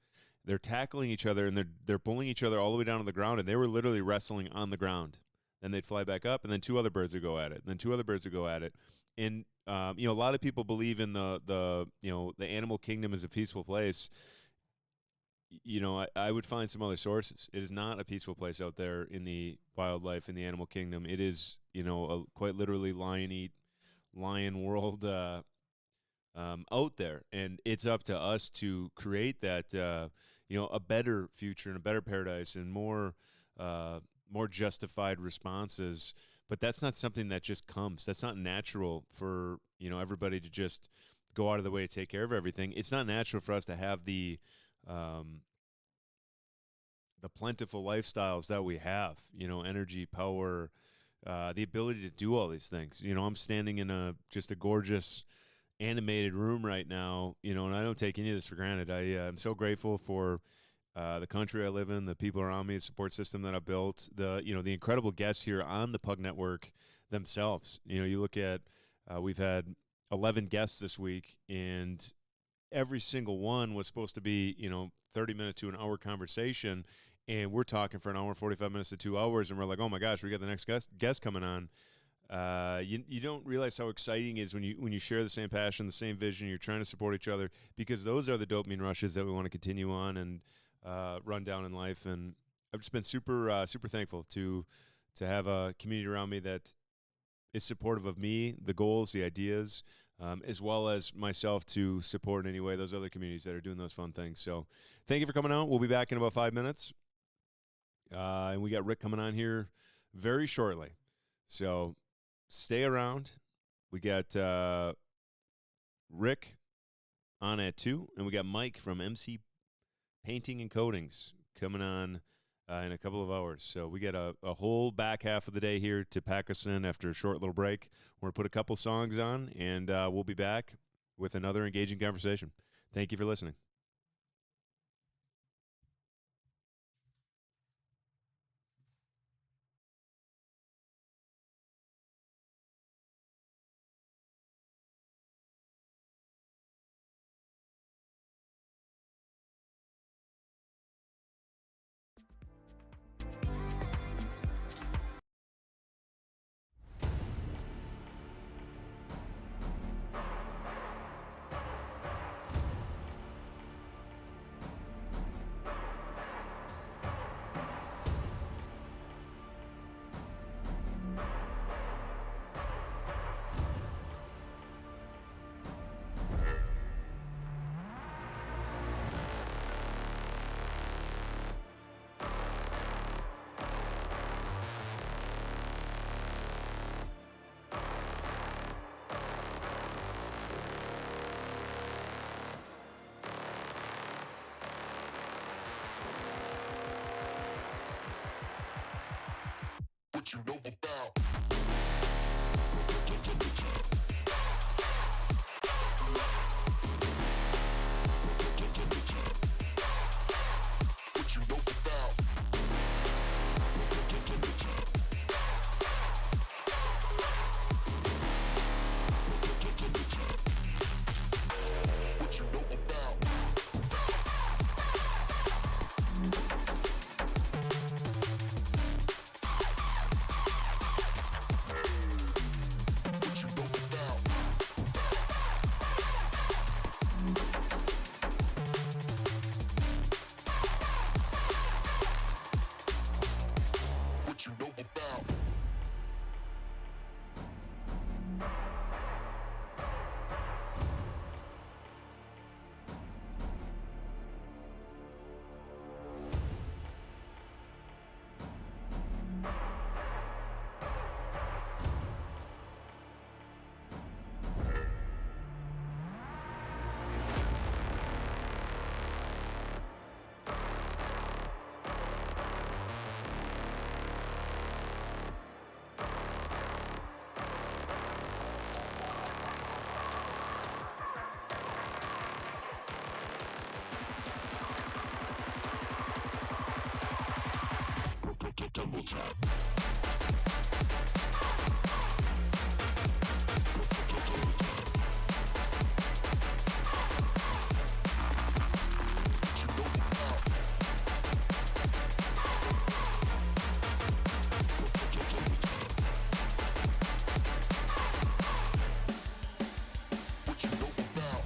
They're tackling each other and they're pulling each other all the way down to the ground, and they were literally wrestling on the ground. Then they'd fly back up, and then 2 other birds would go at it, and then 2 other birds would go at it. And a lot of people believe in the animal kingdom is a peaceful place. I would find some other sources. It is not a peaceful place out there in the wildlife, in the animal kingdom. It is, quite literally lion eat lion world out there, and it's up to us to create that a better future and a better paradise and more justified responses. But that's not something that just comes. That's not natural for everybody to just go out of the way to take care of everything. It's not natural for us to have the plentiful lifestyles that we have. Energy, power, the ability to do all these things. I'm standing in just a gorgeous animated room right now. And I don't take any of this for granted. I'm so grateful for the country I live in, the people around me, the support system that I built, the incredible guests here on the PUGG Network themselves. You look at, we've had 11 guests this week, and every single one was supposed to be, 30 minute to an hour conversation, and we're talking for an hour, 45 minutes to 2 hours, and we're like, oh my gosh, we got the next guest coming on. You don't realize how exciting it is when you share the same passion, the same vision, you're trying to support each other, because those are the dopamine rushes that we want to continue on and run down in life. And I've just been super thankful to have a community around me that is supportive of me, the goals, the ideas, as well as myself to support in any way those other communities that are doing those fun things. So thank you for coming out. We'll be back in about 5 minutes. And we got Rick coming on here very shortly. So stay around. We got Rick on at 2. And we got Mike from MC Painting and Coatings coming on in a couple of hours. So we got a whole back half of the day here to pack us in after a short little break. We're going to put a couple songs on, and we'll be back with another engaging conversation. Thank you for listening. What you know about? What you know about? What you know about? What you know about? Double tap. What you know about?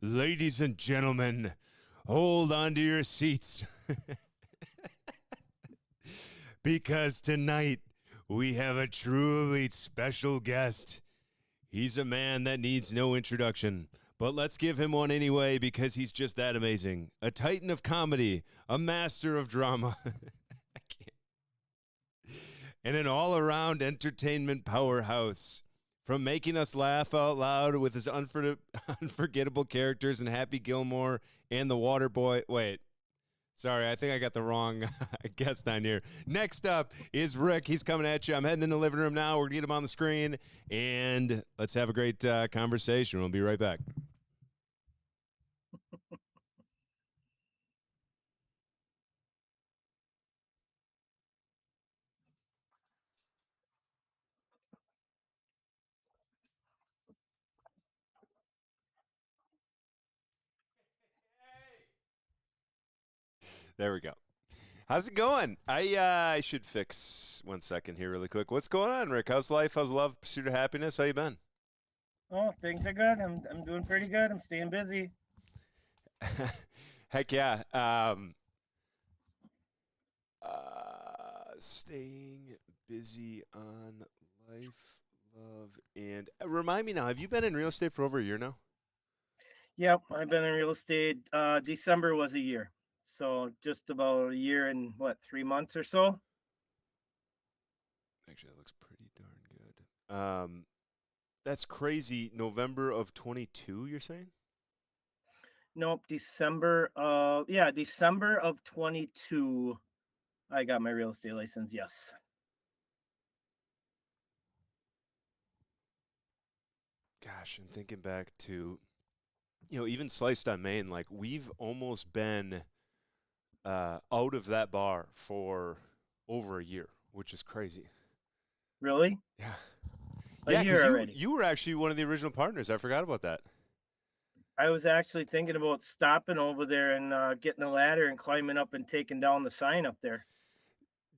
Ladies and gentlemen, hold on to your seats. Because tonight we have a truly special guest. He's a man that needs no introduction, but let's give him one anyway because he's just that amazing. A titan of comedy, a master of drama, I can't. And an all-around entertainment powerhouse. From making us laugh out loud with his unforgettable characters in Happy Gilmore and The Water Boy. Wait. Sorry, I think I got the wrong guest on here. Next up is Rick. He's coming at you. I'm heading in the living room now. We're going to get him on the screen, and let's have a great conversation. We'll be right back. There we go. How's it going? I should fix 1 second here really quick. What's going on, Rick? How's life? How's love? Pursuit of happiness? How you been? Oh, things are good. I'm doing pretty good. I'm staying busy. Heck yeah. Staying busy on life, love, and remind me now, have you been in real estate for over a year now? Yep, I've been in real estate. December was a year. So just about a year and 3 months or so. Actually, that looks pretty darn good. That's crazy. November of 22, you're saying? Nope, December of 22. I got my real estate license. Yes. Gosh, and thinking back to, even Sliced on Main, like we've almost been out of that bar for over a year, which is crazy. Really? Yeah. A year already. You were actually one of the original partners. I forgot about that. I was actually thinking about stopping over there and getting a ladder and climbing up and taking down the sign up there.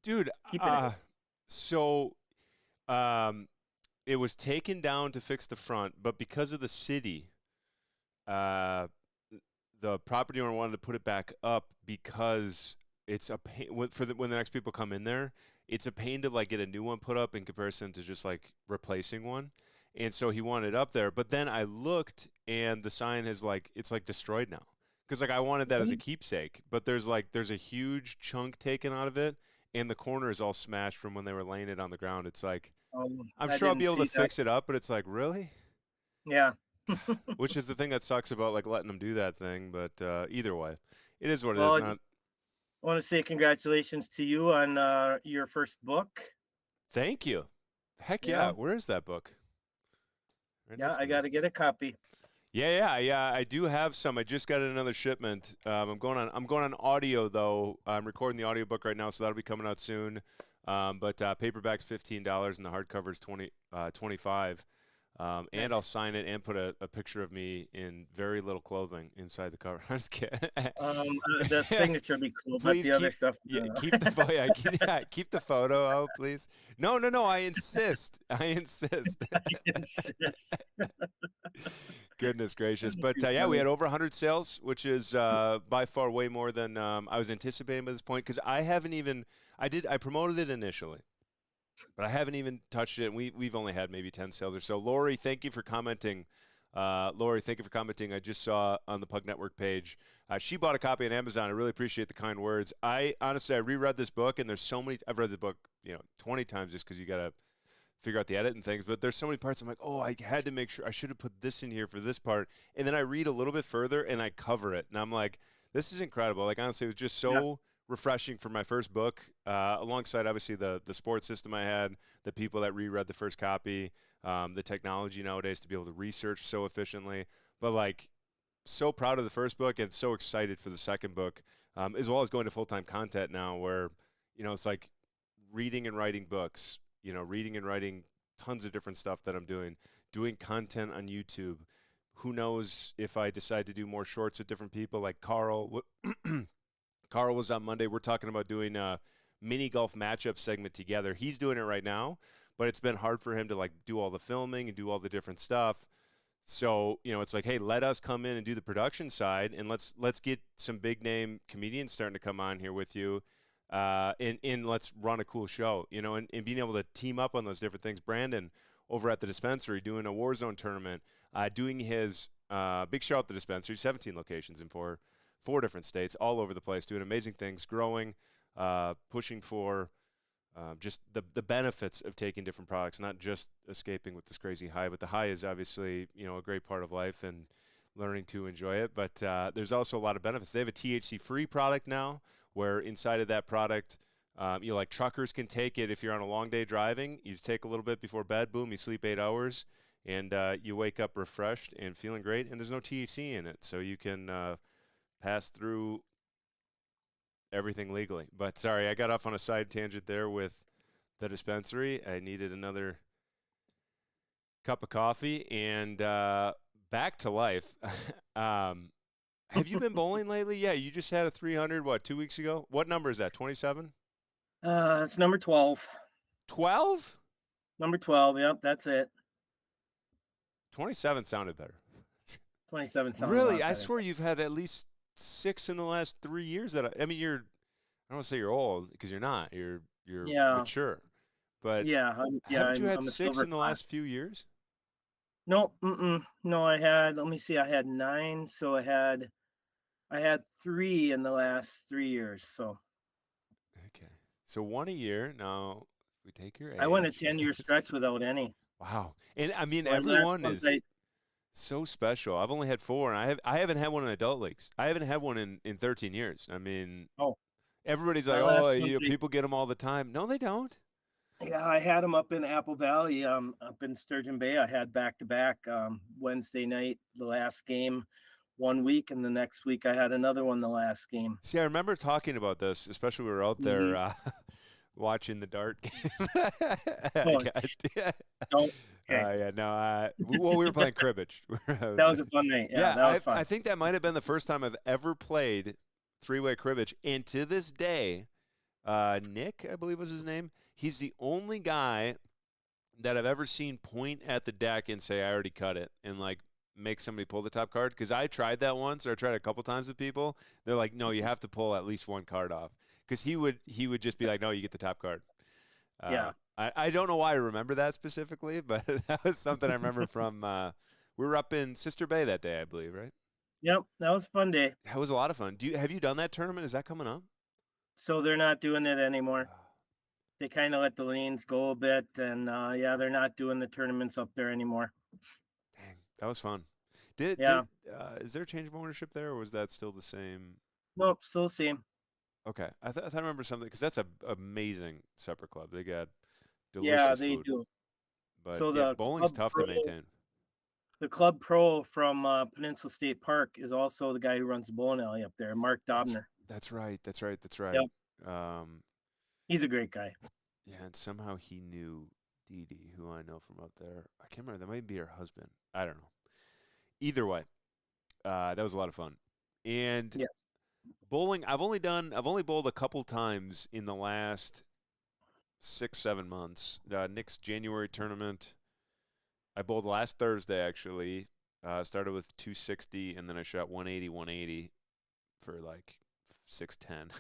Dude, it was taken down to fix the front, but because of the city, the property owner wanted to put it back up because it's a pain when the next people come in there. It's a pain to like get a new one put up in comparison to just like replacing one, and so he wanted it up there. But then I looked, and the sign is like it's like destroyed now because like I wanted that as a keepsake, but there's a huge chunk taken out of it, and the corner is all smashed from when they were laying it on the ground. It's like I'm sure I'll be able to fix it up, but it's like really, yeah. Which is the thing that sucks about like letting them do that thing. But either way, it is what it is. I want to say congratulations to you on your first book. Thank you. Heck yeah. Where is that book? Yeah, I got to get a copy. Yeah. I do have some. I just got another shipment. I'm going on audio though. I'm recording the audiobook right now, so that'll be coming out soon. But paperback's $15 and the hardcover is $25. And I'll sign it and put a picture of me in very little clothing inside the cover. I'm just kidding. The signature would be cool, please but the other stuff. Keep the photo. Keep the photo out, please. No. I insist. I insist. Goodness gracious! But we had over 100 sales, which is by far way more than I was anticipating by this point. Because I haven't even I promoted it initially. But I haven't even touched it, and we've only had maybe 10 sales or so. Lori, thank you for commenting. I just saw on the PUGG Network page. She bought a copy on Amazon. I really appreciate the kind words. I reread this book, and there's so many. I've read the book, 20 times just because you got to figure out the edit and things. But there's so many parts. I'm like, oh, I had to make sure. I should have put this in here for this part. And then I read a little bit further, and I cover it. And I'm like, this is incredible. Like, honestly, it was just so refreshing for my first book, alongside obviously the support system I had, the people that reread the first copy, the technology nowadays to be able to research so efficiently. But like, so proud of the first book and so excited for the second book, as well as going to full-time content now where, it's like reading and writing books, reading and writing tons of different stuff that I'm doing content on YouTube. Who knows if I decide to do more shorts with different people like Carl. Carl was on Monday. We're talking about doing a mini golf matchup segment together. He's doing it right now, but it's been hard for him to like do all the filming and do all the different stuff. So, it's like, hey, let us come in and do the production side, and let's get some big name comedians starting to come on here with you, and let's run a cool show, and being able to team up on those different things. Brandon over at the dispensary doing a Warzone tournament, doing his big show at the dispensary, 17 locations in four different states, all over the place, doing amazing things, growing, pushing for just the benefits of taking different products, not just escaping with this crazy high. But the high is obviously, a great part of life and learning to enjoy it. But there's also a lot of benefits. They have a THC-free product now where inside of that product, like truckers can take it if you're on a long day driving. You take a little bit before bed, boom, you sleep 8 hours, and you wake up refreshed and feeling great. And there's no THC in it, so you can pass through everything legally. But sorry, I got off on a side tangent there with the dispensary. I needed another cup of coffee and back to life. Have you been bowling lately? Yeah, you just had a 300, 2 weeks ago? What number is that, 27? It's number 12. 12? Number 12. Yep, that's it. 27 sounded better. 27 sounds Really? I swear you've had at least 6 in the last 3 years I mean, I don't want to say you're old because you're not. You're mature. But haven't you had I'm a 6 silver in the class. last few years? No, no, I had, let me see, I had 9, so I had 3 in the last 3 years, so. Okay. So 1 a year. Now, if we take your age. I went a 10-year stretch without any. Wow. And I mean, My last everyone ones is so special. I've only had 4, and I haven't had one in adult leagues. I haven't had one in 13 years. I mean, everybody's like, people get them all the time. No, they don't. Yeah, I had them up in Apple Valley, up in Sturgeon Bay. I had back-to-back Wednesday night, the last game 1 week, and the next week I had another one the last game. See, I remember talking about this, especially we were out there watching the dart game. We were playing cribbage. That was a fun night. Yeah, that was fun. I think that might have been the first time I've ever played three-way cribbage, and to this day, Nick, I believe was his name, he's the only guy that I've ever seen point at the deck and say, I already cut it, and like make somebody pull the top card. Because I tried that once, or I tried a couple times with people. They're like, no, you have to pull at least one card off. Because he would just be like, no, you get the top card. Yeah. I don't know why I remember that specifically, but that was something I remember from we were up in Sister Bay that day, I believe, right? Yep, that was a fun day. That was a lot of fun. Have you done that tournament? Is that coming up? So they're not doing it anymore. They kind of let the lanes go a bit, and they're not doing the tournaments up there anymore. Dang, that was fun. Is there a change of ownership there, or was that still the same? Nope, still the same. Okay, I thought I remember something, because that's an amazing supper club. They got delicious Yeah, they food. do. But So bowling's tough to maintain. The club pro from Peninsula State Park is also the guy who runs the bowling alley up there, Mark Dobner. That's right. Yep. He's a great guy. Yeah, and somehow he knew Dee Dee, who I know from up there. I can't remember. That might be her husband. I don't know. Either way, that was a lot of fun. And yes, bowling, I've only bowled a couple times in the last 6-7 months. Nick's January tournament, I bowled last Thursday, actually. Started with 260, and then I shot 180 for like 610.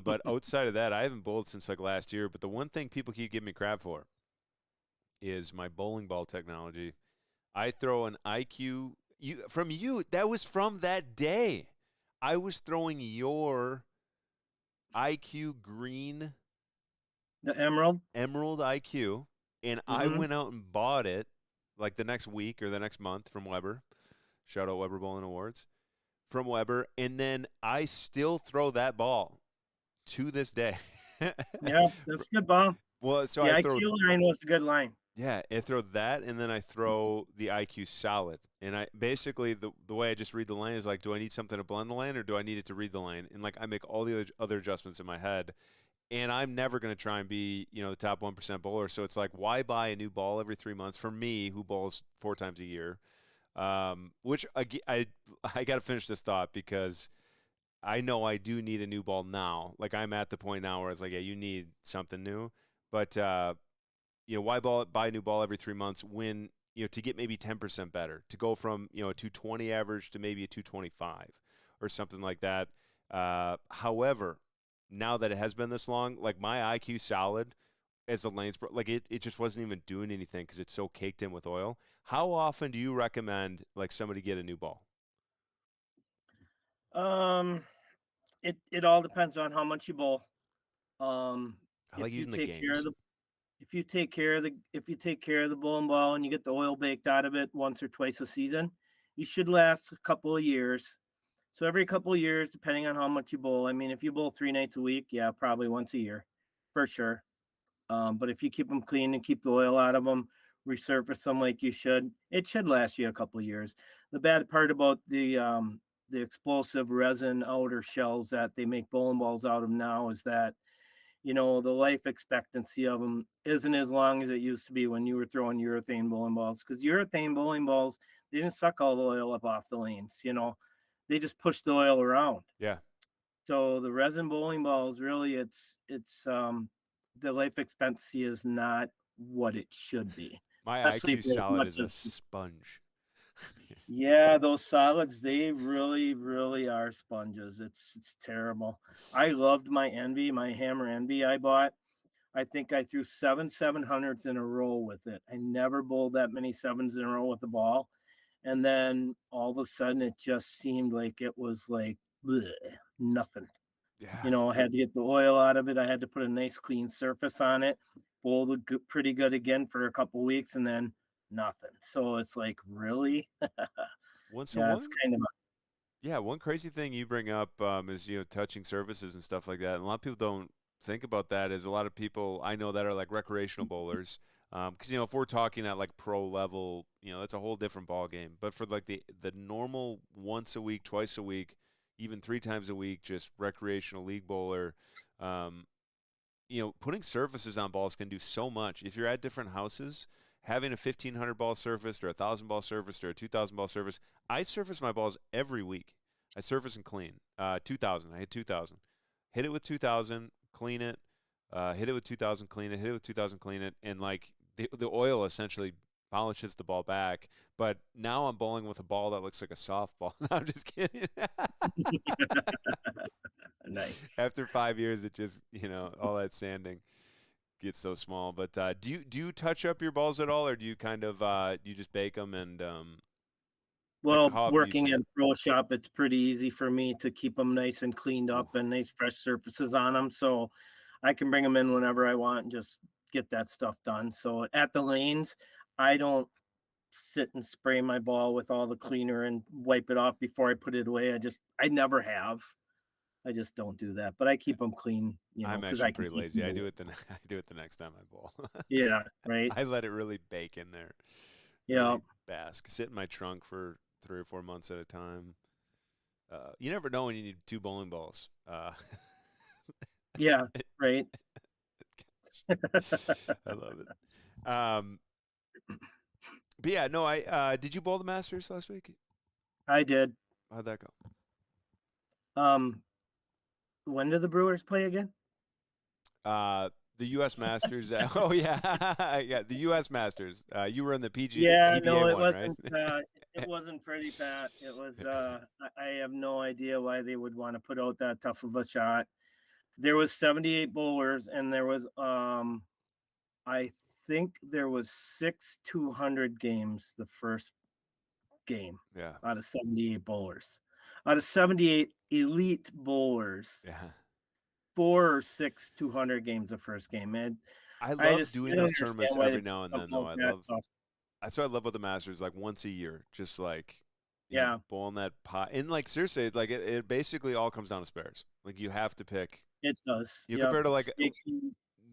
But outside of that, I haven't bowled since like last year. But the one thing people keep giving me crap for is my bowling ball technology. I throw an IQ. That was from that day. I was throwing your IQ green. The Emerald IQ. And I went out and bought it like the next week or the next month from Weber. Shout out Weber Bowling Awards. From Weber. And then I still throw that ball to this day. Yeah, that's a good ball. Well, so the I IQ line was a good line. Yeah, I throw that, and then I throw the IQ solid. And I basically, the way I just read the lane is like, do I need something to blend the lane, or do I need it to read the lane? And like, I make all the other adjustments in my head. And I'm never going to try and be, the top 1% bowler. So it's like, why buy a new ball every 3 months for me, who bowls 4 times a year? Which I got to finish this thought, because I know I do need a new ball now. Like, I'm at the point now where it's like, yeah, you need something new. But why buy a new ball every 3 months when, to get maybe 10% better, to go from, a 220 average to maybe a 225 or something like that. However, now that it has been this long, like my IQ solid as the lanes, like it just wasn't even doing anything because it's so caked in with oil. How often do you recommend like somebody get a new ball? It all depends on how much you bowl. I like If you using the take care of games. the if you take care of the bowling ball and you get the oil baked out of it once or twice a season, you should last a couple of years. So every couple of years, depending on how much you bowl. I mean, if you bowl 3 nights a week, yeah, probably once a year, for sure. But if you keep them clean and keep the oil out of them, resurface them like you should, it should last you a couple of years. The bad part about the explosive resin outer shells that they make bowling balls out of now is that the life expectancy of them isn't as long as it used to be when you were throwing urethane bowling balls. Because urethane bowling balls, they didn't suck all the oil up off the lanes. They just push the oil around. Yeah. So the resin bowling balls, really, it's the life expectancy is not what it should be. My Especially IQ for as solid much is a as- sponge. Yeah, those solids, they really, really are sponges. It's terrible. I loved my hammer envy I bought. I think I threw 700s in a row with it. I never bowled that many sevens in a row with the ball. And then all of a sudden it just seemed like it was like bleh, nothing. Yeah. I had to get the oil out of it. I had to put a nice clean surface on it, bowled it pretty good again for a couple weeks, and then nothing. So it's like, really? Once Yeah, it's kind of Yeah, one crazy thing you bring up is touching surfaces and stuff like that. And a lot of people don't think about that. Is a lot of people I know that are like recreational bowlers, because if we're talking at like pro level, that's a whole different ball game. But for like the normal once a week, twice a week, even 3 times a week, just recreational league bowler, putting surfaces on balls can do so much. If you're at different houses, having a 1,500 ball surface or a 1,000 ball surface or a 2,000 ball surface, I surface my balls every week. I surface and clean. 2,000. I hit 2,000. Hit it with 2,000, clean it. Hit it with 2,000, clean it. Hit it with 2,000, clean it. And like the oil essentially polishes the ball back. But now I'm bowling with a ball that looks like a softball. No, I'm just kidding. nice. After 5 years, it just all that sanding gets so small. But do you touch up your balls at all, or do you kind of you just bake them and Well, how often do you working sand? in a pro shop, it's pretty easy for me to keep them nice and cleaned up and nice fresh surfaces on them. So I can bring them in whenever I want and just get that stuff done. So at the lanes, I don't sit and spray my ball with all the cleaner and wipe it off before I put it away. I never have. I just don't do that, but I keep them clean, I'm because actually I can pretty keep lazy. them I do away. it I do it the next time I bowl. Yeah, right. I let it really bake in there. Yeah. Really bask. Sit in my trunk for 3 or 4 months at a time. You never know when you need 2 bowling balls. Yeah, right. I love it. But yeah, no, I did you bowl the Masters last week? I did. How'd that go? When do the Brewers play again? The U.S. Masters. Oh yeah, yeah, the U.S. Masters. You were in the Yeah, PBA no, it one, wasn't. right? It wasn't pretty, Pat. It was. I have no idea why they would want to put out that tough of a shot. There was 78 bowlers, and there was I think there was 6 200 games the first game Yeah, out of 78 bowlers. Out of 78 elite bowlers, yeah. 4 or 6 200 games the first game. And I I love just doing don't those understand tournaments why every they now and put then, though. out that tough. That's what I love about the Masters. Like once a year, just like Yeah. bowling that pot. And like seriously, it's like it basically all comes down to spares. Like you have to pick. It does. Compared to like Stakes-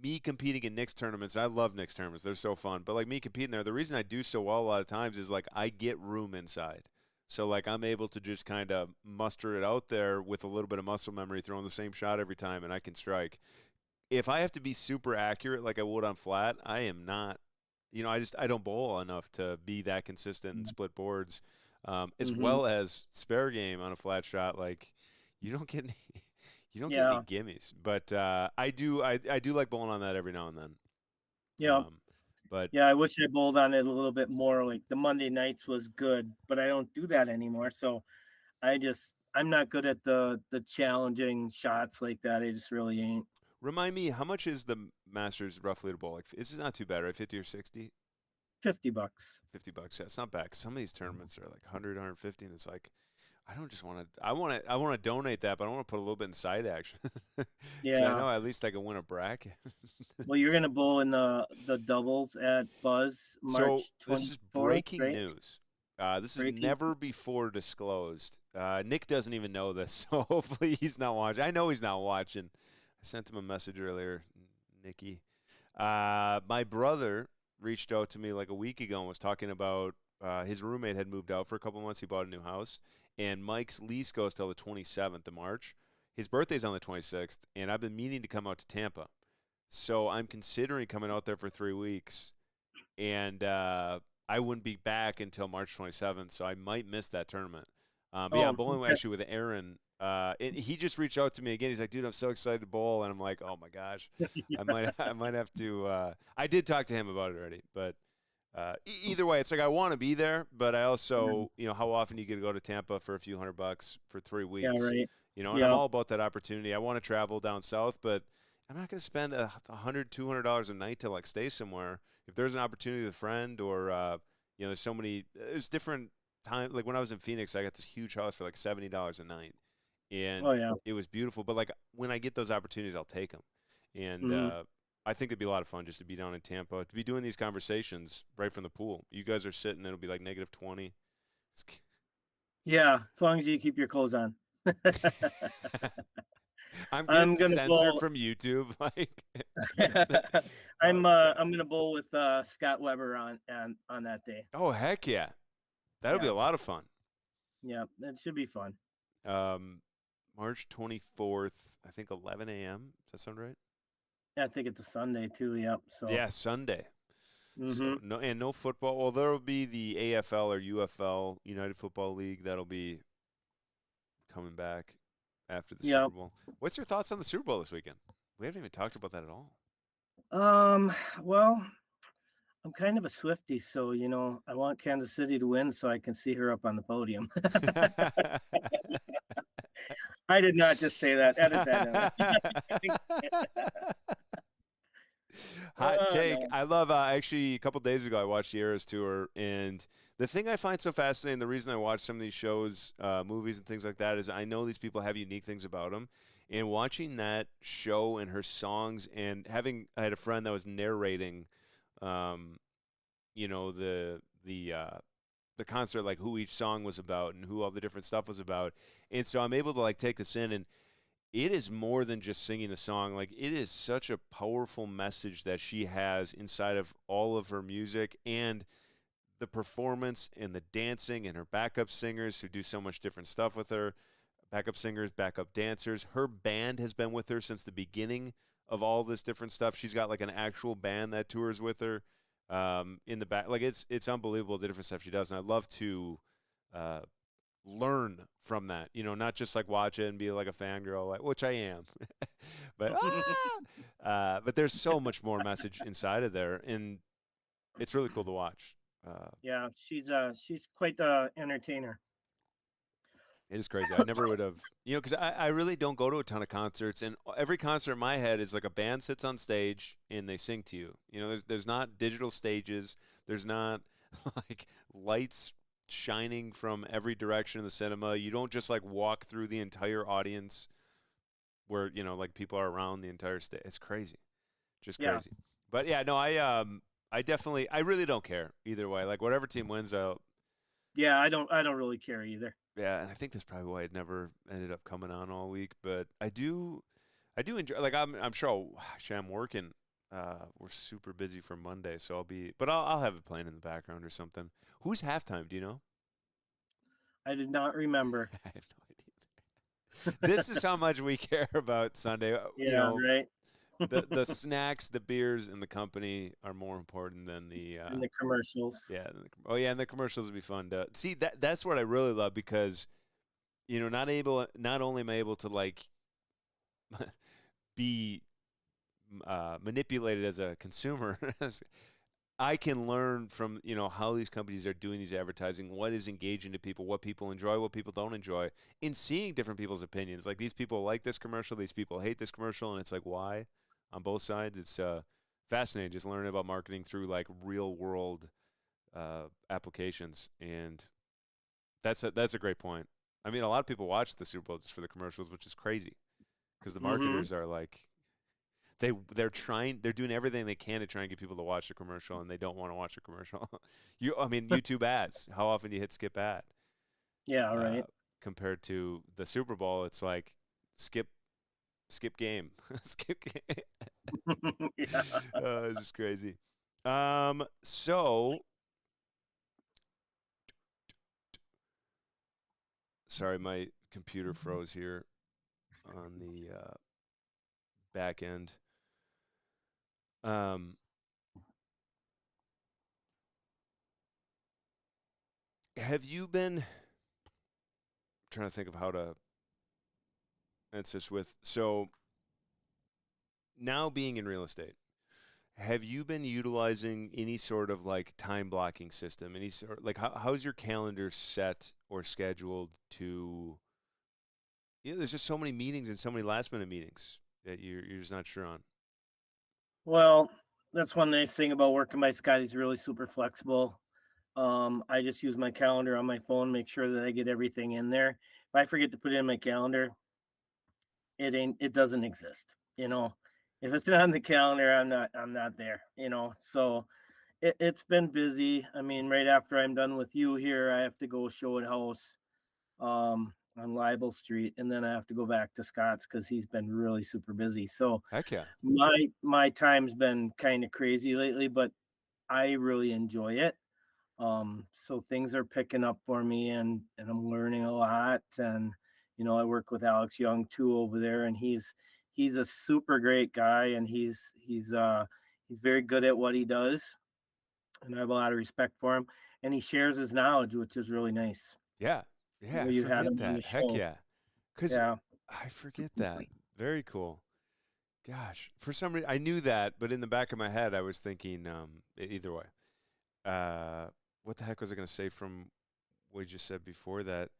me competing in Knicks tournaments. I love Knicks tournaments. They're so fun. But like me competing there, the reason I do so well a lot of times is like I get room inside. So like I'm able to just kind of muster it out there with a little bit of muscle memory, throwing the same shot every time, and I can strike. If I have to be super accurate like I would on flat, I am not. I don't bowl enough to be that consistent and split boards, as well as spare game on a flat shot. Like you don't get any, get any gimmies. But I do like bowling on that every now and then. Yeah. But Yeah, I wish I bowled on it a little bit more. Like the Monday nights was good, but I don't do that anymore. So I'm not good at the challenging shots like that. I just really ain't. remind me, how much is the Masters roughly to bowl? Like, it's not too bad, right? 50 or 60? $50. $50. Yeah, it's not bad. 'Cause some of these tournaments are like 100, 150, and it's like, I don't just want to. I want to donate that, but I want to put a little bit in side action. So I Yeah. know at least I can win a bracket. Well, you're gonna bowl in the doubles at Buzz So March this is 24th, breaking right? news. This is Breaking. never before disclosed. Nick doesn't even know this, so hopefully he's not watching. I know he's not watching. I sent him a message earlier, Nicky. My brother reached out to me like a week ago and was talking about his roommate had moved out for a couple months. He bought a new house, and Mike's lease goes till the 27th of March. His birthday's on the 26th, and I've been meaning to come out to Tampa. So I'm considering coming out there for 3 weeks, and I wouldn't be back until March 27th, so I might miss that tournament. But yeah, I'm bowling okay. actually with Aaron. And he just reached out to me again. He's like, "Dude, I'm so excited to bowl," and I'm like, "Oh my gosh, I might have to." I did talk to him about it already, but either way, it's like I want to be there, but I also, how often you get to go to Tampa for a few $100 for 3 weeks? Yeah, right. And I'm Yeah. all about that opportunity. I want to travel down south, but I'm not going to spend $100, $200 a night to like stay somewhere. If there's an opportunity with a friend, or there's different time. Like when I was in Phoenix, I got this huge house for like $70 a night, and Oh yeah. it was beautiful. But like when I get those opportunities, I'll take them. And Mhm. I think it'd be a lot of fun just to be down in Tampa, to be doing these conversations right from the pool. You guys are sitting, it'll be like -20. Yeah, as long as you keep your clothes on. I'm I'm getting gonna censored bowl. from YouTube. Like, I'm God. gonna bowl with Scott Weber on that day. Oh heck yeah, that'll be Yeah. a lot of fun. Yeah, that should be fun. March 24th, I think 11 a.m. Does that sound right? Yeah, I think it's a Sunday too. Yep. So. Yeah, Sunday. So Mhm. no football. Well, there will be the AFL or UFL, United Football League, that'll be coming back after the Yeah. Super Bowl. What's your thoughts on the Super Bowl this weekend? We haven't even talked about that at all. Well, I'm kind of a Swiftie, so I want Kansas City to win so I can see her up on the podium. I did not just say that. Edit that out. Hot take. No. I love, actually, a couple days ago, I watched the Eras Tour, and the thing I find so fascinating, the reason I watch some of these shows, movies, and things like that, is I know these people have unique things about them. And watching that show and her songs, and I had a friend that was narrating, the concert, like who each song was about and who all the different stuff was about. And so I'm able to like take this in, and it is more than just singing a song. Like, it is such a powerful message that she has inside of all of her music, and the performance and the dancing, and her backup singers who do so much different stuff with her. Backup singers, backup dancers. Her band has been with her since the beginning of all this different stuff. She's got like an actual band that tours with her in the back. Like, it's unbelievable the different stuff she does, and I love to learn from that, not just like watch it and be like a fangirl, like, which I am, but there's so much more message inside of there, and it's really cool to watch. Yeah, she's quite the entertainer. It is crazy. I never would have, because I really don't go to a ton of concerts, and every concert in my head is like a band sits on stage and they sing to you. There's not digital stages. There's not like lights shining from every direction in the cinema. You don't just like walk through the entire audience where, like people are around the entire stage. It's crazy. Just Yeah. crazy. But yeah, no, I really don't care either way. Like whatever team wins, Yeah, I don't really care either. yeah, and I think that's probably why it never ended up coming on all week. But I do enjoy. Like I'm sure actually I'm working. We're super busy for Monday, so I'll have it playing in the background or something. Who's halftime? Do you know? I did not remember. I have no idea. This is how much we care about Sunday. Yeah, right. The snacks, the beers, and the company are more important than the And the commercials. yeah. And the commercials would be fun to see. That's what I really love, because not only am I able to like be manipulated as a consumer, I can learn from, how these companies are doing these advertising, what is engaging to people, what people enjoy, what people don't enjoy, in seeing different people's opinions. Like, these people like this commercial, these people hate this commercial, and it's like, why? On both sides, it's fascinating just learning about marketing through like real world applications, and that's a great point. I mean, a lot of people watch the Super Bowl just for the commercials, which is crazy because the marketers are like, they're doing everything they can to try and get people to watch the commercial, and they don't want to watch the commercial. I mean, YouTube ads. How often do you hit skip ad? Yeah, right. Compared to the Super Bowl, it's like skip game, skip game. Yeah. It's just crazy. So sorry, my computer froze here on the back end. Have you been trying to think of how to answer this with, so now being in real estate, have you been utilizing any sort of like time blocking system? Any sort, like, how's your calendar set or scheduled to, there's just so many meetings and so many last minute meetings that you're just not sure on. Well, that's one nice thing about working by Scott. He's really super flexible. I just use my calendar on my phone, make sure that I get everything in there. If I forget to put it in my calendar, it doesn't exist. If it's not on the calendar, I'm not there. So it's been busy. I mean, right after I'm done with you here, I have to go show a house on Libel Street, and then I have to go back to Scott's because he's been really super busy. So Heck yeah. my time's been kind of crazy lately, but I really enjoy it. So things are picking up for me, and I'm learning a lot. And I work with Alex Young too over there, and he's a super great guy, and he's very good at what he does, and I have a lot of respect for him. And he shares his knowledge, which is really nice. Yeah. Yeah. I You had forget him on the that. Heck show. yeah. Because Yeah. I forget that. Very cool. Gosh, for some reason I knew that, but in the back of my head I was thinking either way. What the heck was I going to say from what you just said before that?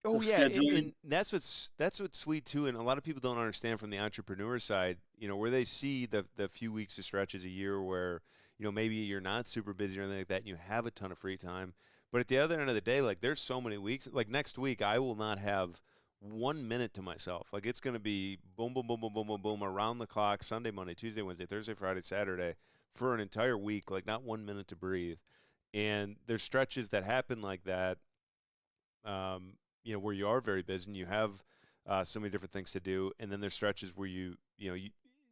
Oh The yeah, scheduling. and that's what's sweet too, and a lot of people don't understand from the entrepreneur side, where they see the few weeks or stretches a year where, maybe you're not super busy or anything like that, and you have a ton of free time. But at the other end of the day, like, there's so many weeks. Like, next week, I will not have 1 minute to myself. Like, it's gonna be boom, boom, boom, boom, boom, boom, boom, around the clock, Sunday, Monday, Tuesday, Wednesday, Thursday, Friday, Saturday, for an entire week. Like, not 1 minute to breathe. And there's stretches that happen like that. Where you are very busy and you have so many different things to do, and then there's stretches where you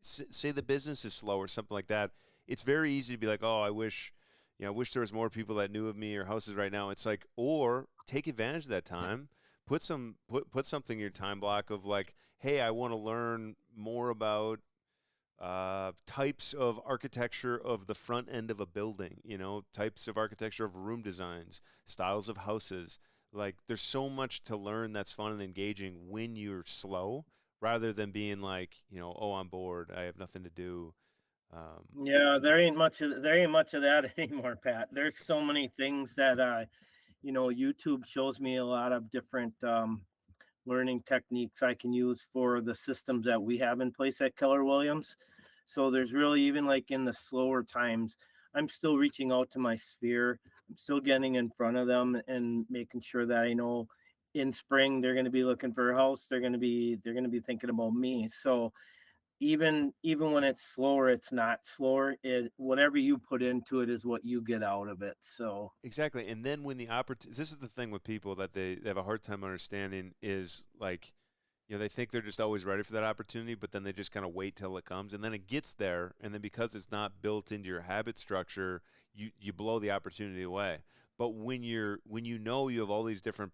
say the business is slow or something like that. It's very easy to be like, oh, I wish there was more people that knew of me or houses right now. It's like, or take advantage of that time, put something in your time block of like, hey, I want to learn more about types of architecture of the front end of a building, types of architecture of room designs, styles of houses. Like, there's so much to learn that's fun and engaging when you're slow, rather than being like, oh, I'm bored, I have nothing to do. Yeah, there ain't much of that anymore, Pat. There's so many things that YouTube shows me a lot of different learning techniques I can use for the systems that we have in place at Keller Williams. So there's really, even like in the slower times, I'm still reaching out to my sphere. I'm still getting in front of them and making sure that I know in spring they're going to be looking for a house. They're going to be thinking about me. So even when it's slower, it's not slower. Whatever you put into it is what you get out of it. So Exactly. And then when the opportunity, this is the thing with people that they have a hard time understanding, is like, they think they're just always ready for that opportunity, but then they just kind of wait till it comes, and then it gets there, and then because it's not built into your habit structure, you blow the opportunity away. But when you have all these different,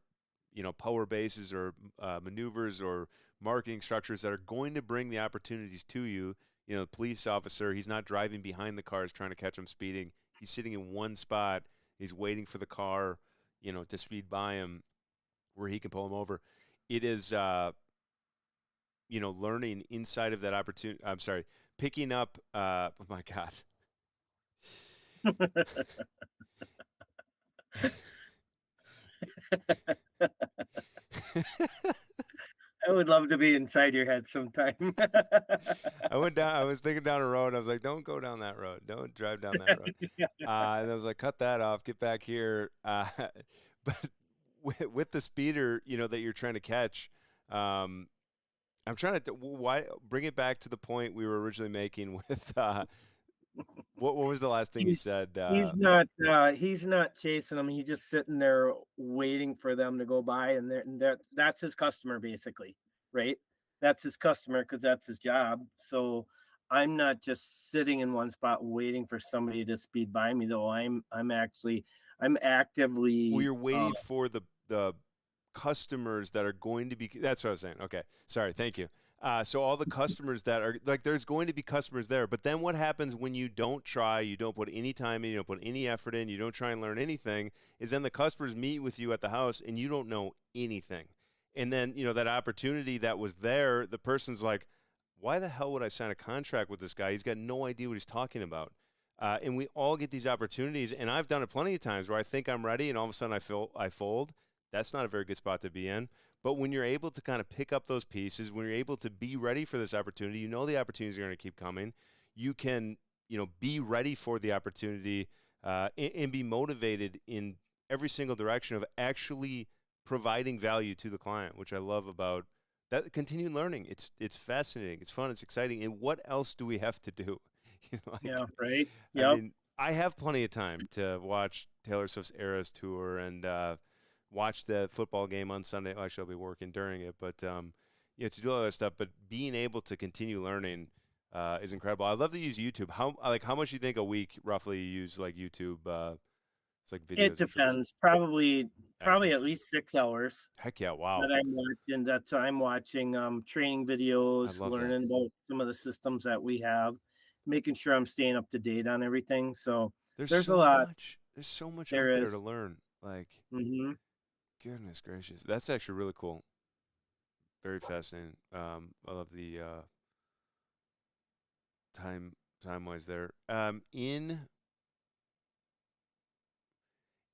power bases or maneuvers or marketing structures that are going to bring the opportunities to you, the police officer, he's not driving behind the cars trying to catch them speeding. He's sitting in one spot. He's waiting for the car, to speed by him where he can pull him over. It is, learning inside of that opportunity. I'm sorry, picking up. Oh my God. I would love to be inside your head sometime. I went down. I was thinking down a road. I was like, "Don't go down that road. Don't drive down that road." And I was like, "Cut that off. Get back here." But with the speeder, that you're trying to catch, um, I'm trying to why bring it back to the point we were originally making with what was the last thing you He's said? he's not chasing them. He's just sitting there waiting for them to go by, and that's his customer basically, right? That's his customer because that's his job. So I'm not just sitting in one spot waiting for somebody to speed by me, though. I'm Well, actively you're waiting for the customers that are going to be. That's what I was saying. Okay, sorry. Thank you. So all the customers that are like, there's going to be customers there. But then what happens when you don't try, you don't put any time in, you don't put any effort in, you don't try and learn anything? Is then the customers meet with you at the house and you don't know anything. And then that opportunity that was there, the person's like, why the hell would I sign a contract with this guy? He's got no idea what he's talking about. And we all get these opportunities, and I've done it plenty of times where I think I'm ready, and all of a sudden I fold. That's not a very good spot to be in. But when you're able to kind of pick up those pieces, when you're able to be ready for this opportunity, the opportunities are going to keep coming. You can, be ready for the opportunity and be motivated in every single direction of actually providing value to the client, which I love about that continued learning. It's fascinating. It's fun. It's exciting. And what else do we have to do? yeah, right. I Yep. mean, I have plenty of time to watch Taylor Swift's Eras tour and watch the football game on Sunday. Well, actually, I'll be working during it, but to do all that stuff. But being able to continue learning is incredible. I love to use YouTube. How much do you think a week roughly you use like YouTube? It's like videos. It depends. Probably Average. at least 6 hours Heck yeah! Wow. that I'm watching. I'm watching training I videos, love that. learning about some of the systems that we have, making sure I'm staying up to date on everything. So There's there's so a lot. much. There's so much There out there is. to learn. Like, hmm goodness gracious, that's actually really cool. Very fascinating. I love the time wise there.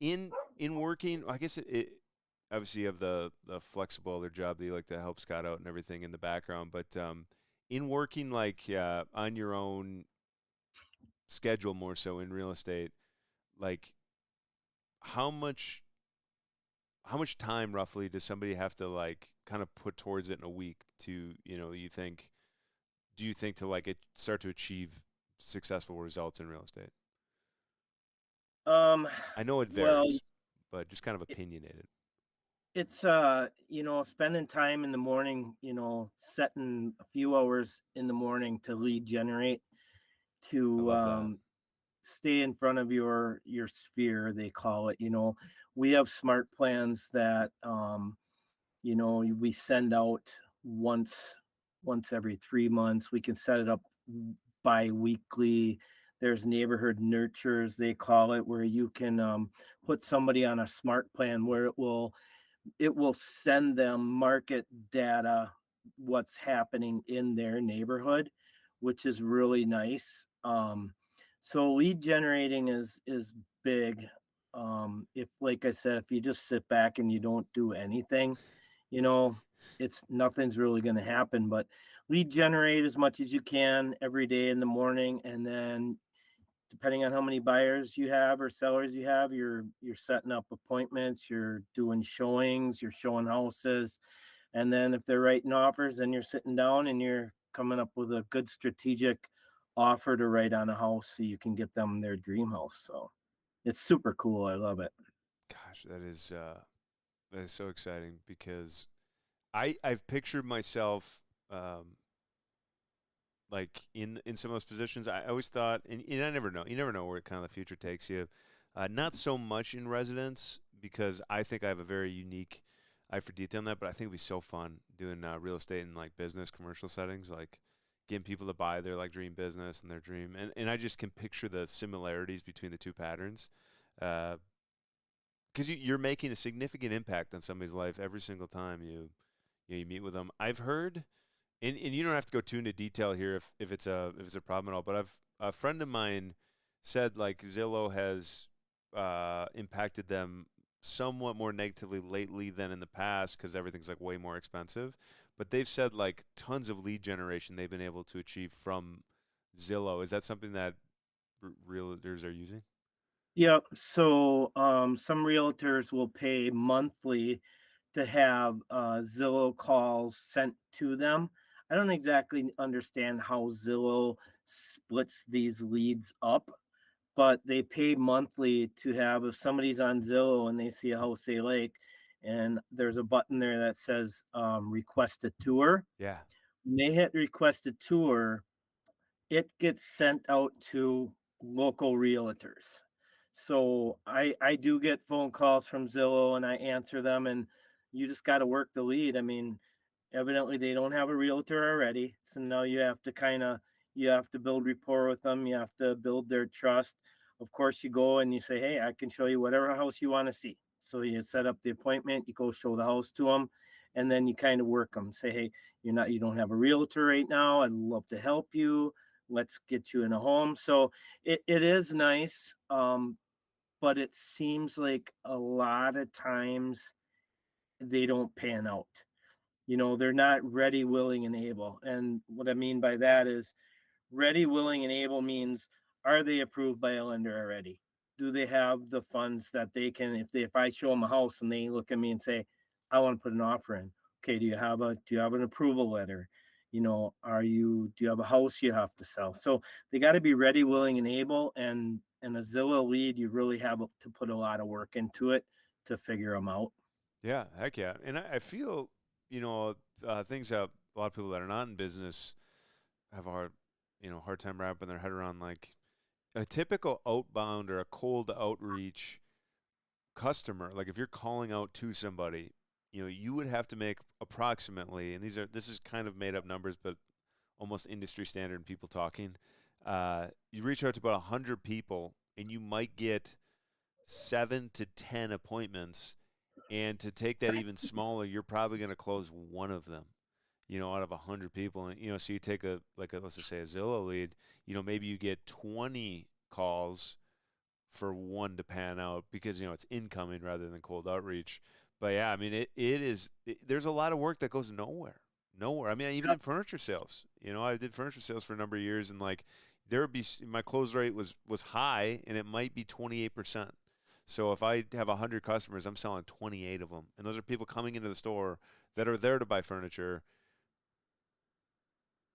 In working, I guess it obviously you have the flexible other job that you like to help Scott out and everything in the background, but in working like on your own schedule more so in real estate, like how much how much time roughly does somebody have to like kind of put towards it in a week to do you think to like start to achieve successful results in real estate? I know it Well, varies, but just kind of opinionated. it's spending time in the morning, setting a few hours in the morning to lead generate, I to love that. stay in front of your sphere, they call it. We have smart plans that we send out once every 3 months. We can set it up bi-weekly. There's neighborhood nurtures, they call it, where you can put somebody on a smart plan where it will send them market data, what's happening in their neighborhood, which is really nice. So lead generating is big. If, like I said, if you just sit back and you don't do anything, you know, it's nothing's really going to happen. But lead generate as much as you can every day in the morning, and then depending on how many buyers you have or sellers you have, you're setting up appointments, you're doing showings, you're showing houses, and then if they're writing offers, then you're sitting down and you're coming up with a good strategic offer to write on a house so you can get them their dream house. So it's super cool. I love it. Gosh, that is so exciting because I've pictured myself like in some of those positions. I always thought, and I never know. You never know where kind of the future takes you. Not so much in residence because I think I have a very unique eye for detail on that. But I think it'd be so fun doing real estate in like business, commercial settings, like getting people to buy their like dream business and their dream. And I just can picture the similarities between the two patterns. Because you're making a significant impact on somebody's life every single time you meet with them. I've heard, and you don't have to go too into detail here if it's a problem at all. But a friend of mine said like Zillow has impacted them somewhat more negatively lately than in the past because everything's like way more expensive. But they've said like tons of lead generation they've been able to achieve from Zillow. Is that something that realtors are using? Yep. So some realtors will pay monthly to have Zillow calls sent to them. I don't exactly understand how Zillow splits these leads up, but they pay monthly to have, if somebody's on Zillow and they see a house they like, and there's a button there that says request a tour. Yeah. When they hit request a tour, it gets sent out to local realtors. So I do get phone calls from Zillow and I answer them, and you just got to work the lead. I mean, evidently they don't have a realtor already, so now you have to build rapport with them. You have to build their trust. Of course, you go and you say, "Hey, I can show you whatever house you want to see." So you set up the appointment, you go show the house to them, and then you kind of work them. Say, "Hey, you don't have a realtor right now. I'd love to help you. Let's get you in a home." So it is nice, but it seems like a lot of times they don't pan out. They're not ready, willing, and able. And what I mean by that is ready, willing, and able means, are they approved by a lender already? Do they have the funds that they can, if I show them a house and they look at me and say, I want to put an offer in. Okay, do you have an approval letter? Do you have a house you have to sell? So they got to be ready, willing, and able. And a Zillow lead, you really have to put a lot of work into it to figure them out. Yeah, heck yeah. And I feel, things that a lot of people that are not in business have a hard time wrapping their head around. Like a typical outbound or a cold outreach customer, like if you're calling out to somebody, you would have to make approximately, and this is kind of made up numbers, but almost industry standard people talking. You reach out to about 100 people, and you might get 7 to 10 appointments. And to take that even smaller, you're probably going to close one of them, out of 100 people. And, so you take let's just say a Zillow lead, maybe you get 20 calls for one to pan out because, it's incoming rather than cold outreach. But yeah, I mean, there's a lot of work that goes nowhere. Nowhere. I mean, even in furniture sales, I did furniture sales for a number of years, and like there would be, my close rate was high, and it might be 28%. So if I have 100 customers, I'm selling 28 of them. And those are people coming into the store that are there to buy furniture.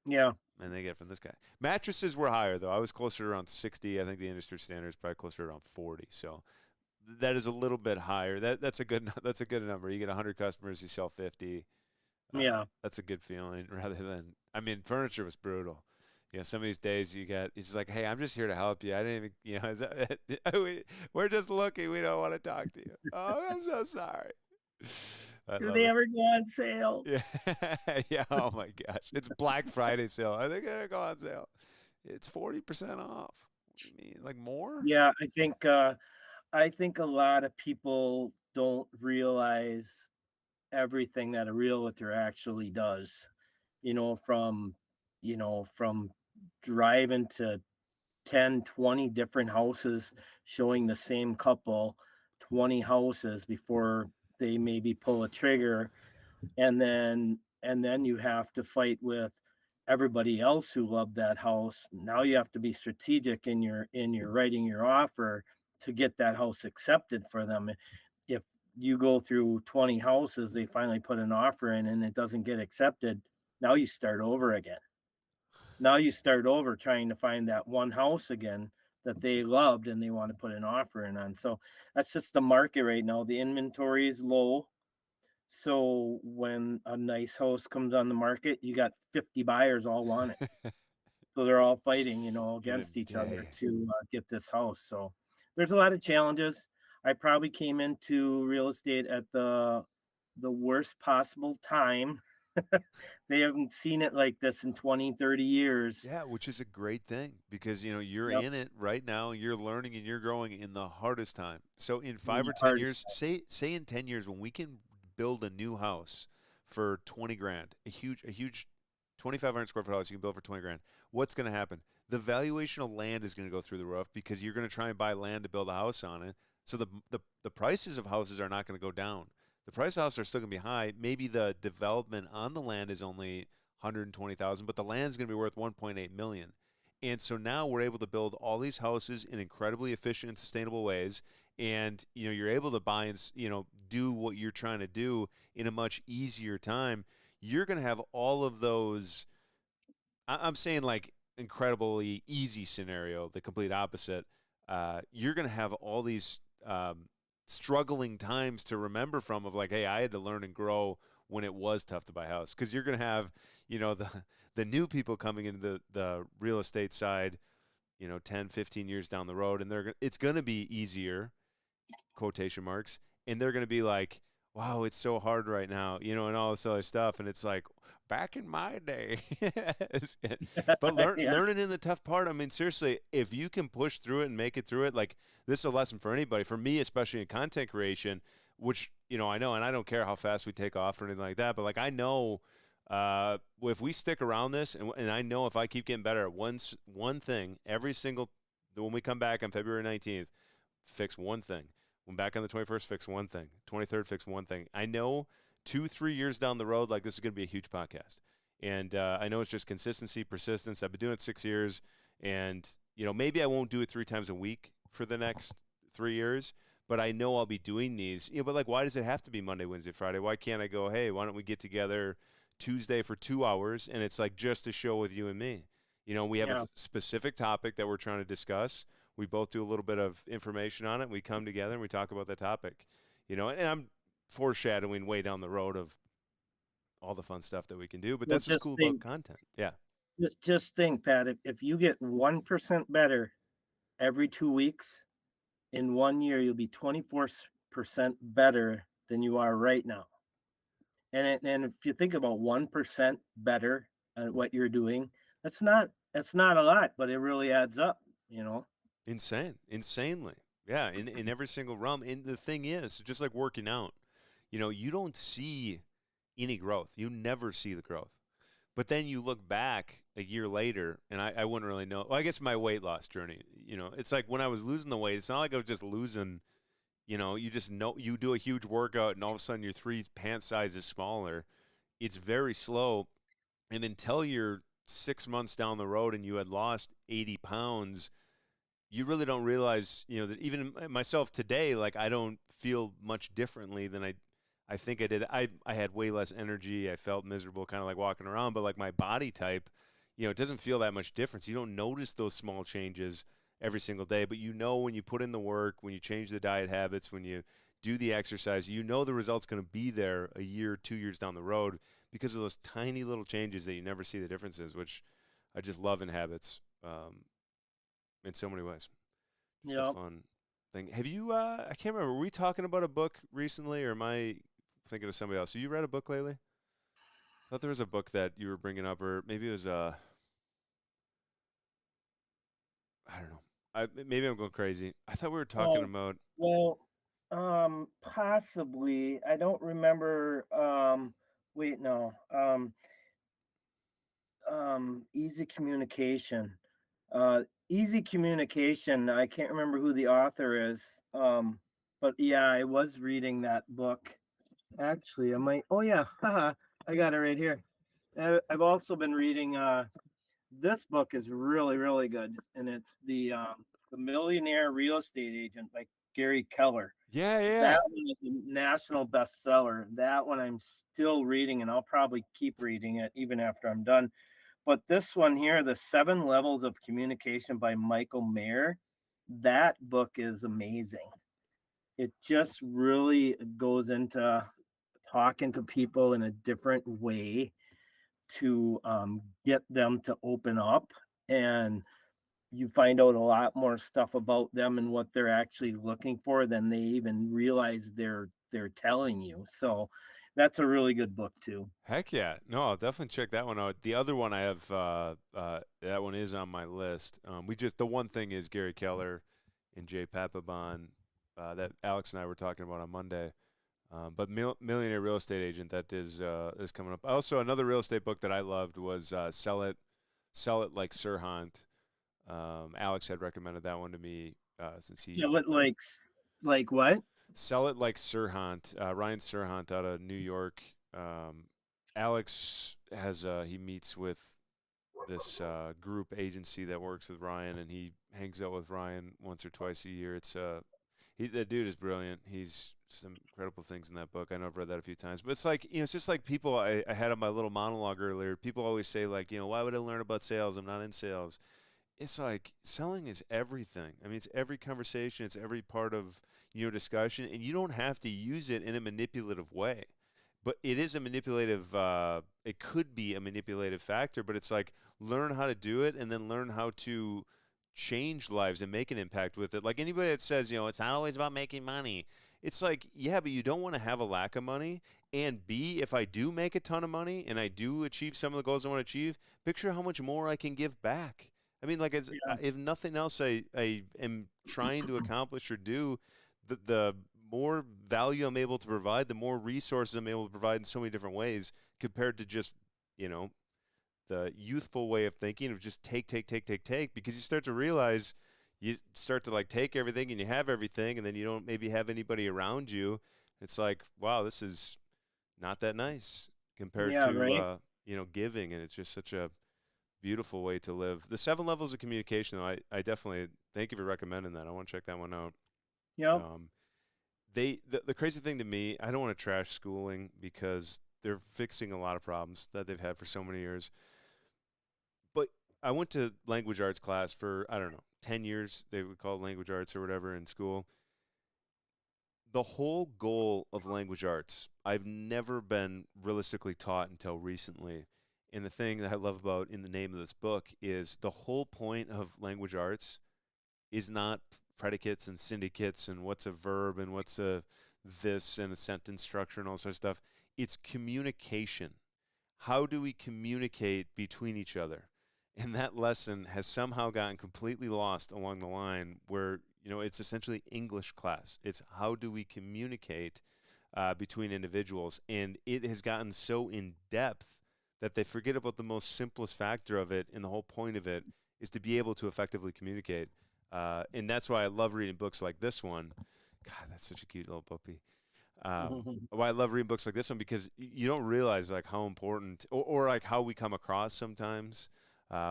Yeah. And they get from this guy. Mattresses were higher, though. I was closer to around 60. I think the industry standard is probably closer to around 40. So that is a little bit higher. That's a good number. You get 100 customers, you sell 50. Yeah. That's a good feeling rather than, I mean, furniture was brutal. Some of these days it's just like, hey, I'm just here to help you. I didn't even, we're just looking. We don't want to talk to you. Oh, I'm so sorry. Do they ever go on sale? Yeah. Yeah. Oh my gosh. It's Black Friday sale. Are they going to go on sale? It's 40% off. What do you mean? Like more? Yeah. I think a lot of people don't realize everything that a realtor actually does, from driving to 10, 20 different houses, showing the same couple 20 houses before they maybe pull a trigger. And then you have to fight with everybody else who loved that house. Now you have to be strategic in your writing your offer to get that house accepted for them. If you go through 20 houses, they finally put an offer in and it doesn't get accepted, now you start over again. Now you start over trying to find that one house again that they loved and they want to put an offer in on. So that's just the market right now. The inventory is low. So when a nice house comes on the market, you got 50 buyers all want it. So they're all fighting, against each other to get this house. So there's a lot of challenges. I probably came into real estate at the worst possible time. They haven't seen it like this in 20, 30 years. Yeah, which is a great thing because you're Yep. in it right now. You're learning and you're growing in the hardest time. So in In 5 the or 10 hardest years, say in 10 years when we can build a new house for 20 grand, a huge 2,500 square foot house you can build for 20 grand. What's going to happen? the valuation of land is going to go through the roof because you're going to try and buy land to build a house on it. So the prices of houses are not going to go down. The price of houses are still going to be high. Maybe the development on the land is only 120,000, but the land is going to be worth 1.8 million. And so now we're able to build all these houses in incredibly efficient and sustainable ways. And you're able to buy and do what you're trying to do in a much easier time. You're going to have all of those. I'm saying like incredibly easy scenario, the complete opposite. You're going to have all these struggling times to remember from of like, hey, I had to learn and grow when it was tough to buy a house, because you're going to have the new people coming into the real estate side 10 15 years down the road, and it's going to be easier, quotation marks, and they're going to be like, wow, it's so hard right now, and all this other stuff. And it's like, back in my day. But Yeah. learning in the tough part, I mean, seriously, if you can push through it and make it through it, like, this is a lesson for anybody, for me, especially in content creation, which, I know, and I don't care how fast we take off or anything like that, but like, I know if we stick around this, and I know if I keep getting better at one thing when we come back on February 19th, fix one thing. When back on the 21st, fix one thing. 23rd, fix one thing. I know 2-3 years down the road, like, this is going to be a huge podcast. And I know it's just consistency, persistence. I've been doing it 6 years, and maybe I won't do it 3 times a week for the next 3 years, but I know I'll be doing these. But like, why does it have to be Monday, Wednesday, Friday? Why can't I go, hey, why don't we get together Tuesday for 2 hours, and it's like just a show with you and me? We have a specific topic that we're trying to discuss. We both do a little bit of information on it. We come together and we talk about the topic, and I'm foreshadowing way down the road of all the fun stuff that we can do, but that's what's cool about content. Yeah. Just think, Pat, if you get 1% better every 2 weeks, in 1 year, you'll be 24% better than you are right now. And if you think about 1% better at what you're doing, that's not a lot, but it really adds up, Insanely. Yeah, in every single realm. And the thing is, just like working out, you don't see any growth. You never see the growth. But then you look back a year later, and I wouldn't really know. Well, I guess my weight loss journey, it's like when I was losing the weight, it's not like I was just losing, you just know, you do a huge workout and all of a sudden your 3 pant sizes smaller. It's very slow. And until you're 6 months down the road and you had lost 80 pounds, you really don't realize, that even myself today, like, I don't feel much differently than I think I did. I had way less energy. I felt miserable, kind of like walking around, but like my body type, it doesn't feel that much difference. You don't notice those small changes every single day, but when you put in the work, when you change the diet habits, when you do the exercise, the result's going to be there a year, 2 years down the road because of those tiny little changes that you never see the differences, which I just love in habits. In so many ways. Just a fun thing. Have you, I can't remember, were we talking about a book recently, or am I thinking of somebody else? Have you read a book lately? I thought there was a book that you were bringing up, or maybe it was I don't know. Maybe I'm going crazy. I thought we were talking about. Well, possibly. I don't remember. Wait, no. Easy communication. Easy communication. I can't remember who the author is. But yeah, I was reading that book. Actually, I might. Oh yeah, I got it right here. I've also been reading. This book is really, really good, and it's the Millionaire Real Estate Agent by Gary Keller. Yeah. That one is a national bestseller. That one I'm still reading, and I'll probably keep reading it even after I'm done. But this one here, The 7 Levels of Communication by Michael Mayer, that book is amazing. It just really goes into talking to people in a different way to get them to open up, and you find out a lot more stuff about them and what they're actually looking for than they even realize they're telling you. So that's a really good book too. Heck yeah. No, I'll definitely check that one out. The other one I have, that one is on my list. The one thing is Gary Keller and Jay Papabon, that Alex and I were talking about on Monday. But Millionaire Real Estate Agent, that is coming up. Also, another real estate book that I loved was Sell It Like Sirhan Alex had recommended that one to me since he Yeah, but like what? Sell It Like Sirhan, Ryan Sirhan out of New York. Alex has he meets with this group agency that works with Ryan, and he hangs out with Ryan once or twice a year. It's that dude is brilliant. He's some incredible things in that book. I know I've read that a few times, but it's like it's just like people. I had on my little monologue earlier. People always say like why would I learn about sales? I'm not in sales. It's like selling is everything. I mean, it's every conversation, it's every part of discussion, and you don't have to use it in a manipulative way. But it is a manipulative. It could be a manipulative factor, but it's like learn how to do it, and then learn how to change lives and make an impact with it. Like anybody that says, it's not always about making money. It's like, yeah, but you don't want to have a lack of money. And B, if I do make a ton of money and I do achieve some of the goals I want to achieve, picture how much more I can give back. I mean, like, if nothing else I am trying to accomplish or do, the more value I'm able to provide, the more resources I'm able to provide in so many different ways compared to just, the youthful way of thinking of just take, because you start to realize you start to like take everything and you have everything and then you don't maybe have anybody around you. It's like, wow, this is not that nice compared Yeah, to, right. giving. And it's just such a beautiful way to live. The 7 levels of communication, though, I definitely thank you for recommending that. I want to check that one out. Yep. The crazy thing to me, I don't want to trash schooling because they're fixing a lot of problems that they've had for so many years. But I went to language arts class for, I don't know, 10 years. They would call it language arts or whatever in school. The whole goal of language arts, I've never been realistically taught until recently. And the thing that I love about in the name of this book is the whole point of language arts is not predicates and syndicates and what's a verb and what's a this and a sentence structure and all sort of stuff. It's communication. How do we communicate between each other? And that lesson has somehow gotten completely lost along the line where, it's essentially English class. It's how do we communicate between individuals? And it has gotten so in depth that they forget about the most simplest factor of it, and the whole point of it is to be able to effectively communicate. And that's why I love reading books like this one. God, that's such a cute little puppy. Why I love reading books like this one because you don't realize like how important or like how we come across sometimes.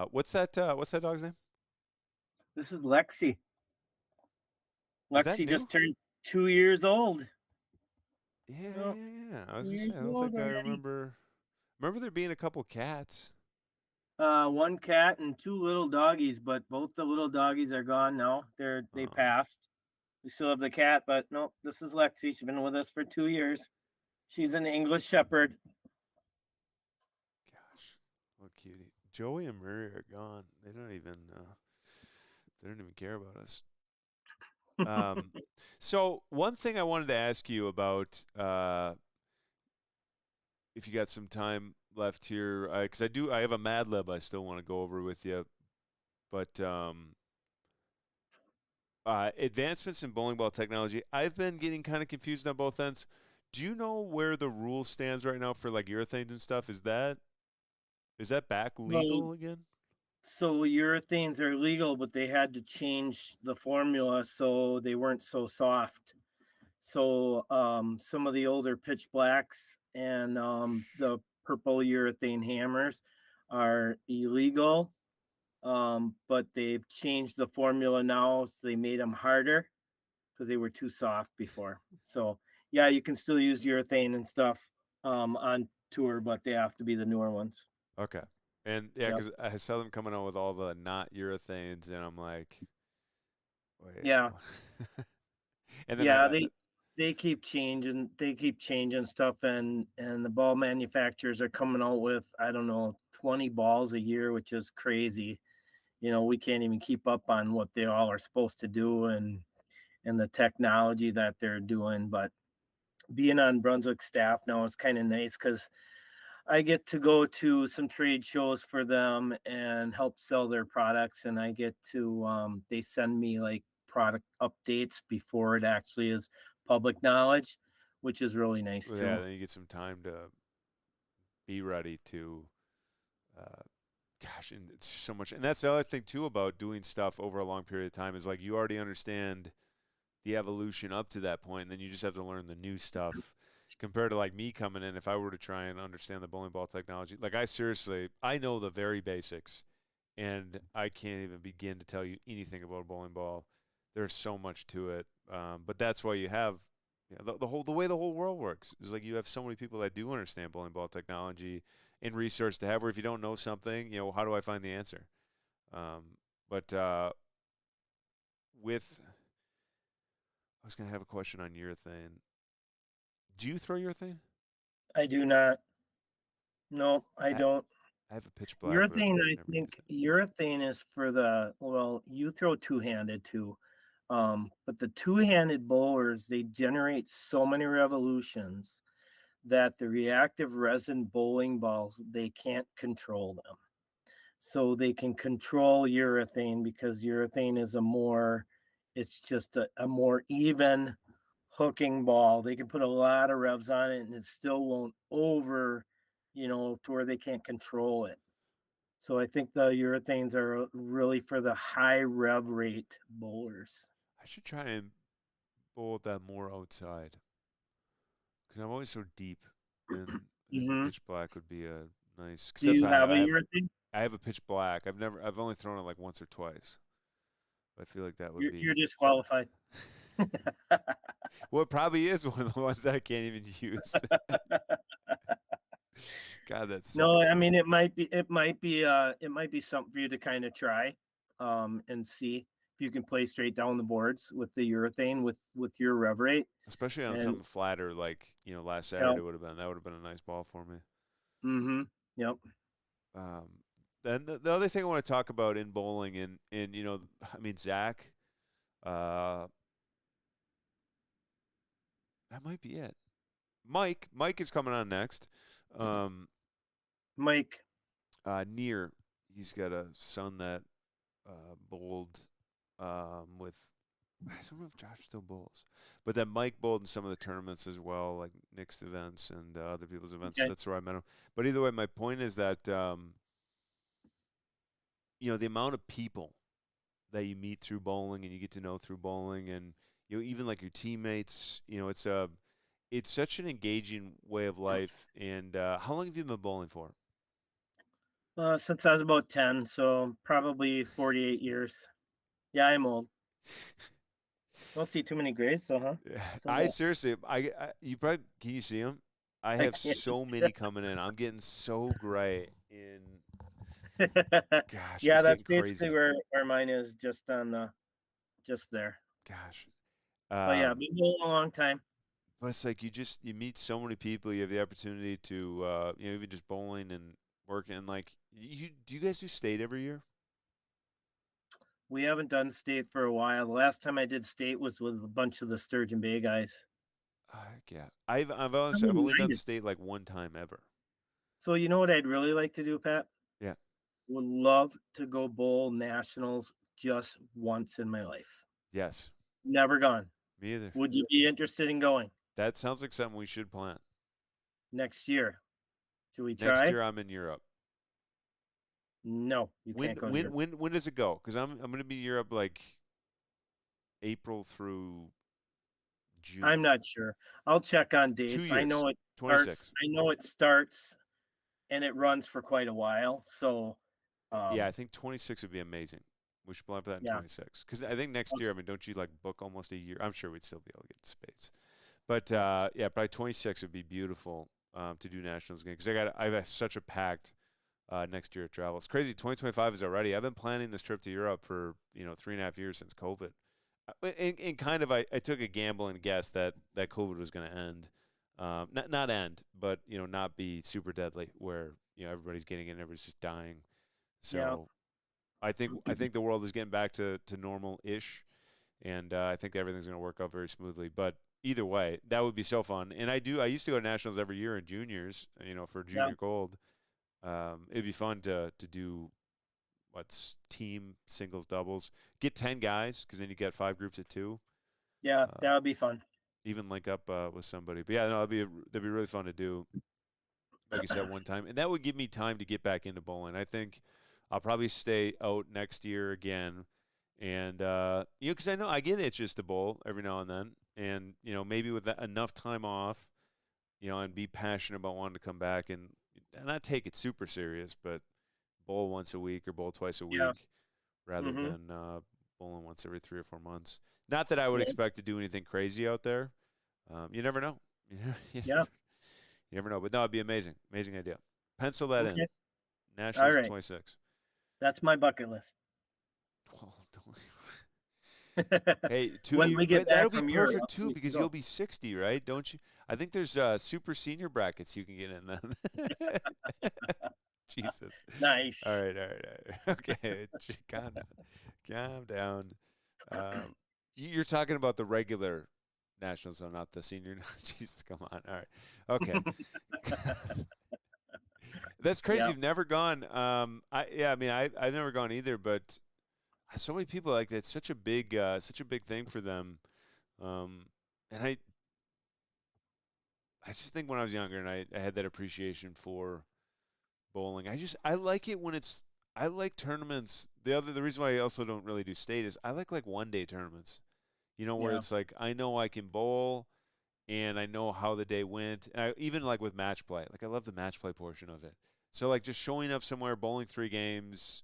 What's that dog's name? This is Lexi. Is that Lexi new? just turned 2 years old. Yeah. I was just 2 years saying, I don't old think I already. remember there being a couple cats. One cat and 2 little doggies, but both the little doggies are gone now. They Oh, passed. We still have the cat, but no, this is Lexi. She's been with us for 2 years. She's an English Shepherd. gosh, what cutie. Joey and Murray are gone. They don't even care about us. So one thing I wanted to ask you about, if you got some time left here, because I have a Mad Lib I still want to go over with you, but advancements in bowling ball technology. I've been getting kind of confused on both ends. Do you know where the rule stands right now for like urethanes and stuff? Is that back Well, legal again? so urethanes are legal, but they had to change the formula so they weren't so soft. So some of the older pitch blacks and the purple urethane hammers are illegal, but they've changed the formula now. So they made them harder because they were too soft before. So yeah, you can still use urethane and stuff on tour, but they have to be the newer ones. Okay. And yeah, Yep. because I saw them coming out with all the not urethanes, and I'm like, wait. Yeah. And then Yeah, they keep changing. They keep changing stuff, and the ball manufacturers are coming out with, I don't know, 20 balls a year, which is crazy. We can't even keep up on what they all are supposed to do and the technology that they're doing. But being on Brunswick staff now is kind of nice because I get to go to some trade shows for them and help sell their products, and I get to they send me like product updates before it actually is public knowledge, which is really nice yeah, too. then you get some time to be ready to gosh, and it's so much. And that's the other thing too about doing stuff over a long period of time is like you already understand the evolution up to that point, and then you just have to learn the new stuff. Compared to like me coming in, if I were to try and understand the bowling ball technology, like I know the very basics, and I can't even begin to tell you anything about a bowling ball. There's so much to it, but that's why you have the way the whole world works is like you have so many people that do understand bowling ball technology and research to have. Where if you don't know something, how do I find the answer? But with I was gonna have a question on urethane. Do you throw urethane? I do not. No, I I, don't. I have a pitch black, but Urethane, I never used think it. urethane is for you throw two-handed too. But the two-handed bowlers, they generate so many revolutions that the reactive resin bowling balls, they can't control them. So they can control urethane because urethane is it's just a more even hooking ball. They can put a lot of revs on it and it still won't to where they can't control it. So I think the urethanes are really for the high rev rate bowlers. I should try and bowl that more outside because I'm always so deep, and I think the Hmm. pitch black would be a nice. Because Do that's you how have a I have. urethane? I have a pitch black. I've only thrown it like once or twice. I feel like that would You're be. disqualified. Well, it probably is one of the ones that I can't even use. God, that No, sucks. I mean it might be something for you to kind of try and see if you can play straight down the boards with the urethane with your rev rate. Especially on And something flatter like last yeah, Saturday would have been a nice ball for me. mm-hmm. Yep. Um, then the other thing I want to talk about in bowling and I mean Zach, uh, that might be it. Mike is coming on next. Um, Mike. Near, he's got a son that bowled with. I don't know if Josh still bowls, but then Mike bowled in some of the tournaments as well, like Nick's events and other people's events. Okay. That's where I met him. But either way, my point is that the amount of people that you meet through bowling and you get to know through bowling, and even like your teammates, it's such an engaging way of life. And how long have you been bowling for? Since I was about 10, so probably 48 years. Yeah, I'm old. Don't see too many grays, so huh? So I yeah. seriously, you probably can you see them? I I have can't. so many coming in. I'm getting so gray in. Gosh, Yeah, it's that's getting basically crazy. where mine is, just there. Gosh, But yeah, um, been bowling a long time. but it's like you meet so many people. You have the opportunity to even just bowling and working. And like do you guys do state every year? We haven't done state for a while. The last time I did state was with a bunch of the Sturgeon Bay guys. Yeah, I've Wouldn't only done mind it. state like one time ever. So you know what I'd really like to do, Pat? Yeah. Would love to go bowl nationals just once in my life. Yes. Never gone. Me either. Would you be interested in going That sounds like something we should plan. next year? Should we Next try? year I'm in Europe. No, you When can't go to when Europe. when does it go? Because I'm going to be in Europe like April through I'm June. not sure. I'll check on 2 dates. years. Starts. 26. I know it starts and it runs for quite a while. So, Yeah, I um, think 26 would be amazing. We should plan for that in yeah. 26. Because I think next Okay. year, I mean, don't you like book almost a year? I'm sure we'd still be able to get the space. But yeah, probably 26 would be beautiful to do nationals again. Because I've had such a packed next year of travel. It's crazy. 2025 is already. I've been planning this trip to Europe for 3.5 years since COVID. And kind of, I took a gamble and guessed that COVID was going to end, not end, but not be super deadly, where everybody's getting it, and everybody's just dying. Yeah. So I think the world is getting back to normal-ish, and I think everything's going to work out very smoothly. But either way, that would be so fun. And I used to go to nationals every year in juniors, for Yeah. junior gold. It'd be fun to do what's team singles doubles. Get 10 guys because then you get 5 groups of 2. Yeah. Uh, That would be fun. Even link up with somebody. But yeah, no, that'd be really fun to do. Like you said, one time, and that would give me time to get back into bowling. I think I'll probably stay out next year again, and because I know I get itches to bowl every now and then, and maybe with enough time off, and be passionate about wanting to come back and not take it super serious, but bowl once a week or bowl twice a Yeah. week rather Mm-hmm. than bowling once every 3 or 4 months. Not that I would Yeah. expect to do anything crazy out there. You never know. You Yeah. never know. But no, it'd be amazing. Amazing idea. Pencil that in. Okay. Nationals All in right. 26. That's my bucket list. Well, hey, When we get but that'll back be from perfect Europe, too we can because go. you'll be 60, right? Don't you? I think there's super senior brackets you can get in then. Jesus. Nice. All right. Okay, calm down. Calm down. You're talking about the regular nationals, though, not the senior. Jesus, come on. All right. Okay. That's crazy. Yeah. You've never gone. I mean, I've never gone either, but so many people like that. It's such a big thing for them. And I just think when I was younger and I had that appreciation for bowling. I like it when I like tournaments. The reason why I also don't really do state is I like 1 day tournaments. Where Yeah. it's like I know I can bowl and I know how the day went. And even like with match play. Like I love the match play portion of it. So like just showing up somewhere, bowling 3 games.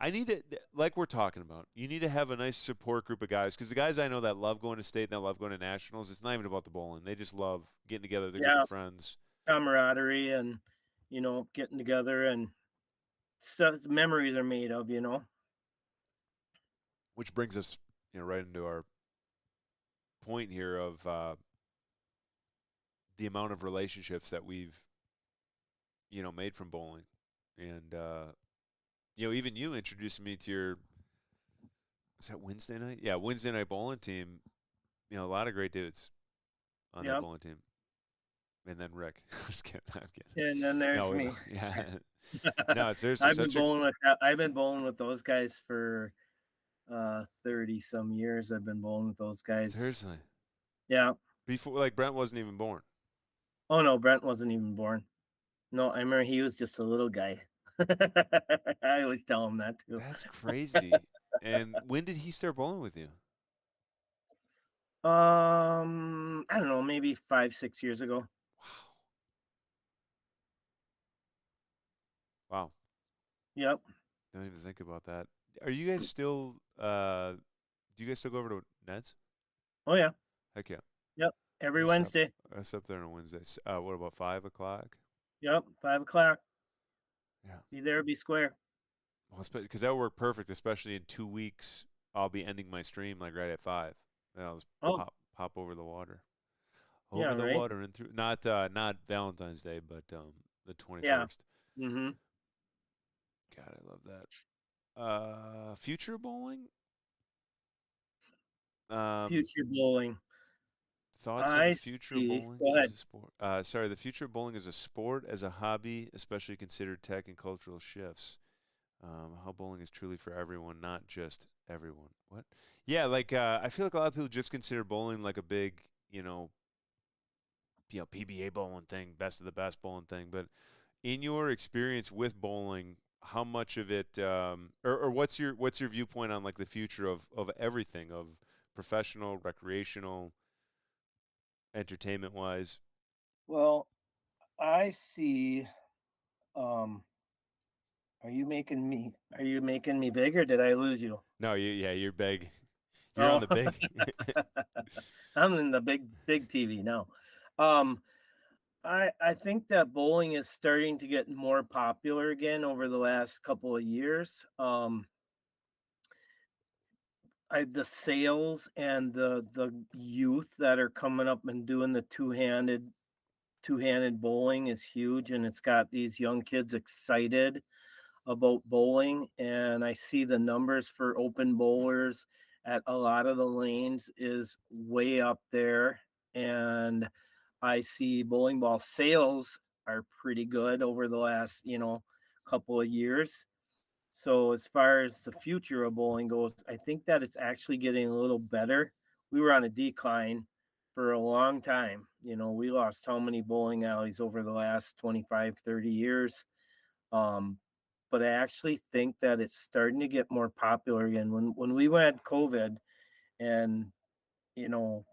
I need to, like we're talking about, you need to have a nice support group of guys. Because the guys I know that love going to state and that love going to nationals, it's not even about the bowling. They just love getting together with a group Yeah. of friends. Camaraderie and getting together and stuff. Memories are made of. Which brings us, right into our point here of the amount of relationships that we've, made from bowling, and even you introduced me to your, was that Wednesday night? Yeah, Wednesday night bowling team. A lot of great dudes on that Yep. bowling team, and then Rick. Just kidding. I'm kidding. And then there's No, me. yeah. No, seriously, I've been bowling with those guys for 30 some years. I've been bowling with those guys. seriously. Yeah. Before, like Brent wasn't even born. Oh no, Brent wasn't even born. No, I remember he was just a little guy. I always tell him that too. That's crazy. And when did he start bowling with you? I don't know, maybe 5-6 years ago. Wow. Yep. Don't even think about that. Are you guys still? Do you guys still go over to Neds? Oh yeah. Heck yeah. Yep. Every What's up? Wednesday. I slept there on Wednesdays. What about 5 o'clock? Yep. 5 o'clock. Yeah. Be there, be square. Well, because that would work perfect, especially in 2 weeks. I'll be ending my stream like right at 5. And I'll just Oh. pop over the water, Yeah, the right? water and through. Not Valentine's Day, but the 21st. Yeah. Mm-hmm. God, I love that. Future bowling. Future bowling. Thoughts on I the future of see. bowling Go ahead. as a sport? Sorry, the future of bowling as a sport, as a hobby, especially considered tech and cultural shifts. How bowling is truly for everyone, not just everyone. What? Yeah, like I feel like a lot of people just consider bowling like a big, PBA bowling thing, best of the best bowling thing. But in your experience with bowling, how much of it, or what's your viewpoint on like the future of everything, of professional, recreational, entertainment wise? Well, I see. Are you making me big or did I lose you? No, you're big. You're Oh. on the big. I'm in the big TV now. I think that bowling is starting to get more popular again over the last couple of years. The sales and the youth that are coming up and doing the two-handed bowling is huge, and it's got these young kids excited about bowling. And I see the numbers for open bowlers at a lot of the lanes is way up there, and I see bowling ball sales are pretty good over the last couple of years. So as far as the future of bowling goes, I think that it's actually getting a little better. We were on a decline for a long time. We lost how many bowling alleys over the last 25, 30 years. but I actually think that it's starting to get more popular again. When we had COVID, and you know,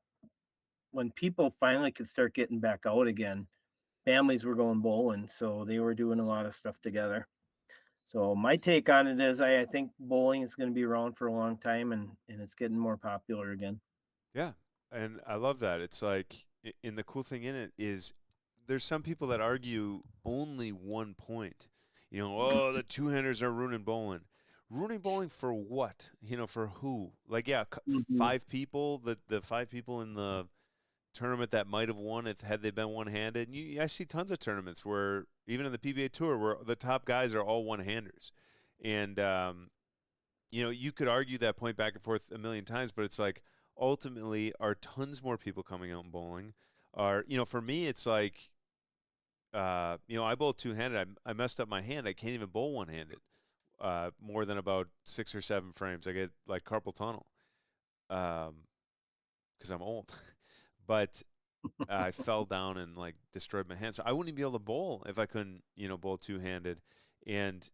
when people finally could start getting back out again, families were going bowling, so they were doing a lot of stuff together. So my take on it is I think bowling is going to be around for a long time, and it's getting more popular again. Yeah, and I love that. It's like, and the cool thing in it is, there's some people that argue only one point. Oh, the two-handers are ruining bowling. Ruining bowling for what? For who? Like, yeah, Mhm. five people. The five people in the tournament that might have won if had they been one-handed. And I see tons of tournaments where, even in the PBA Tour, where the top guys are all one-handers, and you could argue that point back and forth a million times, but it's like, ultimately, are tons more people coming out and bowling? For me, it's like, I bowl two-handed. I messed up my hand. I can't even bowl one-handed. More than about 6 or 7 frames, I get like carpal tunnel, because I'm old. But I fell down and like destroyed my hand. So I wouldn't even be able to bowl if I couldn't, bowl two-handed. And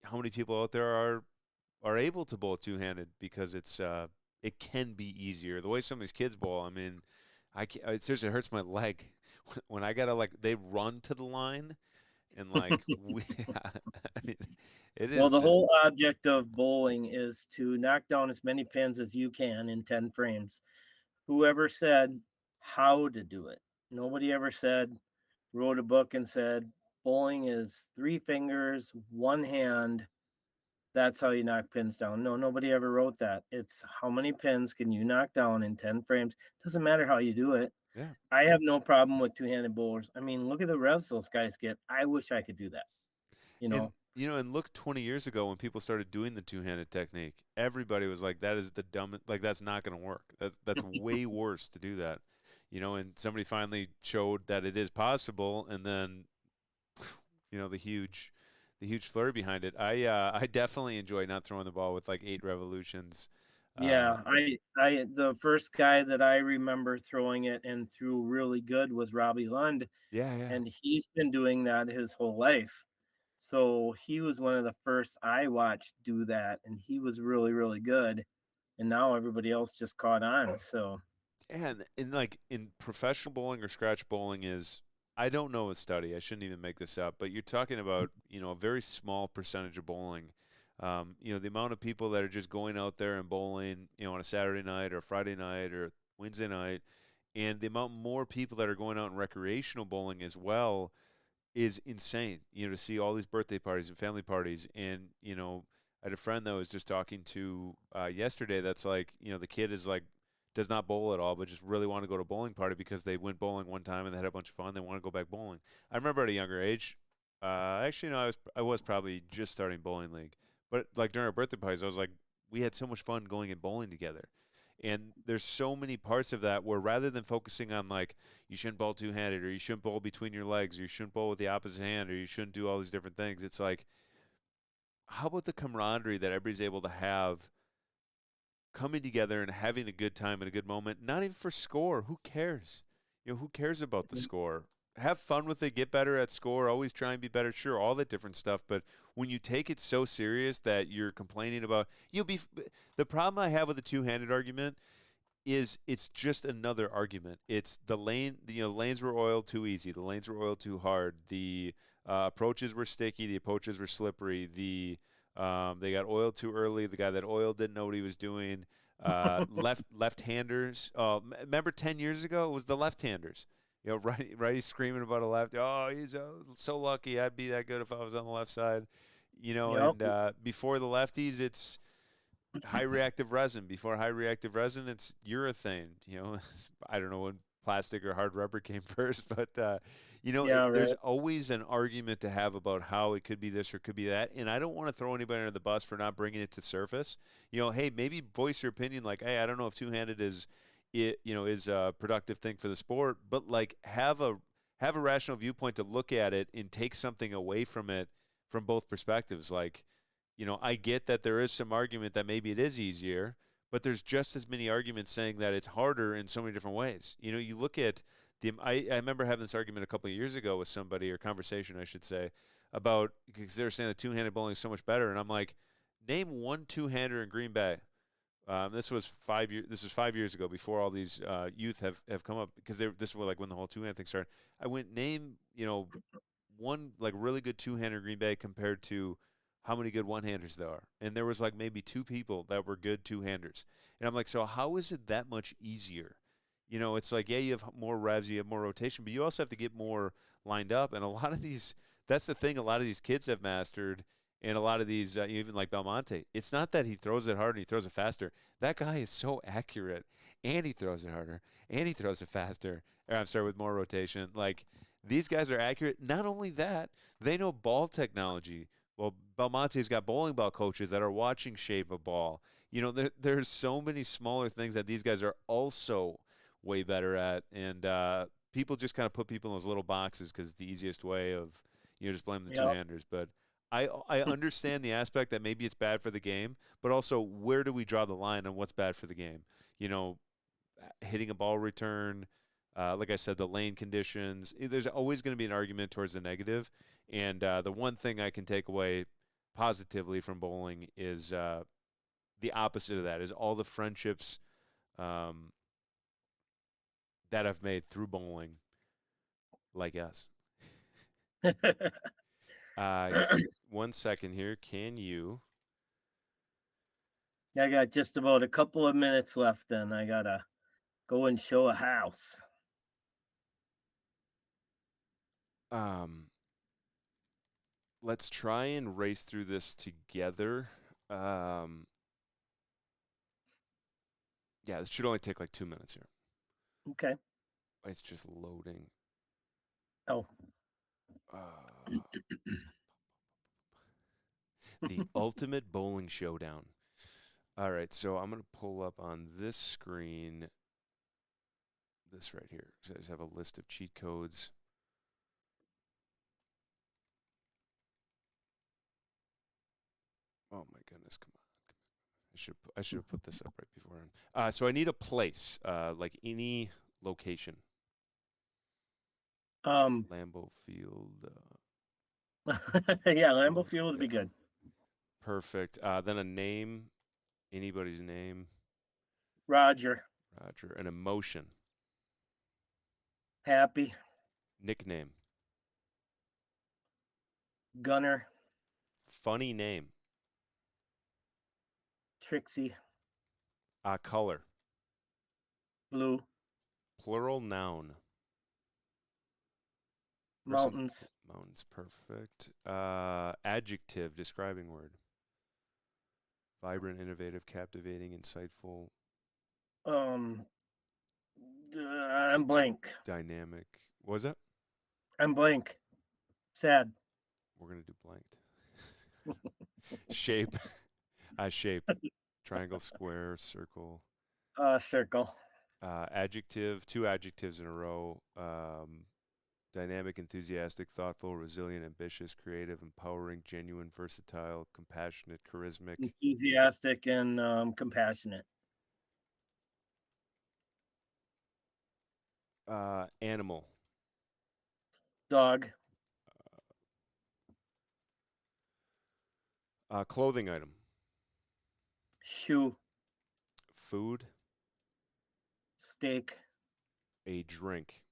how many people out there are able to bowl two-handed because it can be easier. The way some of these kids bowl, I mean, it seriously hurts my leg when I gotta, like, they run to the line and like I mean, it Well, the is. whole object of bowling is to knock down as many pins as you can in 10 frames. Whoever said how to do it? Nobody ever wrote a book and said, bowling is 3 fingers, one hand. That's how you knock pins down. No, nobody ever wrote that. It's how many pins can you knock down in 10 frames? Doesn't matter how you do it. Yeah. I have no problem with two-handed bowlers. I mean, look at the revs those guys get. I wish I could do that. You And know, and look, 20 years ago when people started doing the two-handed technique, everybody was like, "That is the dumbest. Like, that's not going to work. That's way worse to do that." And somebody finally showed that it is possible, and then, the huge flurry behind it. I definitely enjoy not throwing the ball with like 8 revolutions. yeah, I the first guy that I remember throwing it and threw really good was Robbie Lund, Yeah, yeah. and he's been doing that his whole life. So he was one of the first I watched do that, and he was really, really good. And now everybody else just caught on. So And like in professional bowling or scratch bowling is, I don't know a study. I shouldn't even make this up, but you're talking about, a very small percentage of bowling. The amount of people that are just going out there and bowling, on a Saturday night or Friday night or Wednesday night, and the amount more people that are going out in recreational bowling as well is insane. To see all these birthday parties and family parties, and I had a friend that was just talking to yesterday. That's like, the kid is like, does not bowl at all, but just really want to go to a bowling party because they went bowling one time and they had a bunch of fun. They want to go back bowling. I remember at a younger age, actually, no, I was probably just starting bowling league, but like during our birthday parties, I was like, we had so much fun going and bowling together. And there's so many parts of that where, rather than focusing on like, you shouldn't bowl two-handed, or you shouldn't bowl between your legs, or you shouldn't bowl with the opposite hand, or you shouldn't do all these different things, it's like, how about the camaraderie that everybody's able to have, coming together and having a good time and a good moment? Not even for score. Who cares? Who cares about the score? Have fun with it. Get better at score. Always try and be better. Sure, all that different stuff. But when you take it so serious that you're complaining about, the problem I have with the two-handed argument is, it's just another argument. It's the lane. The lanes were oiled too easy. The lanes were oiled too hard. The approaches were sticky. The approaches were slippery. They got oiled too early. The guy that oiled didn't know what he was doing. Left-handers. Remember 10 years ago, it was the left-handers. Righty screaming about a left. Oh, he's so lucky. I'd be that good if I was on the left side. Yep. And before the lefties, it's high reactive resin. Before high reactive resin, it's urethane. I don't know when plastic or hard rubber came first, but Yeah, there's right. always an argument to have about how it could be this or could be that. And I don't want to throw anybody under the bus for not bringing it to surface. Hey, maybe voice your opinion. Like, hey, I don't know if two-handed is a productive thing for the sport, but like, have a rational viewpoint to look at it and take something away from it from both perspectives. Like, I get that there is some argument that maybe it is easier, but there's just as many arguments saying that it's harder in so many different ways. You look at I remember having this argument a couple of years ago with somebody, or conversation, I should say, about because they were saying the two-handed bowling is so much better, and I'm like, name one two-hander in Green Bay. This was 5 years. This was 5 years ago, before all these youth have come up, because this was like when the whole two-hand thing started. I went, name one like really good two-hander in Green Bay compared to how many good one-handers there are, and there was like maybe two people that were good two-handers, and I'm like, so how is it that much easier? It's like, yeah, you have more revs, you have more rotation, but you also have to get more lined up, and a lot of these. That's the thing. A lot of these kids have mastered. And a lot of these, even like Belmonte, it's not that he throws it harder and he throws it faster. That guy is so accurate, and he throws it harder, and he throws it faster. Or, I'm sorry, with more rotation. Like, these guys are accurate. Not only that, they know ball technology. Well, Belmonte's got bowling ball coaches that are watching shape of ball. There's so many smaller things that these guys are also way better at, and people just kind of put people in those little boxes because it's the easiest way of just blame the Yep. two-handers. But I understand the aspect that maybe it's bad for the game, but also, where do we draw the line on what's bad for the game? Hitting a ball return, like I said, the lane conditions. There's always going to be an argument towards the negative, and the one thing I can take away positively from bowling is the opposite of that. Is all the friendships that I've made through bowling, like us. 1 second here. Can you? I got just about a couple of minutes left, then I gotta go and show a house. Let's try and race through this together. Yeah, this should only take like 2 minutes here. Okay. It's just loading. Oh. The ultimate bowling showdown. All right, so I'm going to pull up on this screen this right here, because I just have a list of cheat codes. Oh my goodness, come on. I should have put this up right before. So I need a place, like any location. Lambeau Field. Yeah, Lambeau Field would be good. Perfect. Then a name, anybody's name. Roger. An emotion. Happy. Nickname. Gunner. Funny name. Trixie. Color. Blue. Plural noun. Mountains. Mountains, perfect. Adjective, describing word. Vibrant, innovative, captivating, insightful. I'm blank. Dynamic. What was that? I'm blank. Sad. We're gonna do blanked. Shape. Shape. Triangle, square, circle. Circle. Adjective. 2 adjectives in a row. Dynamic, enthusiastic, thoughtful, resilient, ambitious, creative, empowering, genuine, versatile, compassionate, charismatic. Enthusiastic and compassionate. Animal. Dog. Clothing item. Shoe. Food. Steak. A drink.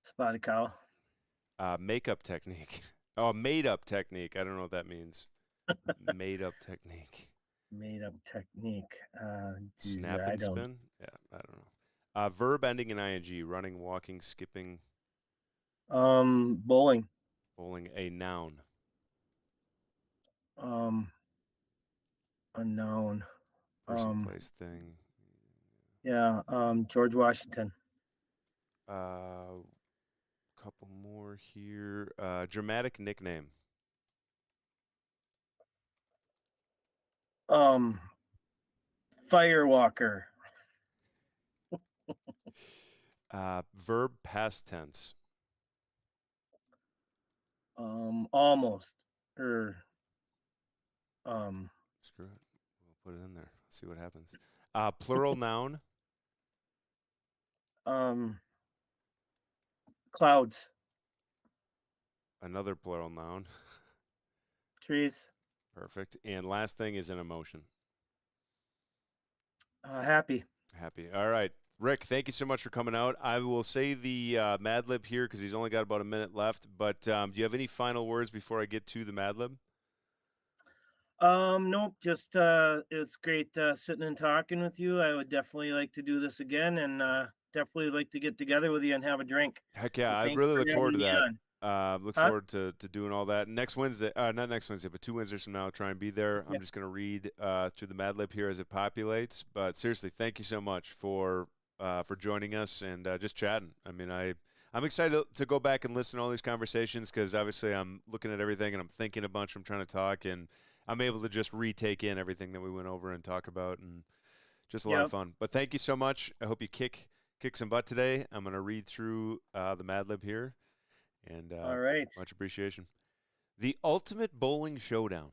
Spotted cow. Makeup technique. Oh, made up technique. I don't know what that means. Made up technique. Made up technique. Snap and spin? Yeah, I don't know. Verb ending in ing. Running, walking, skipping. Bowling. Bowling. A noun. A noun. Person, place, thing. Yeah. George Washington. Couple more here. Dramatic nickname. Firewalker. Verb past tense. Almost. Screw it. We'll put it in there. See what happens. Plural noun. Clouds. Another plural noun. Trees. Perfect. And last thing is an emotion. Happy. Happy. All right. Rick, thank you so much for coming out. I will say the Mad Lib here because he's only got about a minute left. But do you have any final words before I get to the Mad Lib? Nope. Just it's great sitting and talking with you. I would definitely like to do this again, and definitely like to get together with you and have a drink. Heck yeah, So I thanks really for look forward to having me that. on. Look Huh? forward to doing all that next Wednesday. Not next Wednesday, but 2 Wednesdays from now. I'll try and be there. I'm Yeah. just going to read through the Mad Lib here as it populates. But seriously, thank you so much for joining us and just chatting. I mean, I'm excited to go back and listen to all these conversations because obviously I'm looking at everything and I'm thinking a bunch. I'm trying to talk and I'm able to just retake in everything that we went over and talk about and just a lot of Yep. fun. But thank you so much. I hope you kick some butt today. I'm going to read through the Mad Lib here. And All right. much appreciation. The ultimate bowling showdown.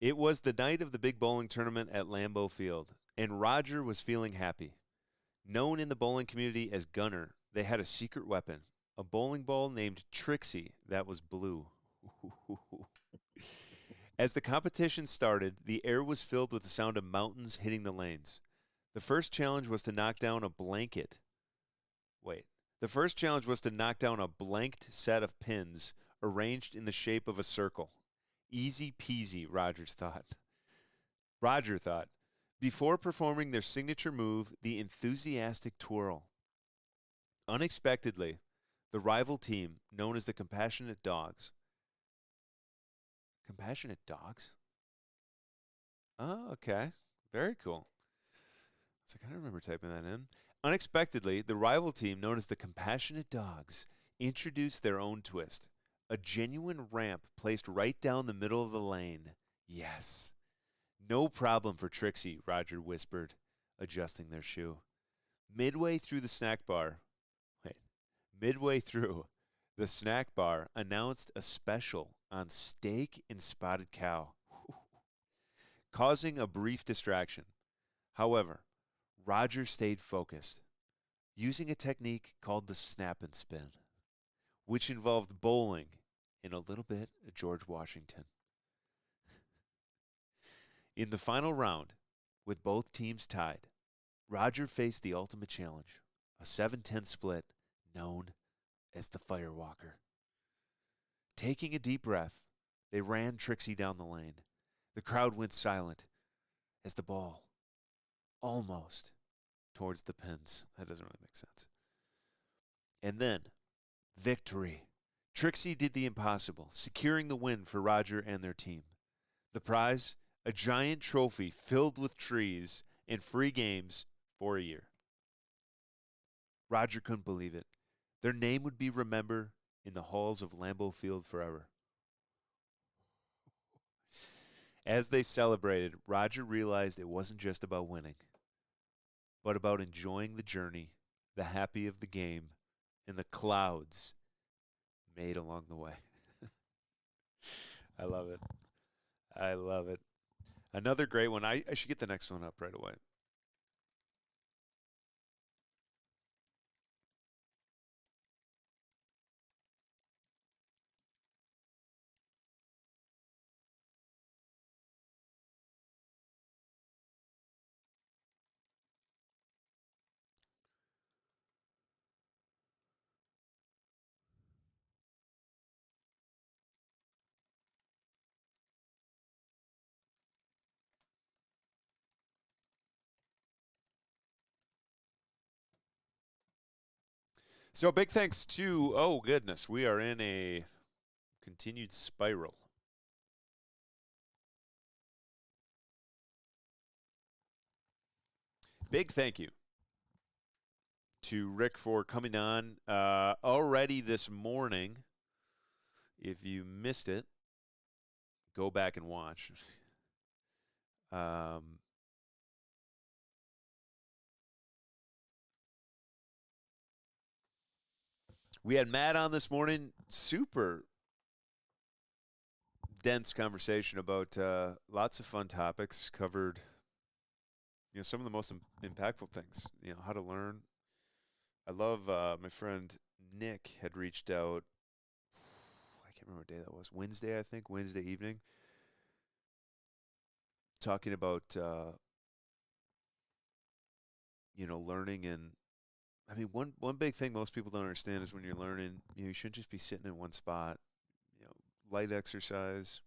It was the night of the big bowling tournament at Lambeau Field, and Roger was feeling happy. Known in the bowling community as Gunner, they had a secret weapon, a bowling ball named Trixie that was blue. As the competition started, the air was filled with the sound of mountains hitting the lanes. The first challenge was to knock down a blanket. Wait. The first challenge was to knock down a blanked set of pins arranged in the shape of a circle. Easy peasy, Roger thought. Before performing their signature move, the enthusiastic twirl. Unexpectedly, the rival team, known as the Compassionate Dogs. Compassionate Dogs? Oh, okay. Very cool. It's like, I don't remember typing that in. Unexpectedly, the rival team, known as the Compassionate Dogs, introduced their own twist. A genuine ramp placed right down the middle of the lane. Yes. No problem for Trixie, Roger whispered, adjusting their shoe. Midway through, the snack bar announced a special on steak and spotted cow, causing a brief distraction. However, Roger stayed focused, using a technique called the snap and spin, which involved bowling and a little bit of George Washington. In the final round, with both teams tied, Roger faced the ultimate challenge, a 7-10 split known as the Firewalker. Taking a deep breath, they ran Trixie down the lane. The crowd went silent as the ball almost towards the pins. That doesn't really make sense. And then, victory. Trixie did the impossible, securing the win for Roger and their team. The prize, a giant trophy filled with trees and free games for a year. Roger couldn't believe it. Their name would be remembered in the halls of Lambeau Field forever. As they celebrated, Roger realized it wasn't just about winning, but about enjoying the journey, the happy of the game, and the clouds made along the way. I love it. I love it. Another great one. I should get the next one up right away. So big thanks to, oh goodness, we are in a continued spiral. Big thank you to Rick for coming on already this morning. If you missed it, go back and watch. We had Matt on this morning. Super dense conversation about lots of fun topics. Covered, some of the most impactful things. How to learn. I love my friend Nick had reached out can't remember what day that was. Wednesday, I think, Wednesday evening, talking about learning. And I mean, one big thing most people don't understand is when you're learning, you shouldn't just be sitting in one spot. Light exercise.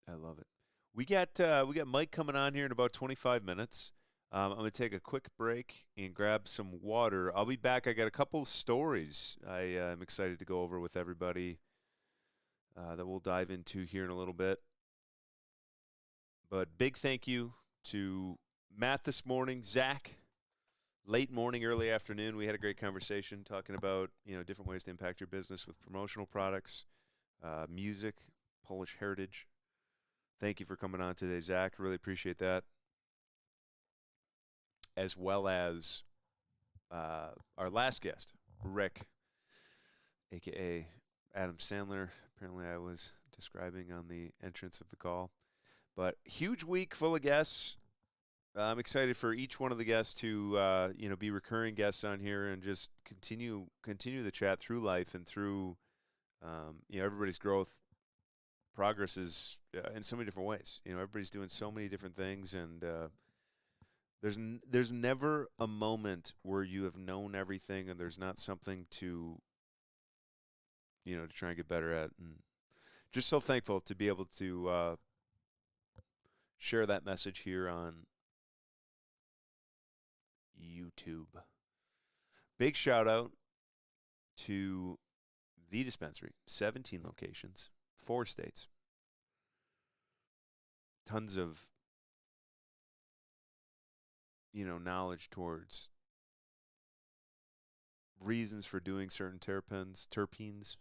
I love it. We got Mike coming on here in about 25 minutes. I'm going to take a quick break and grab some water. I'll be back. I got a couple of stories I am excited to go over with everybody that we'll dive into here in a little bit. But big thank you to Matt this morning, Zach, late morning, early afternoon. We had a great conversation talking about different ways to impact your business with promotional products, music, Polish heritage. Thank you for coming on today, Zach. Really appreciate that. As well as our last guest, Rick, a.k.a. Adam Sandler. Apparently I was describing on the entrance of the call. But huge week full of guests. I'm excited for each one of the guests to be recurring guests on here and just continue the chat through life and through everybody's growth. Progress is in so many different ways. Everybody's doing so many different things, and there's never a moment where you have known everything and there's not something to try and get better at. And just so thankful to be able to share that message here on YouTube. Big shout out to the dispensary, 17 locations, 4 states. Tons of knowledge towards reasons for doing certain terpenes.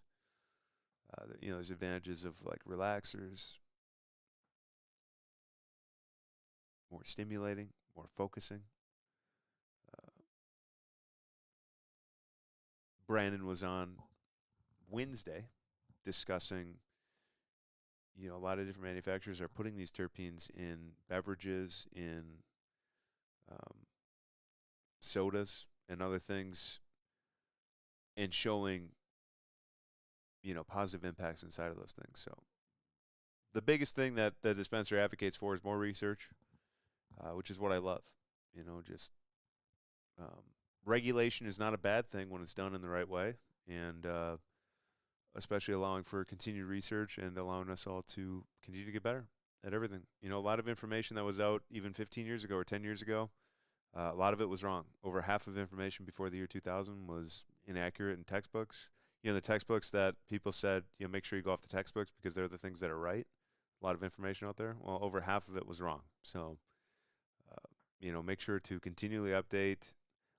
There's advantages of like relaxers, more stimulating, more focusing. Brandon was on Wednesday discussing, a lot of different manufacturers are putting these terpenes in beverages, in sodas and other things, and showing, positive impacts inside of those things. So the biggest thing that the dispensary advocates for is more research, which is what I love. Just regulation is not a bad thing when it's done in the right way, and especially allowing for continued research and allowing us all to continue to get better at everything. A lot of information that was out even 15 years ago or 10 years ago, a lot of it was wrong. Over half of information before the year 2000 was inaccurate in textbooks. The textbooks that people said, make sure you go off the textbooks because they're the things that are right. A lot of information out there. Well, over half of it was wrong. So, make sure to continually update.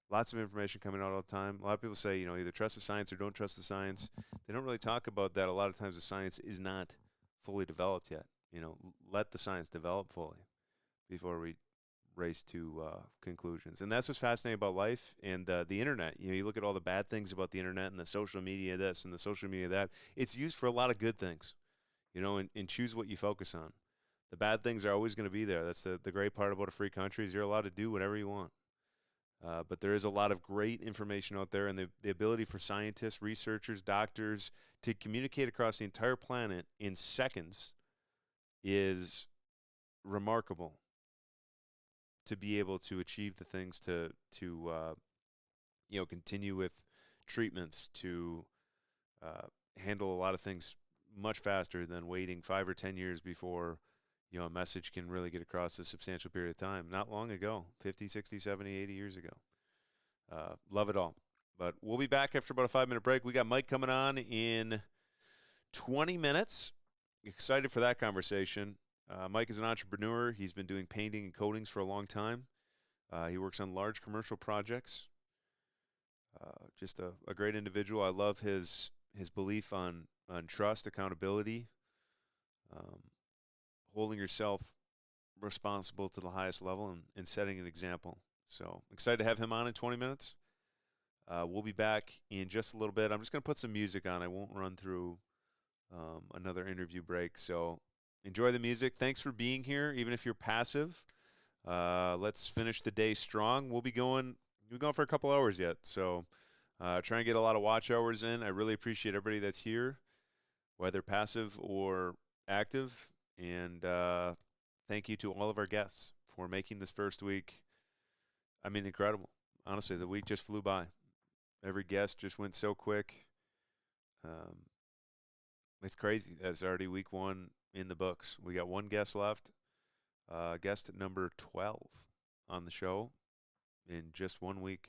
Lots of information coming out all the time. A lot of people say, either trust the science or don't trust the science. They don't really talk about that. A lot of times the science is not fully developed yet. Let the science develop fully before we race to conclusions. And that's what's fascinating about life and the internet. You look at all the bad things about the internet and the social media this and the social media that. It's used for a lot of good things, and choose what you focus on. The bad things are always going to be there. That's the great part about a free country is you're allowed to do whatever you want. But there is a lot of great information out there, and the ability for scientists, researchers, doctors to communicate across the entire planet in seconds is remarkable. To be able to achieve the things to continue with treatments, to handle a lot of things much faster than waiting 5 or 10 years before a message can really get across a substantial period of time. Not long ago, 50, 60, 70, 80 years ago. Love it all. But we'll be back after about a 5-minute break. We got Mike coming on in 20 minutes. Excited for that conversation. Mike is an entrepreneur. He's been doing painting and coatings for a long time. He works on large commercial projects. Just a great individual. I love his belief on trust, accountability, holding yourself responsible to the highest level and setting an example. So excited to have him on in 20 minutes. We'll be back in just a little bit. I'm just going to put some music on. I won't run through another interview break. So Enjoy the music. Thanks for being here, even if you're passive. Let's finish the day strong. We'll be going for a couple hours yet, so try and get a lot of watch hours in. I really appreciate everybody that's here, whether passive or active, and thank you to all of our guests for making this first week, I mean, incredible. Honestly, the week just flew by. Every guest just went so quick. It's crazy that it's already week 1 in the books. We got one guest left, guest number 12 on the show in just 1 week.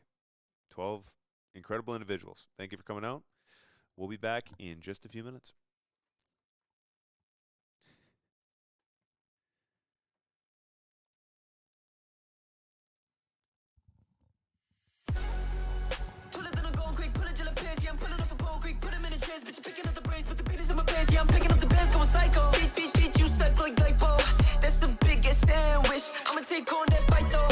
12 incredible individuals. Thank you for coming out. We'll be back in just a few minutes. Yeah, I'm picking up the bands, going psycho. Beat, you suck like lipo. That's the biggest sandwich. I'ma take on that bite though.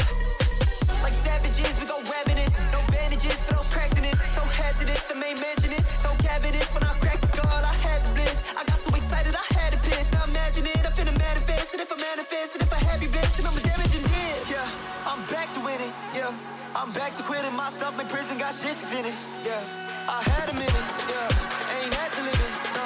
Like savages, we go ravenous. No bandages for those cracks in it. So hazardous, the main mansion it. So cavernous, when I cracked the skull, I had the bliss. I got so excited, I had to piss. I imagine it, I finna manifest. And if I manifest, and if I have you best, and I'ma damage and did. Yeah, I'm back to winning. Yeah, I'm back to quitting myself. My prison got shit to finish. Yeah, I had a minute. Yeah, ain't at the limit. No.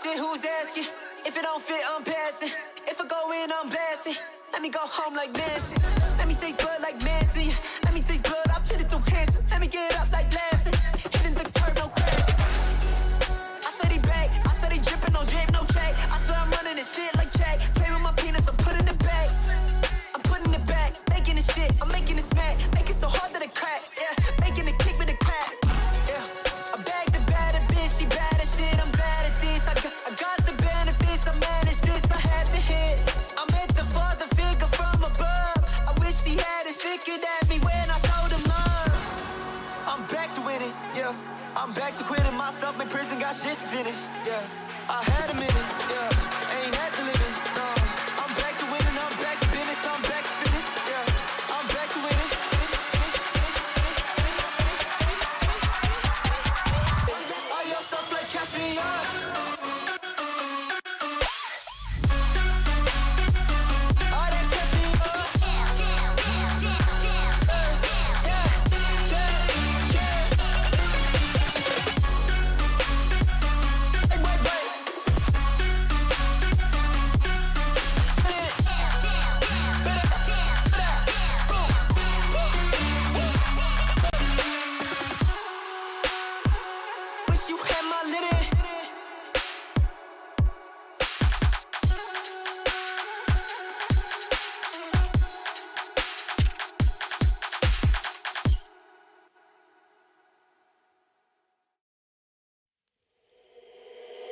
Who's asking? If it don't fit, I'm passing. If I go in, I'm blasting. Let me go home like Manson. Let me taste blood like Manson. Let me taste blood, I put it through handsome. Let me get up like laughing. Hitting the curb, no crash. I said he back. I said he dripping, no drip, no check. I swear I'm running this shit like check. Play with my penis, I'm putting it back. I'm putting it back. Making it shit, I'm making it smack. Make it so hard that it crack. Yeah, making it kick with a crack. Yeah, I bagged the baddest bitch, she bad as shit. I'm bad at this. I got the benefits, I managed this, I had to hit. I meant the father figure from above. I wish he had his figured at me when I showed him love. I'm back to winning, yeah. I'm back to quitting myself, my prison got shit to finish, yeah. I had a minute, yeah. Ain't at the limit, no. I'm back to winning, I'm back to business, I'm back to finish, yeah. I'm back to winning. All your stuff like cash me up.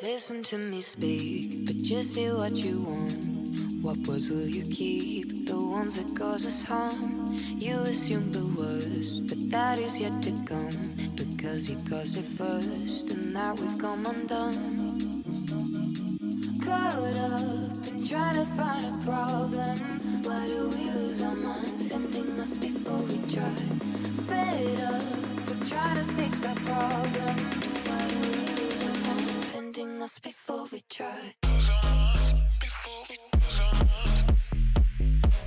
Listen to me speak, but just say what you want. What words will you keep? The ones that cause us harm. You assume the worst, but that is yet to come. Because you caused it first, and now we've come undone. Caught up in trying to find a problem. Why do we lose our minds, sending us before we try? Fed up, we're trying to fix our problems. Why do we lose our minds, sending us before we try?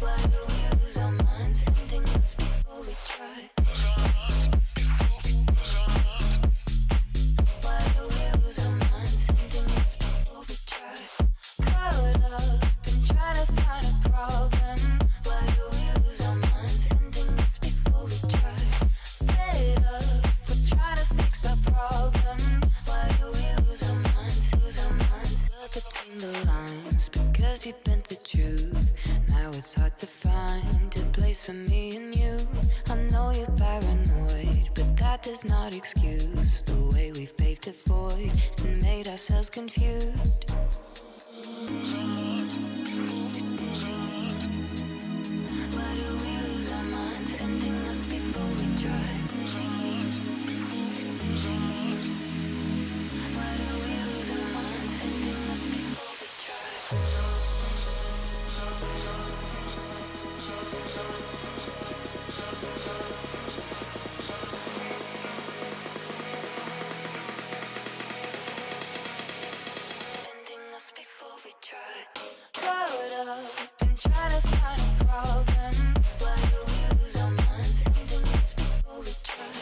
Why do we lose our minds, sending us before we try? Why do we lose our minds, sending us before we try? Caught up in trying to find a problem. Why do we lose our minds, sending us before we try? Fed up, we're trying to fix our problems. Why do we lose our minds, lose our minds? Look at the lines because you bent the truth. Now it's hard to find a place for me and you. I know you're paranoid, but that does not excuse the way we've paved a void and made ourselves confused. Why do we lose our minds, sending us before we try? Why do we lose our minds, sending us before we try? Sending us before we try. Caught up and try to find a problem. Why do we lose our minds, sending us before we try?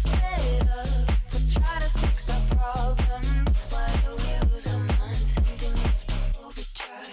Fed up, but try to fix our problems. Why do we lose our minds, sending us before we try?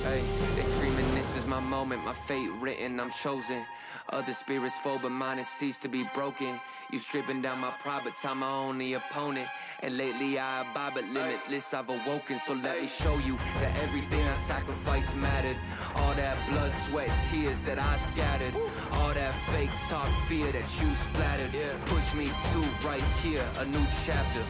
Hey, they screaming this is my moment, my fate written, I'm chosen. Other spirits fall, but mine has ceased to be broken. You stripping down my pride, but time my only opponent. And lately I abide, but limitless I've awoken. So let me show you that everything I sacrificed mattered. All that blood, sweat, tears that I scattered. All that fake talk, fear that you splattered. Push me to right here, a new chapter.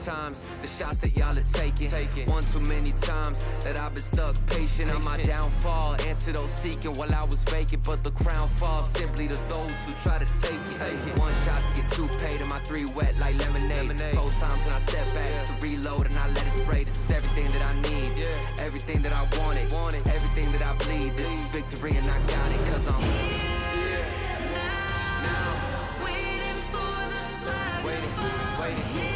Times, the shots that y'all are taking. One too many times that I've been stuck patient on my downfall. Antidote seeking while I was vacant, but the crown falls simply to those who try to take it. One shot to get two paid, and my three wet like lemonade. 4 times and I step back just to reload and I let it spray. This is everything that I need, everything that I wanted, everything that I bleed. This is victory and I got it, cause I'm here now, waiting for the flag to fall. Waiting.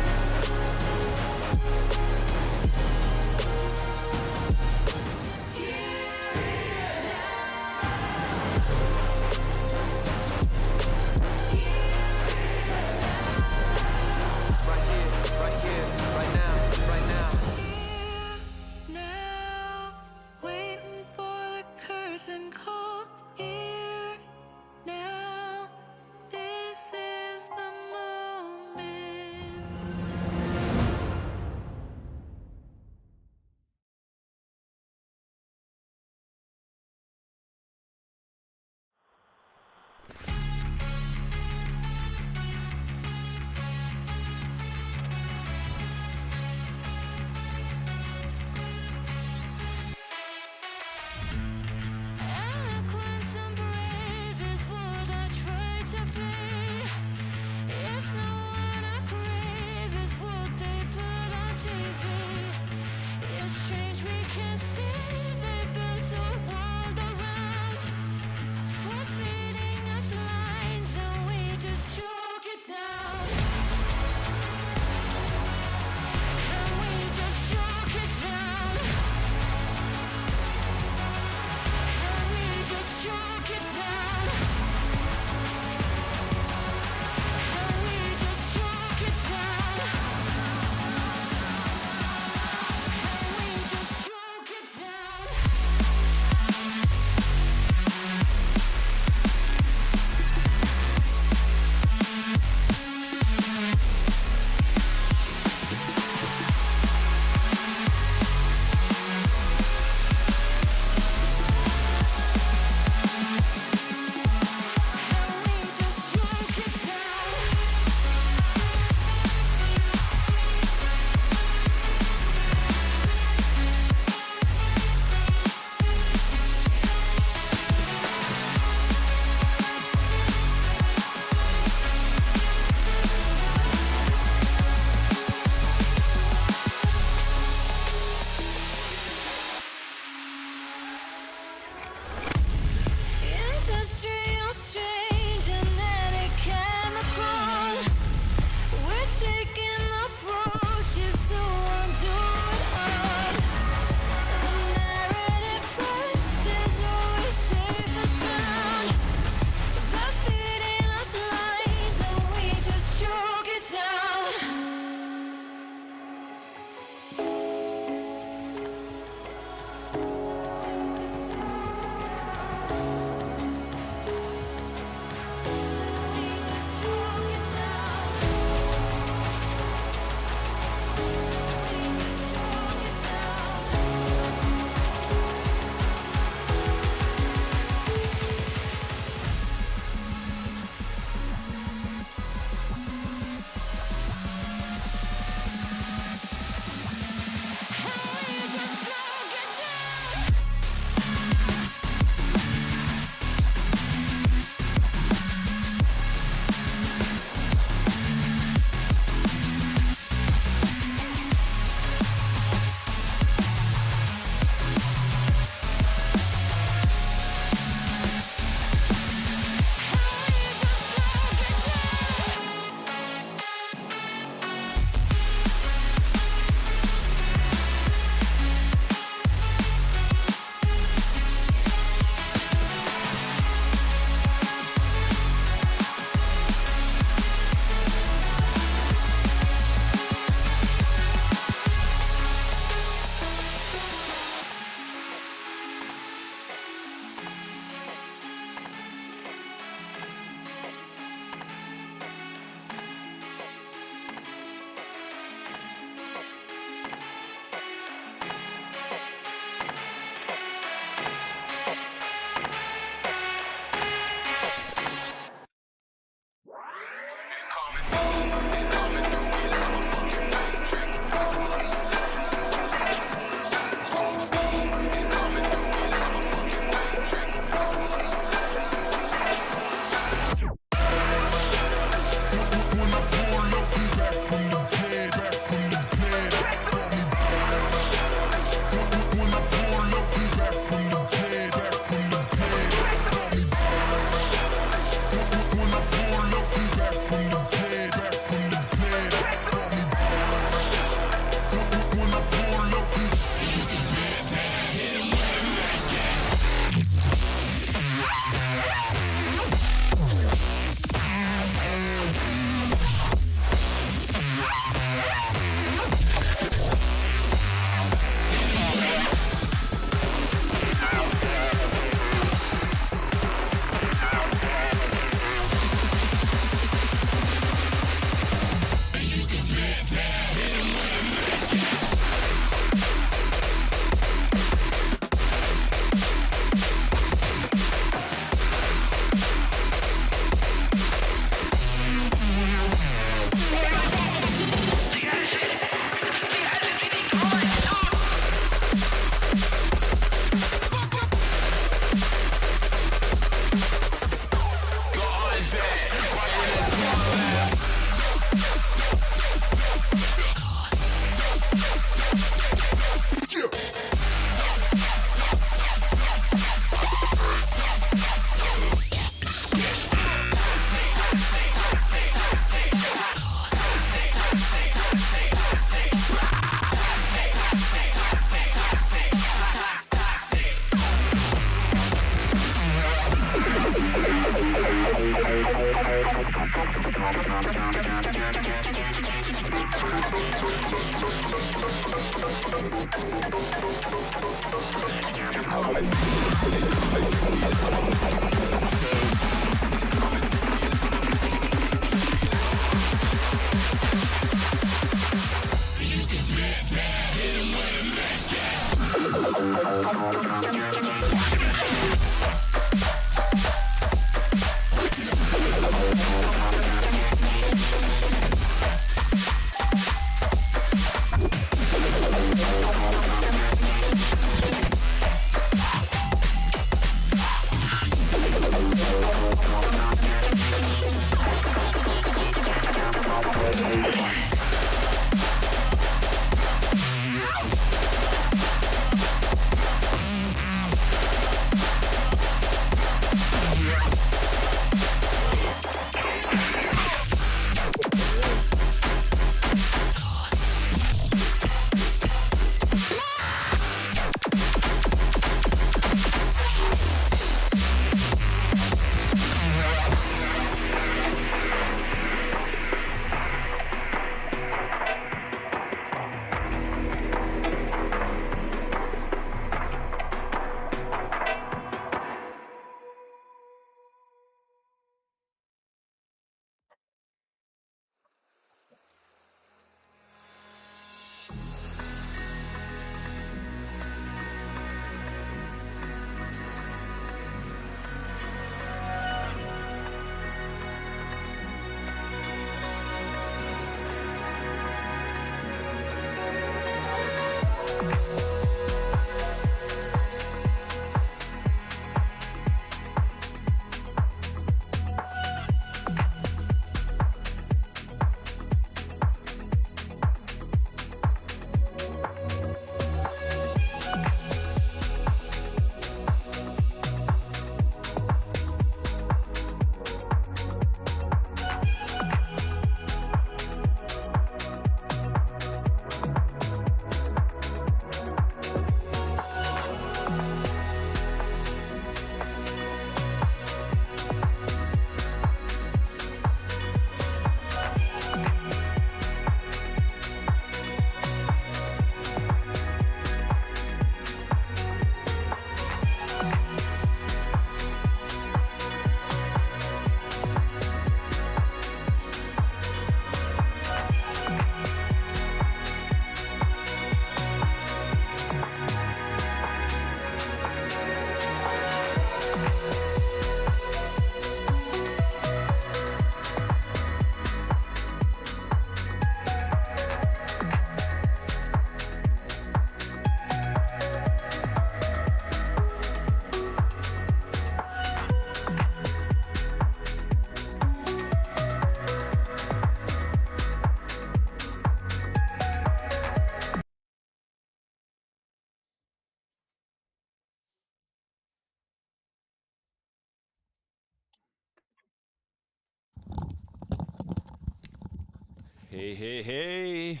Hey, hey, hey.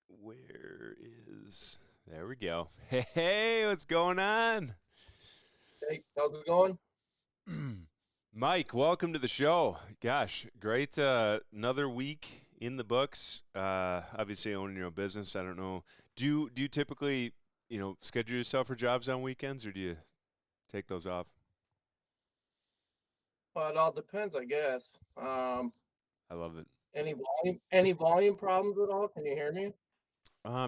Where is. There we go. Hey, hey, what's going on? Hey, how's it going? Mike, welcome to the show. Gosh, great. Another week in the books. Obviously, owning your own business. I don't know. Do you typically, schedule yourself for jobs on weekends, or do you take those off? Well, it all depends, I guess. I love it. Any volume problems at all? Can you hear me?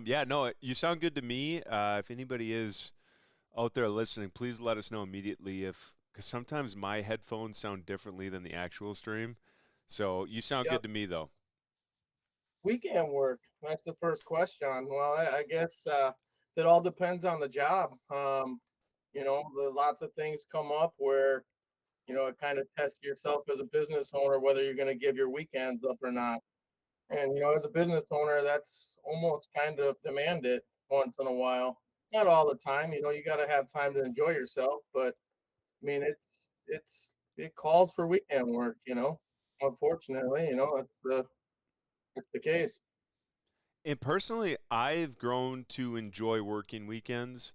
Yeah, no, you sound good to me. If anybody is out there listening, please let us know immediately because sometimes my headphones sound differently than the actual stream. So you sound Yep. good to me, though. Weekend work. That's the first question. Well, I guess it all depends on the job. Lots of things come up where, it kind of tests yourself as a business owner whether you're going to give your weekends up or not. And, as a business owner, that's almost kind of demanded once in a while. Not all the time, you got to have time to enjoy yourself, but I mean, it calls for weekend work, Unfortunately, it's the case. And personally, I've grown to enjoy working weekends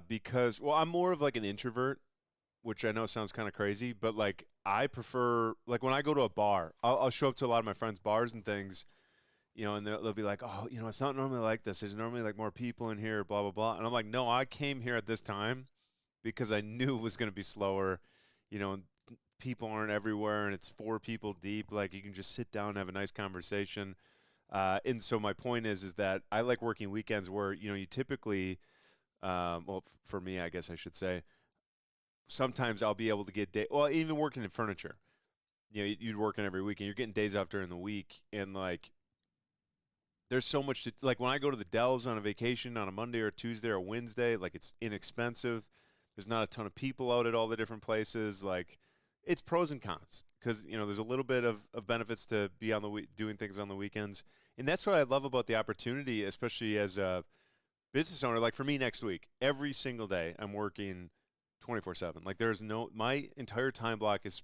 because, well, I'm more of like an introvert. which I know sounds kind of crazy, but like I prefer like when I go to a bar, I'll show up to a lot of my friends' bars and things, and they'll be like, oh, it's not normally like this. There's normally like more people in here, blah blah blah. And I'm like, no, I came here at this time because I knew it was going to be slower, and people aren't everywhere, and it's 4 people deep. Like you can just sit down and have a nice conversation. And so my point is that I like working weekends where you typically, well, for me, I guess I should say, sometimes I'll be able to get well, even working in furniture. You'd working every week, and you're getting days off during the week, and like there's so much to like when I go to the Dells on a vacation on a Monday or Tuesday or Wednesday, like it's inexpensive. There's not a ton of people out at all the different places. Like it's pros and cons because there's a little bit of benefits to be on the doing things on the weekends, and that's what I love about the opportunity, especially as a business owner. Like for me, next week, every single day, I'm working 24/7. Like there's my entire time block is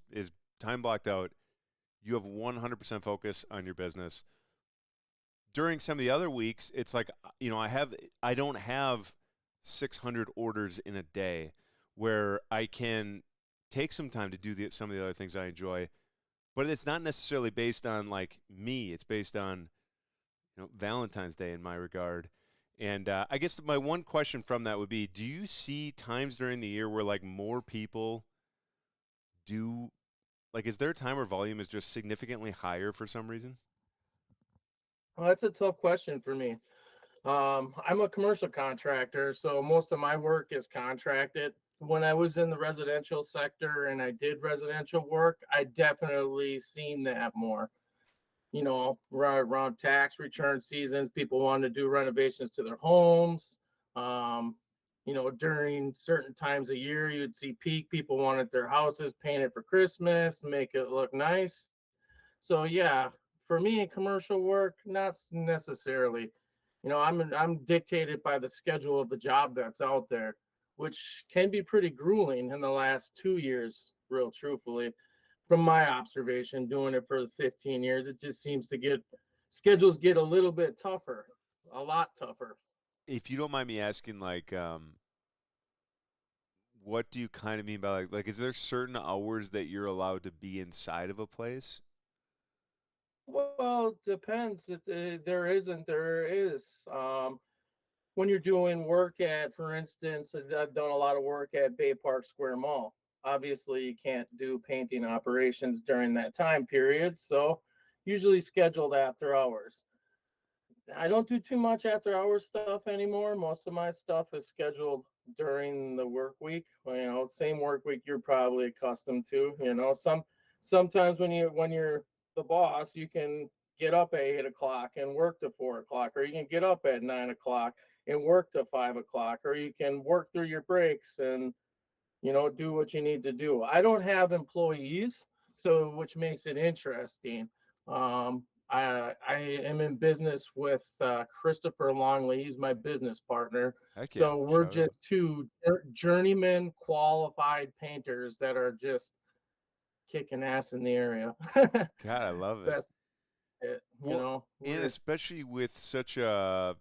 time blocked out. You have 100% focus on your business. During some of the other weeks, it's like I don't have 600 orders in a day where I can take some time to do some of the other things I enjoy, but it's not necessarily based on like me. It's based on Valentine's Day in my regard. And I guess my one question from that would be, do you see times during the year where like more people do, like, is there a time where volume is just significantly higher for some reason? Well, that's a tough question for me. I'm a commercial contractor, so most of my work is contracted. When I was in the residential sector and I did residential work, I definitely seen that more. Around tax return seasons, people want to do renovations to their homes. During certain times of year, you'd see peak. People wanted their houses painted for Christmas, make it look nice. So yeah, for me in commercial work, not necessarily. I'm dictated by the schedule of the job that's out there, which can be pretty grueling in the last 2 years, real truthfully. From my observation, doing it for the 15 years, it just seems to schedules get a little bit tougher, a lot tougher. If you don't mind me asking, like, what do you kind of mean by like is there certain hours that you're allowed to be inside of a place? Well, it depends. There isn't, there is. When you're doing work at, for instance, I've done a lot of work at Bay Park Square Mall. Obviously, you can't do painting operations during that time period, so usually scheduled after hours. I don't do too much after hours stuff anymore. Most of my stuff is scheduled during the work week. Same work week you're probably accustomed to. Sometimes when you're the boss, you can get up at 8 o'clock and work to 4 o'clock, or you can get up at 9 o'clock and work to 5 o'clock, or you can work through your breaks and do what you need to do. I don't have employees, so which makes it interesting. I am in business with Christopher Longley. He's my business partner. Heck yeah, So we're shout out. just two journeyman qualified painters that are just kicking ass in the area. God, I love it. Best, Well, and we're especially with such a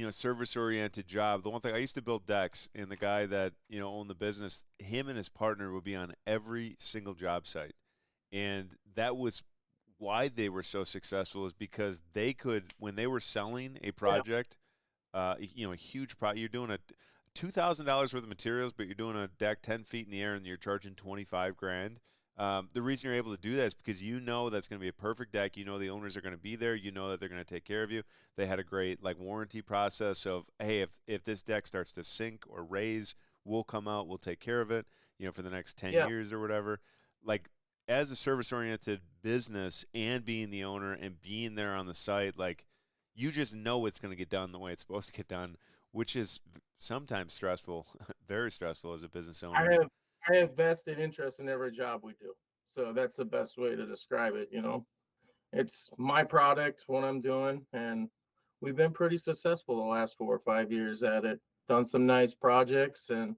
service oriented job. The one thing I used to build decks, and the guy that owned the business, him and his partner would be on every single job site, and that was why they were so successful, is because they could, when they were selling a project, a huge project, you're doing a $2,000 worth of materials, but you're doing a deck 10 feet in the air and you're charging 25 grand. The reason you're able to do that is because that's going to be a perfect deck. The owners are going to be there. That they're going to take care of you. They had a great warranty process of, hey, if this deck starts to sink or raise, we'll come out, we'll take care of it, for the next 10 years or whatever. Like, as a service-oriented business and being the owner and being there on the site, like, you just know it's going to get done the way it's supposed to get done, which is sometimes stressful, very stressful as a business owner. I have vested interest in every job we do. So that's the best way to describe it. It's my product, what I'm doing, and we've been pretty successful the last 4 or 5 years at it. Done some nice projects, and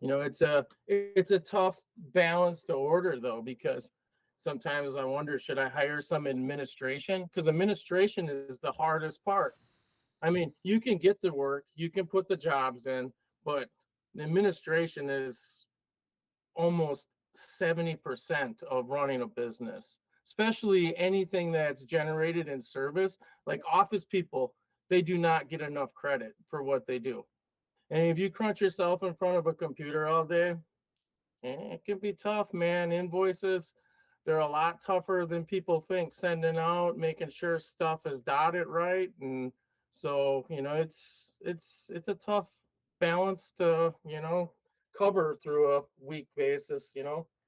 it's a tough balance to order though, because sometimes I wonder, should I hire some administration? Because administration is the hardest part. I mean, you can get the work, you can put the jobs in, but the administration is almost 70% of running a business, especially anything that's generated in service. Like office people, they do not get enough credit for what they do. And if you crunch yourself in front of a computer all day, it can be tough, man. Invoices, they're a lot tougher than people think, sending out, making sure stuff is dotted right. And so, it's a tough balance to, cover through a week basis.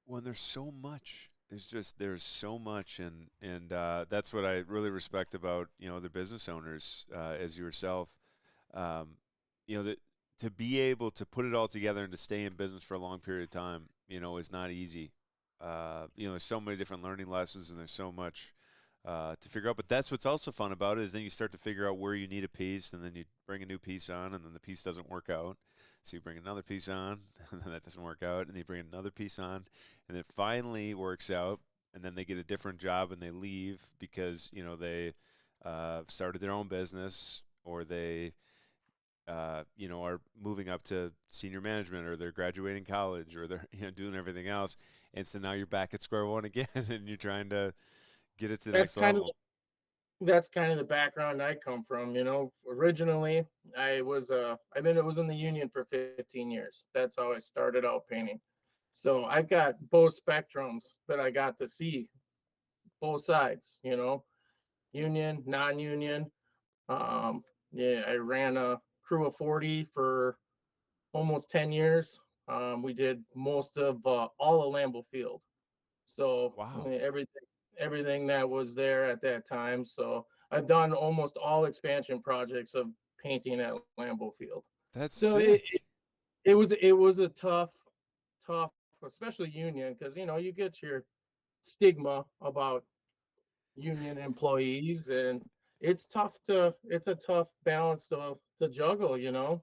When there's so much, there's so much, and that's what I really respect about the business owners as yourself. Um, that to be able to put it all together and to stay in business for a long period of time, is not easy. There's so many different learning lessons, and there's so much to figure out. But that's what's also fun about it is then you start to figure out where you need a piece, and then you bring a new piece on, and then the piece doesn't work out. So you bring another piece on, and then that doesn't work out, and then you bring another piece on, and it finally works out, and then they get a different job and they leave because they started their own business, or they are moving up to senior management, or they're graduating college, or they're doing everything else, and so now you're back at square one again, and you're trying to get it to the That's next kind of level. that's kind of the background I come from. Originally I was in the union for 15 years. That's how I started out painting. So I've got both spectrums that I got to see, both sides, union, non-union. Yeah, I ran a crew of 40 for almost 10 years. We did most of all of Lambeau Field. So Wow, everything that was there at that time. So I've done almost all expansion projects of painting at Lambeau Field. that's So it, sick. it was a tough, especially union, because you get your stigma about union employees, and it's a tough balance to juggle.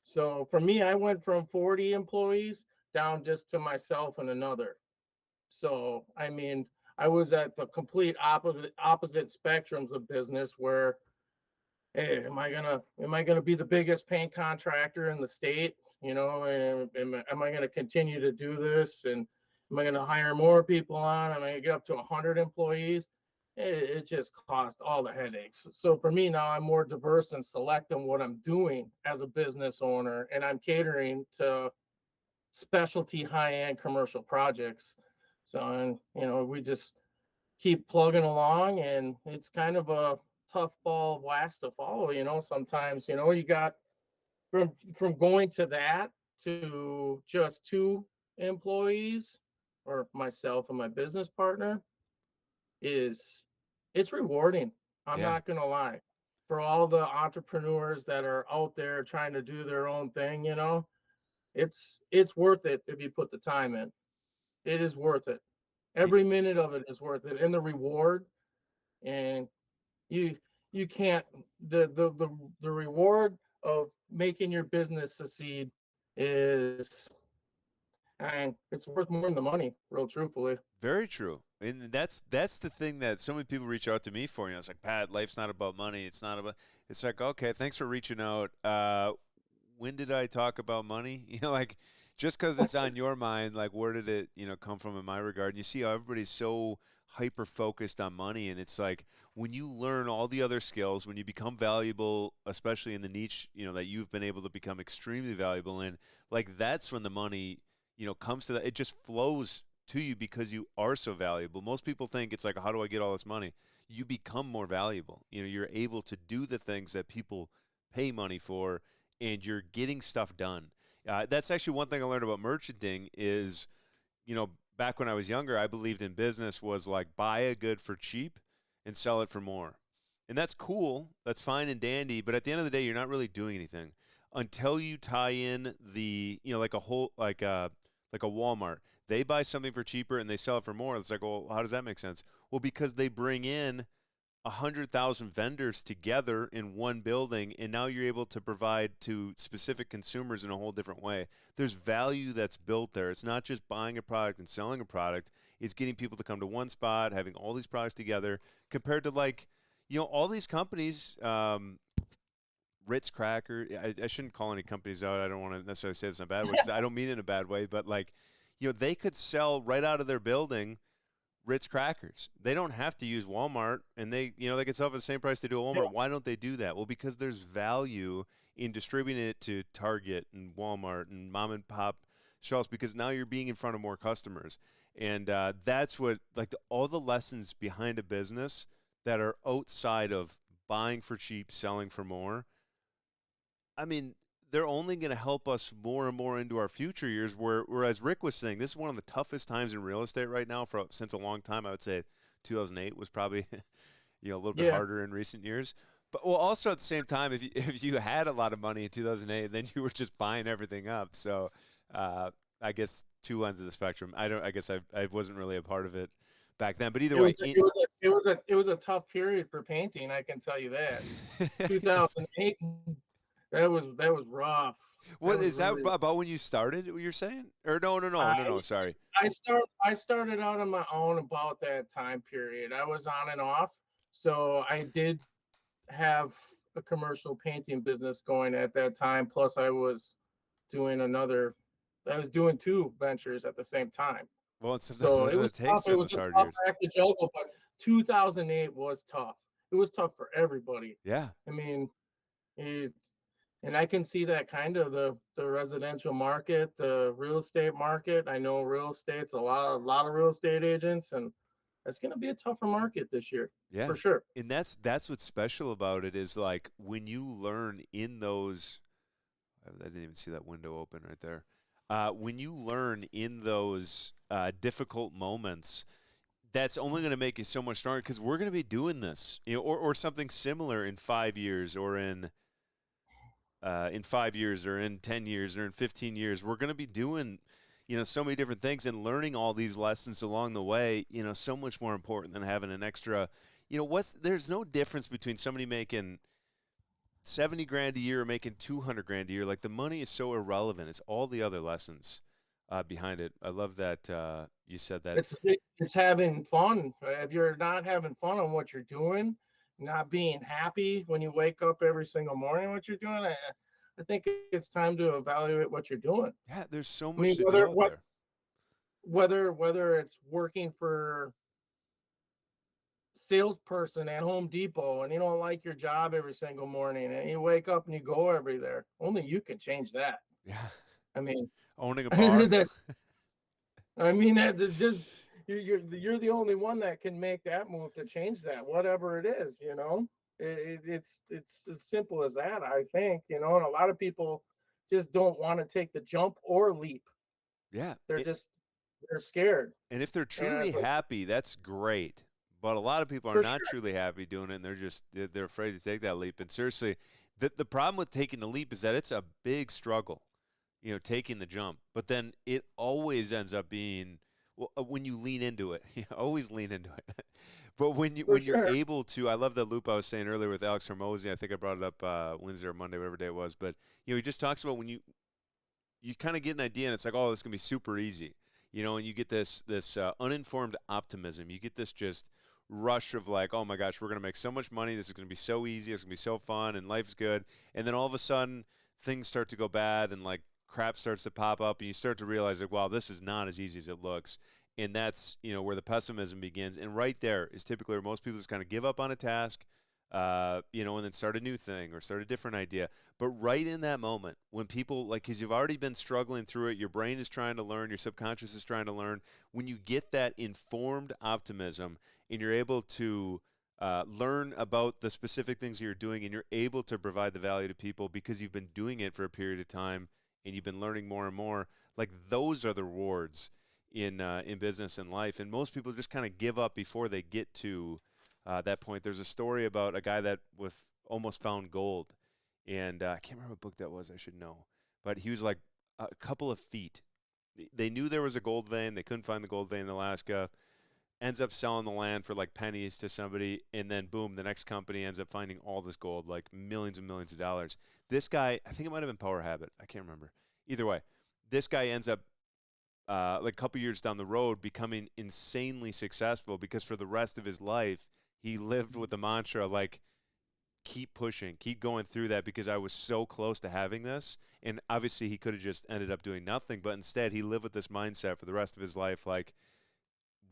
So for me, I went from 40 employees down just to myself and another. So I mean, I was at the complete opposite spectrums of business where, hey, am I gonna be the biggest paint contractor in the state? And am I gonna continue to do this? And am I gonna hire more people on? Am I gonna get up to 100 employees? It just caused all the headaches. So for me now, I'm more diverse and selecting what I'm doing as a business owner, and I'm catering to specialty high-end commercial projects. So, and we just keep plugging along, and it's kind of a tough ball of wax to follow. Sometimes you got from going to that to just two employees, or myself and my business partner, is it's rewarding. I'm Yeah. not gonna lie. For all the entrepreneurs that are out there trying to do their own thing, it's worth it if you put the time in. It is worth it. Y- Every minute of it is worth it, and the reward. And you you can't the reward of making your business succeed is, and it's worth more than the money, real truthfully. Very true. And that's the thing that so many people reach out to me for. It's like, Pat, life's not about money. It's not about. It's like, okay, thanks for reaching out. When did I talk about money? Like just because it's on your mind, like where did it, come from in my regard? And you see how everybody's so hyper focused on money, and it's like when you learn all the other skills, when you become valuable, especially in the niche, that you've been able to become extremely valuable in, like that's when the money, comes to that. It just flows to you because you are so valuable. Most people think it's like, how do I get all this money? You become more valuable. You're able to do the things that people pay money for, and you're getting stuff done. That's actually one thing I learned about merchanting is, back when I was younger, I believed in business was like buy a good for cheap and sell it for more. And that's cool. That's fine and dandy. But at the end of the day, you're not really doing anything until you tie in the, like a whole, like a Walmart. They buy something for cheaper and they sell it for more. It's like, well, how does that make sense? Well, because they bring in 100,000 vendors together in one building, and now you're able to provide to specific consumers in a whole different way. There's value that's built there. It's not just buying a product and selling a product. It's getting people to come to one spot, having all these products together, compared to like, all these companies, Ritz Cracker. I shouldn't call any companies out. I don't want to necessarily say this in a bad way because I don't mean it in a bad way, but like, they could sell right out of their building Ritz crackers. They don't have to use Walmart, and they could sell for the same price they do at Walmart. Why don't they do that? Well, because there's value in distributing it to Target and Walmart and mom and pop shelves, because now you're being in front of more customers. And that's what, like, all the lessons behind a business that are outside of buying for cheap, selling for more. I mean, they're only going to help us more and more into our future years. Whereas Rick was saying, this is one of the toughest times in real estate right now since a long time. I would say 2008 was probably a little bit harder in recent years. But also at the same time, if you had a lot of money in 2008, then you were just buying everything up. So I guess two ends of the spectrum. I guess I wasn't really a part of it back then. But either way, it was a tough period for painting. I can tell you that. 2008. That was rough. What is that about when you started? What you're saying? Or no. Sorry. I started out on my own about that time period. I was on and off, so I did have a commercial painting business going at that time. Plus, I was doing two ventures at the same time. Well, so it was tough. It was a tough act to juggle, but 2008 was tough. It was tough for everybody. Yeah. I mean, and I can see that kind of the residential market, the real estate market. I know real estate's a lot of real estate agents, and it's going to be a tougher market this year. Yeah, for sure. And that's what's special about it is, like, when you learn in those. I didn't even see that window open right there. When you learn in those difficult moments, that's only going to make you so much stronger, because we're going to be doing this, or something similar in 5 years, or in 5 years, or in 10 years, or in 15 years. We're going to be doing, so many different things, and learning all these lessons along the way, so much more important than having an extra, there's no difference between somebody making $70,000 a year or making $200,000 a year. Like, the money is so irrelevant. It's all the other lessons behind it. I love that you said that. It's having fun. If you're not having fun on what you're doing, not being happy when you wake up every single morning, what you're doing, I think it's time to evaluate what you're doing. Yeah, there's so much to do out there. Whether it's working for salesperson at Home Depot and you don't like your job every single morning, and you wake up and you go every there, only you can change that. Yeah. I mean, owning a bar. That's just you're the only one that can make that move to change that, whatever it is. It's as simple as that, I think. And a lot of people just don't want to take the jump or leap. Yeah, they're scared. And if they're truly happy, that's great. But a lot of people are not truly happy doing it, and they're afraid to take that leap. And seriously, the problem with taking the leap is that it's a big struggle, taking the jump. But then it always ends up being, when you lean into it, you always lean into it. But when you're able to, I love that loop I was saying earlier with Alex Hormozy. I think I brought it up Wednesday or Monday, whatever day it was. But he just talks about when you kind of get an idea, and it's like, oh, this is gonna be super easy, and you get this uninformed optimism. You get this just rush of, like, oh my gosh, we're gonna make so much money. This is gonna be so easy. It's gonna be so fun, and life's good. And then all of a sudden, things start to go bad, and, like, crap starts to pop up, and you start to realize, like, wow, this is not as easy as it looks. And that's where the pessimism begins. And right there is typically where most people just kind of give up on a task, and then start a new thing or start a different idea. But right in that moment, when people, like, because you've already been struggling through it, your brain is trying to learn, your subconscious is trying to learn. When you get that informed optimism, and you're able to learn about the specific things you're doing, and you're able to provide the value to people because you've been doing it for a period of time, and you've been learning more and more, like, those are the rewards in business and life. And most people just kind of give up before they get to that point. There's a story about a guy that almost found gold, and I can't remember what book that was. I should know, but he was like a couple of feet. They knew there was a gold vein. They couldn't find the gold vein in Alaska. Ends up selling the land for, like, pennies to somebody, and then boom, the next company ends up finding all this gold, like millions and millions of dollars. This guy, I think it might have been Power Habit. I can't remember. Either way, this guy ends up like a couple years down the road becoming insanely successful, because for the rest of his life he lived with the mantra, like, keep pushing, keep going through that because I was so close to having this. And obviously, he could have just ended up doing nothing, but instead, he lived with this mindset for the rest of his life. Like,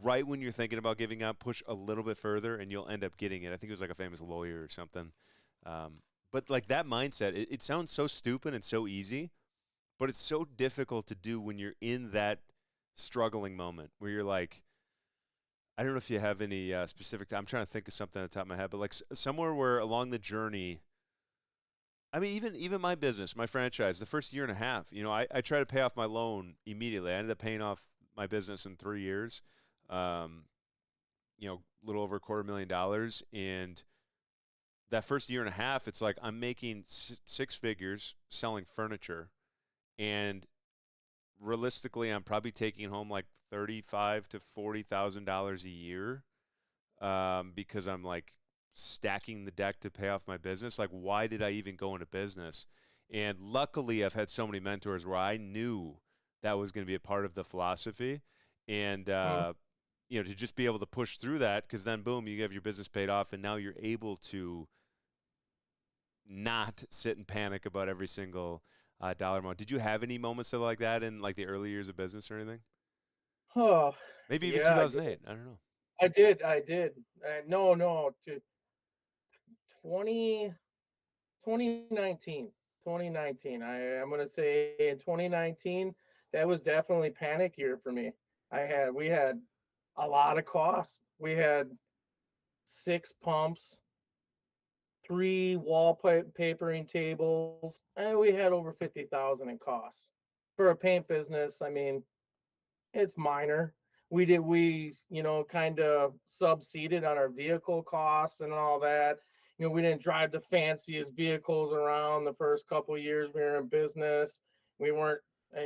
right when you're thinking about giving up, push a little bit further, and you'll end up getting it. I think it was like a famous lawyer or something. But like that mindset, it sounds so stupid and so easy, but it's so difficult to do when you're in that struggling moment where you're like, I don't know if you have any specific. I'm trying to think of something at the top of my head, but like somewhere where along the journey. I mean, even my business, my franchise, the first year and a half, I tried to pay off my loan immediately. I ended up paying off my business in 3 years. A little over $250,000, and that first year and a half, it's like I'm making six figures selling furniture, and realistically, I'm probably taking home like $35,000 to $40,000 a year, because I'm like stacking the deck to pay off my business. Like, why did I even go into business? And luckily, I've had so many mentors where I knew that was going to be a part of the philosophy, and to just be able to push through that, because then boom, you have your business paid off, and now you're able to not sit and panic about every single dollar amount. Did you have any moments like that in like the early years of business or anything? Oh, Maybe even yeah, 2008. I don't know. I did. No, to 20, 2019. 2019. I'm going to say in 2019, that was definitely panic year for me. We had a lot of costs. We had 6 pumps, 3 wallpapering tables, and we had over 50,000 in costs. For a paint business, I mean, it's minor. We kind of subseded on our vehicle costs and all that. We didn't drive the fanciest vehicles around the first couple of years we were in business. We weren't,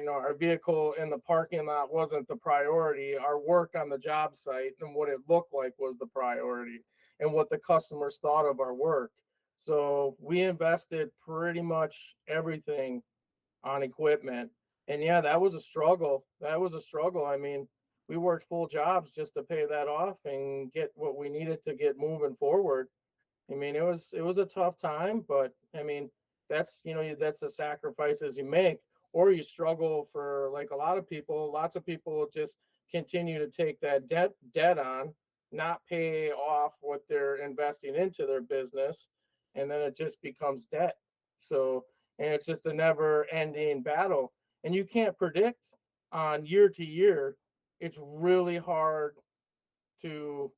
our vehicle in the parking lot wasn't the priority. Our work on the job site and what it looked like was the priority, and what the customers thought of our work. So we invested pretty much everything on equipment. And yeah, that was a struggle. I mean, we worked full jobs just to pay that off and get what we needed to get moving forward. I mean, it was a tough time, but I mean, that's the sacrifices you make, or you struggle for, like a lot of people. Lots of people just continue to take that debt on, not pay off what they're investing into their business, and then it just becomes debt. So, and it's just a never-ending battle, and you can't predict on year to year. It's really hard to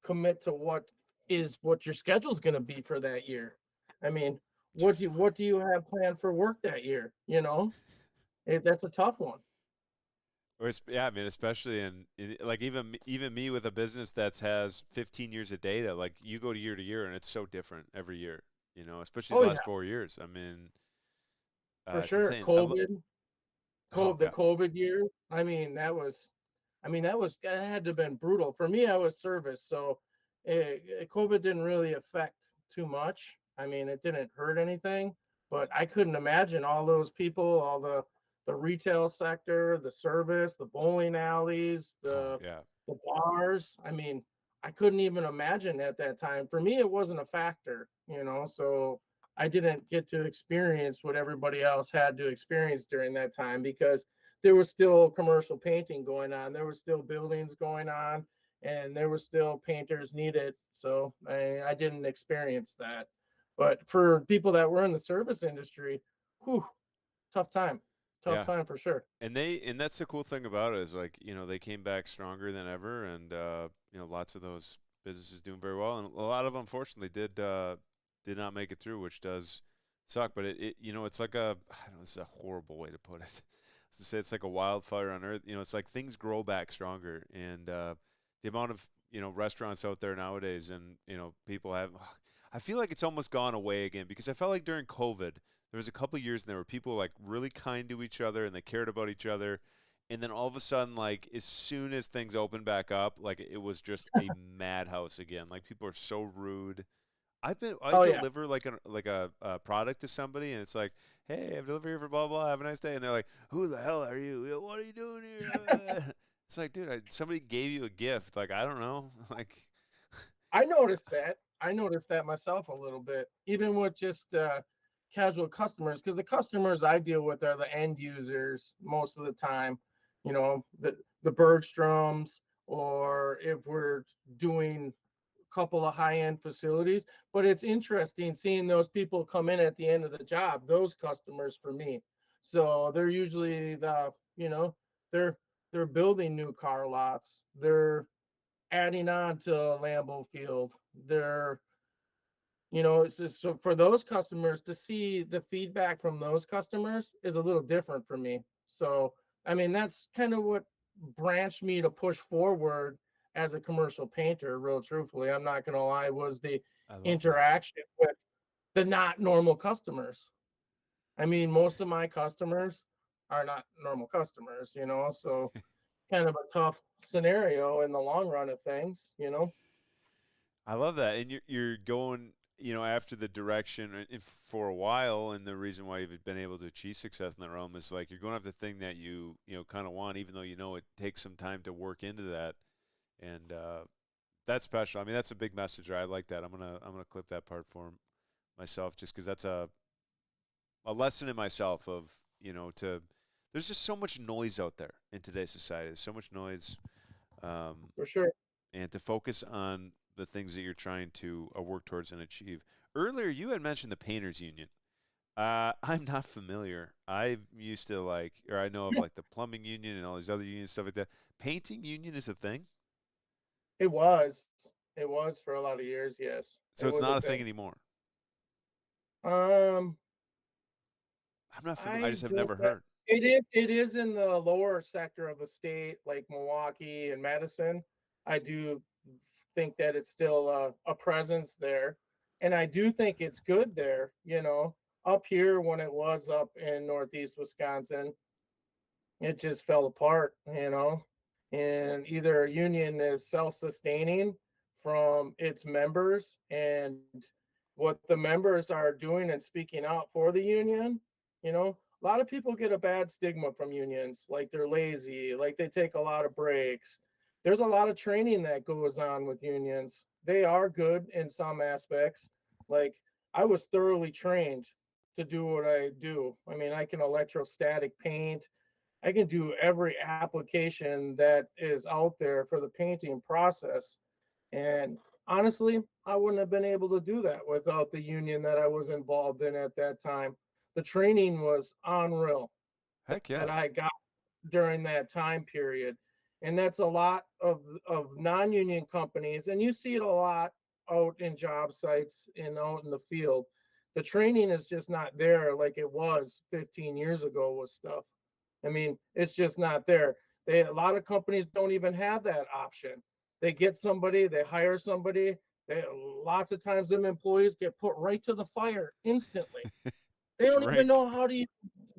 commit to what your schedule's going to be for that year. I mean, what do you have planned for work that year? That's a tough one. Yeah, I mean, especially in like even me with a business that has 15 years of data, like you go to year, and it's so different every year. Especially these Oh last yeah, 4 years. I mean, for it's sure. insane. Oh The gosh, COVID year. That had to have been brutal for me. I was service, so COVID didn't really affect too much. I mean, it didn't hurt anything, but I couldn't imagine all those people, all the retail sector, the service, the bowling alleys, oh the yeah, the bars. I mean, I couldn't even imagine at that time. For me, it wasn't a factor. So I didn't get to experience what everybody else had to experience during that time, because there was still commercial painting going on. There were still buildings going on, and there were still painters needed. So I didn't experience that. But for people that were in the service industry, whew, tough time. Tough yeah. time for sure. And that's the cool thing about it is like they came back stronger than ever, and lots of those businesses doing very well, and a lot of them unfortunately did not make it through, which does suck. But it's like I don't know, this is a horrible way to put it. To say it's like a wildfire on earth. It's like things grow back stronger, and the amount of restaurants out there nowadays, and people have. I feel like it's almost gone away again, because I felt like during COVID there was a couple years in there where people were like really kind to each other and they cared about each other, and then all of a sudden, like as soon as things opened back up, like it was just a madhouse again. Like people are so rude. I Oh yeah. deliver like a product to somebody, and it's like, hey, I've delivered here for blah blah. Have a nice day, and they're like, who the hell are you? What are you doing here? It's like, dude, somebody gave you a gift. Like, I don't know. Like, I noticed that. I noticed that myself a little bit, even with just casual customers, because the customers I deal with are the end users most of the time. You know, the Bergstroms, or if we're doing a couple of high-end facilities. But it's interesting seeing those people come in at the end of the job, those customers for me. So they're usually they're they're building new car lots. They're adding on to Lambeau Field. They're, it's just, so for those customers to see the feedback from those customers is a little different for me. So, I mean, that's kind of what branched me to push forward as a commercial painter, real truthfully. I'm not going to lie, was the I love that. interaction with the not normal customers. I mean, most of my customers are not normal customers, so kind of a tough scenario in the long run of things. I love that, and you're going, after the direction for a while, and the reason why you've been able to achieve success in that realm is like you're going after the thing that you kind of want, even though it takes some time to work into that, and that's special. I mean, that's a big message. Right? I like that. I'm gonna clip that part for myself, just because that's a lesson in myself of to. There's just so much noise out there in today's society. There's so much noise. For sure. And to focus on the things that you're trying to work towards and achieve. Earlier, you had mentioned the Painters Union. I'm not familiar. I'm used to or I know of like the plumbing union and all these other unions, stuff like that. Painting union is a thing? It was. It was for a lot of years, yes. So It it's was a not a thing thing. anymore. Um, I'm not familiar. I I just have don't never know. heard. It is in the lower sector of the state, like Milwaukee and Madison. I do think that it's still a presence there, and I do think it's good there. Up here when it was up in Northeast Wisconsin, it just fell apart. And either a union is self-sustaining from its members, and what the members are doing and speaking out for the union. A lot of people get a bad stigma from unions, like they're lazy, like they take a lot of breaks. There's a lot of training that goes on with unions. They are good in some aspects. Like, I was thoroughly trained to do what I do. I mean, I can electrostatic paint. I can do every application that is out there for the painting process. And honestly, I wouldn't have been able to do that without the union that I was involved in at that time. The training was unreal Heck that yeah. I got during that time period. And that's a lot of non-union companies, and you see it a lot out in job sites and out in the field. The training is just not there like it was 15 years ago with stuff. I mean, it's just not there. A lot of companies don't even have that option. They get somebody, they hire somebody. Lots of times them employees get put right to the fire instantly. They don't even Frank. know how to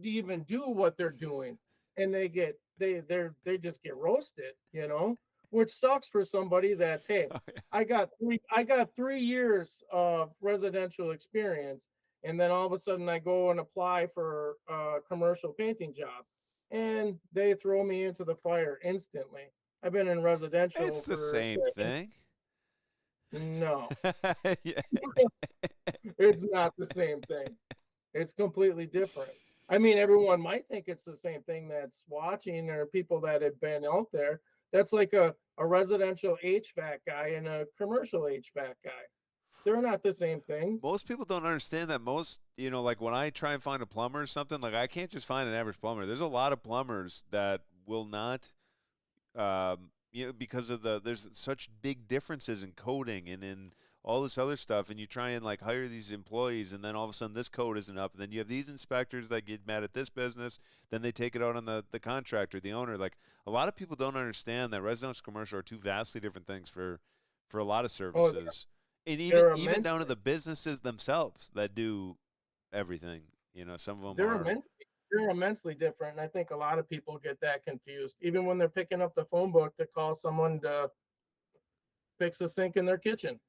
even do what they're doing, and they just get roasted, which sucks for somebody that's, hey, Oh, yeah. I got 3 years of residential experience, and then all of a sudden I go and apply for a commercial painting job, and they throw me into the fire instantly. I've been in It's residential the for same thing. no, Yeah. it's not the same thing. It's completely different. I mean, everyone might think it's the same thing that's watching, or people that have been out there. That's like a residential HVAC guy and a commercial HVAC guy. They're not the same thing. Most people don't understand that like when I try and find a plumber or something, like I can't just find an average plumber. There's a lot of plumbers that will not, because of there's such big differences in coding and in all this other stuff. And you try and like hire these employees, and then all of a sudden this code isn't up. And then you have these inspectors that get mad at this business. Then they take it out on the contractor, the owner. Like a lot of people don't understand that residential commercial are two vastly different things for a lot of Oh, services. And they're even down to immensely, the businesses themselves that do everything. Some of them they're are. immensely, they're immensely different. And I think a lot of people get that confused, even when they're picking up the phone book to call someone to fix a sink in their kitchen.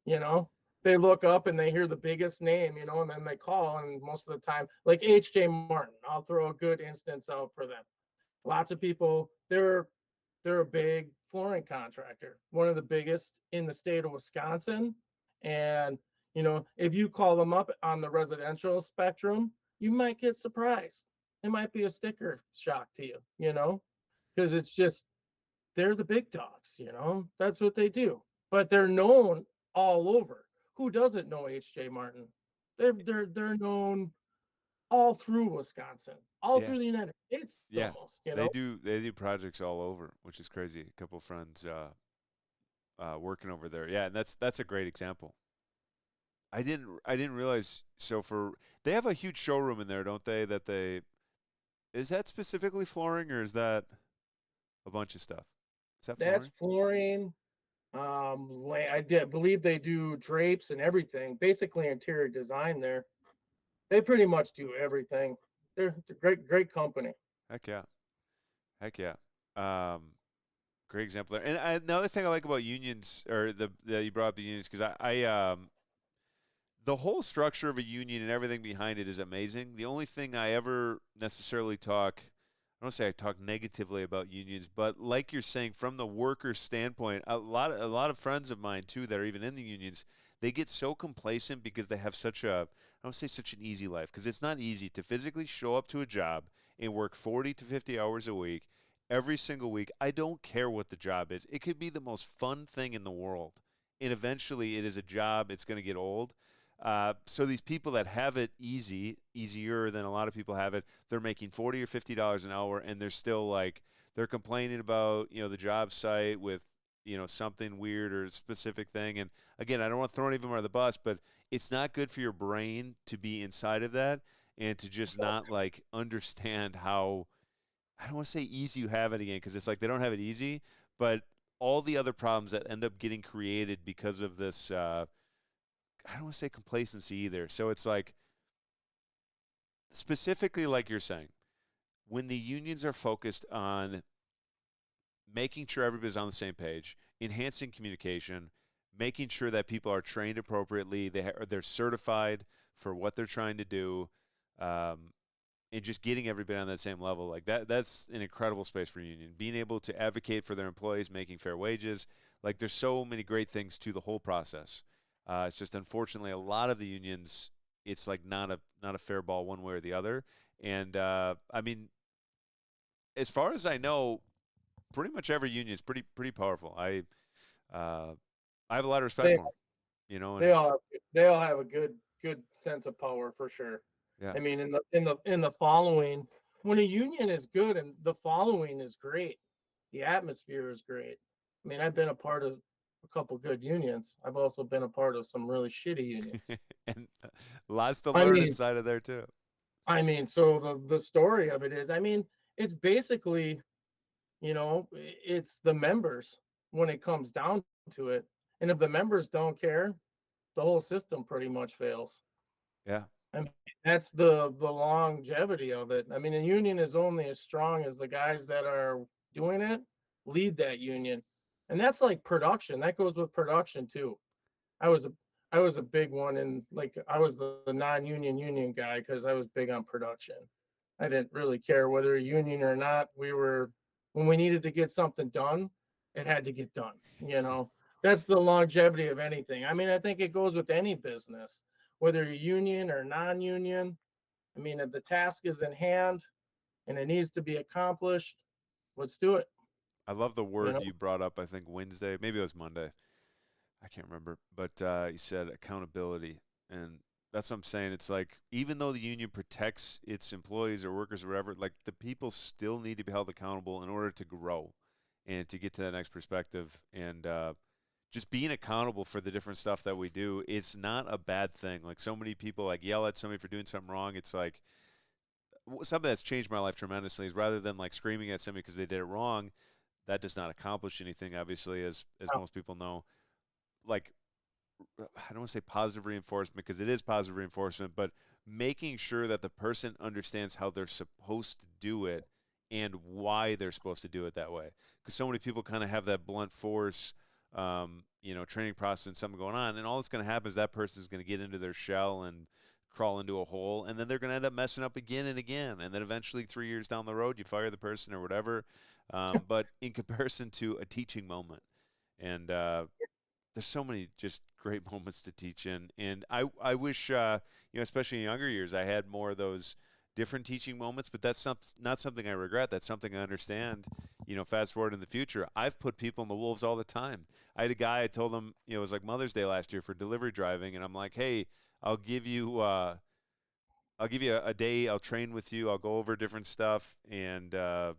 you know they look up and they hear the biggest name, and then they call, and most of the time, like HJ Martin, I'll throw a good instance out for them. Lots of people, they're a big flooring contractor, one of the biggest in the state of Wisconsin, And, you know, if you call them up on the residential spectrum, you might get surprised. It might be a sticker shock to you, you know, because it's just, they're the big dogs, you know, that's what they do. But they're known all over. Who doesn't know H.J. Martin? They're known all through Wisconsin, all Yeah. through the United States Yeah. almost, you They know? do projects all over, which is crazy. A couple friends working over there. Yeah, and that's a great example. I didn't realize. So for they have a huge showroom in there, don't they? That they is that specifically flooring or is that a bunch of stuff? Is that That's flooring? flooring. I did believe they do drapes and everything, basically interior design there. They pretty much do everything. They're great company. Heck yeah. Heck yeah. Um, Great example there. And another thing I like about unions, or the you brought up the unions, because the whole structure of a union and everything behind it is amazing. The only thing I ever necessarily I don't say I talk negatively about unions, but like you're saying, from the worker standpoint, a lot of friends of mine too that are even in the unions, they get so complacent because they have such a I don't say such an easy life because it's not easy to physically show up to a job and work 40 to 50 hours a week every single week. I don't care what the job is. It could be the most fun thing in the world. And eventually it is a job. It's going to get old. So these people that have it easier than a lot of people have it, they're making $40 or $50 an hour, and they're still like they're complaining about the job site with something weird or a specific thing. And again, I don't want to throw any of them under the bus, but it's not good for your brain to be inside of that and to just not like understand how I don't want to say easy you have it again because it's like they don't have it easy, but all the other problems that end up getting created because of this. I don't want to say complacency either. So it's like specifically like you're saying, when the unions are focused on making sure everybody's on the same page, enhancing communication, making sure that people are trained appropriately, they're certified for what they're trying to do, um, and just getting everybody on that same level, like that's an incredible space for a union. Being able to advocate for their employees, making fair wages, like there's so many great things to the whole process. It's just unfortunately a lot of the unions, it's like not a fair ball one way or the other. And I mean, as far as I know, pretty much every union is pretty powerful. Uh, I have a lot of respect They for them, they and all they all have a good sense of power for sure. yeah, I mean, in the following, when a union is good and the following is great, the atmosphere is great. I mean, I've been a part of a couple good unions. I've also been a part of some really shitty unions. and lots to I learn mean, inside of there too. so the story of it is, I mean, it's basically, it's the members when it comes down to it. And if the members don't care, the whole system pretty much fails. Yeah, I mean, that's the longevity of it. I mean, a union is only as strong as the guys that are doing it lead that union, and that's like production. That goes with production too. I was a I was a big one, and like I was the non-union union guy because I was big on production. I didn't really care whether a union or not. We were when we needed to get something done, it had to get done. That's the longevity of anything. I mean, I think it goes with any business, whether you're union or non-union. I mean, if the task is in hand and it needs to be accomplished, let's do it. I love the You word know, you brought up. I think Wednesday, maybe it was Monday. I can't remember, but you said accountability, and that's what I'm saying. It's like even though the union protects its employees or workers or whatever, like the people still need to be held accountable in order to grow and to get to that next perspective. And just being accountable for the different stuff that we do, it's not a bad thing. Like so many people like yell at somebody for doing something wrong. It's like something that's changed my life tremendously is rather than like screaming at somebody because they did it wrong, that does not accomplish anything, obviously, as most people know. Like I don't want to say positive reinforcement because it is positive reinforcement, but making sure that the person understands how they're supposed to do it and why they're supposed to do it that way. Because so many people kind of have that blunt force, training process and something going on, and all that's going to happen is that person is going to get into their shell and crawl into a hole, and then they're going to end up messing up again and again, and then eventually 3 years down the road, you fire the person or whatever. But in comparison to a teaching moment, and there's so many just great moments to teach in, and I wish especially in younger years I had more of those different teaching moments. But that's not something I regret. That's something I understand. Fast forward in the future, I've put people in the wolves all the time. I had a guy, I told him, it was like Mother's Day last year for delivery driving, and I'm like, hey, I'll give you a day. I'll train with you. I'll go over different stuff, and and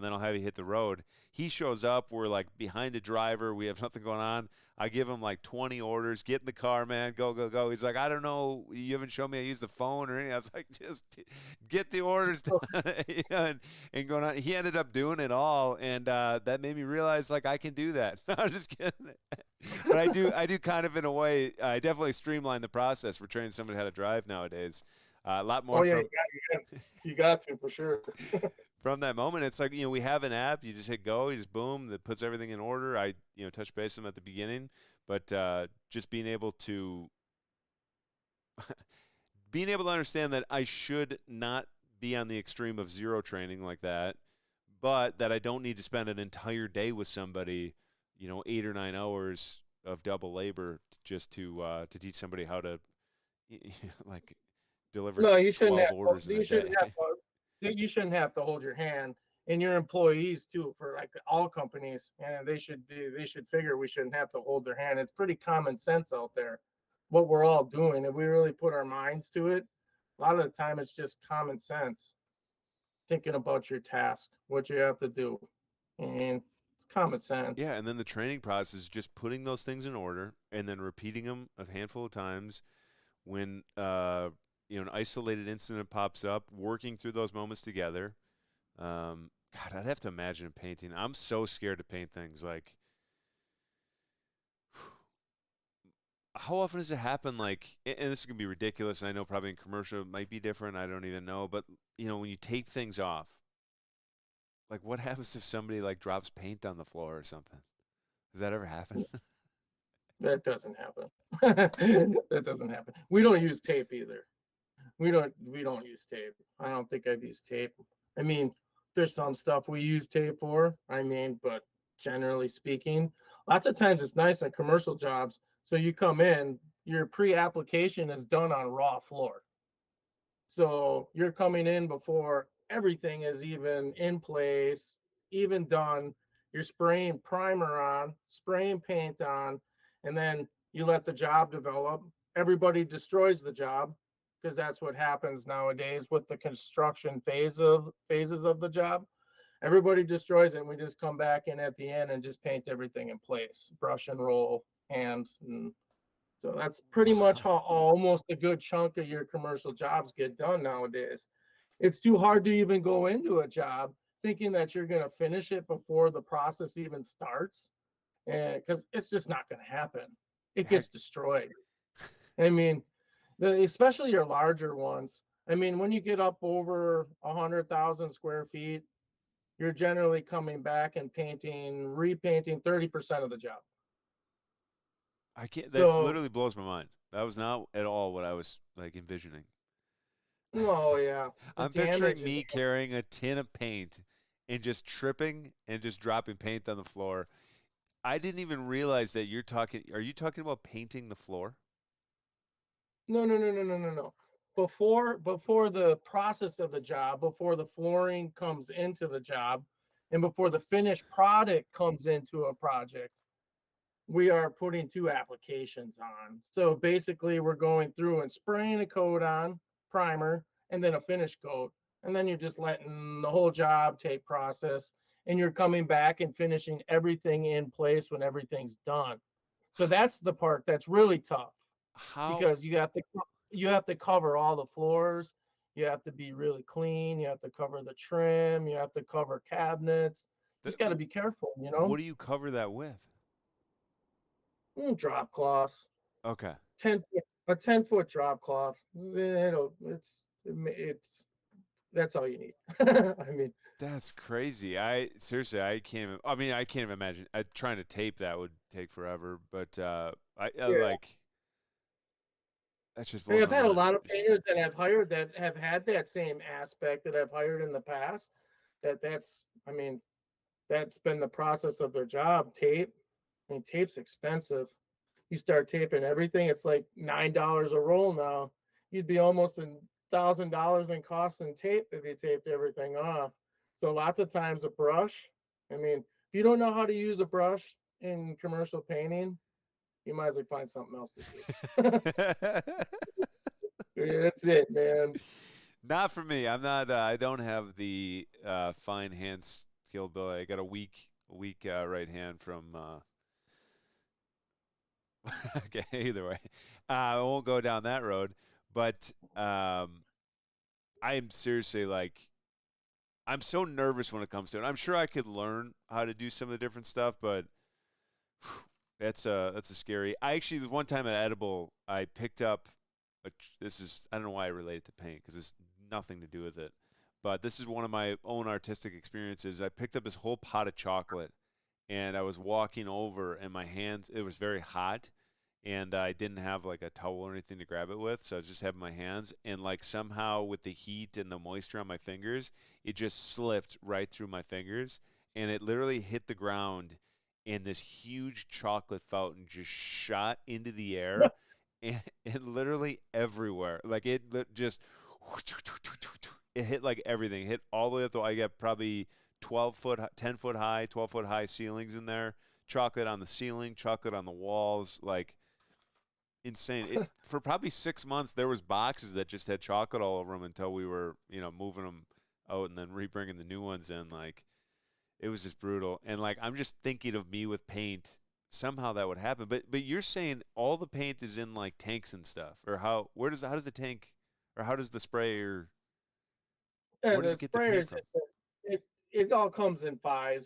then I'll have you hit the road. He shows up. We're like behind the driver. We have nothing going on. I give him like 20 orders. Get in the car, man. Go, go, go. He's like, I don't know. You haven't shown me I use the phone or anything. I was like, just get the orders done. and going on. He ended up doing it all, and that made me realize like I can do that. No, I'm just kidding. But I do kind of in a way. I definitely streamline the process for training somebody how to drive nowadays. A lot more. Oh yeah, you got to for sure. From that moment, it's like, we have an app. You just hit go. You just boom. That puts everything in order. I, touch base them at the beginning, but just being able to understand that I should not be on the extreme of zero training like that, but that I don't need to spend an entire day with somebody, 8 or 9 hours of double labor just to teach somebody how to like deliver No, you shouldn't 12 have. orders in a You shouldn't day. have. You shouldn't have to hold your hand, and your employees too. For like all companies, and they should figure we shouldn't have to hold their hand. It's pretty common sense out there, what we're all doing. If we really put our minds to it, a lot of the time it's just common sense. Thinking about your task, what you have to do, and it's common sense. Yeah, and then the training process is just putting those things in order and then repeating them a handful of times. When an isolated incident pops up, working through those moments together. God, I'd have to imagine painting. I'm so scared to paint things. Like, how often does it happen? Like, and this is gonna be ridiculous, and I know probably in commercial it might be different. I don't even know, but when you tape things off, like, what happens if somebody like drops paint on the floor or something? Does that ever happen? That doesn't happen. That doesn't happen. We don't use tape either. We don't use tape. I don't think I've used tape. I mean, there's some stuff we use tape for. But generally speaking, lots of times it's nice on commercial jobs. So you come in, your pre-application is done on raw floor. So you're coming in before everything is even in place, even done. You're spraying primer on, spraying paint on, and then you let the job develop. Everybody destroys the job because that's what happens nowadays with the construction phases of the job. Everybody destroys it, and we just come back in at the end and just paint everything in place, brush and roll, and so that's pretty much how almost a good chunk of your commercial jobs get done nowadays. It's too hard to even go into a job thinking that you're going to finish it before the process even starts, and because it's just not going to happen. It gets destroyed. I mean, especially your larger ones. I mean, when you get up over 100,000 square feet, you're generally coming back and repainting 30% of the job. I can't. That So, literally blows my mind. That was not at all what I was like envisioning. oh yeah, the I'm picturing damage. me carrying a tin of paint and just tripping and just dropping paint on the floor. I didn't even realize that you're talking. Are you talking about painting the floor? No. Before the process of the job, before the flooring comes into the job, and before the finished product comes into a project, we are putting two applications on. So basically, we're going through and spraying a coat on, primer, and then a finish coat. And then you're just letting the whole job take process, and you're coming back and finishing everything in place when everything's done. So that's the part that's really tough How? because you have to cover all the floors. You have to be really clean. You have to cover the trim. You have to cover cabinets. Just got to be careful, What do you cover that with? Drop cloths. Okay. 10-foot drop cloth. It's that's all you need. I mean, That's crazy. I seriously, I can't. I mean, I can't even imagine. Trying to tape that would take forever. But I yeah. like that just blows I've my had a mind. lot of painters that I've hired that have had that same aspect that I've hired in the past. I mean, that's been the process of their job, tape I mean, tape's expensive. You start taping everything, it's like $9 a roll now. You'd be almost $1,000 in cost in tape if you taped everything off. So lots of times a brush. I mean, if you don't know how to use a brush in commercial painting, you might as well find something else to do. That's it, man. Not for me. I'm not. I don't have the fine hand skill ability. I got a weak right hand from. Okay, either way, I won't go down that road. But I am seriously like, I'm so nervous when it comes to it. I'm sure I could learn how to do some of the different stuff, but that's a scary. I actually one time at Edible, I picked up. This is I don't know why I relate it to paint because it's nothing to do with it, but this is one of my own artistic experiences. I picked up this whole pot of chocolate, and I was walking over, and my hands. It was very hot, and I didn't have like a towel or anything to grab it with, so I was just having my hands, and like somehow with the heat and the moisture on my fingers, it just slipped right through my fingers, and it literally hit the ground, and this huge chocolate fountain just shot into the air, and literally everywhere, like just it hit like everything, it hit all the way up. I got probably 12 foot, 10 foot high, 12 foot high ceilings in there, chocolate on the ceiling, chocolate on the walls, like insane. For probably 6 months, there was boxes that just had chocolate all over them until we were, moving them out and then rebringing the new ones in. Like, it was just brutal. And like, I'm just thinking of me with paint. Somehow that would happen. But you're saying all the paint is in like tanks and stuff, or how does the tank, or how does the sprayer, where does The it get the paint sprayers, from? it all comes in 5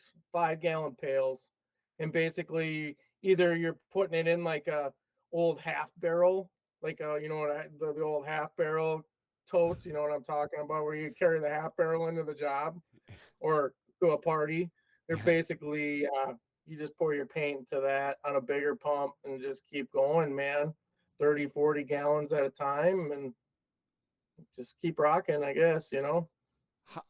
gallon pails, and basically either you're putting it in like a old half barrel, like the old half barrel totes, you know what I'm talking about, where you carry the half barrel into the job or to a party. They're Yeah. basically you just pour your paint into that on a bigger pump and just keep going, man. 30, 40 gallons at a time, and just keep rocking, I guess. How,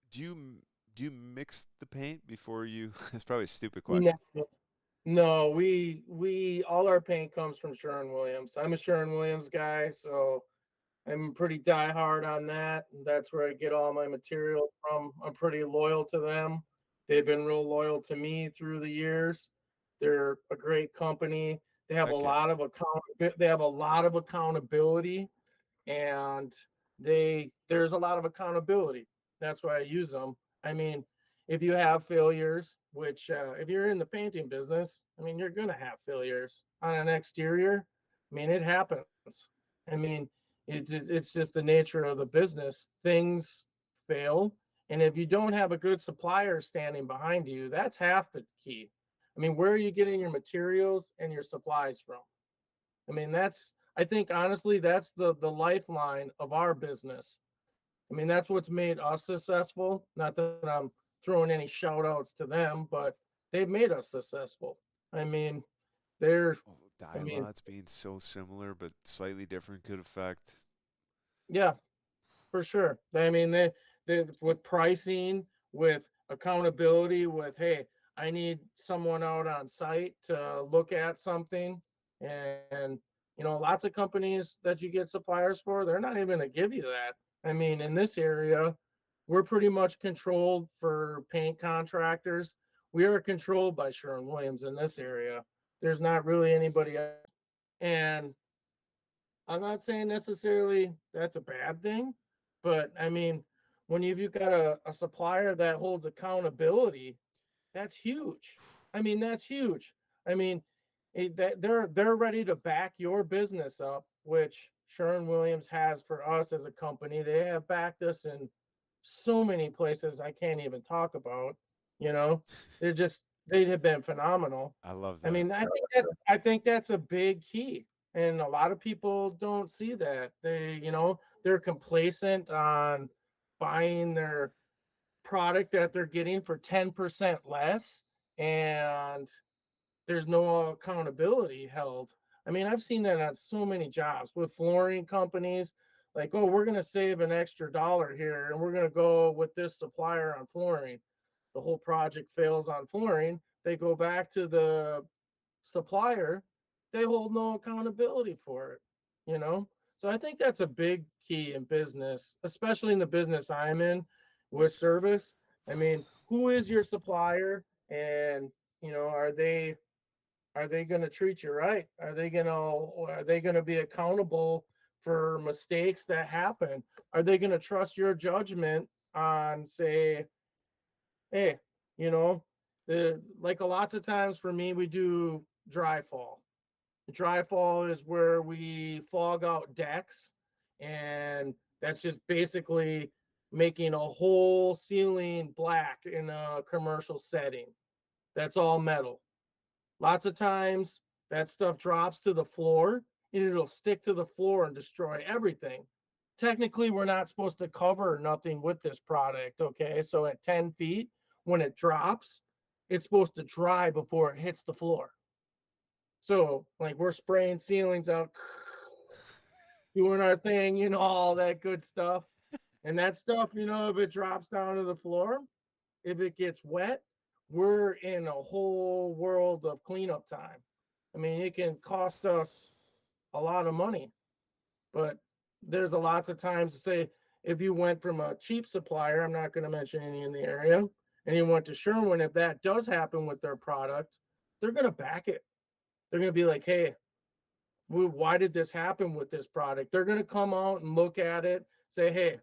do you do you mix the paint before you? It's probably a stupid No, question. no, we all our paint comes from Sherwin-Williams. I'm a Sherwin-Williams guy, so I'm pretty diehard on that. And that's where I get all my material from. I'm pretty loyal to them. They've been real loyal to me through the years. They're a great company. They have a Heck yeah. lot of accountability, and there's a lot of accountability. That's why I use them. I mean, if you have failures, which if you're in the painting business, I mean, you're gonna have failures on an exterior. I mean, it happens. I mean, it's just the nature of the business. Things fail, and if you don't have a good supplier standing behind you, that's half the key. I mean, where are you getting your materials and your supplies from? I mean, I think honestly, that's the lifeline of our business. I mean, that's what's made us successful. Not that I'm throwing any shout outs to them, but they've made us successful. I mean, they're, Well, I dye mean, lots being so similar but slightly different could affect. yeah, for sure. I mean, they with pricing, with accountability, with hey, I need someone out on site to look at something, and lots of companies that you get suppliers for, they're not even going to give you that. I mean, in this area, we're pretty much controlled for paint contractors. We are controlled by Sherwin-Williams in this area. There's not really anybody else, and I'm not saying necessarily that's a bad thing, but I mean, when you've got a supplier that holds accountability, that's huge. I mean, that's huge. I mean, they're ready to back your business up, which Sherwin-Williams has for us as a company. They have backed us in so many places I can't even talk about. You know, they have been phenomenal. I love I that. mean, I think that's a big key, and a lot of people don't see that. They're complacent on buying their product that they're getting for 10% less, and there's no accountability held. I mean, I've seen that on so many jobs with flooring companies. Like, oh, we're going to save an extra dollar here and we're going to go with this supplier on flooring. The whole project fails on flooring they go back to the supplier, they hold no accountability for it, you know? So I think that's a big key in business, especially in the business I'm in with service. I mean, who is your supplier, and are they going to treat you right? Are they going to be accountable for mistakes that happen? Are they going to trust your judgment on, say, hey, you know, like a lots of times for me, we do dry fall. Dry fall is where we fog out decks, and that's just basically making a whole ceiling black in a commercial setting. That's all metal. Lots of times that stuff drops to the floor and it'll stick to the floor and destroy everything. Technically, we're not supposed to cover nothing with this product. Okay. So at 10 feet, when it drops, it's supposed to dry before it hits the floor. So, like, we're spraying ceilings out, doing our thing, all that good stuff. And that stuff, if it drops down to the floor, if it gets wet, we're in a whole world of cleanup time. I mean, it can cost us a lot of money, but there's a lots of times to say if you went from a cheap supplier, I'm not going to mention any in the area, and you went to Sherwin, if that does happen with their product, they're going to back it. They're going to be like, hey, why did this happen with this product? They're going to come out and look at it, say, hey,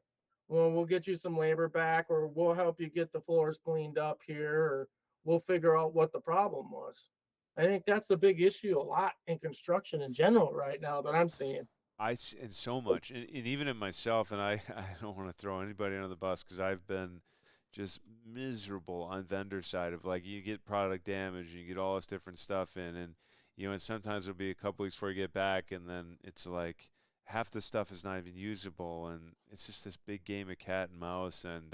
well, we'll get you some labor back, or we'll help you get the floors cleaned up here, or we'll figure out what the problem was. I think that's a big issue a lot in construction in general right now that I'm seeing. And so much, and even in myself, and I don't want to throw anybody under the bus because I've been just miserable on vendor side of like you get product damage, you get all this different stuff in, and and sometimes it'll be a couple weeks before you get back, and then it's like half the stuff is not even usable, and it's just this big game of cat and mouse, and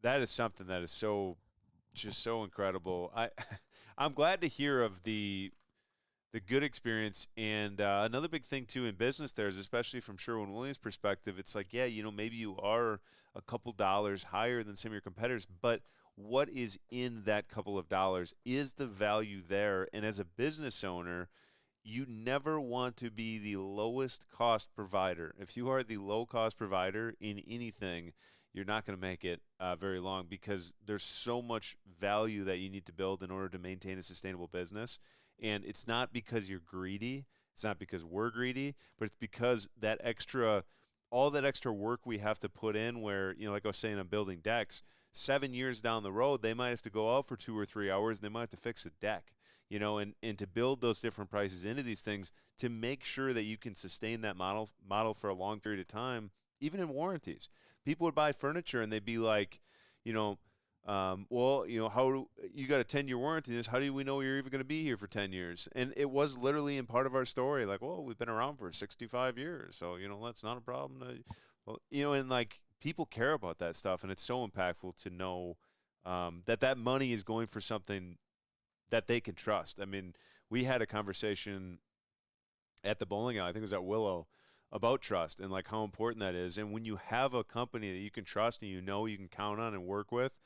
that is something that is just so incredible. I'm glad to hear of the good experience. And another big thing too in business there is, especially from Sherwin-Williams' perspective, it's like, yeah, maybe you are a couple dollars higher than some of your competitors, but what is in that couple of dollars? Is the value there? And as a business owner, you never want to be the lowest cost provider. If you are the low cost provider in anything, you're not going to make it very long, because there's so much value that you need to build in order to maintain a sustainable business. And it's not because you're greedy. It's not because we're greedy, but it's because all that extra work we have to put in where, like I was saying, I'm building decks, 7 years down the road, they might have to go out for 2 or 3 hours and they might have to fix a deck, and to build those different prices into these things to make sure that you can sustain that model for a long period of time, even in warranties. People would buy furniture and they'd be like, well, how you got a 10-year warranty? How do we know you're even going to be here for 10 years? And it was literally in part of our story, like, well, we've been around for 65 years, so that's not a problem. And like people care about that stuff, and it's so impactful to know that money is going for something that they can trust. I mean, we had a conversation at the bowling alley, I think it was at Willow, about trust and like how important that is. And when you have a company that you can trust and you can count on and work with,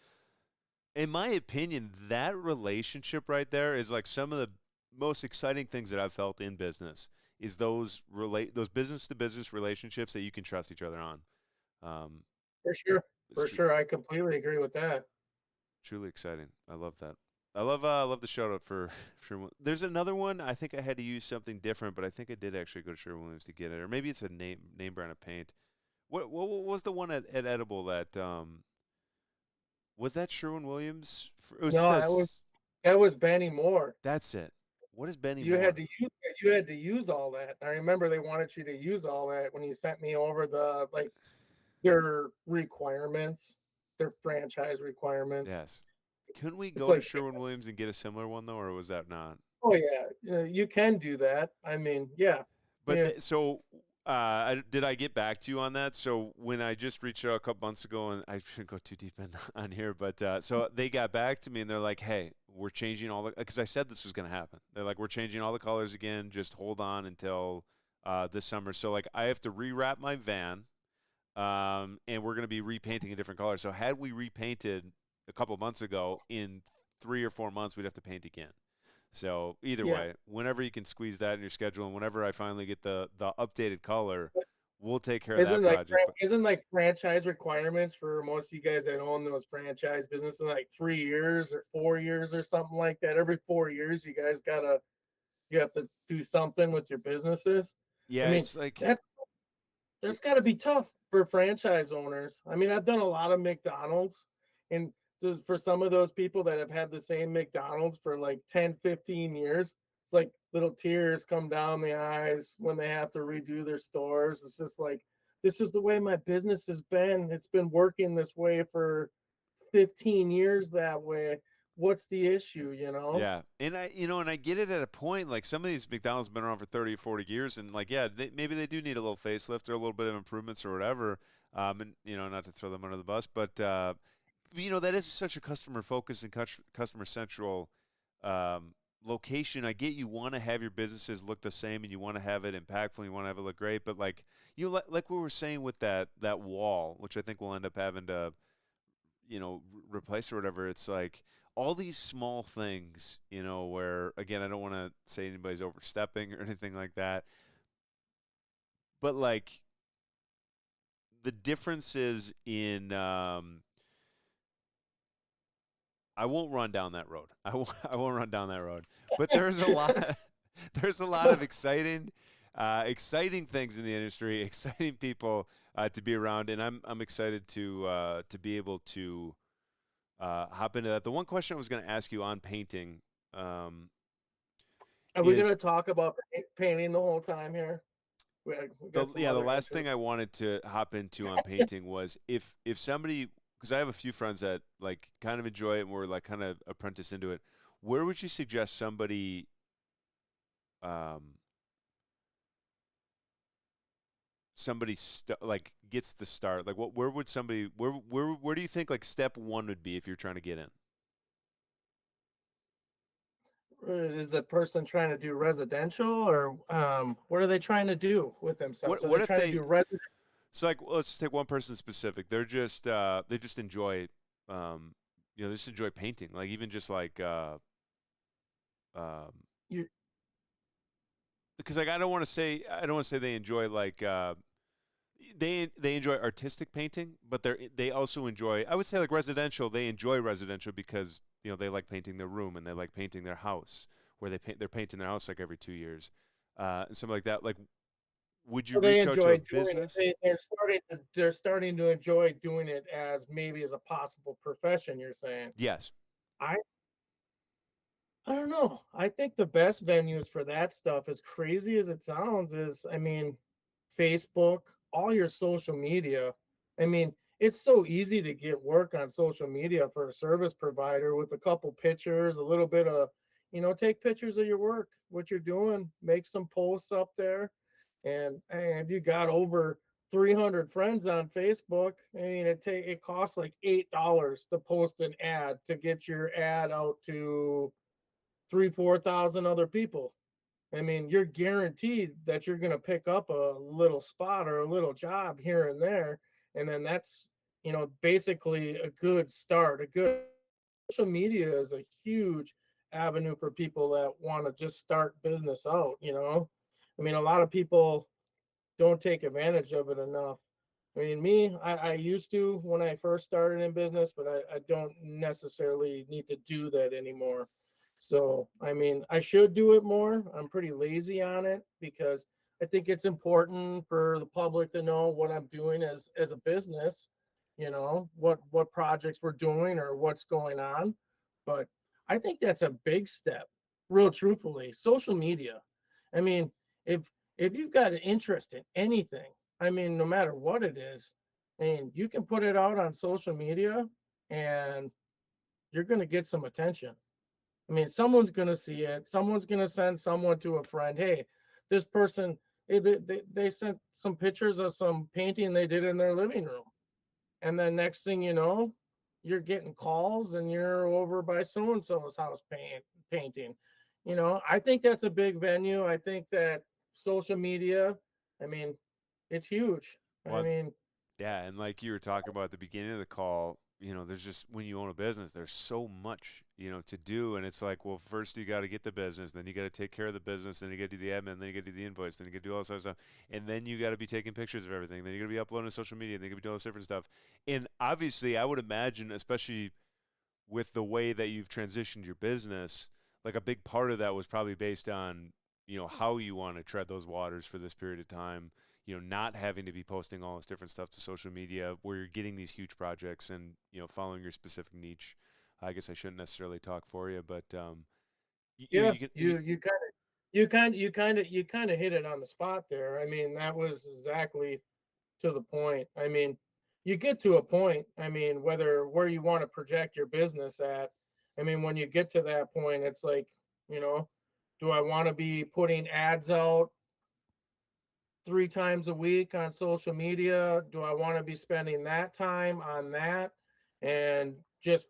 in my opinion, that relationship right there is like some of the most exciting things that I've felt in business is those business to business relationships that you can trust each other on. For sure, I completely agree with that. Truly exciting. I love that. I love the shout out for Sherwin. There's another one. I think I had to use something different, but I think I did actually go to Sherwin-Williams to get it, or maybe it's a name brand of paint. What was the one at Edible that was that Sherwin-Williams? No, that was Benny Moore. That's it. What is Benny You Moore? You had to use all that. I remember they wanted you to use all that when you sent me over their requirements, their franchise requirements. Yes. Couldn't we go to Sherwin-Williams and get a similar one though, or was that not? Oh yeah, you can do that. I mean, yeah. But yeah. Did I get back to you on that? So when I just reached out a couple months ago, and I shouldn't go too deep on here, but so they got back to me and they're like, "Hey, we're changing because I said this was going to happen. They're like, we're changing all the colors again. Just hold on until this summer." So like, I have to rewrap my van, and we're going to be repainting a different color. So had we repainted a couple months ago, in 3 or 4 months, we'd have to paint again. So either Yeah. way, whenever you can squeeze that in your schedule, and whenever I finally get the updated color, we'll take care of that project. But Isn't like franchise requirements for most of you guys that own those franchise businesses like 3 years or 4 years or something like that? Every 4 years, you have to do something with your businesses. I yeah, mean, it's like that's got to be tough for franchise owners. I mean, I've done a lot of McDonald's, and for some of those people that have had the same McDonald's for like 10, 15 years, it's like little tears come down the eyes when they have to redo their stores. It's just like, this is the way my business has been. It's been working this way for 15 years that way. What's the issue, you know? yeah, and I get it at a point. Like some of these McDonald's have been around for 30 or 40 years, and like yeah, maybe they do need a little facelift or a little bit of improvements or whatever. And not to throw them under the bus, but that is such a customer focused and customer central location. I get you want to have your businesses look the same, and you want to have it impactful, and you want to have it look great, but like like we were saying with that wall, which I think we'll end up having to replace or whatever. It's like all these small things, where again, I don't want to say anybody's overstepping or anything like that, but like the differences in I won't run down that road. I won't run down that road. But there's a lot there's a lot of exciting things in the industry, exciting people to be around, and I'm excited to be able to hop into that. The one question I was going to ask you on painting Are we going is to talk about painting the whole time here? We got some the other last interests. thing I wanted to hop into on painting was if somebody, because I have a few friends that like kind of enjoy it and were like kind of apprentice into it, where would you suggest somebody like gets the start? Like where would somebody where do you think like step one would be if you're trying to get in? Is the person trying to do residential, or what are they trying to do with themselves? Are What they if trying to they do residential? So like let's just take one person specific. They just enjoy they just enjoy painting. Like even just like You, because like I don't want to say they enjoy like they enjoy artistic painting, but they also enjoy, I would say, like residential. They enjoy residential because they like painting their room and they like painting their house, where they're painting their house like every 2 years, and something like that. Like, would you they reach out to a enjoy doing it. business? They're starting to enjoy doing it as maybe as a possible profession. You're saying? Yes. I I don't know. I think the best venues for that stuff, as crazy as it sounds, is, I mean, Facebook, all your social media. I mean, it's so easy to get work on social media for a service provider with a couple pictures, a little bit of, take pictures of your work, what you're doing, make some posts up there. And if you got over 300 friends on Facebook, I mean, it costs like $8 to post an ad to get your ad out to 3, 4 thousand other people. I mean, you're guaranteed that you're going to pick up a little spot or a little job here and there. And then that's, basically a good start. A good social media is a huge avenue for people that want to just start business out. I mean, a lot of people don't take advantage of it enough. I mean, I used to when I first started in business, but I don't necessarily need to do that anymore. So, I mean, I should do it more. I'm pretty lazy on it because I think it's important for the public to know what I'm doing as a business, what projects we're doing or what's going on. But I think that's a big step, real truthfully. Social media. I mean, if if you've got an interest in anything, I mean, no matter what it is, and you can put it out on social media and you're going to get some attention. I mean, someone's going to see it. Someone's going to send someone to a friend, hey, this person, they sent some pictures of some painting they did in their living room. And then next thing you know, you're getting calls and you're over by so and so's house painting. I think that's a big venue. I think that social media, I mean, it's huge. I Well, mean, yeah, and like you were talking about at the beginning of the call, there's just, when you own a business, there's so much, to do. And it's like, well, first you got to get the business, then you got to take care of the business, then you got to do the admin, then you got to do the invoice, then you got to do all this other stuff. And then you got to be taking pictures of everything. Then you got to be uploading to social media, and then you got to be doing all this different stuff. And obviously, I would imagine, especially with the way that you've transitioned your business, like a big part of that was probably based on, how you want to tread those waters for this period of time, not having to be posting all this different stuff to social media where you're getting these huge projects and, following your specific niche. I guess I shouldn't necessarily talk for you, but Yeah, you kind of hit it on the spot there. I mean, that was exactly to the point. I mean, you get to a point, I mean, where you want to project your business at. I mean, when you get to that point, it's like, you know, do I want to be putting ads out 3 times a week on social media? Do I want to be spending that time on that and just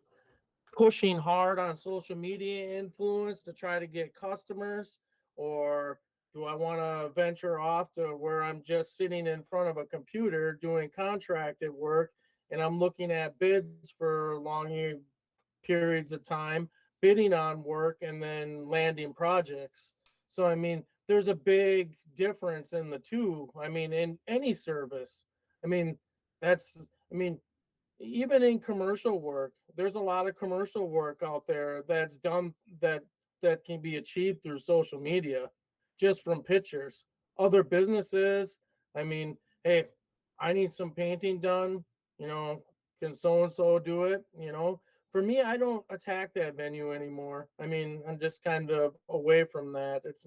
pushing hard on social media influence to try to get customers? Or do I want to venture off to where I'm just sitting in front of a computer doing contracted work and I'm looking at bids for long periods of time, bidding on work and then landing projects? So, I mean, there's a big difference in the two. I mean, in any service, I mean, I mean, even in commercial work, there's a lot of commercial work out there that's done that can be achieved through social media just from pictures. Other businesses, I mean, hey, I need some painting done, you know, can so and so do it, you know? For me, I don't attack that venue anymore. I mean, I'm just kind of away from that. It's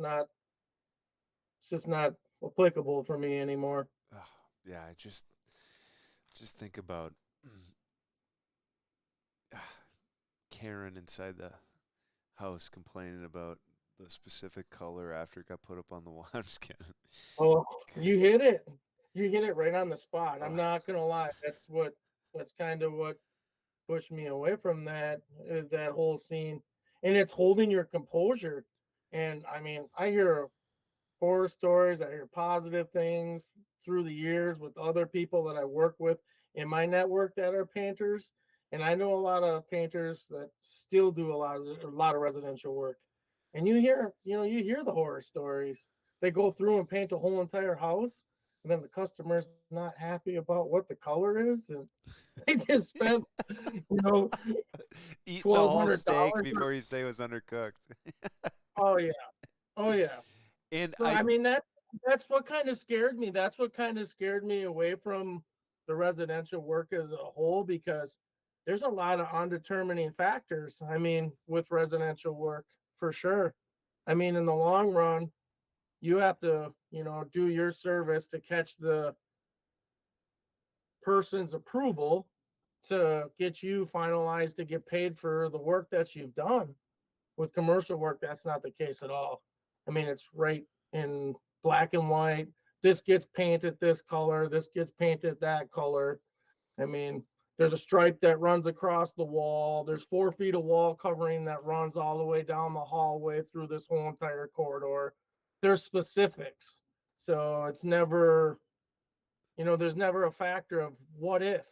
just not applicable for me anymore. oh, yeah, I just think about Karen inside the house complaining about the specific color after it got put up on the wall. I'm just kidding. Oh, you hit it. You hit it right on the spot. I'm Ugh. not gonna lie. That's kind of what pushed me away from that whole scene. And it's holding your composure. And I mean, I hear horror stories, I hear positive things through the years with other people that I work with in my network that are painters. And I know a lot of painters that still do a lot of residential work. And you hear the horror stories. They go through and paint a whole entire house, and then the customer's not happy about what the color is, and they just spent, you know, Eating the whole steak $1,200. before you say it was undercooked. Oh yeah, oh yeah. And So I mean that's what kind of scared me. That's what kind of scared me away from the residential work as a whole, because there's a lot of undetermining factors. I mean, with residential work for sure. I mean, in the long run, you have to, do your service to catch the person's approval to get you finalized to get paid for the work that you've done. With commercial work, that's not the case at all. I mean, it's right in black and white. This gets painted this color, this gets painted that color. I mean, there's a stripe that runs across the wall. There's 4 feet of wall covering that runs all the way down the hallway through this whole entire corridor. There's specifics. So it's never, there's never a factor of what if.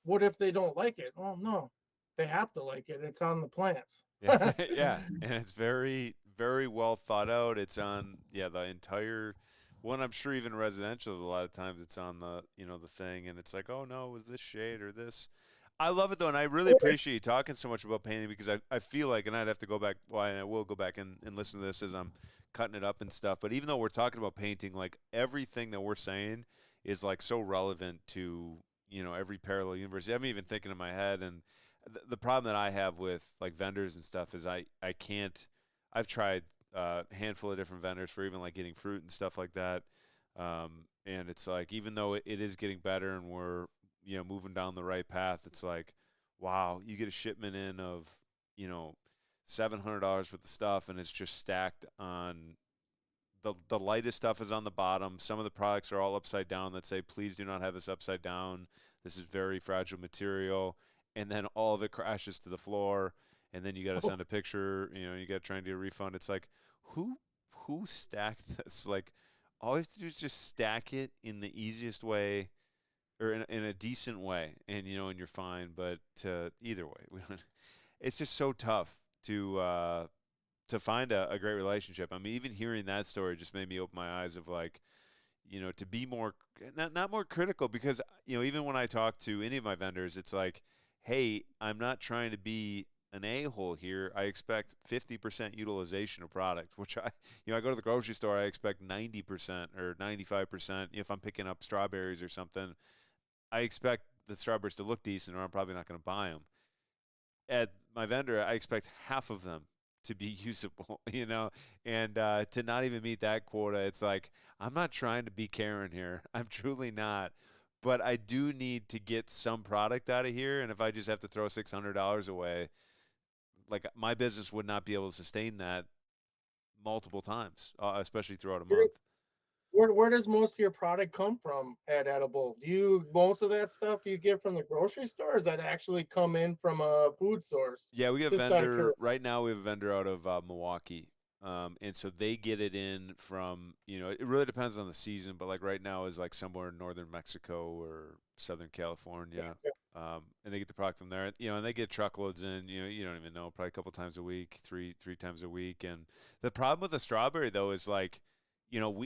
What if they don't like it? Oh no, they have to like it. It's on the plants. yeah, yeah, and it's very, very well thought out. It's on, the entire one. I'm sure even residential, a lot of times it's on the thing, and it's like, oh no, it was this shade or this. I love it though, and I really appreciate you talking so much about painting, because I feel like, and I'd have to go back, well, I will go back and listen to this as I'm cutting it up and stuff. But even though we're talking about painting, like everything that we're saying is like so relevant to every parallel universe. I'm even thinking in my head, and the problem that I have with like vendors and stuff is I can't. I've tried a handful of different vendors for even like getting fruit and stuff like that, and it's like, even though it is getting better and we're moving down the right path, it's like, wow, you get a shipment in of $700 worth of stuff, and it's just stacked on. The lightest stuff is on the bottom. Some of the products are all upside down that say, please do not have this upside down. This is very fragile material. And then all of it crashes to the floor. And then you got to send a picture. You got to try and do a refund. It's like, who stacked this? Like, all you have to do is just stack it in the easiest way, or in a decent way, and and you're fine. But either way, it's just so tough to find a great relationship. I mean, even hearing that story just made me open my eyes of like, to be more not more critical, because even when I talk to any of my vendors, it's like, hey, I'm not trying to be an a-hole here. I expect 50% utilization of product, which I go to the grocery store, I expect 90% or 95%. If I'm picking up strawberries or something, I expect the strawberries to look decent, or I'm probably not going to buy them. At my vendor, I expect half of them to be usable, and to not even meet that quota, it's like, I'm not trying to be Karen here. I'm truly not. But I do need to get some product out of here, and if I just have to throw $600 away, like, my business would not be able to sustain that multiple times, especially throughout a month. Where does most of your product come from at Edible? Most of that stuff you get from the grocery store, or does that actually come in from a food source? Yeah, we have a Just out of vendor right now. We have a vendor out of Milwaukee, and so they get it in from, it really depends on the season, but like right now is like somewhere in northern Mexico or Southern California, and they get the product from there. And they get truckloads in. You don't even know, probably a couple times a week, three times a week. And the problem with the strawberry though is like,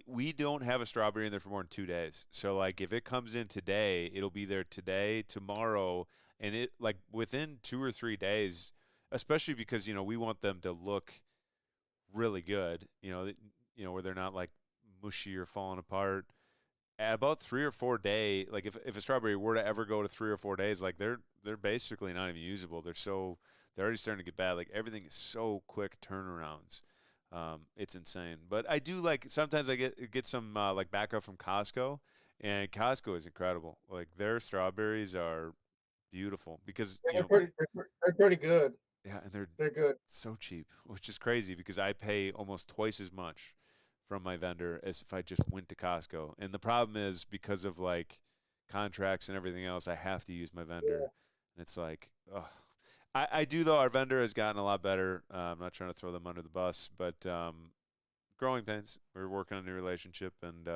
we don't have a strawberry in there for more than 2 days. So like if it comes in today, it'll be there today, tomorrow, and it like within 2 or 3 days, especially because we want them to look really good, where they're not like mushy or falling apart. At about 3 or 4 day, like if a strawberry were to ever go to 3 or 4 days, like they're basically not even usable. They're already starting to get bad. Like everything is so quick turnarounds. It's insane. But I do like, sometimes I get some like backup from Costco, and Costco is incredible. Like their strawberries are beautiful because they're pretty good. yeah, and they're good. So cheap, which is crazy because I pay almost twice as much from my vendor as if I just went to Costco. And the problem is, because of like contracts and everything else, I have to use my vendor. Yeah. And it's like, ugh. I do, though. Our vendor has gotten a lot better. I'm not trying to throw them under the bus, but growing pains. We're working on a new relationship, and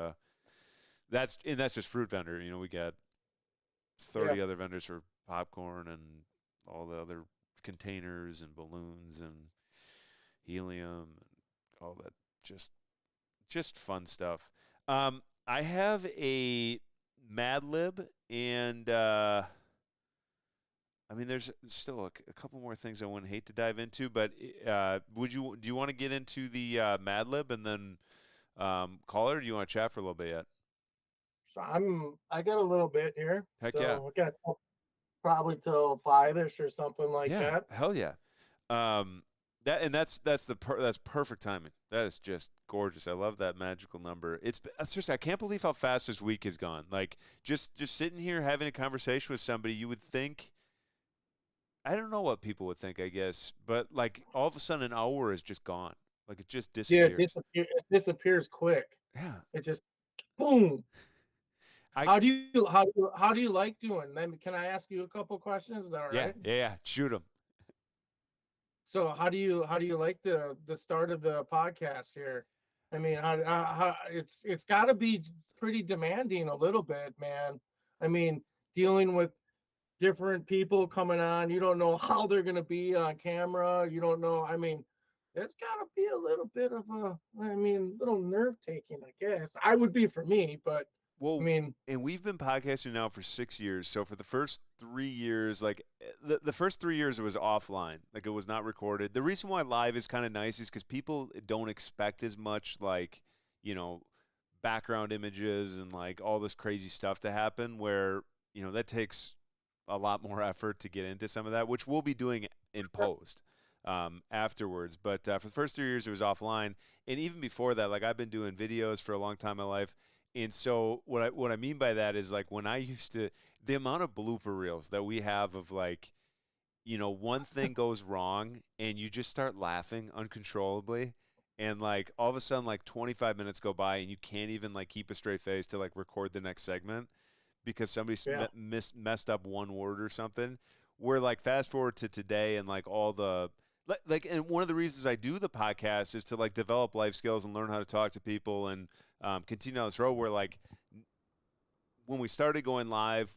that's just fruit vendor. We got 30 other vendors for popcorn and all the other containers and balloons and helium and all that just fun stuff. I have a Mad Lib, and I mean, there's still a couple more things I wouldn't hate to dive into, but do you want to get into the Mad Lib and then call it, or do you want to chat for a little bit yet? So I got a little bit here. Heck so yeah. I got probably till 5-ish or something like Yeah, that. hell yeah. That's perfect timing. That is just gorgeous. I love that magical number. Seriously, I can't believe how fast this week has gone. Like just sitting here having a conversation with somebody, you would think, I don't know what people would think, I guess, but like all of a sudden an hour is just gone. Like it just disappears. Yeah, it disappears quick. Yeah. It just boom. How do you like doing? Can I ask you a couple questions? Is that all right? Yeah. Shoot them. So how do you like the start of the podcast here? I mean, how it's got to be pretty demanding a little bit, man. I mean, dealing with different people coming on, you don't know how they're going to be on camera. You don't know. I mean, it's got to be a little bit of little nerve taking, I guess. I would be for me, but well, I mean, and we've been podcasting now for 6 years. So for the first 3 years, like the first 3 years, it was offline. Like it was not recorded. The reason why live is kind of nice is because people don't expect as much, like, background images and like all this crazy stuff to happen, where, that takes a lot more effort to get into some of that, which we'll be doing in post afterwards. But for the first 3 years, it was offline. And even before that, like I've been doing videos for a long time in my life. And so what I mean by that is, like, when I used to, the amount of blooper reels that we have of like, one thing goes wrong and you just start laughing uncontrollably. And like all of a sudden, like 25 minutes go by and you can't even like keep a straight face to like record the next segment because somebody messed up one word or something. Where like fast forward to today and like all the, like, and one of the reasons I do the podcast is to like develop life skills and learn how to talk to people and continue on this road where like when we started going live,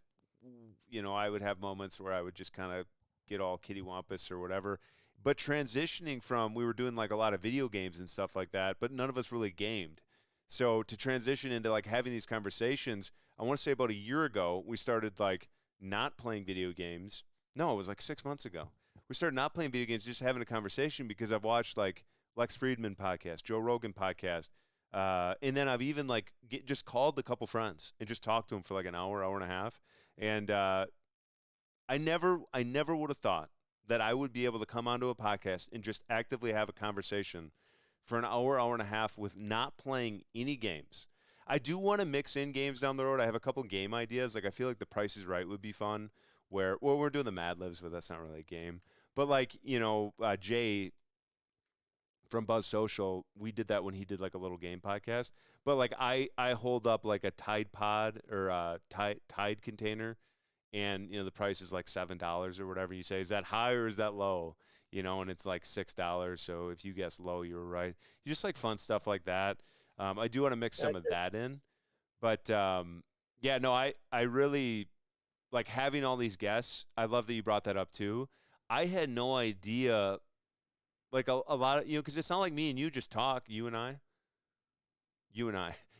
I would have moments where I would just kind of get all kittywampus or whatever. But transitioning from, we were doing like a lot of video games and stuff like that, but none of us really gamed. So to transition into like having these conversations, I want to say about a year ago, we started like not playing video games. No, it was like 6 months ago. We started not playing video games, just having a conversation because I've watched like Lex Friedman podcast, Joe Rogan podcast. And then I've even like just called a couple friends and just talked to them for like an hour, hour and a half. And I never would have thought that I would be able to come onto a podcast and just actively have a conversation for an hour, hour and a half with not playing any games. I do want to mix in games down the road. I have a couple game ideas. Like I feel like The Price is Right would be fun. Where we're doing the Mad Libs, but that's not really a game. But like Jay from Buzz Social, we did that when he did like a little game podcast. But like I hold up like a Tide Pod or a Tide container, and the price is like $7 or whatever. You say, is that high or is that low? And it's like $6. So if you guess low, you were right. You just like fun stuff like that. I do want to mix some of that in, but yeah, no, I really like having all these guests. I love that you brought that up too. I had no idea, like a lot of because it's not like me and you just talk. You and I.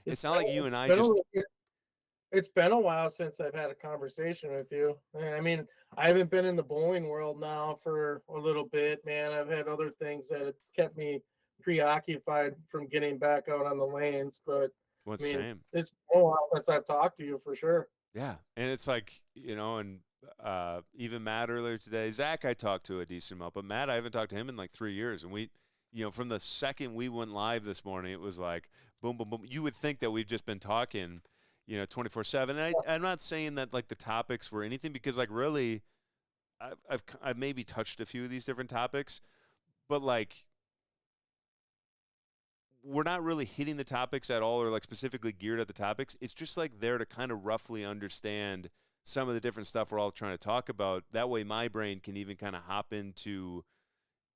It's not like you and I just. It's been a while since I've had a conversation with you. I mean, I haven't been in the bowling world now for a little bit, man. I've had other things that have kept me preoccupied from getting back out on the lanes. But Well, I mean, same. it's been a while since I've talked to you for sure. Yeah, and it's like and even Matt earlier today, Zach I talked to a decent amount, but Matt I haven't talked to him in like 3 years, and we, from the second we went live this morning, it was like boom, boom, boom. You would think that we've just been talking, 24/7. And I'm not saying that like the topics were anything because like really, I've maybe touched a few of these different topics, but like we're not really hitting the topics at all or like specifically geared at the topics. It's just like there to kind of roughly understand some of the different stuff we're all trying to talk about. That way my brain can even kind of hop into,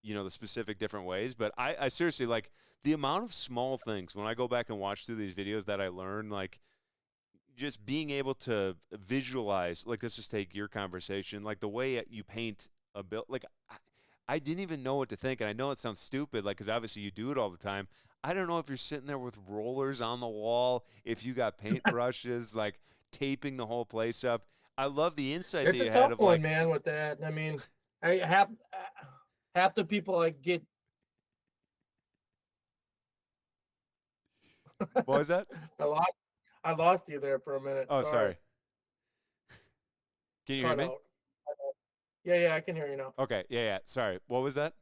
the specific different ways. But I seriously like the amount of small things when I go back and watch through these videos that I learn, like just being able to visualize, like let's just take your conversation, like the way you paint a bill, like I didn't even know what to think. And I know it sounds stupid, like, because obviously you do it all the time. I don't know if you're sitting there with rollers on the wall, if you got paint brushes, like taping the whole place up. I love the insight It's that a you tough had of one, like, man, with that. I mean, I have half the people I get. what was that? I lost you there for a minute. Oh, sorry. Can you hear Cut me? out. Yeah, I can hear you now. Okay, yeah. Sorry. What was that?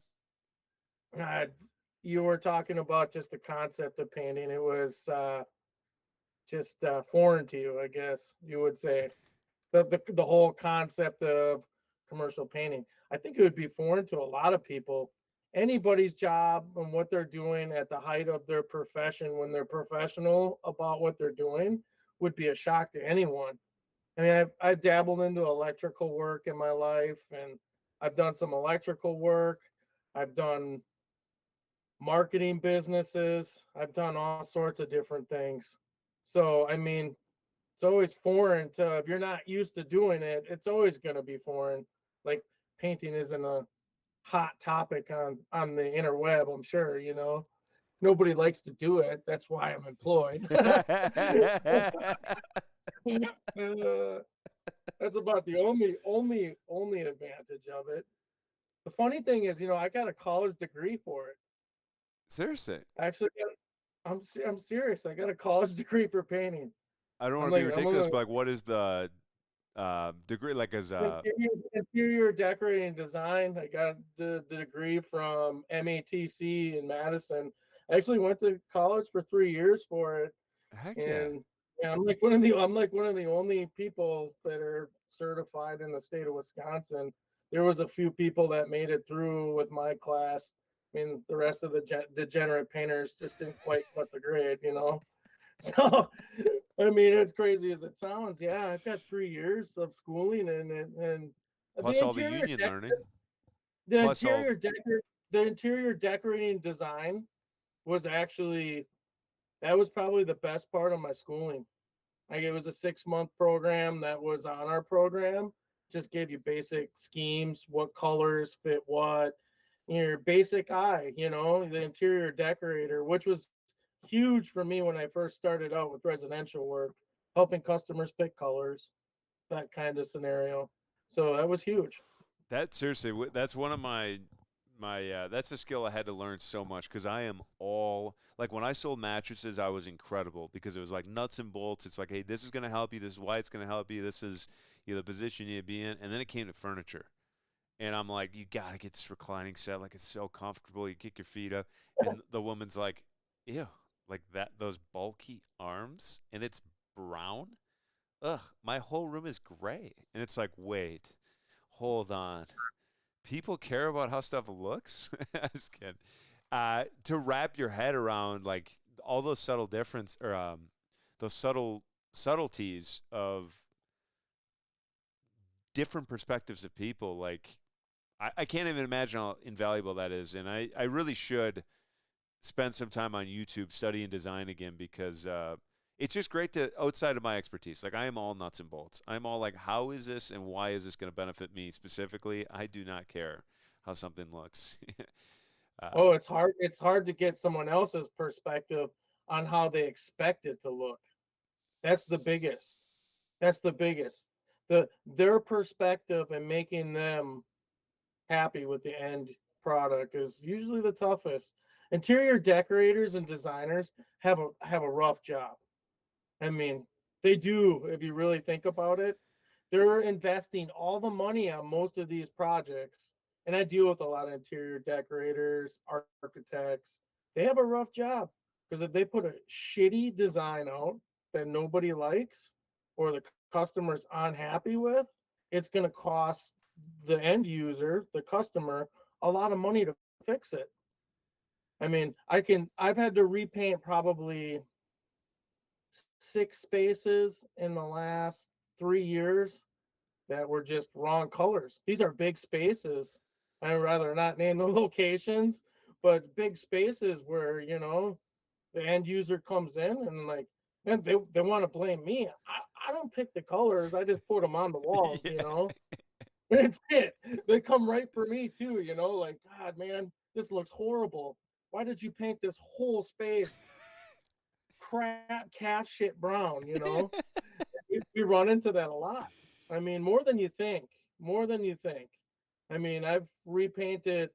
You were talking about just the concept of painting. It was just foreign to you, I guess you would say. The whole concept of commercial painting. I think it would be foreign to a lot of people. Anybody's job and what they're doing at the height of their profession, when they're professional about what they're doing, would be a shock to anyone. I mean, I've dabbled into electrical work in my life, and I've done some electrical work. I've done marketing businesses. I've done all sorts of different things. So, I mean, it's always foreign to, if you're not used to doing it, it's always going to be foreign. Like painting isn't a hot topic on the interweb, I'm sure, Nobody likes to do it. That's why I'm employed. That's about the only advantage of it. The funny thing is, I got a college degree for it. Seriously? Actually, I'm serious. I got a college degree for painting. I don't want to be ridiculous, but like, what is the degree? Like, as interior decorating design. I got the degree from MATC in Madison. I actually went to college for 3 years for it. Heck and yeah, I'm like one of the only people that are certified in the state of Wisconsin. There was a few people that made it through with my class. I mean, the rest of the degenerate painters just didn't quite cut the grade, So, I mean, as crazy as it sounds, yeah, I've got 3 years of schooling and plus all the union learning. The interior decorating design was actually, that was probably the best part of my schooling. Like it was a 6-month program that was on our program. Just gave you basic schemes, what colors fit what, your basic eye, the interior decorator, which was huge for me when I first started out with residential work, helping customers pick colors, that kind of scenario. So that was huge. That seriously, that's one of my that's a skill I had to learn so much because I am all like when I sold mattresses, I was incredible because it was like nuts and bolts. It's like, hey, this is going to help you. This is why it's going to help you. This is the position you need to be in. And then it came to furniture, and I'm like, you got to get this reclining set. Like it's so comfortable. You kick your feet up, and the woman's like, ew, like that those bulky arms, and it's brown. Ugh, my whole room is gray, and it's like, wait, hold on, people care about how stuff looks. I just kidding. To wrap your head around like all those subtle difference or those subtleties of different perspectives of people, like I can't even imagine how invaluable that is. And I really should spend some time on YouTube studying design again because it's just great to outside of my expertise. Like I am all nuts and bolts. I'm all like, how is this and why is this going to benefit me specifically? I do not care how something looks. Oh, it's hard. It's hard to get someone else's perspective on how they expect it to look. That's the biggest. That's the biggest. Their perspective and making them happy with the end product is usually the toughest. Interior decorators and designers have a rough job. I mean, they do if you really think about it. They're investing all the money on most of these projects. And I deal with a lot of interior decorators, architects. They have a rough job because if they put a shitty design out that nobody likes or the customer's unhappy with, it's going to cost the end user, the customer, a lot of money to fix it. I mean, I've had to repaint probably 6 spaces in the last 3 years that were just wrong colors. These are big spaces. I'd rather not name the locations, but big spaces where, the end user comes in and like, and they want to blame me. I don't pick the colors. I just put them on the walls, Yeah. That's it. They come right for me too, like, God, man, this looks horrible. Why did you paint this whole space crap cat shit brown, we run into that a lot. I mean, more than you think. More than you think. I mean, I've repainted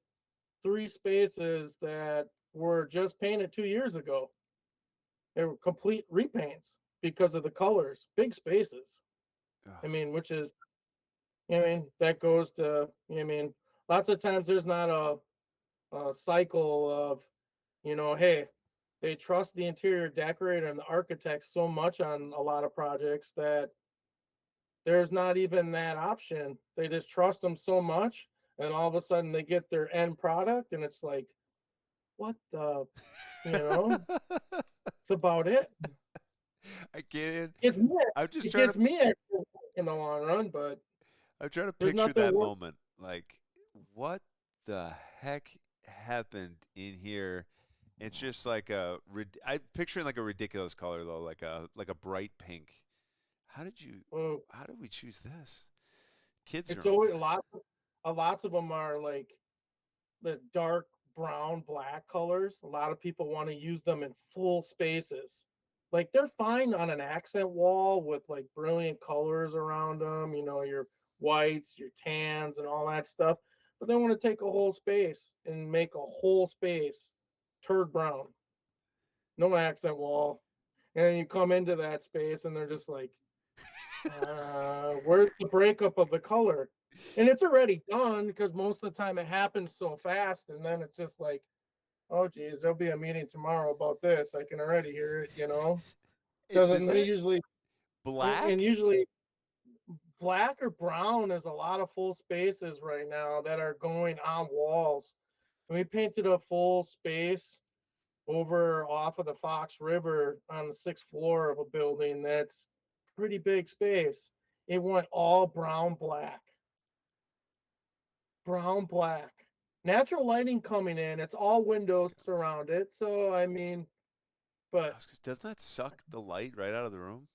3 spaces that were just painted 2 years ago. They were complete repaints because of the colors. Big spaces. I mean, which is, that goes to, lots of times there's not a cycle of, hey, they trust the interior decorator and the architect so much on a lot of projects that there's not even that option. They just trust them so much, and all of a sudden they get their end product, and it's like, what the, you know, it's about it. I can't. It's me. I'm just It trying gets to. me extra in the long run, but I'm trying to there's picture nothing that worse. moment. Like, what the heck happened in here? It's just like I'm picturing like a ridiculous color though, like a bright pink. How did you? How did we choose this? Kids It's room. always lots of them are like the dark brown, black colors. A lot of people want to use them in full spaces. Like they're fine on an accent wall with like brilliant colors around them, your whites, your tans, and all that stuff. But they want to take a whole space and make a whole space turd brown, no accent wall. And then you come into that space and they're just like, where's the breakup of the color? And it's already done because most of the time it happens so fast. And then it's just like, oh, geez, there'll be a meeting tomorrow about this. I can already hear it. Is Doesn't that usually, black? and usually black or brown is a lot of full spaces right now that are going on walls. And we painted a full space over off of the Fox River on the 6th floor of a building that's pretty big space. It went all brown black. Brown black. Natural lighting coming in. It's all windows around it. So I mean, but Doesn't that suck the light right out of the room?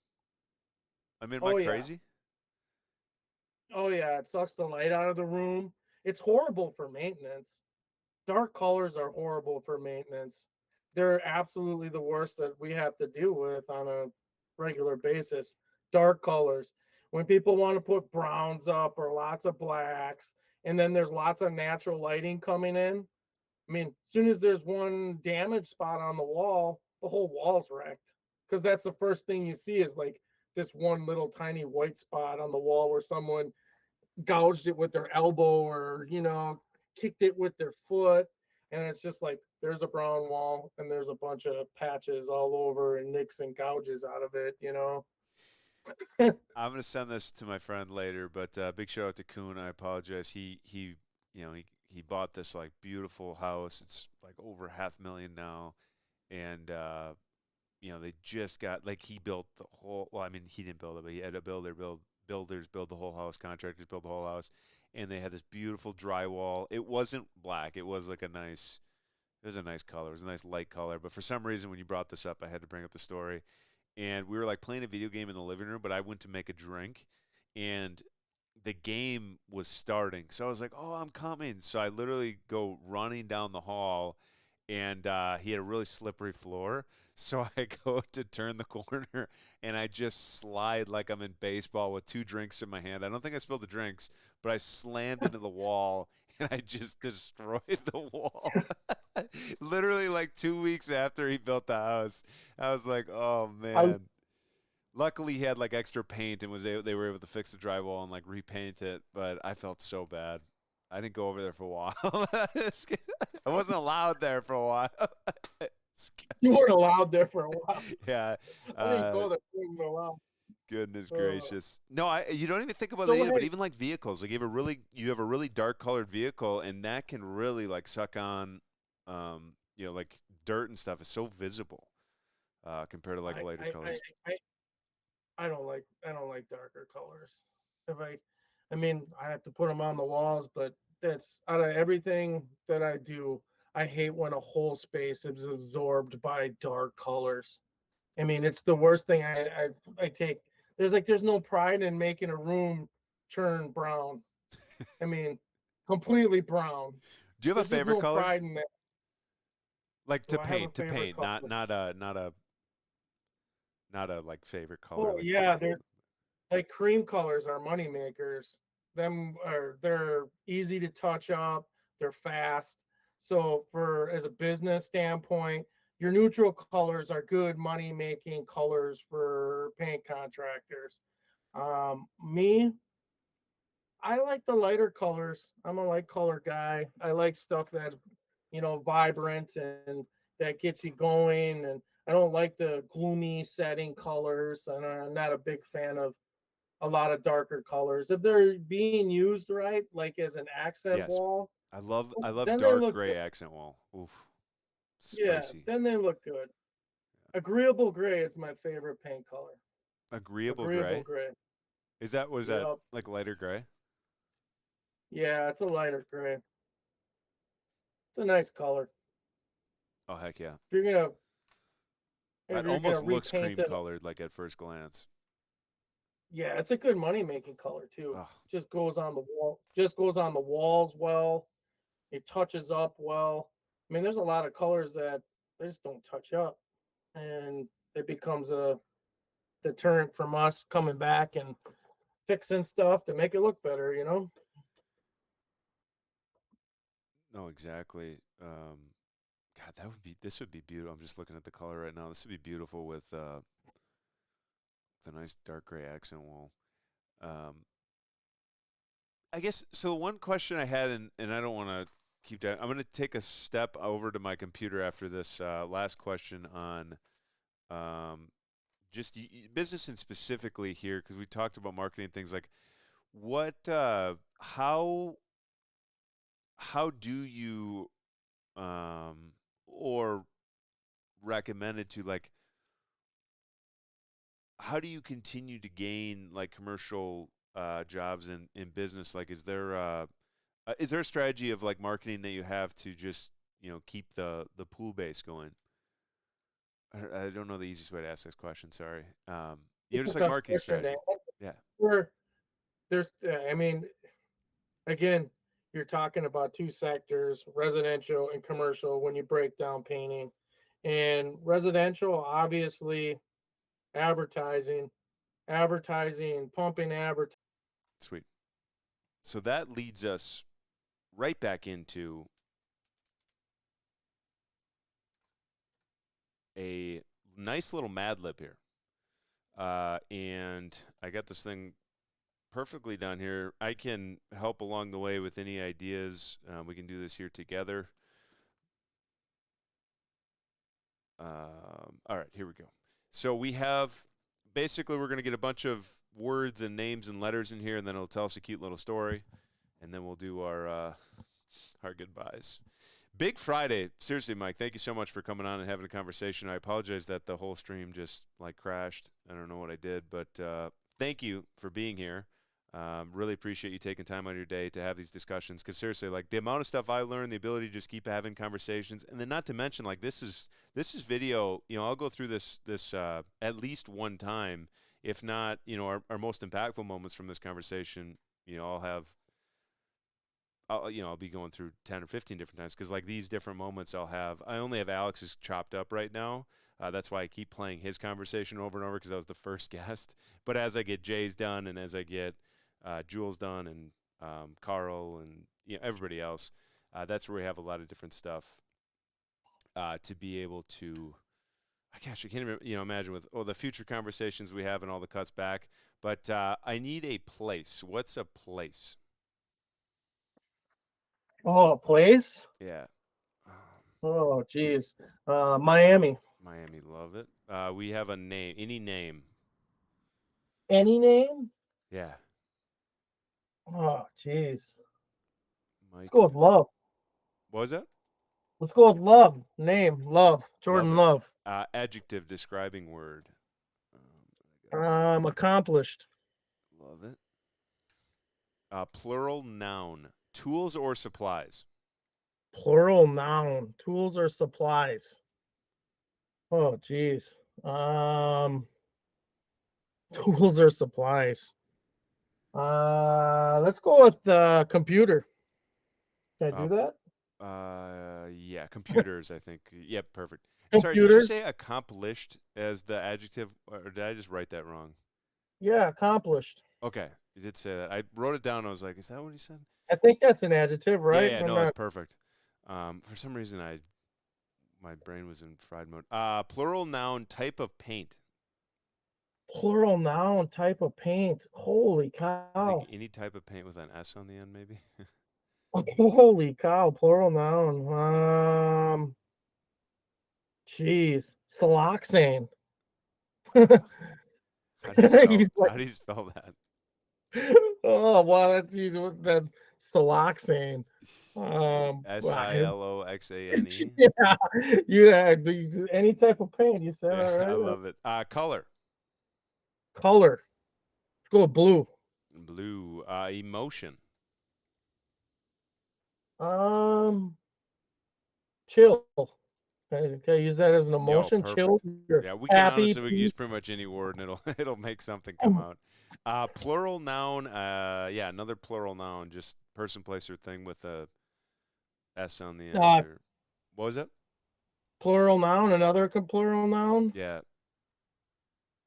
I mean, am I Oh yeah. crazy? Oh yeah, it sucks the light out of the room. It's horrible for maintenance. Dark colors are horrible for maintenance. They're absolutely the worst that we have to deal with on a regular basis. Dark colors. When people want to put browns up or lots of blacks, and then there's lots of natural lighting coming in. I mean, as soon as there's one damage spot on the wall, the whole wall's wrecked. Because that's the first thing you see is like this one little tiny white spot on the wall where someone gouged it with their elbow or kicked it with their foot, and it's just like there's a brown wall and there's a bunch of patches all over and nicks and gouges out of it. I'm gonna send this to my friend later, but big shout out to Kuhn. I apologize. He bought this like beautiful house. It's like over $500,000 now, and they just got like he built the whole. Well, I mean he didn't build it, but he had a builders build the whole house, contractors build the whole house, and they had this beautiful drywall. It wasn't black. It was like a nice. It was a nice color. It was a nice light color. But for some reason, when you brought this up, I had to bring up the story. And we were like playing a video game in the living room, but I went to make a drink, and the game was starting. So I was like, "Oh, I'm coming!" So I literally go running down the hall, and he had a really slippery floor. So I go to turn the corner, and I just slide like I'm in baseball with 2 drinks in my hand. I don't think I spilled the drinks, but I slammed into the wall, and I just destroyed the wall. Literally like 2 weeks after he built the house. I was like, oh I man. Luckily, he had like extra paint and they were able to fix the drywall and like repaint it. But I felt so bad. I didn't go over there for a while. I wasn't allowed there for a while. You weren't allowed there for a while. Yeah. I didn't go there for a while. Goodness gracious. No, you don't even think about So that either. But hey, even like vehicles, like you have a really dark colored vehicle, and that can really like suck on, like dirt and stuff is so visible compared to like I, lighter I, I, colors. I, I don't like darker colors. If I mean, I have to put them on the walls, but that's out of everything that I do. I hate when a whole space is absorbed by dark colors. I mean, it's the worst thing I take. There's no pride in making a room turn brown. I mean, completely brown. Do you have a There's just favorite no color? pride in that. Like Do I have a to favorite paint, color? not a like favorite color, Well, like yeah, color. they're like cream colors are money makers. They're easy to touch up, they're fast. So for as a business standpoint, your neutral colors are good money making colors for paint contractors. Me, I like the lighter colors. I'm a light color guy. I like stuff that's vibrant and that gets you going. And I don't like the gloomy setting colors. And I'm not a big fan of a lot of darker colors. If they're being used right, like as an accent Yes. wall, I love then they dark look gray good. accent wall. Oof. Yeah, Spicy. then they look good. Agreeable gray is my favorite paint color. Agreeable Agreeable gray. gray. Was that Yep. like lighter gray? Yeah, it's a lighter gray. It's a nice color. Oh heck yeah. If you're gonna if That you're gonna almost looks repaint cream it, colored like at first glance. yeah, it's a good money making color too. Oh, Just goes on the wall. Just goes on the walls well. It touches up well. I mean, there's a lot of colors that they just don't touch up, and it becomes a deterrent from us coming back and fixing stuff to make it look better. no, exactly. God, this would be beautiful. I'm just looking at the color right now. This would be beautiful with the nice dark gray accent wall. Um, I guess so. The one question I had, and I don't want to keep that. I'm going to take a step over to my computer after this last question on just business and specifically here because we talked about marketing things like what, how do you or recommended to like how do you continue to gain like commercial jobs in business? Like, is there a strategy of like marketing that you have to just keep the pool base going? I don't know the easiest way to ask this question. Sorry. You know, It's just a like tough marketing question to strategy. answer. Yeah. Where there's, I mean, again, you're talking about two sectors, residential and commercial, when you break down painting. And residential, obviously, advertising, pumping advertising. Sweet. So that leads us right back into a nice little Mad Lib here. And I got this thing perfectly done here. I can help along the way with any ideas. We can do this here together. All right, here we go. So we have, basically, we're going to get a bunch of words and names and letters in here, and then it'll tell us a cute little story, and then we'll do our goodbyes. Big Friday. Seriously, Mike, thank you so much for coming on and having a conversation. I apologize that the whole stream just, like, crashed. I don't know what I did, but thank you for being here. Really appreciate you taking time out of your day to have these discussions, because seriously, like, the amount of stuff I learned, the ability to just keep having conversations, and then not to mention, like, this is video. You know, I'll go through this at least one time, if not, you know, our most impactful moments from this conversation. You know, I'll be going through 10 or 15 different times, because like these different moments I only have Alex's chopped up right now. That's why I keep playing his conversation over and over, because that was the first guest. But as I get Jay's done, and as I get Jules done, and Carl, and everybody else, that's where we have a lot of different stuff to be able to. Gosh, I can't even imagine with the future conversations we have and all the cuts back. But I need a place. What's a place? Oh, a place? Yeah. Oh, geez. Miami. Miami, love it. We have a name. Any name? Any name? Yeah. Oh, geez. Mike. Let's go with Love. What was that? Let's go with Love. Name, Love. Jordan Love Love. Adjective, describing word. Accomplished. Love it. Plural noun. Tools or supplies? Plural noun. Tools or supplies. Oh, geez. Tools or supplies. Let's go with computer. Can I do that? Yeah, computers, I think. Yep, perfect. Sorry, did you Computers. say accomplished as the adjective, or did I just write that wrong? Yeah, accomplished. Okay, you did say that. I wrote it down. I was like, is that what he said? I think that's an adjective, right? Yeah, I'm no, it's not- perfect. For some reason, my brain was in fried mode. Plural noun, type of paint. Plural noun, type of paint. Holy I cow. think any type of paint with an S on the end, maybe. Holy cow, plural noun. Geez. Siloxane. How do you spell? He's like, How do you spell that? oh, wow, that's that siloxane. Siloxane. Yeah, any type of paint. You said all right. I love it. Color. Color. Let's go with blue. Blue. Emotion. Chill. Okay, use that as an emotion. Perfect. Chill. You're Yeah, we can happy, honestly we can use peace. pretty much any word, and it'll make something come out. Plural noun. Yeah, another plural noun. Just person, place, or thing with a S on the end. Or, what was it? Plural noun. Another plural noun. Yeah.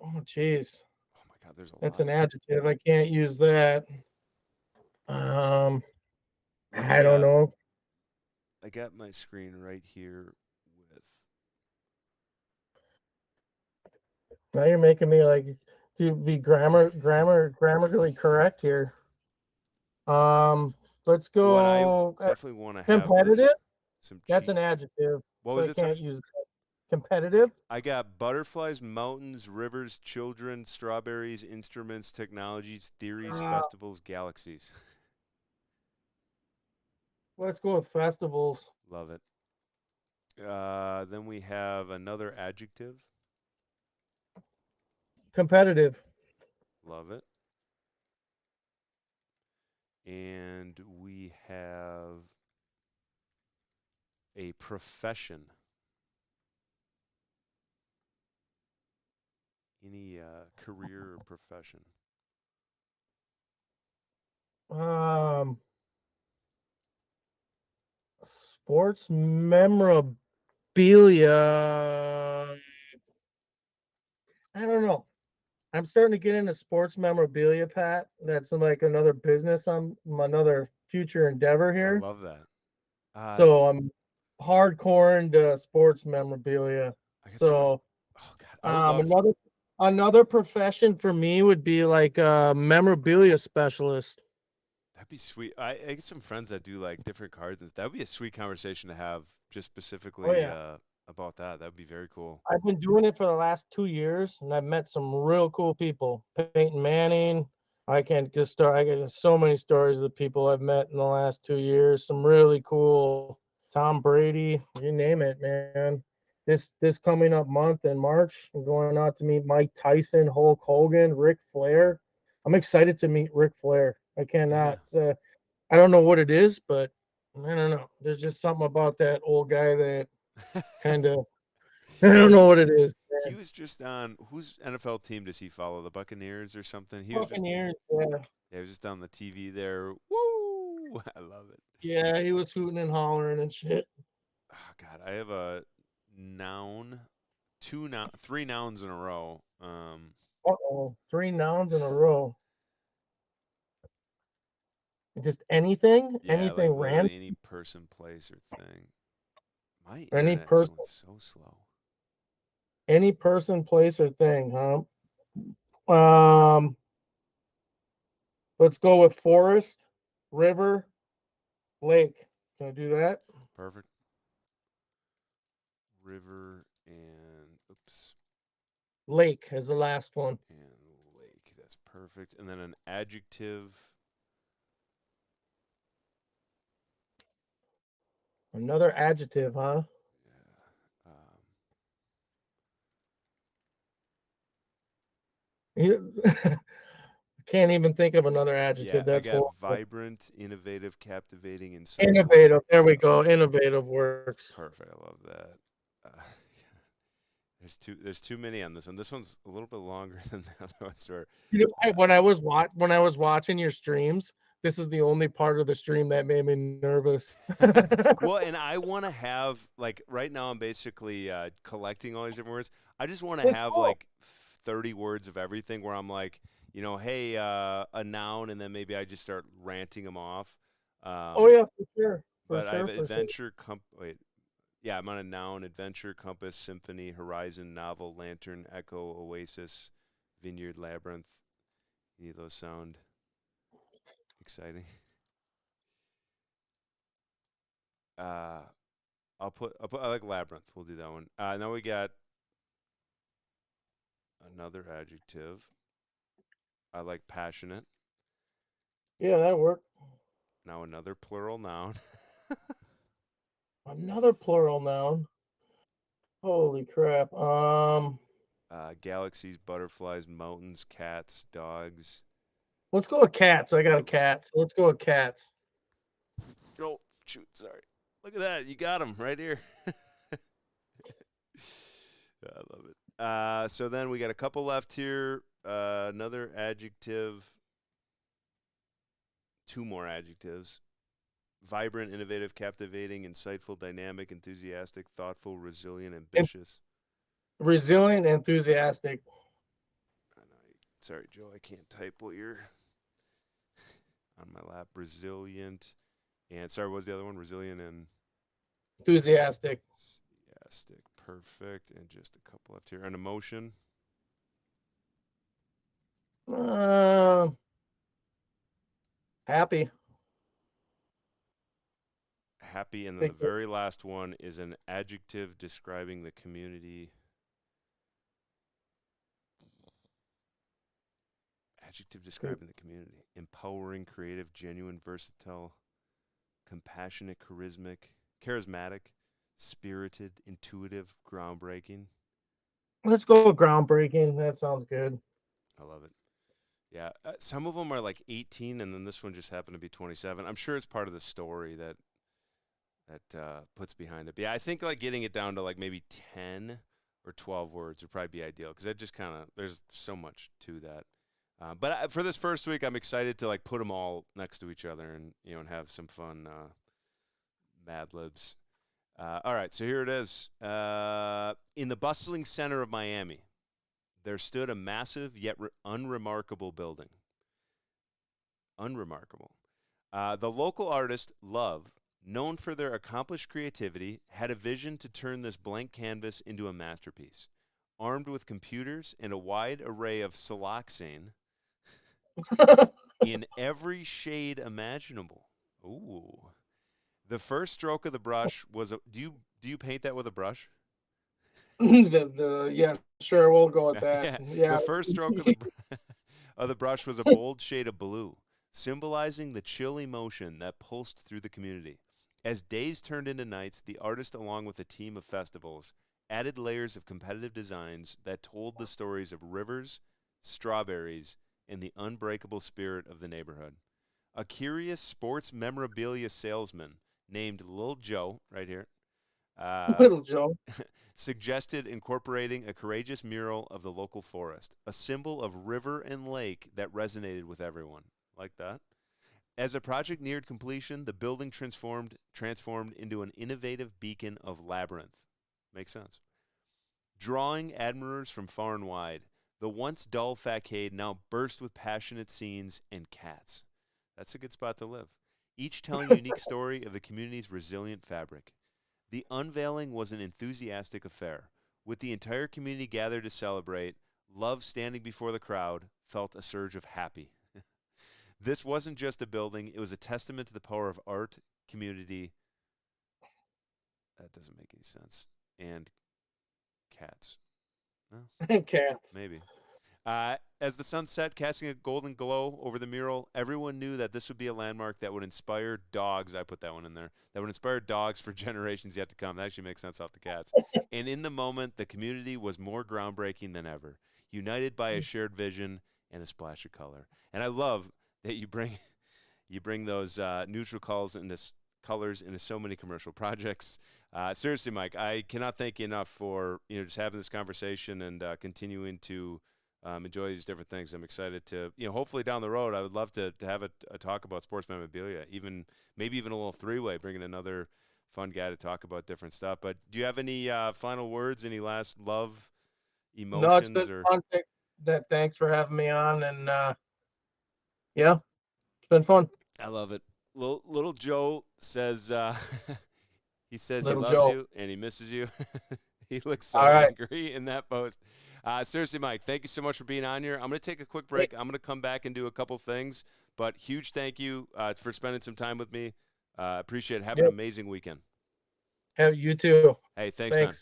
Oh, jeez. Oh my God, there's a That's lot. an adjective. I can't use that. I don't know. I got my screen right here with. Now you're making me like to be grammatically correct here. Let's go. What I definitely want to have competitive. Some. That's cheap. an adjective. What So was I it? can't Sorry? use that. Competitive. I got butterflies, mountains, rivers, children, strawberries, instruments, technologies, theories, festivals, galaxies. Let's go with festivals. Love it. Then we have another adjective. Competitive. Love it. And we have a profession. Any career or profession? Sports memorabilia. I don't know. I'm starting to get into sports memorabilia, Pat. That's like another business on another future endeavor I here. love that. So I'm hardcore into sports memorabilia. I guess So oh God, I would love. another profession for me would be like a memorabilia specialist. That'd be sweet. I get some friends that do like different cards, and that'd be a sweet conversation to have just Oh specifically yeah. about that. That'd be very cool. I've been doing it for the last 2 years, and I've met some real cool people. Peyton Manning. I can't just start. I get so many stories of the people I've met in the last 2 years. Some really cool. Tom Brady, you name it, man. This coming up month in March, I'm going out to meet Mike Tyson, Hulk Hogan, Ric Flair. I'm excited to meet Ric Flair. I cannot. I don't know what it is, but I don't know. There's just something about that old guy that kind of. I Yeah, don't know what it is. he was just on whose NFL team does he follow? The Buccaneers or something? He was just Buccaneers, yeah. yeah, he was just on the TV there. Woo! I love it. Yeah, he was hooting and hollering and shit. Oh God, I have a noun, three nouns in a row. Uh-oh, 3 nouns in a row. Just anything? Yeah, Anything like random? literally any person, place, or thing. My Any internet is person, going so slow. any person, place, or thing, huh? Let's go with forest, river, lake. Can I do that? Perfect. River and oops Lake is the last one. and lake. That's perfect. And then an adjective. Another adjective, huh? Yeah. You can't even think of another Yeah, adjective. I That's got horrible. vibrant, innovative, captivating, insightful. Innovative. There we go. Innovative works. Perfect. I love that. There's too many on this one. This one's a little bit longer than the other ones were. You know, when I was watching your streams, this is the only part of the stream that made me nervous. Well, and I want to have like right now I'm basically collecting all these different words. I just want to That's have cool. like 30 words of everything where I'm like, hey, a noun, and then maybe I just start ranting them off. Oh yeah, for sure. But I have For sure. adventure. Wait, yeah, I'm on a noun: adventure, compass, symphony, horizon, novel, lantern, echo, oasis, vineyard, labyrinth. Any of those sound exciting? I like labyrinth. We'll do that one. Now we got another adjective. I like passionate. Yeah, that worked. Now another plural noun. Another plural noun. Holy crap. Galaxies, butterflies, mountains, cats, dogs. Let's go with cats. I got a cat. So let's go with cats. Oh, shoot, sorry. Look at that. You got them right here. I love it. So then we got a couple left here. Another adjective. 2 more adjectives. Vibrant, innovative, captivating, insightful, dynamic, enthusiastic, thoughtful, resilient, ambitious. Resilient, enthusiastic. Sorry, Joe, I can't type while you're on my lap. Resilient. And sorry, what was the other one? Resilient and Enthusiastic. enthusiastic. Perfect. And just a couple left here. An emotion. Happy. Happy. And then the very last one is an adjective describing the community. Adjective describing the community. Empowering, creative, genuine, versatile, compassionate, charismatic, spirited, intuitive, groundbreaking. Let's go with groundbreaking. That sounds good. I love it. Yeah, some of them are like 18, and then this one just happened to be 27. I'm sure it's part of the story that puts behind it. But yeah, I think like getting it down to like maybe 10 or 12 words would probably be ideal, because that just kind of, there's so much to that. But for this first week, I'm excited to like put them all next to each other and and have some fun Mad Libs. All right, so here it is. In the bustling center of Miami, there stood a massive yet unremarkable building. Unremarkable. The local artist, Love, known for their accomplished creativity, had a vision to turn this blank canvas into a masterpiece. Armed with computers and a wide array of siloxane in every shade imaginable. Ooh. The first stroke of the brush was a. Do you paint that with a brush? Yeah, sure, we'll go with that. Yeah. Yeah. The first stroke of the brush was a bold shade of blue, symbolizing the chill emotion that pulsed through the community. As days turned into nights, the artist, along with a team of festivals, added layers of competitive designs that told the stories of rivers, strawberries, and the unbreakable spirit of the neighborhood. A curious sports memorabilia salesman named Lil Joe, right here, Little Joe, suggested incorporating a courageous mural of the local forest, a symbol of river and lake that resonated with everyone. Like that. As the project neared completion, the building transformed into an innovative beacon of labyrinth. Makes sense. Drawing admirers from far and wide, the once dull facade now burst with passionate scenes and cats. That's a good spot to live. Each telling a unique story of the community's resilient fabric. The unveiling was an enthusiastic affair. With the entire community gathered to celebrate, Love, standing before the crowd, felt a surge of happy. This wasn't just a building, it was a testament to the power of art, community. That doesn't make any sense. And cats. No? cats. Maybe. As the sun set, casting a golden glow over the mural, everyone knew that this would be a landmark that would inspire dogs. I put that one in there. That would inspire dogs for generations yet to come. That actually makes sense off the cats. And in the moment, the community was more groundbreaking than ever, united by a shared vision and a splash of color. And I love that you bring those neutral colors into so many commercial projects. Seriously, Mike, I cannot thank you enough for just having this conversation and continuing to enjoy these different things. I'm excited to hopefully down the road I would love to have a talk about sports memorabilia, maybe even a little three-way, bringing another fun guy to talk about different stuff. But do you have any final words, any last love emotions? No, it's been fun. Thanks for having me on, and yeah, it's been fun. I love it. Little Joe says he says Little he loves Joe. you and he misses you. He looks so All right. angry in that post. Seriously, Mike, thank you so much for being on here. I'm going to take a quick break. I'm going to come back and do a couple things, but huge thank you for spending some time with me. Appreciate it. Have an amazing weekend. Have you too. Hey, thanks, man.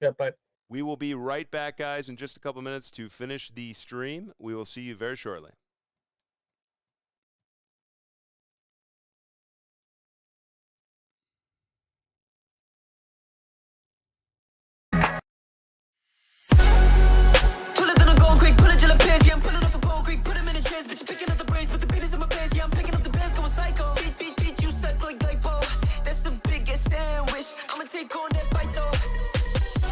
Yeah, bye. We will be right back, guys, in just a couple minutes to finish the stream. We will see you very shortly. Pull it on a gold quick, pull it till it pants. Yeah, I'm pulling off a gold quick, put him in a trance. Bitch, you picking up the brains, put the beaters in my pants. Yeah, I'm picking up the bands, going psycho. Beat, you suck like lipo. That's the biggest sandwich. I'ma take on that bite though.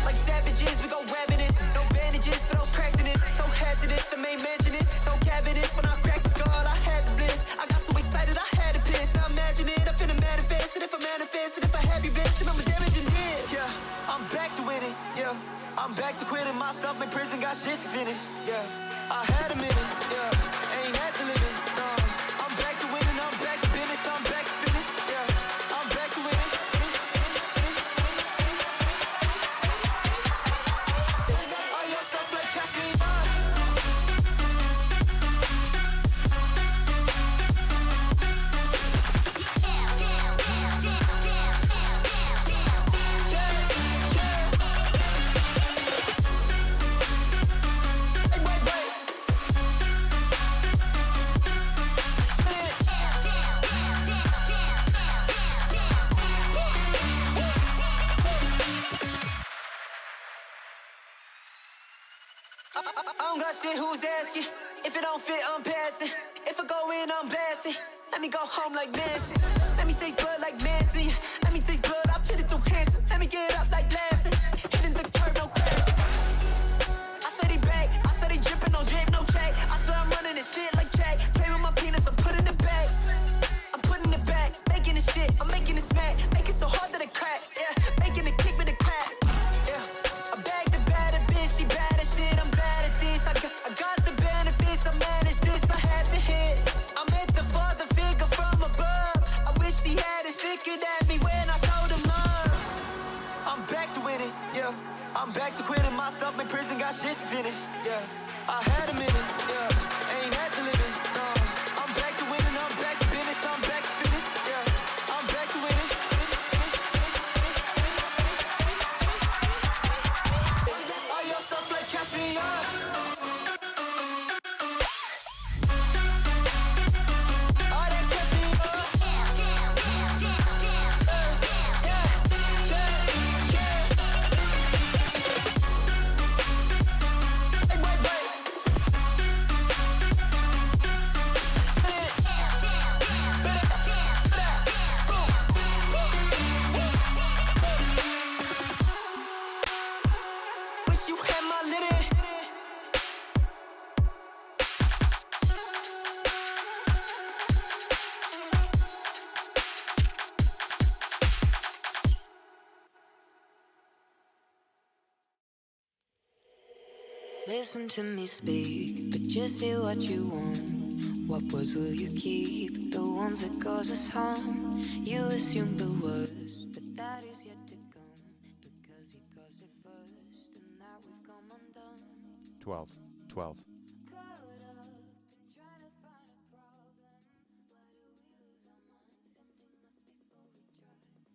Like savages, we go ravenous. No bandages for those cracks in it. So hazardous, the main mansion it. So cavitous, when I cracked the skull, I had the bliss. I got so excited, I had to piss. I imagine it, I'm finna manifest. And if I manifest, and if I have you blessed, and I'm a damaging it. Yeah, I'm back to winning. Yeah, I'm back to quitting myself in prison, got shit to finish. Yeah, I had a minute. Yeah, ain't at the limit. No, I'm back to winning. I'm back to business. I'm back to finish. Yeah, I'm back to winning. All your stuff like cash me. I don't got shit, who's asking? If it don't fit, I'm passing. If I go in, I'm blasting. Let me go home like Manson. Let me taste blood like Manson. Let me taste blood, I put it through handsome. Let me get up like laughing. Hitting the curve, no crashing. finish, yeah. I had a minute, yeah. Ain't at the limit, no. I'm back to winning, I'm back to business, I'm back to finish, yeah. I'm back to winning. All your stuff like catch me up. Wish you had my lid in. Listen to me speak, but just do what you want. What words will you keep? The ones that cause us harm. You assume the worst, but that is yet to come. Because you caused it first, and now we've come undone. 12. Caught up in trying to find a problem. Why do we lose our minds, ending us before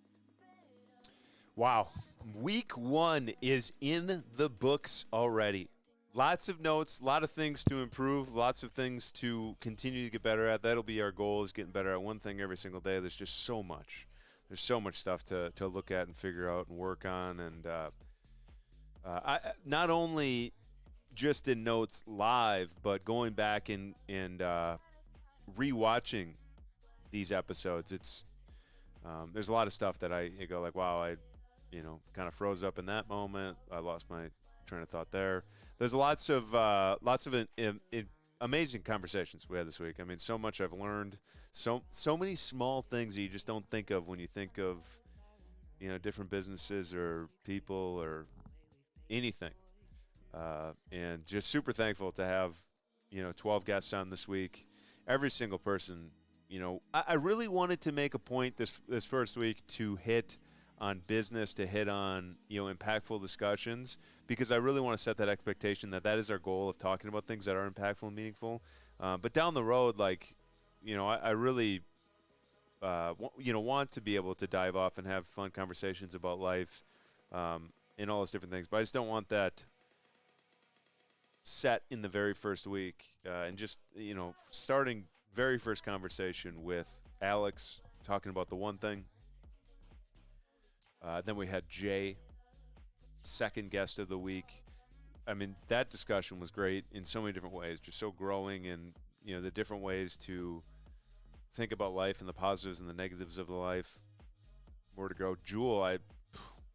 we try? Wow. Week 1 is in the books already. Lots of notes, a lot of things to improve, lots of things to continue to get better at. That'll be our goal, is getting better at one thing every single day. There's just so much. There's so much stuff to look at and figure out and work on. And I not only just in notes live, but going back and rewatching these episodes, it's there's a lot of stuff that I go like, wow, I kind of froze up in that moment. I lost my train of thought there. There's lots of amazing conversations we had this week. I mean, so much I've learned. So many small things that you just don't think of when you think of different businesses or people or anything. And just super thankful to have 12 guests on this week. Every single person. I really wanted to make a point this first week to hit on business, to hit on impactful discussions, because I really want to set that expectation that is our goal of talking about things that are impactful and meaningful. But down the road, I really want to be able to dive off and have fun conversations about life and all those different things. But I just don't want that set in the very first week, and just starting very first conversation with Alex talking about the one thing. Then we had Jay, second guest of the week. I mean, that discussion was great in so many different ways, just so growing, and the different ways to think about life and the positives and the negatives of the life. More to grow. Jewel, I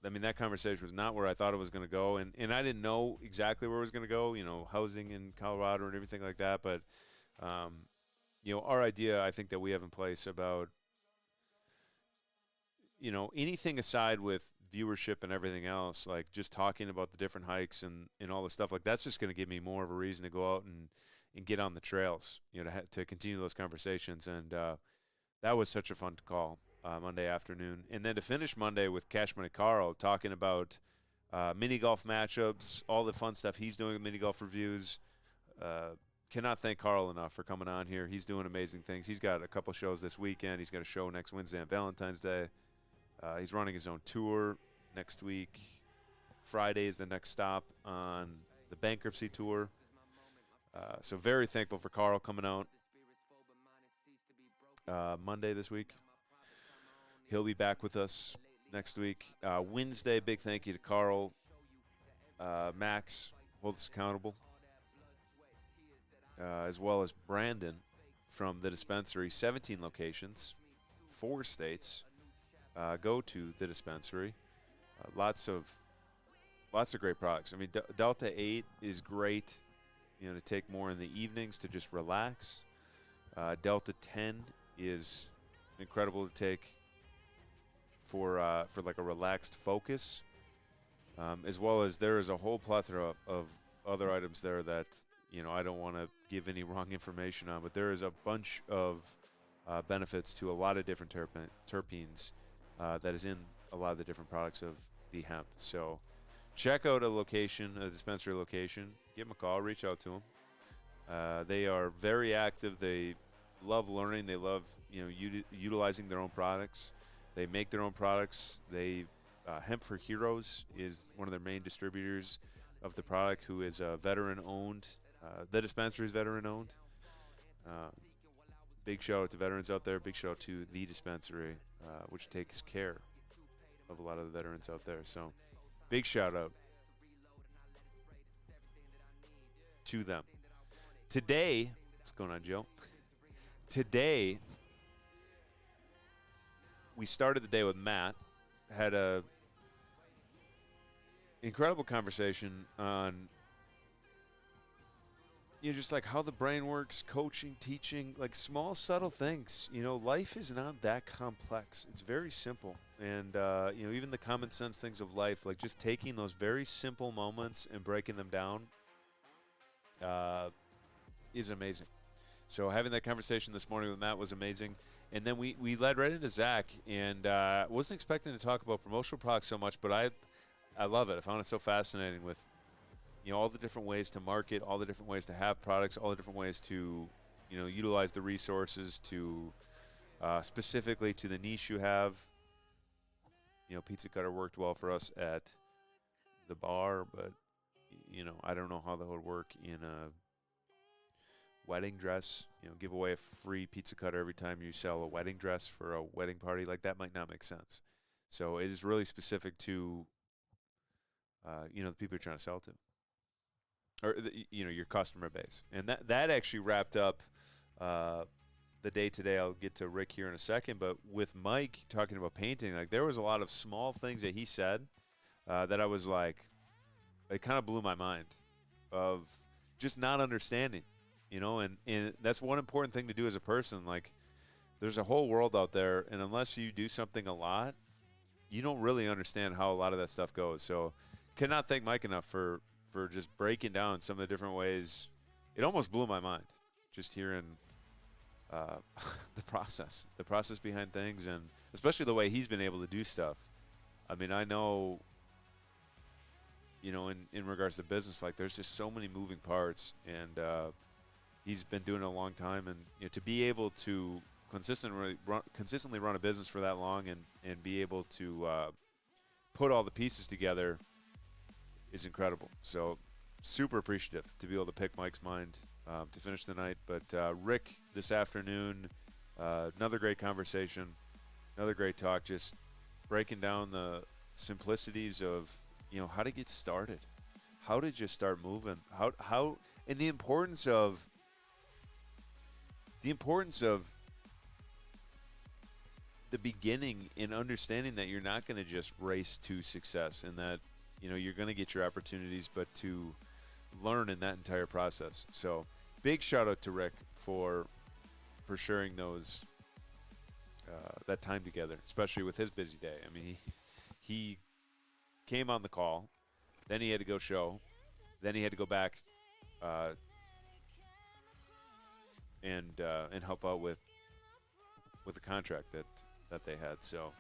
mean, that conversation was not where I thought it was going to go, and I didn't know exactly where it was going to go, housing in Colorado and everything like that. But, our idea, I think, that we have in place about, anything aside with viewership and everything else, like just talking about the different hikes and all the stuff, like that's just going to give me more of a reason to go out and get on the trails, to continue those conversations. And that was such a fun call Monday afternoon. And then to finish Monday with Cash Money Carl talking about mini golf matchups, all the fun stuff he's doing with mini golf reviews. Cannot thank Carl enough for coming on here. He's doing amazing things. He's got a couple shows this weekend. He's got a show next Wednesday on Valentine's Day. He's running his own tour next week. Friday is the next stop on the bankruptcy tour. So very thankful for Carl coming out Monday this week. He'll be back with us next week. Wednesday, big thank you to Carl. Max, hold us accountable. As well as Brandon from the dispensary. 17 locations, 4 states. Go to the dispensary. Lots of great products. I mean, Delta 8 is great, to take more in the evenings to just relax. Delta 10 is incredible to take for like a relaxed focus, as well as there is a whole plethora of other items there that I don't want to give any wrong information on, but there is a bunch of benefits to a lot of different terpenes that is in a lot of the different products of the hemp. So check out a dispensary location. Give them a call. Reach out to them. They are very active. They love learning. They love utilizing their own products. They make their own products. They Hemp for Heroes is one of their main distributors of the product, who is veteran owned. The dispensary is veteran owned. Big shout out to veterans out there. Big shout out to the dispensary, which takes care of a lot of the veterans out there. So big shout out to them. Today, what's going on, Joe? Today, we started the day with Matt. Had a incredible conversation on just like how the brain works, coaching, teaching, like small, subtle things. Life is not that complex. It's very simple. And, even the common sense things of life, like just taking those very simple moments and breaking them down is amazing. So having that conversation this morning with Matt was amazing. And then we led right into Zach, and wasn't expecting to talk about promotional products so much, but I love it. I found it so fascinating with all the different ways to market, all the different ways to have products, all the different ways to utilize the resources to specifically to the niche you have. Pizza cutter worked well for us at the bar, but I don't know how that would work in a wedding dress. Give away a free pizza cutter every time you sell a wedding dress for a wedding party. Like, that might not make sense. So it is really specific to the people you're trying to sell to, or your customer base. And that actually wrapped up the day today. I'll get to Rick here in a second, but with Mike talking about painting, like, there was a lot of small things that he said that I was like, it kind of blew my mind of just not understanding, and that's one important thing to do as a person. Like, there's a whole world out there, and unless you do something a lot, you don't really understand how a lot of that stuff goes. So cannot thank Mike enough for just breaking down some of the different ways. It almost blew my mind just hearing the process behind things, and especially the way he's been able to do stuff. I mean, I know, in regards to business, like, there's just so many moving parts, and he's been doing it a long time, and to be able to consistently run a business for that long and be able to put all the pieces together is incredible. So super appreciative to be able to pick Mike's mind to finish the night. But Rick this afternoon, another great conversation, another great talk, just breaking down the simplicities of how to get started, how to just start moving, how and the importance of the beginning in understanding that you're not going to just race to success, and that you're going to get your opportunities, but to learn in that entire process. So big shout out to Rick for sharing those that time together, especially with his busy day. I mean, he came on the call, then he had to go show, then he had to go back and help out with the contract that they had. So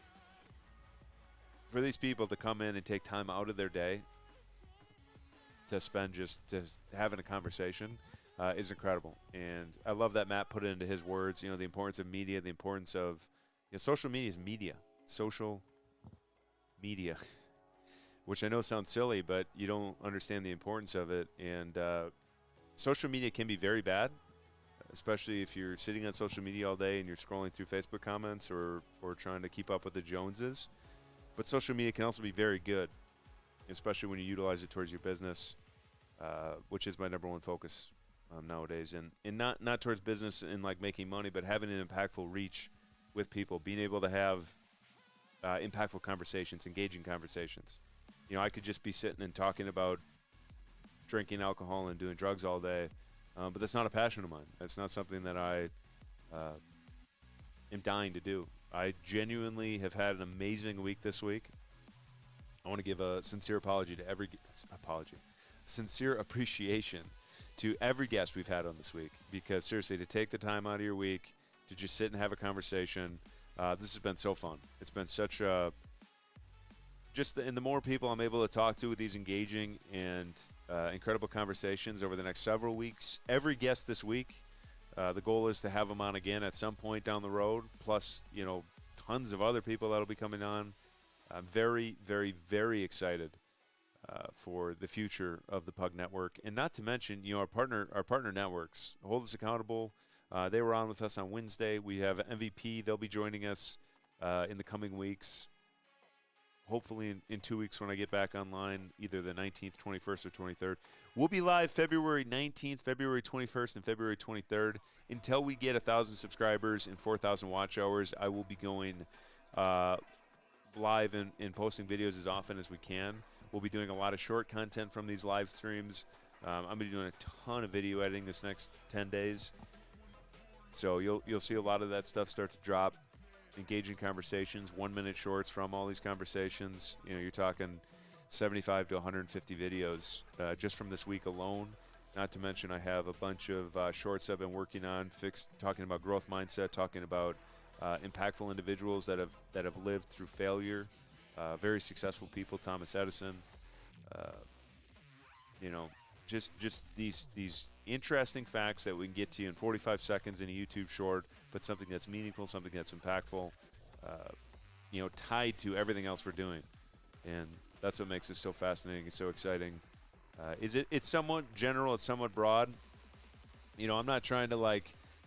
for these people to come in and take time out of their day to spend just having a conversation is incredible. And I love that Matt put it into his words, the importance of media, the importance of social media is media. Social media, which I know sounds silly, but you don't understand the importance of it. And social media can be very bad, especially if you're sitting on social media all day and you're scrolling through Facebook comments or trying to keep up with the Joneses. But social media can also be very good, especially when you utilize it towards your business, which is my number one focus nowadays. And not towards business and like making money, but having an impactful reach with people, being able to have impactful conversations, engaging conversations. I could just be sitting and talking about drinking alcohol and doing drugs all day, but that's not a passion of mine. That's not something that I am dying to do. I genuinely have had an amazing week this week. I want to give a sincere sincere appreciation to every guest we've had on this week, because seriously, to take the time out of your week to just sit and have a conversation, this has been so fun. It's been such a and the more people I'm able to talk to with these engaging and incredible conversations over the next several weeks. Every guest this week, the goal is to have them on again at some point down the road. Plus, tons of other people that'll be coming on. I'm very, very, very excited for the future of the PUGG Network, and not to mention, our partner networks hold us accountable. They were on with us on Wednesday. We have MVP. They'll be joining us in the coming weeks. Hopefully in 2 weeks when I get back online, either the 19th, 21st, or 23rd. We'll be live February 19th, February 21st, and February 23rd. Until we get 1,000 subscribers and 4,000 watch hours, I will be going live and posting videos as often as we can. We'll be doing a lot of short content from these live streams. I'm going to be doing a ton of video editing this next 10 days. So you'll see a lot of that stuff start to drop. Engaging conversations, 1-minute shorts from all these conversations. You're talking 75 to 150 videos just from this week alone. Not to mention I have a bunch of shorts I've been working on, talking about growth mindset, talking about impactful individuals that have lived through failure, very successful people, Thomas Edison. Just these interesting facts that we can get to you in 45 seconds in a YouTube short, but something that's meaningful, something that's impactful, tied to everything else we're doing. And that's what makes it so fascinating and so exciting. It's somewhat general, it's somewhat broad. I'm not trying to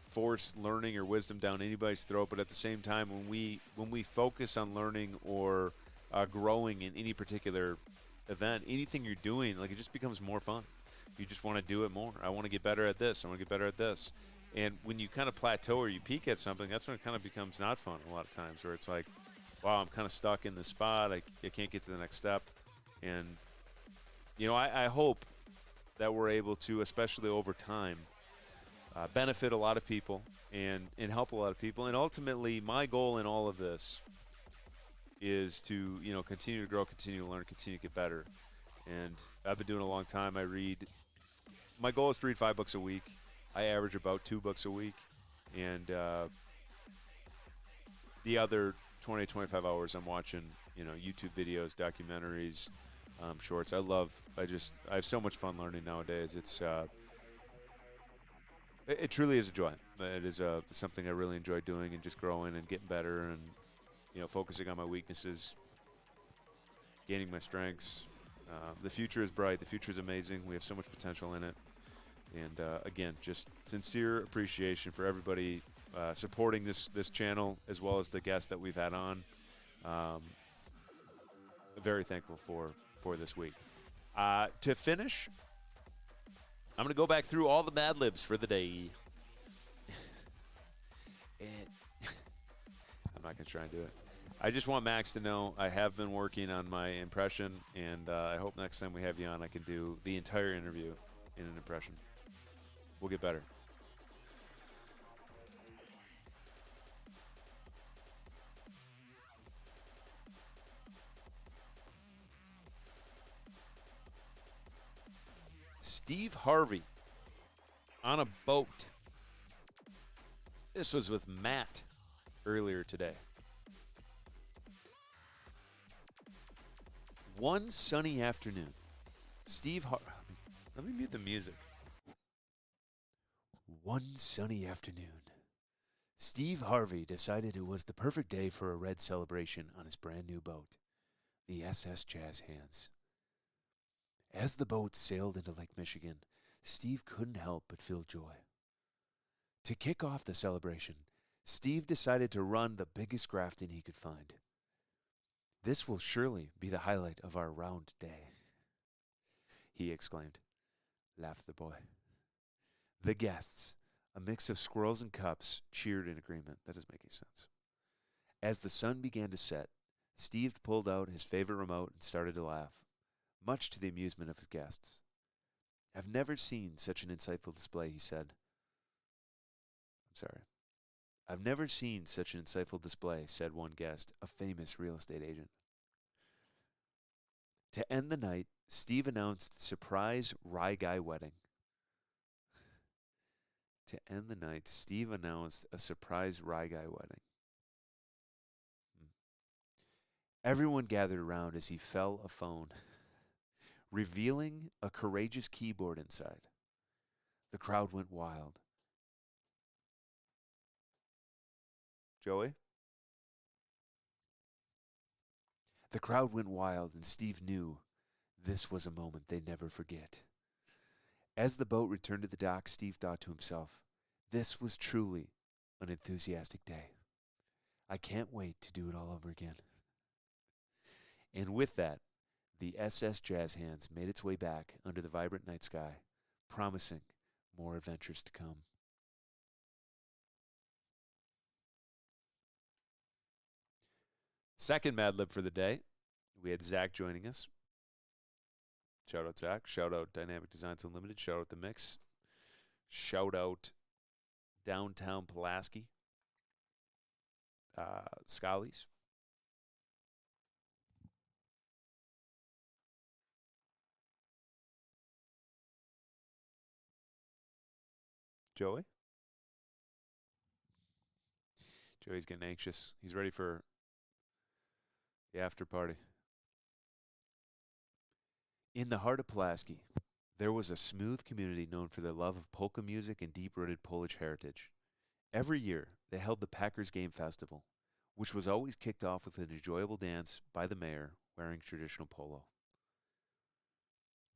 force learning or wisdom down anybody's throat, but at the same time, when we focus on learning or growing in any particular event, anything you're doing, it just becomes more fun. You just want to do it more. I want to get better at this. I want to get better at this. And when you kind of plateau or you peak at something, that's when it kind of becomes not fun a lot of times, where it's like, wow, I'm kind of stuck in this spot. I can't get to the next step. And, I hope that we're able to, especially over time, benefit a lot of people and help a lot of people. And ultimately, my goal in all of this is to, continue to grow, continue to learn, continue to get better. And I've been doing it a long time. My goal is to read 5 books a week. I average about 2 books a week. And the other 20, 25 hours I'm watching, YouTube videos, documentaries, shorts. I have so much fun learning nowadays. It truly is a joy. It is something I really enjoy doing and just growing and getting better and, focusing on my weaknesses, gaining my strengths. The future is bright. The future is amazing. We have so much potential in it. And again, just sincere appreciation for everybody supporting this channel as well as the guests that we've had on. Very thankful for this week. To finish, I'm going to go back through all the Mad Libs for the day. And I'm not going to try and do it. I just want Max to know I have been working on my impression, and I hope next time we have you on, I can do the entire interview in an impression. We'll get better. Steve Harvey on a boat. This was with Matt earlier today. One sunny afternoon, let me mute the music. One sunny afternoon, Steve Harvey decided it was the perfect day for a red celebration on his brand new boat, the SS Jazz Hands. As the boat sailed into Lake Michigan, Steve couldn't help but feel joy. To kick off the celebration, Steve decided to run the biggest grafting he could find. This will surely be the highlight of our round day, he exclaimed. Laughed the boy. The guests, a mix of squirrels and cups, cheered in agreement. That doesn't make any sense. As the sun began to set, Steve pulled out his favorite remote and started to laugh, much to the amusement of his guests. I've never seen such an insightful display, he said. I've never seen such an insightful display, said one guest, a famous real estate agent. To end the night, Steve announced surprise Rye Guy wedding. To end the night, Steve announced a surprise Rye Guy wedding. Everyone gathered around as he fell a phone, revealing a courageous keyboard inside. The crowd went wild. Joey? The crowd went wild, and Steve knew this was a moment they never forget. As the boat returned to the dock, Steve thought to himself, this was truly an enthusiastic day. I can't wait to do it all over again. And with that, the SS Jazz Hands made its way back under the vibrant night sky, promising more adventures to come. Second Mad Lib for the day, we had Zach joining us. Shout out Zach. Shout out Dynamic Designs Unlimited. Shout out The Mix. Shout out Downtown Pulaski. Scallies. Joey? Joey's getting anxious. He's ready for the after party. In the heart of Pulaski, there was a smooth community known for their love of polka music and deep-rooted Polish heritage. Every year, they held the Packers Game Festival, which was always kicked off with an enjoyable dance by the mayor wearing traditional polo.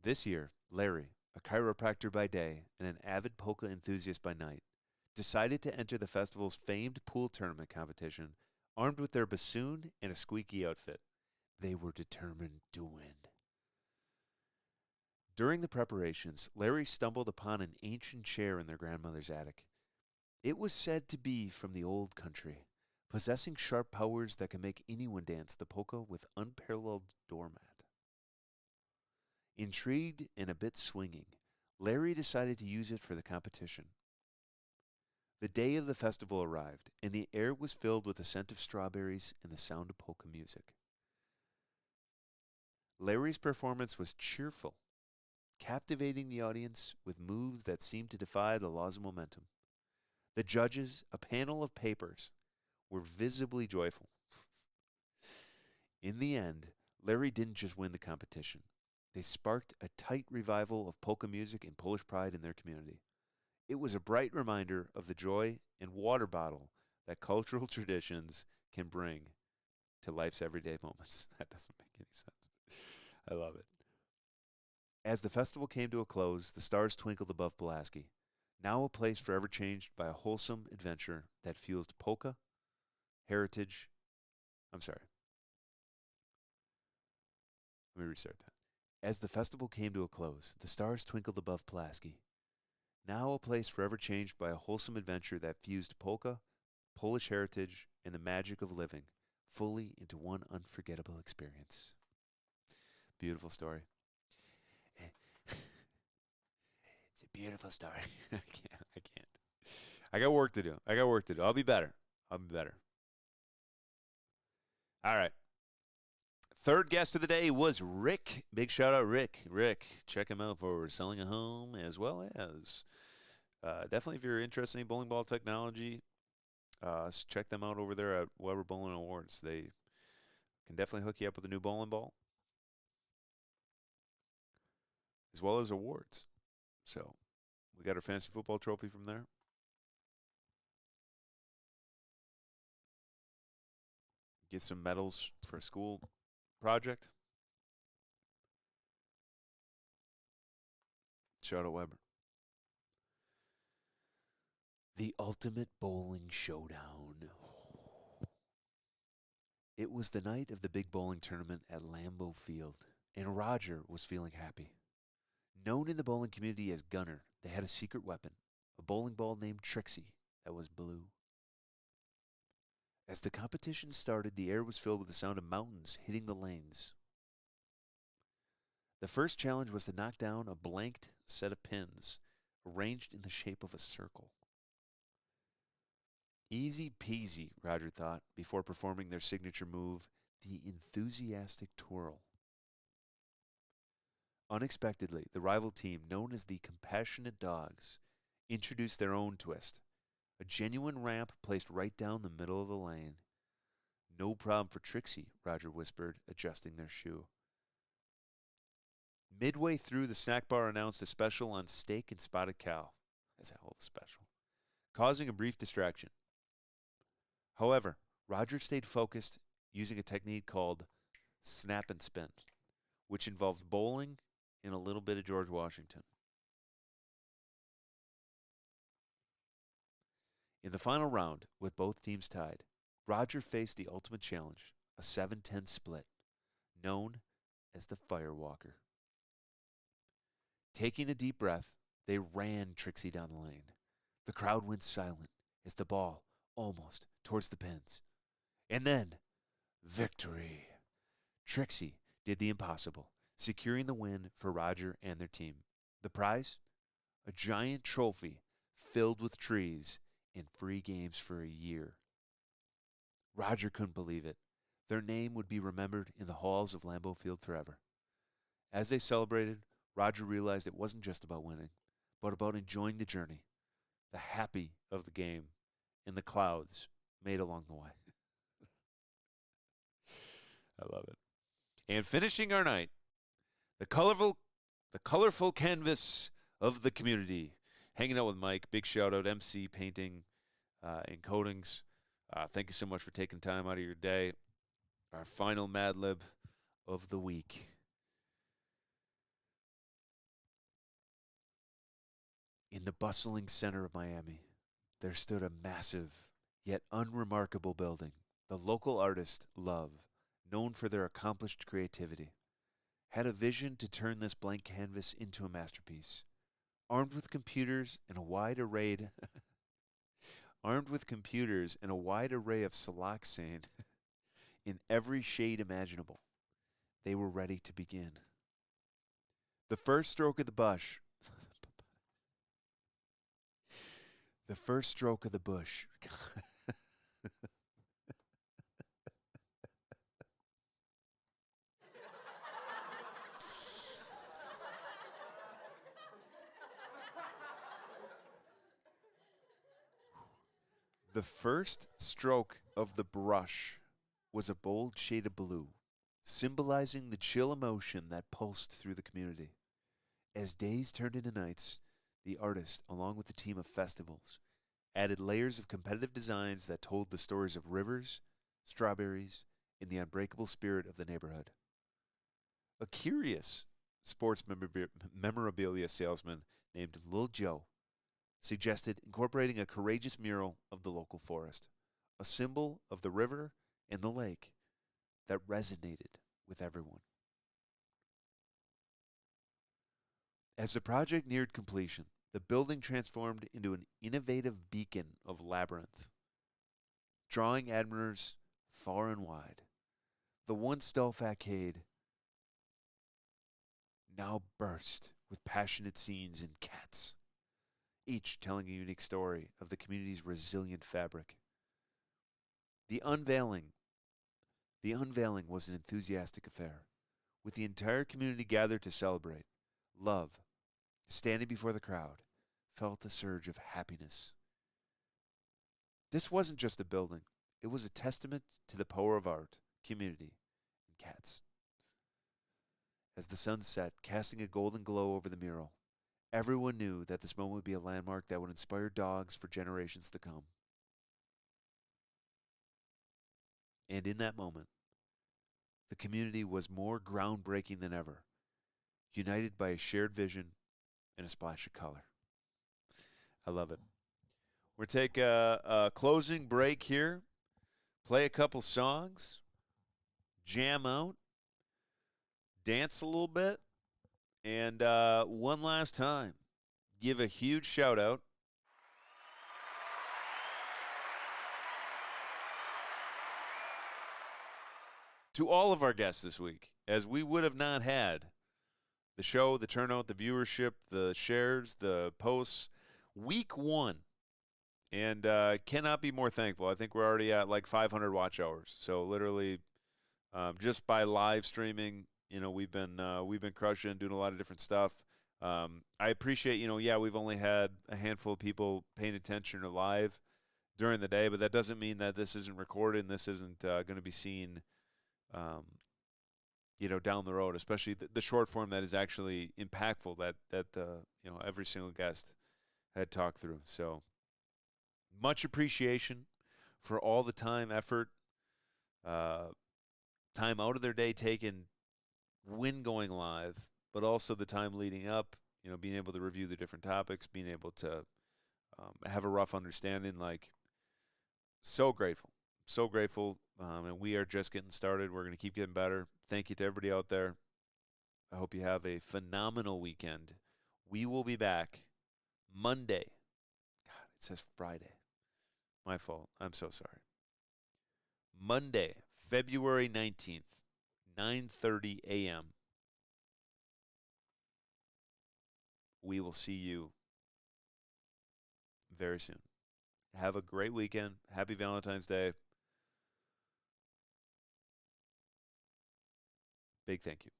This year, Larry, a chiropractor by day and an avid polka enthusiast by night, decided to enter the festival's famed pool tournament competition armed with their bassoon and a squeaky outfit. They were determined to win. During the preparations, Larry stumbled upon an ancient chair in their grandmother's attic. It was said to be from the old country, possessing sharp powers that can make anyone dance the polka with unparalleled doormat. Intrigued and a bit swinging, Larry decided to use it for the competition. The day of the festival arrived, and the air was filled with the scent of strawberries and the sound of polka music. Larry's performance was cheerful, captivating the audience with moves that seemed to defy the laws of momentum. The judges, a panel of papers, were visibly joyful. In the end, Larry didn't just win the competition. They sparked a tight revival of polka music and Polish pride in their community. It was a bright reminder of the joy and water bottle that cultural traditions can bring to life's everyday moments. That doesn't make any sense. I love it. As the festival came to a close, the stars twinkled above Pulaski, now a place forever changed by a wholesome adventure that fused polka, heritage. I'm sorry. Let me restart that. As the festival came to a close, the stars twinkled above Pulaski, now a place forever changed by a wholesome adventure that fused polka, Polish heritage, and the magic of living fully into one unforgettable experience. Beautiful story. It's a beautiful story. I can't. I got work to do. I'll be better. All right. Third guest of the day was Rick. Big shout out, Rick. Rick, check him out for selling a home as well as definitely if you're interested in bowling ball technology, check them out over there at Weber Bowling Awards. They can definitely hook you up with a new bowling ball as well as awards. So we got our fantasy football trophy from there. Get some medals for a school project. Shout out Weber. The ultimate bowling showdown. It was the night of the big bowling tournament at Lambeau Field, and Roger was feeling happy. Known in the bowling community as Gunner, they had a secret weapon, a bowling ball named Trixie that was blue. As the competition started, the air was filled with the sound of mountains hitting the lanes. The first challenge was to knock down a blanked set of pins arranged in the shape of a circle. Easy peasy, Roger thought, before performing their signature move, the enthusiastic twirl. Unexpectedly, the rival team, known as the Compassionate Dogs, introduced their own twist, a genuine ramp placed right down the middle of the lane. No problem for Trixie, Roger whispered, adjusting their shoe. Midway through, the snack bar announced a special on steak and spotted cow. That's a hell of a special. Causing a brief distraction. However, Roger stayed focused using a technique called snap and spin, which involved bowling and a little bit of George Washington. In the final round, with both teams tied, Roger faced the ultimate challenge, a 7-10 split, known as the Firewalker. Taking a deep breath, they ran Trixie down the lane. The crowd went silent as the ball almost towards the pins. And then, victory. Trixie did the impossible, securing the win for Roger and their team. The prize? A giant trophy filled with trees and free games for a year. Roger couldn't believe it. Their name would be remembered in the halls of Lambeau Field forever. As they celebrated, Roger realized it wasn't just about winning, but about enjoying the journey, the happy of the game, and the clouds made along the way. I love it. And finishing our night, the colorful canvas of the community. Hanging out with Mike. Big shout out, MC Painting and Coatings. Thank you so much for taking time out of your day. Our final Mad Lib of the week. In the bustling center of Miami, there stood a massive yet unremarkable building. The local artist, Love, known for their accomplished creativity, had a vision to turn this blank canvas into a masterpiece. Armed with computers and a wide array of siloxane in every shade imaginable, they were ready to begin. The first stroke of the bush The first stroke of the brush was a bold shade of blue, symbolizing the chill emotion that pulsed through the community. As days turned into nights, the artist, along with a team of festivals, added layers of competitive designs that told the stories of rivers, strawberries, and the unbreakable spirit of the neighborhood. A curious sports memorabilia salesman named Lil Joe suggested incorporating a courageous mural of the local forest, a symbol of the river and the lake that resonated with everyone. As the project neared completion, the building transformed into an innovative beacon of labyrinth, drawing admirers far and wide. The once dull facade now burst with passionate scenes and cats, each telling a unique story of the community's resilient fabric. The unveiling was an enthusiastic affair, with the entire community gathered to celebrate. Love, standing before the crowd, felt a surge of happiness. This wasn't just a building. It was a testament to the power of art, community, and cats. As the sun set, casting a golden glow over the mural, everyone knew that this moment would be a landmark that would inspire dogs for generations to come. And in that moment, the community was more groundbreaking than ever, united by a shared vision and a splash of color. I love it. We're going to take a closing break here, play a couple songs, jam out, dance a little bit, and one last time, give a huge shout out to all of our guests this week, as we would have not had the show, the turnout, the viewership, the shares, the posts, week one. And cannot be more thankful. I think we're already at like 500 watch hours. So literally, just by live streaming, we've been crushing, doing a lot of different stuff. I appreciate, we've only had a handful of people paying attention or live during the day, but that doesn't mean that this isn't recorded and this isn't going to be seen, down the road, especially the short form that is actually impactful that every single guest had talked through. So much appreciation for all the time, effort, time out of their day taken when going live, but also the time leading up, being able to review the different topics, being able to have a rough understanding. Like, so grateful. And we are just getting started. We're going to keep getting better. Thank you to everybody out there. I hope you have a phenomenal weekend. We will be back Monday. God, it says Friday. My fault. I'm so sorry. Monday, February 19th, 9:30 a.m. We will see you very soon. Have a great weekend. Happy Valentine's Day. Big thank you.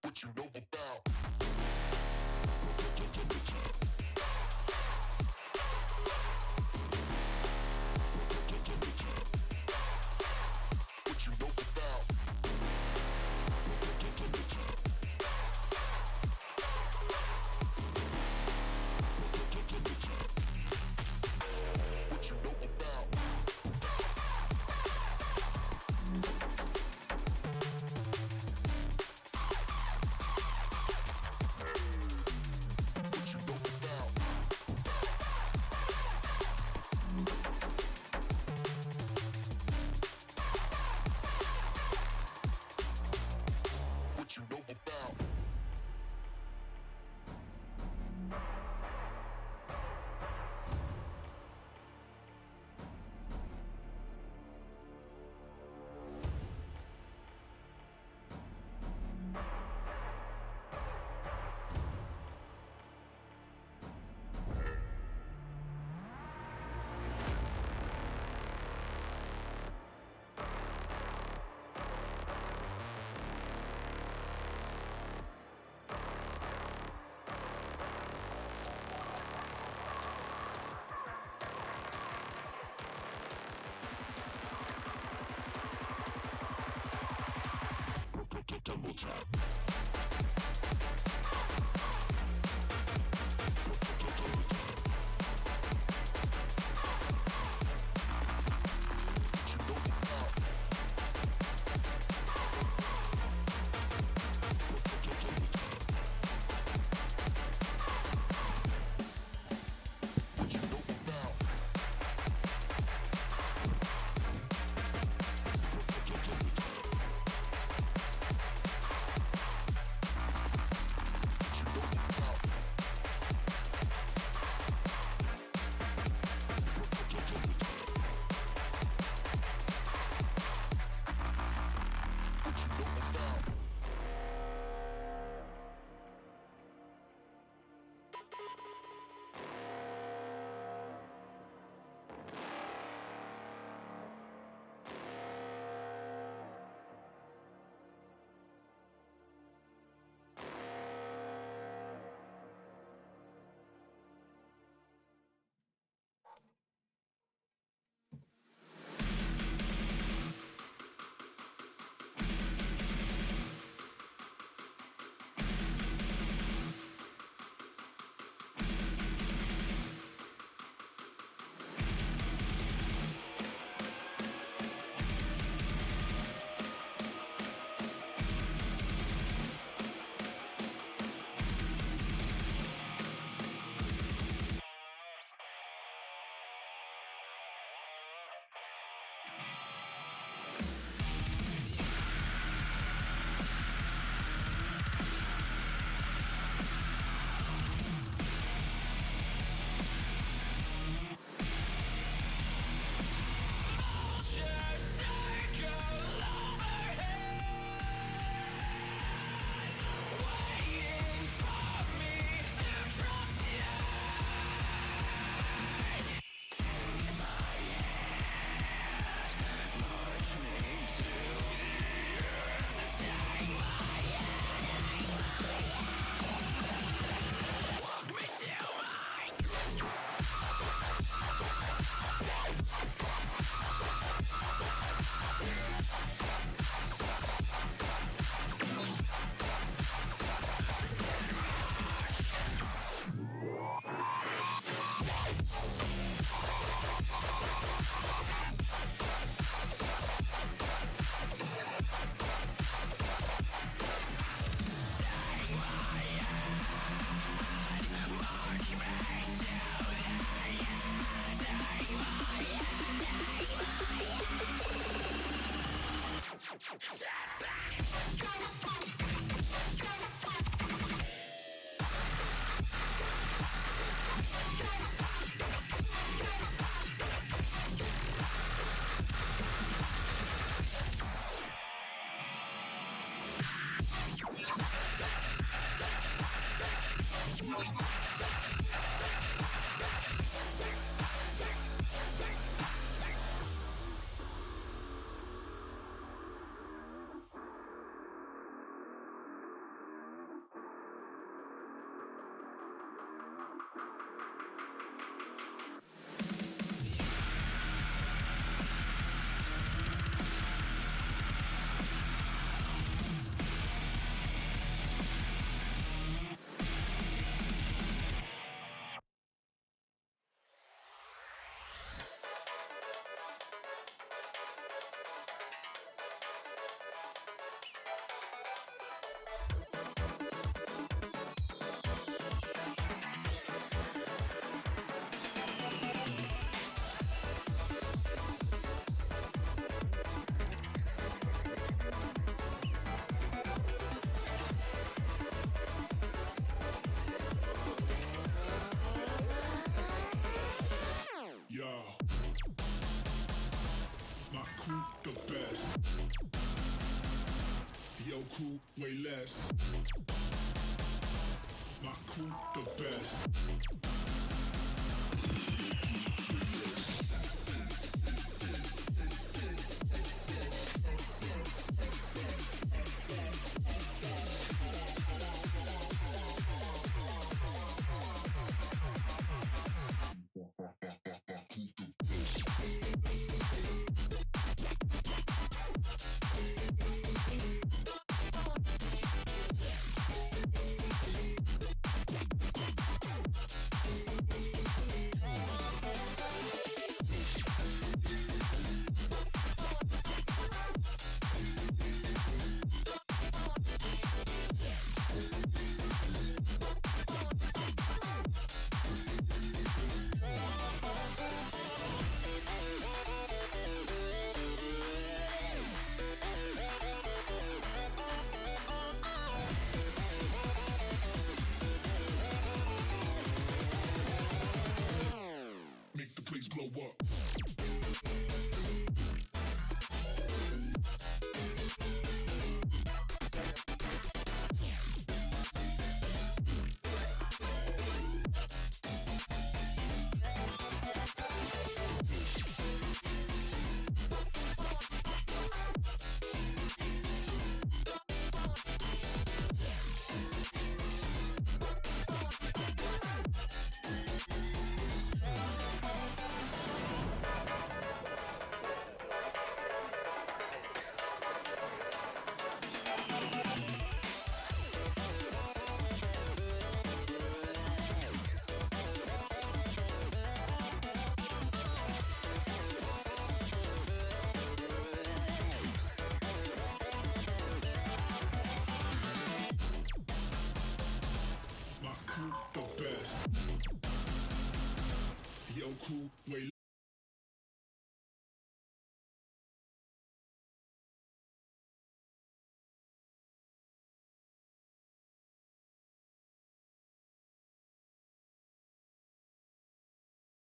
What you know about? What you know about? What you know about? What you know about? Double tap. Yo, my crew the best. Yo, crew way less. My crew the best. Make the place blow up. My crew the best. Yo, crew way